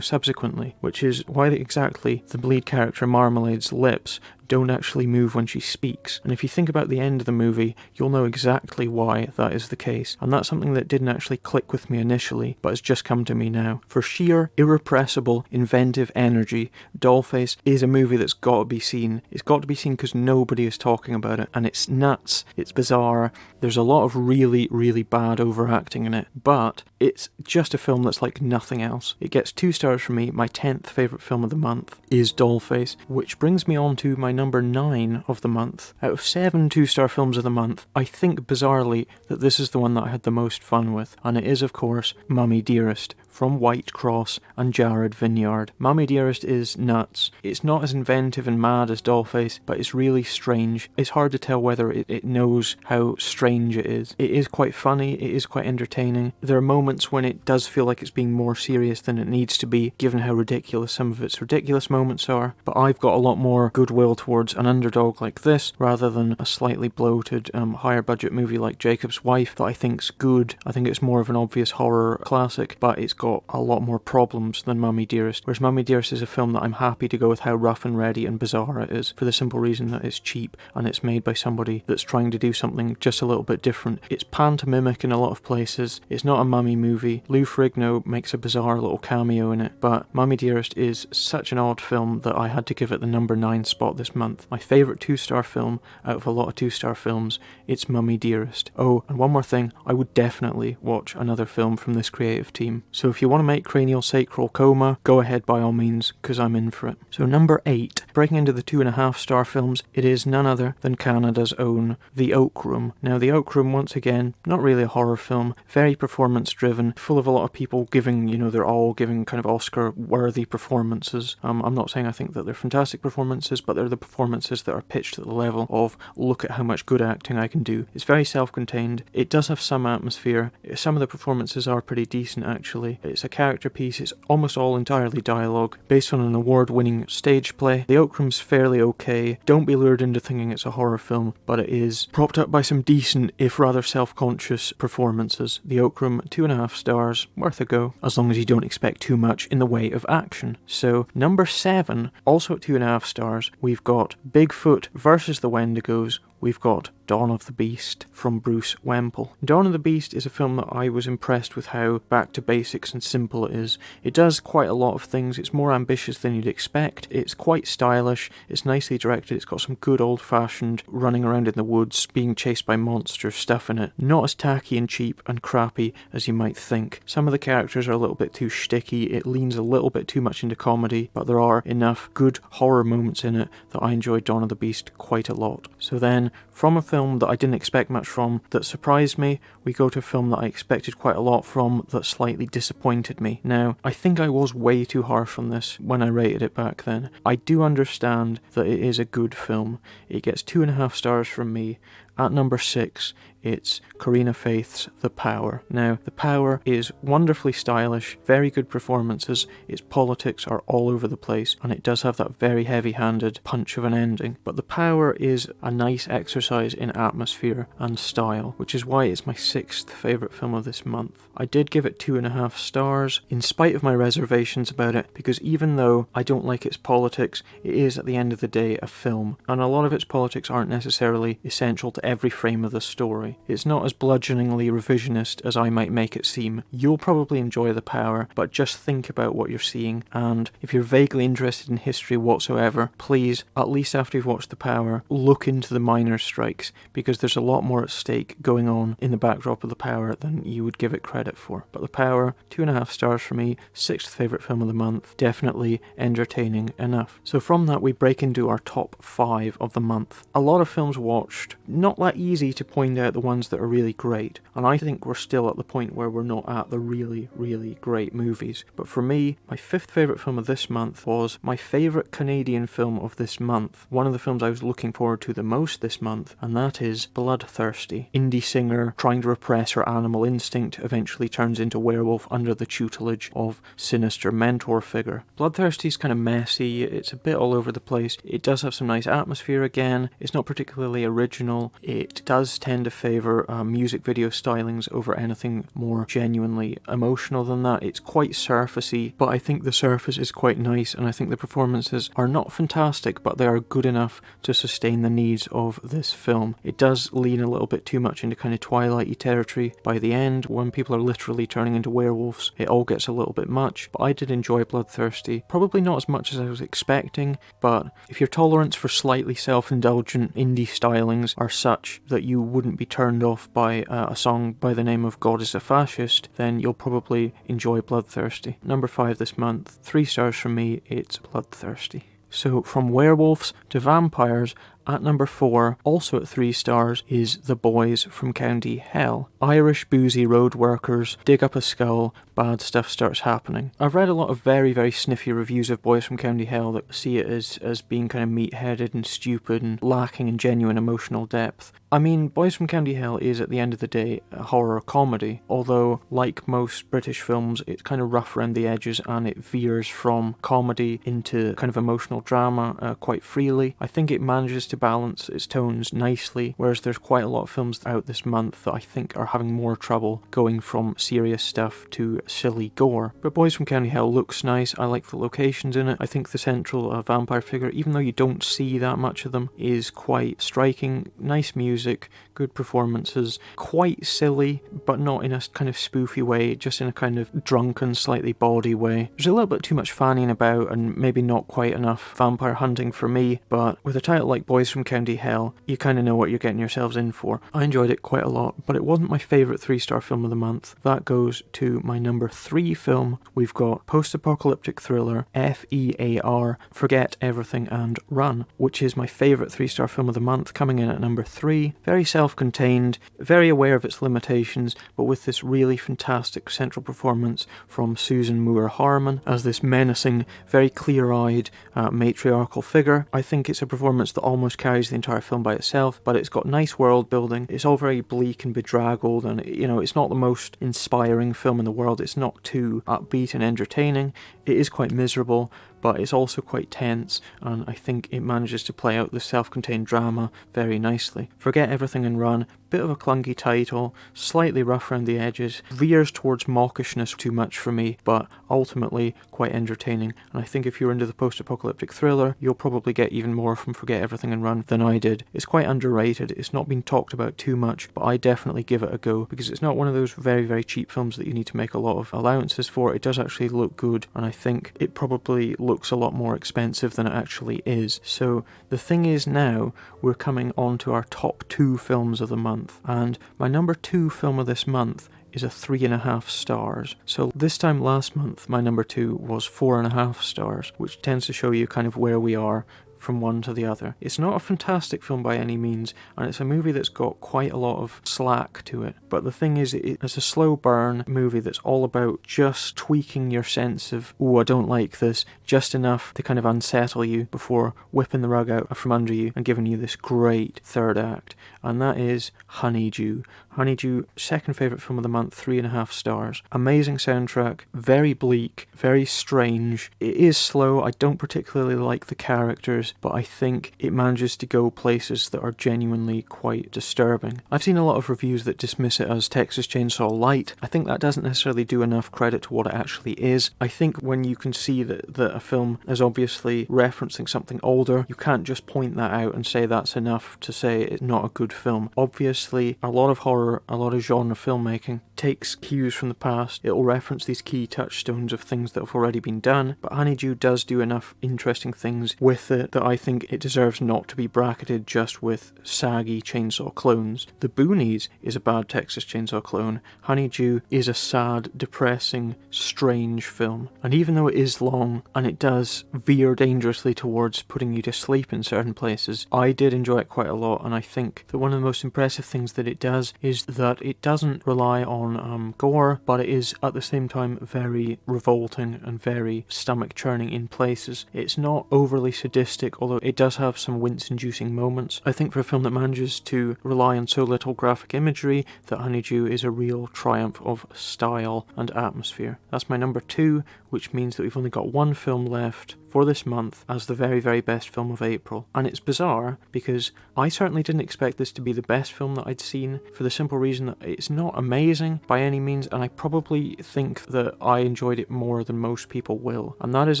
subsequently, which is why exactly the lead character Marmalade's lips don't actually move when she speaks. And if you think about the end of the movie, you'll know exactly why that is the case. And that's something that didn't actually click with me initially, but has just come to me now. For sheer, irrepressible, inventive energy, Dollface is a movie that's got to be seen. It's got to be seen because nobody is talking about it, and it's nuts, it's bizarre, there's a lot of really, really bad overacting in it, but it's just a film that's like nothing else. It gets 2 stars from me. My 10th favourite film of the month is Dollface, which brings me on to my number 9 of the month. Out of 7 2-star films of the month, I think bizarrely that this is the one that I had the most fun with, and it is of course Mummy Dearest from Whitecross and Jared Vineyard. Mummy Dearest is nuts. It's not as inventive and mad as Dollface, but it's really strange. It's hard to tell whether it knows how strange it is. It is quite funny, it is quite entertaining. There are moments when it does feel like it's being more serious than it needs to be, given how ridiculous some of its ridiculous moments are, but I've got a lot more goodwill towards an underdog like this, rather than a slightly bloated, higher budget movie like Jacob's Wife that I think's good. I think it's more of an obvious horror classic, but it's got a lot more problems than Mummy Dearest, whereas Mummy Dearest is a film that I'm happy to go with how rough and ready and bizarre it is, for the simple reason that it's cheap and it's made by somebody that's trying to do something just a little bit different. It's pantomimic in a lot of places. It's not a mummy movie. Lou Ferrigno makes a bizarre little cameo in it, but Mummy Dearest is such an odd film that I had to give it the number 9 spot this month. My favourite 2-star film out of a lot of 2-star films, it's Mummy Dearest. Oh, and one more thing, I would definitely watch another film from this creative team. So if you want to make Cranial Sacral Coma, go ahead by all means, because I'm in for it. So number 8, breaking into the 2.5-star films, it is none other than Canada's own The Oak Room. Now, The Oak Room, once again, not really a horror film, very performance driven, full of a lot of people giving, they're all giving kind of Oscar-worthy performances. I'm not saying I think that they're fantastic performances, but they're the performances that are pitched at the level of, look at how much good acting I can do. It's very self-contained. It does have some atmosphere. Some of the performances are pretty decent, actually. It's a character piece. It's almost all entirely dialogue, based on an award-winning stage play. The Oak Room's fairly okay. Don't be lured into thinking it's a horror film, but it is, propped up by some decent, if rather self-conscious, performances. The Oak Room, 2.5 stars, worth a go, as long as you don't expect too much in the way of action. So, number 7, also at 2.5 stars, we've got Bigfoot versus the Wendigos. We've got Dawn of the Beast from Bruce Wemple. Dawn of the Beast is a film that I was impressed with how back to basics and simple it is. It does quite a lot of things. It's more ambitious than you'd expect. It's quite stylish. It's nicely directed. It's got some good old-fashioned running around in the woods, being chased by monsters stuff in it. Not as tacky and cheap and crappy as you might think. Some of the characters are a little bit too shticky. It leans a little bit too much into comedy, but there are enough good horror moments in it that I enjoyed Dawn of the Beast quite a lot. So then, from a film that I didn't expect much from that surprised me, we go to a film that I expected quite a lot from that slightly disappointed me. Now, I think I was way too harsh on this when I rated it back then. I do understand that it is a good film. It gets 2.5 stars from me. At number 6, it's Karina Faith's The Power. Now, The Power is wonderfully stylish, very good performances, its politics are all over the place, and it does have that very heavy-handed punch of an ending. But The Power is a nice exercise in atmosphere and style, which is why it's my 6th favourite film of this month. I did give it 2.5 stars, in spite of my reservations about it, because even though I don't like its politics, it is at the end of the day a film, and a lot of its politics aren't necessarily essential to every frame of the story. It's not as bludgeoningly revisionist as I might make it seem. You'll probably enjoy The Power, but just think about what you're seeing, and if you're vaguely interested in history whatsoever, please, at least after you've watched The Power, look into the miners' strikes, because there's a lot more at stake going on in the backdrop of The Power than you would give it credit for. But The Power, 2.5 stars for me, 6th favourite film of the month, definitely entertaining enough. So from that we break into our top 5 of the month. A lot of films watched, not that easy to point out the ones that are really great, and I think we're still at the point where we're not at the really, really great movies. But for me, my 5th favourite film of this month was my favourite Canadian film of this month. One of the films I was looking forward to the most this month, and that is Bloodthirsty. Indie singer trying to repress her animal instinct eventually turns into werewolf under the tutelage of sinister mentor figure. Bloodthirsty's kind of messy, it's a bit all over the place. It does have some nice atmosphere again. It's not particularly original. It does tend to favour music video stylings over anything more genuinely emotional than that. It's quite surfacey, but I think the surface is quite nice, and I think the performances are not fantastic, but they are good enough to sustain the needs of this film. It does lean a little bit too much into kind of Twilight-y territory by the end, when people are literally turning into werewolves. It all gets a little bit much, but I did enjoy Bloodthirsty. Probably not as much as I was expecting, but if your tolerance for slightly self-indulgent indie stylings are such that you wouldn't be turned off by a song by the name of God is a Fascist, then you'll probably enjoy Bloodthirsty. Number 5 this month, 3 stars from me, it's Bloodthirsty. So from werewolves to vampires At number 4, also at 3 stars, is The Boys from County Hell. Irish boozy road workers dig up a skull, bad stuff starts happening. I've read a lot of very, very sniffy reviews of Boys from County Hell that see it as being kind of meat-headed and stupid and lacking in genuine emotional depth. I mean, Boys from County Hell is, at the end of the day, a horror comedy, although, like most British films, it's kind of rough around the edges and it veers from comedy into kind of emotional drama quite freely. I think it manages to balance its tones nicely, whereas there's quite a lot of films out this month that I think are having more trouble going from serious stuff to silly gore. But Boys from County Hell looks nice, I like the locations in it. I think the central vampire figure, even though you don't see that much of them, is quite striking. Nice music, good performances, quite silly, but not in a kind of spoofy way, just in a kind of drunken, slightly bawdy way. There's a little bit too much fanning about and maybe not quite enough vampire hunting for me, but with a title like Boys from County Hell, you kind of know what you're getting yourselves in for. I enjoyed it quite a lot, but it wasn't my favourite 3-star film of the month. That goes to my number 3 film. We've got post-apocalyptic thriller F.E.A.R. Forget Everything and Run, which is my favourite 3-star film of the month, coming in at number 3. Very self-contained, very aware of its limitations, but with this really fantastic central performance from Susan Moore-Harmon as this menacing, very clear-eyed matriarchal figure. I think it's a performance that almost carries the entire film by itself, but it's got nice world building. It's all very bleak and bedraggled, and it's not the most inspiring film in the world. It's not too upbeat and entertaining. It is quite miserable, but it's also quite tense, and I think it manages to play out the self-contained drama very nicely. Forget Everything and Run, bit of a clunky title, slightly rough around the edges, veers towards mawkishness too much for me, but ultimately quite entertaining, and I think if you're into the post-apocalyptic thriller, you'll probably get even more from Forget Everything and Run than I did. It's quite underrated, it's not been talked about too much, but I definitely give it a go, because it's not one of those very, very cheap films that you need to make a lot of allowances for. It does actually look good, and I think it probably looks a lot more expensive than it actually is. So the thing is, now we're coming on to our top 2 films of the month, and my number 2 film of this month is a 3.5 stars. So this time last month my number 2 was 4.5 stars, which tends to show you kind of where we are from one to the other. It's not a fantastic film by any means, and it's a movie that's got quite a lot of slack to it, but the thing is, it's a slow burn movie that's all about just tweaking your sense of, oh, I don't like this, just enough to kind of unsettle you before whipping the rug out from under you and giving you this great third act, and that is Honeydew. Honeydew, second favourite film of the month, 3.5 stars. Amazing soundtrack, very bleak, very strange. It is slow, I don't particularly like the characters, but I think it manages to go places that are genuinely quite disturbing. I've seen a lot of reviews that dismiss it as Texas Chainsaw Light. I think that doesn't necessarily do enough credit to what it actually is. I think when you can see that a film is obviously referencing something older, you can't just point that out and say that's enough to say it's not a good film. Obviously, a lot of horror, a lot of genre filmmaking takes cues from the past. It'll reference these key touchstones of things that have already been done, but Honeydew does do enough interesting things with it that I think it deserves not to be bracketed just with saggy Chainsaw clones. The Boonies is a bad Texas Chainsaw clone. Honeydew is a sad, depressing, strange film, and even though it is long and it does veer dangerously towards putting you to sleep in certain places, I did enjoy it quite a lot, and I think that one of the most impressive things that it does is that it doesn't rely on gore, but it is at the same time very revolting and very stomach churning in places. It's not overly sadistic, although it does have some wince-inducing moments. I think for a film that manages to rely on so little graphic imagery, that Honeydew is a real triumph of style and atmosphere. That's my number 2, which means that we've only got one film left for this month as the very, very best film of April. And it's bizarre because I certainly didn't expect this to be the best film that I'd seen, for the simple reason that it's not amazing by any means, and I probably think that I enjoyed it more than most people will. And that is,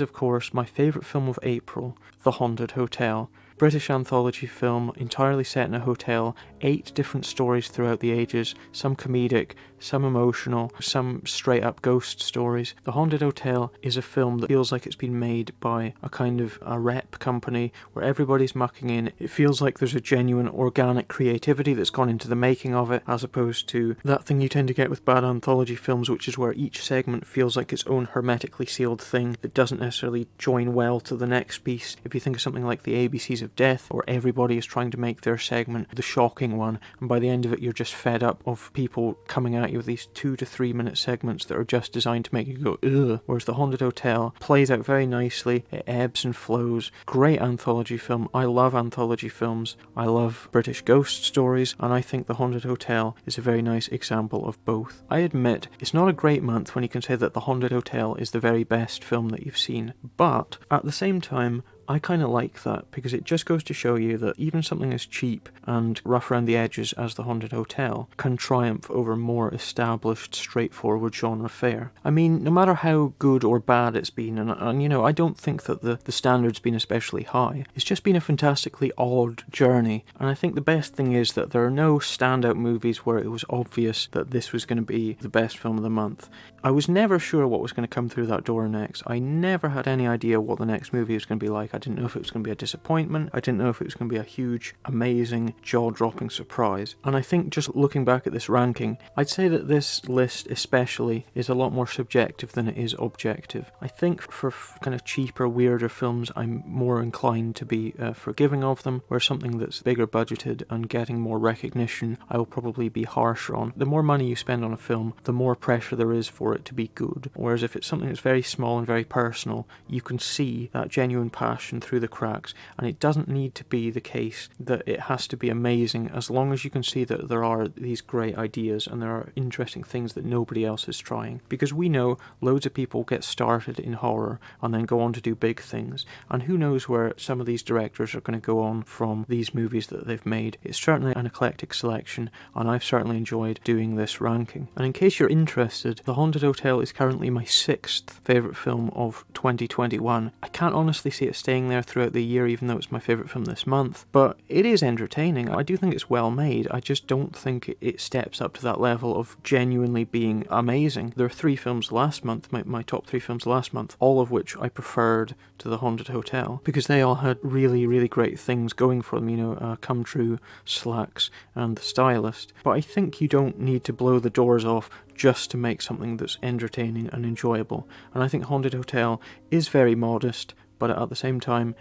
of course, my favourite film of April, The Haunted Hotel. British anthology film, entirely set in a hotel, 8 different stories throughout the ages, some comedic, some emotional, some straight up ghost stories. The Haunted Hotel is a film that feels like it's been made by a kind of a rep company where everybody's mucking in. It feels like there's a genuine organic creativity that's gone into the making of it, as opposed to that thing you tend to get with bad anthology films, which is where each segment feels like its own hermetically sealed thing that doesn't necessarily join well to the next piece. If you think of something like the ABCs of of death, or everybody is trying to make their segment the shocking one, and by the end of it you're just fed up of people coming at you with these 2 to 3 minute segments that are just designed to make you go ugh. Whereas The Haunted Hotel plays out very nicely, it ebbs and flows. Great anthology film. I love anthology films. I love British ghost stories, and I think The Haunted Hotel is a very nice example of both. I admit it's not a great month when you can say that The Haunted Hotel is the very best film that you've seen, but at the same time I kind of like that, because it just goes to show you that even something as cheap and rough around the edges as The Haunted Hotel can triumph over more established, straightforward genre fare. I mean, no matter how good or bad it's been, and you know, I don't think that the standard's been especially high, it's just been a fantastically odd journey, and I think the best thing is that there are no standout movies where it was obvious that this was going to be the best film of the month. I was never sure what was going to come through that door next. I never had any idea what the next movie was going to be like. I didn't know if it was going to be a disappointment. I didn't know if it was going to be a huge, amazing, jaw-dropping surprise. And I think just looking back at this ranking, I'd say that this list especially is a lot more subjective than it is objective. I think for kind of cheaper, weirder films, I'm more inclined to be forgiving of them, where something that's bigger budgeted and getting more recognition, I will probably be harsher on. The more money you spend on a film, the more pressure there is for it to be good. Whereas if it's something that's very small and very personal, you can see that genuine passion through the cracks, and it doesn't need to be the case that it has to be amazing, as long as you can see that there are these great ideas and there are interesting things that nobody else is trying. Because we know loads of people get started in horror and then go on to do big things, and who knows where some of these directors are going to go on from these movies that they've made. It's certainly an eclectic selection, and I've certainly enjoyed doing this ranking. And in case you're interested, The Haunted Hotel is currently my 6th favourite film of 2021. I can't honestly see it staying there throughout the year, even though it's my favourite film this month, but it is entertaining. I do think it's well made. I just don't think it steps up to that level of genuinely being amazing. There are 3 films last month, my top 3 films last month, all of which I preferred to The Haunted Hotel, because they all had really, really great things going for them, you know, Come True, Slacks, and The Stylist. But I think you don't need to blow the doors off just to make something that's entertaining and enjoyable. And I think Haunted Hotel is very modest, but at the same time,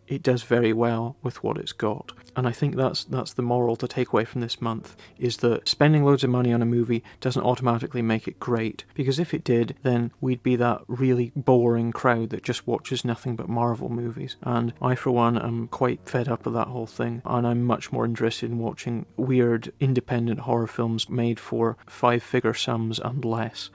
it does very well with what it's got. And I think that's the moral to take away from this month, is that spending loads of money on a movie doesn't automatically make it great. Because if it did, then we'd be that really boring crowd that just watches nothing but Marvel movies. And I, for one, am quite fed up of that whole thing, and I'm much more interested in watching weird, independent horror films made for 5-figure sums and less.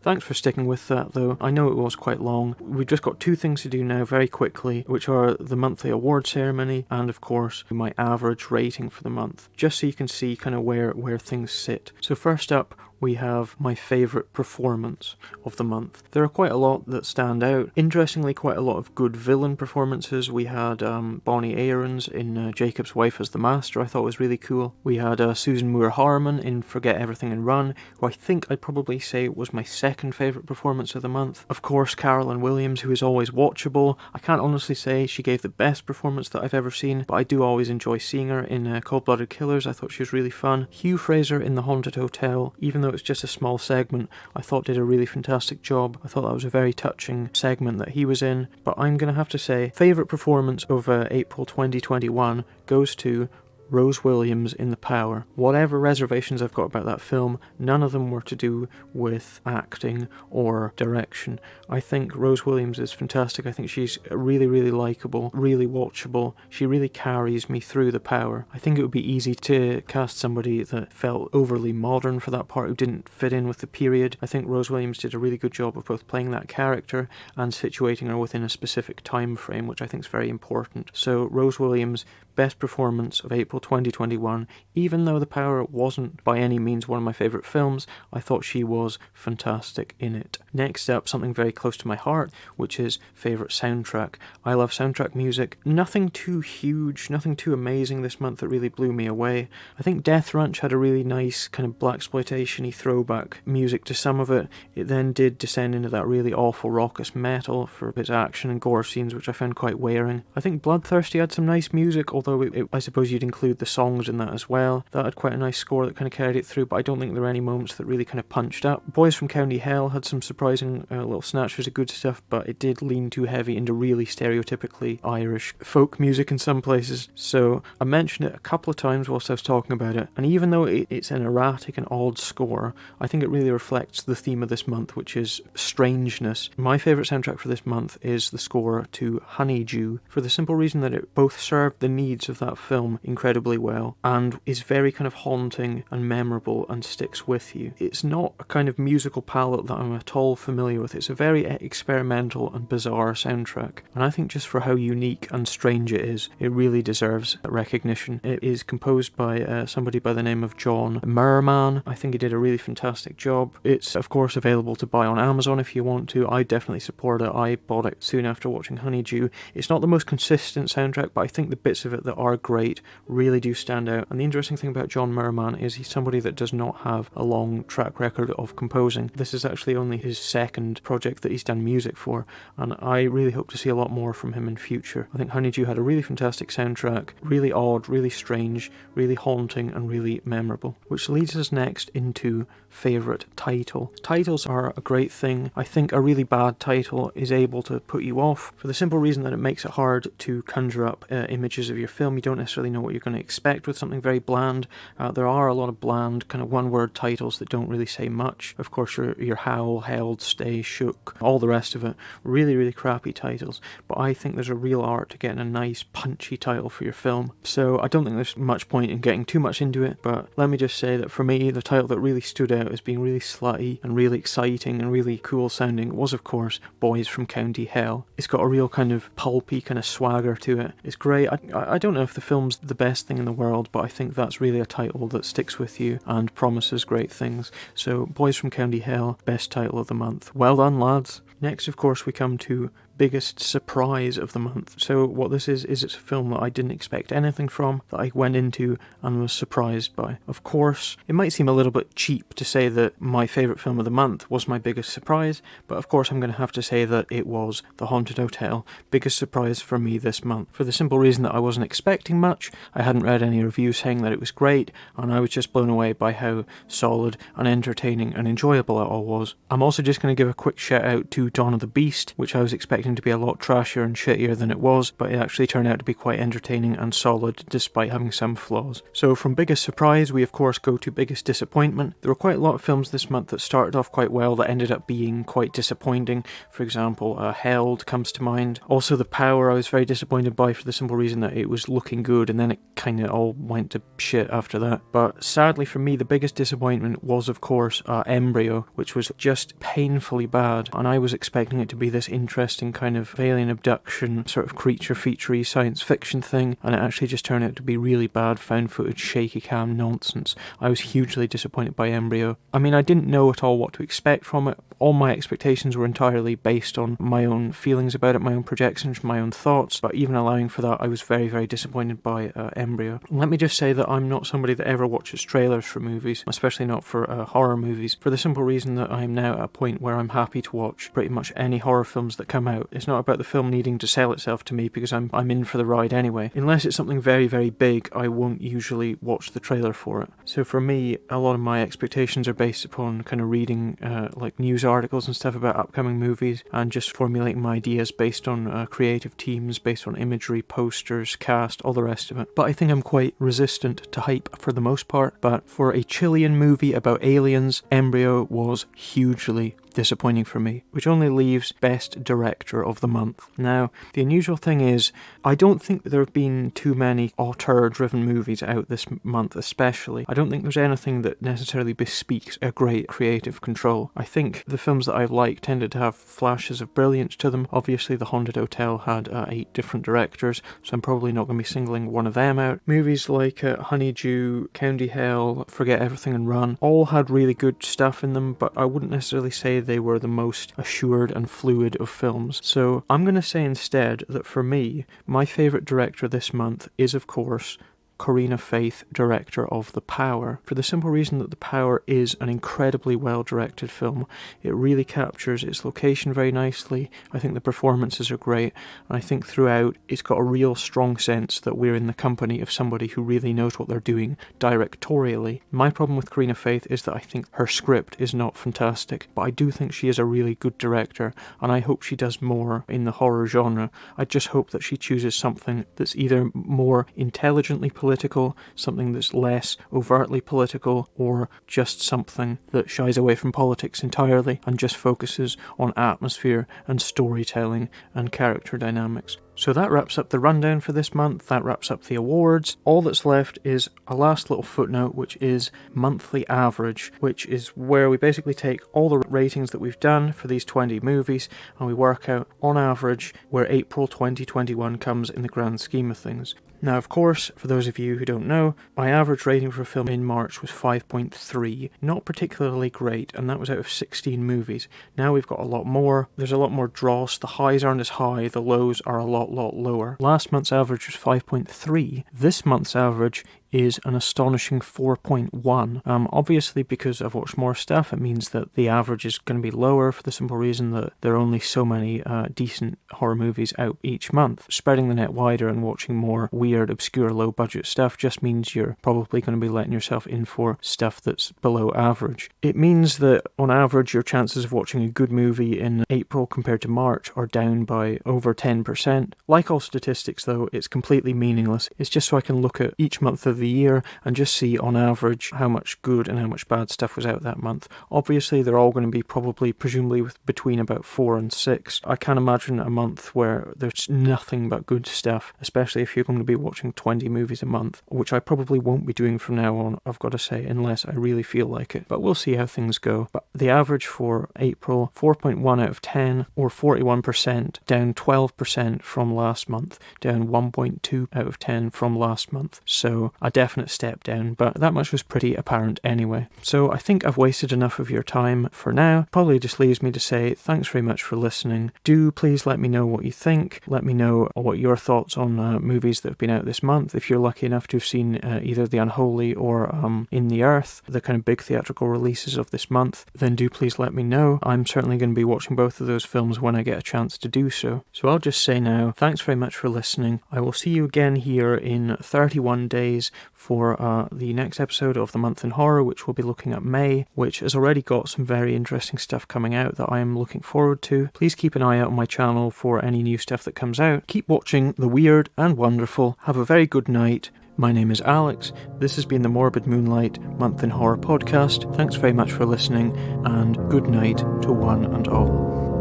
Thanks for sticking with that, though. I know it was quite long. We've just got 2 things to do now very quickly, which are the monthly award ceremony and, of course, my average rating for the month, just so you can see kind of where things sit. So first up, we have my favourite performance of the month. There are quite a lot that stand out. Interestingly, quite a lot of good villain performances. We had Bonnie Aarons in Jacob's Wife as the Master, I thought was really cool. We had Susan Moore-Harmon in Forget Everything and Run, who I think I'd probably say was my second favourite performance of the month. Of course, Carolyn Williams, who is always watchable. I can't honestly say she gave the best performance that I've ever seen, but I do always enjoy seeing her in Cold-Blooded Killers. I thought she was really fun. Hugh Fraser in The Haunted Hotel, even though it's just a small segment, I thought did a really fantastic job. I thought that was a very touching segment that he was in. But I'm going to have to say, favourite performance of April 2021 goes to Rose Williams in The Power. Whatever reservations I've got about that film, none of them were to do with acting or direction. I think Rose Williams is fantastic. I think she's really, really likeable, really watchable. She really carries me through The Power. I think it would be easy to cast somebody that felt overly modern for that part, who didn't fit in with the period. I think Rose Williams did a really good job of both playing that character and situating her within a specific time frame, which I think is very important. So Rose Williams, best performance of April 2021. Even though The Power wasn't by any means one of my favourite films, I thought she was fantastic in it. Next up, something very close to my heart, which is favourite soundtrack. I love soundtrack music. Nothing too huge, nothing too amazing this month that really blew me away. I think Death Ranch had a really nice kind of blaxploitation-y throwback music to some of it. It then did descend into that really awful raucous metal for its action and gore scenes, which I found quite wearing. I think Bloodthirsty had some nice music, although although I suppose you'd include the songs in that as well. That had quite a nice score that kind of carried it through, but I don't think there were any moments that really kind of punched up. Boys from County Hell had some surprising little snatchers of good stuff, but it did lean too heavy into really stereotypically Irish folk music in some places. So I mentioned it a couple of times whilst I was talking about it, and even though it's an erratic and odd score, I think it really reflects the theme of this month, which is strangeness. My favourite soundtrack for this month is the score to Honeydew, for the simple reason that it both served the needs of that film incredibly well and is very kind of haunting and memorable and sticks with you. It's not a kind of musical palette that I'm at all familiar with. It's a very experimental and bizarre soundtrack, and I think just for how unique and strange it is, it really deserves recognition. It is composed by somebody by the name of John Merman. I think he did a really fantastic job. It's of course available to buy on Amazon if you want to. I definitely support it. I bought it soon after watching Honeydew. It's not the most consistent soundtrack, but I think the bits of it that are great really do stand out. And the interesting thing about John Merman is he's somebody that does not have a long track record of composing. This is actually only his second project that he's done music for, and I really hope to see a lot more from him in future. I think Honeydew had a really fantastic soundtrack, really odd, really strange, really haunting, and really memorable. Which leads us next into favourite title. Titles are a great thing. I think a really bad title is able to put you off for the simple reason that it makes it hard to conjure up images of your film. You don't necessarily know what you're going to expect with something very bland. There are a lot of bland kind of one-word titles that don't really say much. Of course, your Howl, Held, Stay, Shook, all the rest of it. Really, really crappy titles. But I think there's a real art to getting a nice, punchy title for your film. So I don't think there's much point in getting too much into it, but let me just say that for me, the title that really stood out as being really slutty and really exciting and really cool sounding was, of course, Boys from County Hell. It's got a real kind of pulpy kind of swagger to it. It's great. I don't know if the film's the best thing in the world, but I think that's really a title that sticks with you and promises great things. So Boys from County Hell, best title of the month. Well done, lads. Next, of course, we come to biggest surprise of the month. So what this is it's a film that I didn't expect anything from, that I went into and was surprised by. Of course, it might seem a little bit cheap to say that my favourite film of the month was my biggest surprise, but of course I'm going to have to say that it was The Haunted Hotel, biggest surprise for me this month, for the simple reason that I wasn't expecting much. I hadn't read any reviews saying that it was great, and I was just blown away by how solid and entertaining and enjoyable it all was. I'm also just going to give a quick shout out to Dawn of the Beast, which I was expecting to be a lot trashier and shittier than it was, but it actually turned out to be quite entertaining and solid despite having some flaws. So from biggest surprise, we of course go to biggest disappointment. There were quite a lot of films this month that started off quite well that ended up being quite disappointing. For example, Held comes to mind. Also The Power I was very disappointed by for the simple reason that it was looking good and then it kind of all went to shit after that. But sadly for me, the biggest disappointment was of course Embryo, which was just painfully bad, and I was expecting it to be this interesting kind of alien abduction, sort of creature featurey science fiction thing, and it actually just turned out to be really bad found footage, shaky cam nonsense. I was hugely disappointed by Embryo. I mean, I didn't know at all what to expect from it. All my expectations were entirely based on my own feelings about it, my own projections, my own thoughts, but even allowing for that, I was very, very disappointed by Embryo. Let me just say that I'm not somebody that ever watches trailers for movies, especially not for horror movies, for the simple reason that I'm now at a point where I'm happy to watch pretty much any horror films that come out. It's not about the film needing to sell itself to me because I'm in for the ride anyway. Unless it's something very, very big, I won't usually watch the trailer for it. So for me, a lot of my expectations are based upon kind of reading like news articles and stuff about upcoming movies and just formulating my ideas based on creative teams, based on imagery, posters, cast, all the rest of it. But I think I'm quite resistant to hype for the most part. But for a Chilean movie about aliens, Embryo was hugely disappointing for me, which only leaves best director of the month. Now, the unusual thing is, I don't think there have been too many auteur-driven movies out this month especially. I don't think there's anything that necessarily bespeaks a great creative control. I think the films that I've liked tended to have flashes of brilliance to them. Obviously, The Haunted Hotel had 8 different directors, so I'm probably not going to be singling one of them out. Movies like Honeydew, County Hell, Forget Everything and Run, all had really good stuff in them, but I wouldn't necessarily say they were the most assured and fluid of films. So I'm going to say instead that for me, my favourite director this month is of course Corina Faith, director of The Power, for the simple reason that The Power is an incredibly well-directed film. It really captures its location very nicely. I think the performances are great, and I think throughout it's got a real strong sense that we're in the company of somebody who really knows what they're doing directorially. My problem with Corina Faith is that I think her script is not fantastic, but I do think she is a really good director, and I hope she does more in the horror genre. I just hope that she chooses something that's either more intelligently political, something that's less overtly political, or just something that shies away from politics entirely and just focuses on atmosphere and storytelling and character dynamics. So that wraps up the rundown for this month, that wraps up the awards. All that's left is a last little footnote, which is monthly average, which is where we basically take all the ratings that we've done for these 20 movies and we work out, on average, where April 2021 comes in the grand scheme of things. Now, of course, for those of you who don't know, my average rating for a film in March was 5.3. Not particularly great, and that was out of 16 movies. Now we've got a lot more. There's a lot more dross. The highs aren't as high. The lows are a lot lower. Last month's average was 5.3. This month's average is an astonishing 4.1. Obviously, because I've watched more stuff, it means that the average is going to be lower for the simple reason that there are only so many decent horror movies out each month. Spreading the net wider and watching more weird, obscure, low-budget stuff just means you're probably going to be letting yourself in for stuff that's below average. It means that, on average, your chances of watching a good movie in April compared to March are down by over 10%. Like all statistics, though, it's completely meaningless. It's just so I can look at each month of the year and just see on average how much good and how much bad stuff was out that month. Obviously they're all going to be presumably between about 4 and 6. I can't imagine a month where there's nothing but good stuff, especially if you're going to be watching 20 movies a month, which I probably won't be doing from now on, I've got to say, unless I really feel like it. But we'll see how things go. But the average for April, 4.1 out of 10, or 41%, down 12% from last month, down 1.2 out of 10 from last month. So a definite step down, but that much was pretty apparent anyway. So I think I've wasted enough of your time for now. Probably just leaves me to say thanks very much for listening. Do please let me know what you think. Let me know what your thoughts on movies that have been out this month. If you're lucky enough to have seen either The Unholy or In the Earth, the kind of big theatrical releases of this month, then do please let me know. I'm certainly going to be watching both of those films when I get a chance to do so. So I'll just say now, thanks very much for listening. I will see you again here in 31 days for the next episode of The Month in Horror, which will be looking at May, which has already got some very interesting stuff coming out that I am looking forward to. Please keep an eye out on my channel for any new stuff that comes out. Keep watching the weird and wonderful. Have a very good night. My name is Alex. This has been the Morbid Moonlight Month in Horror podcast. Thanks very much for listening, and good night to one and all.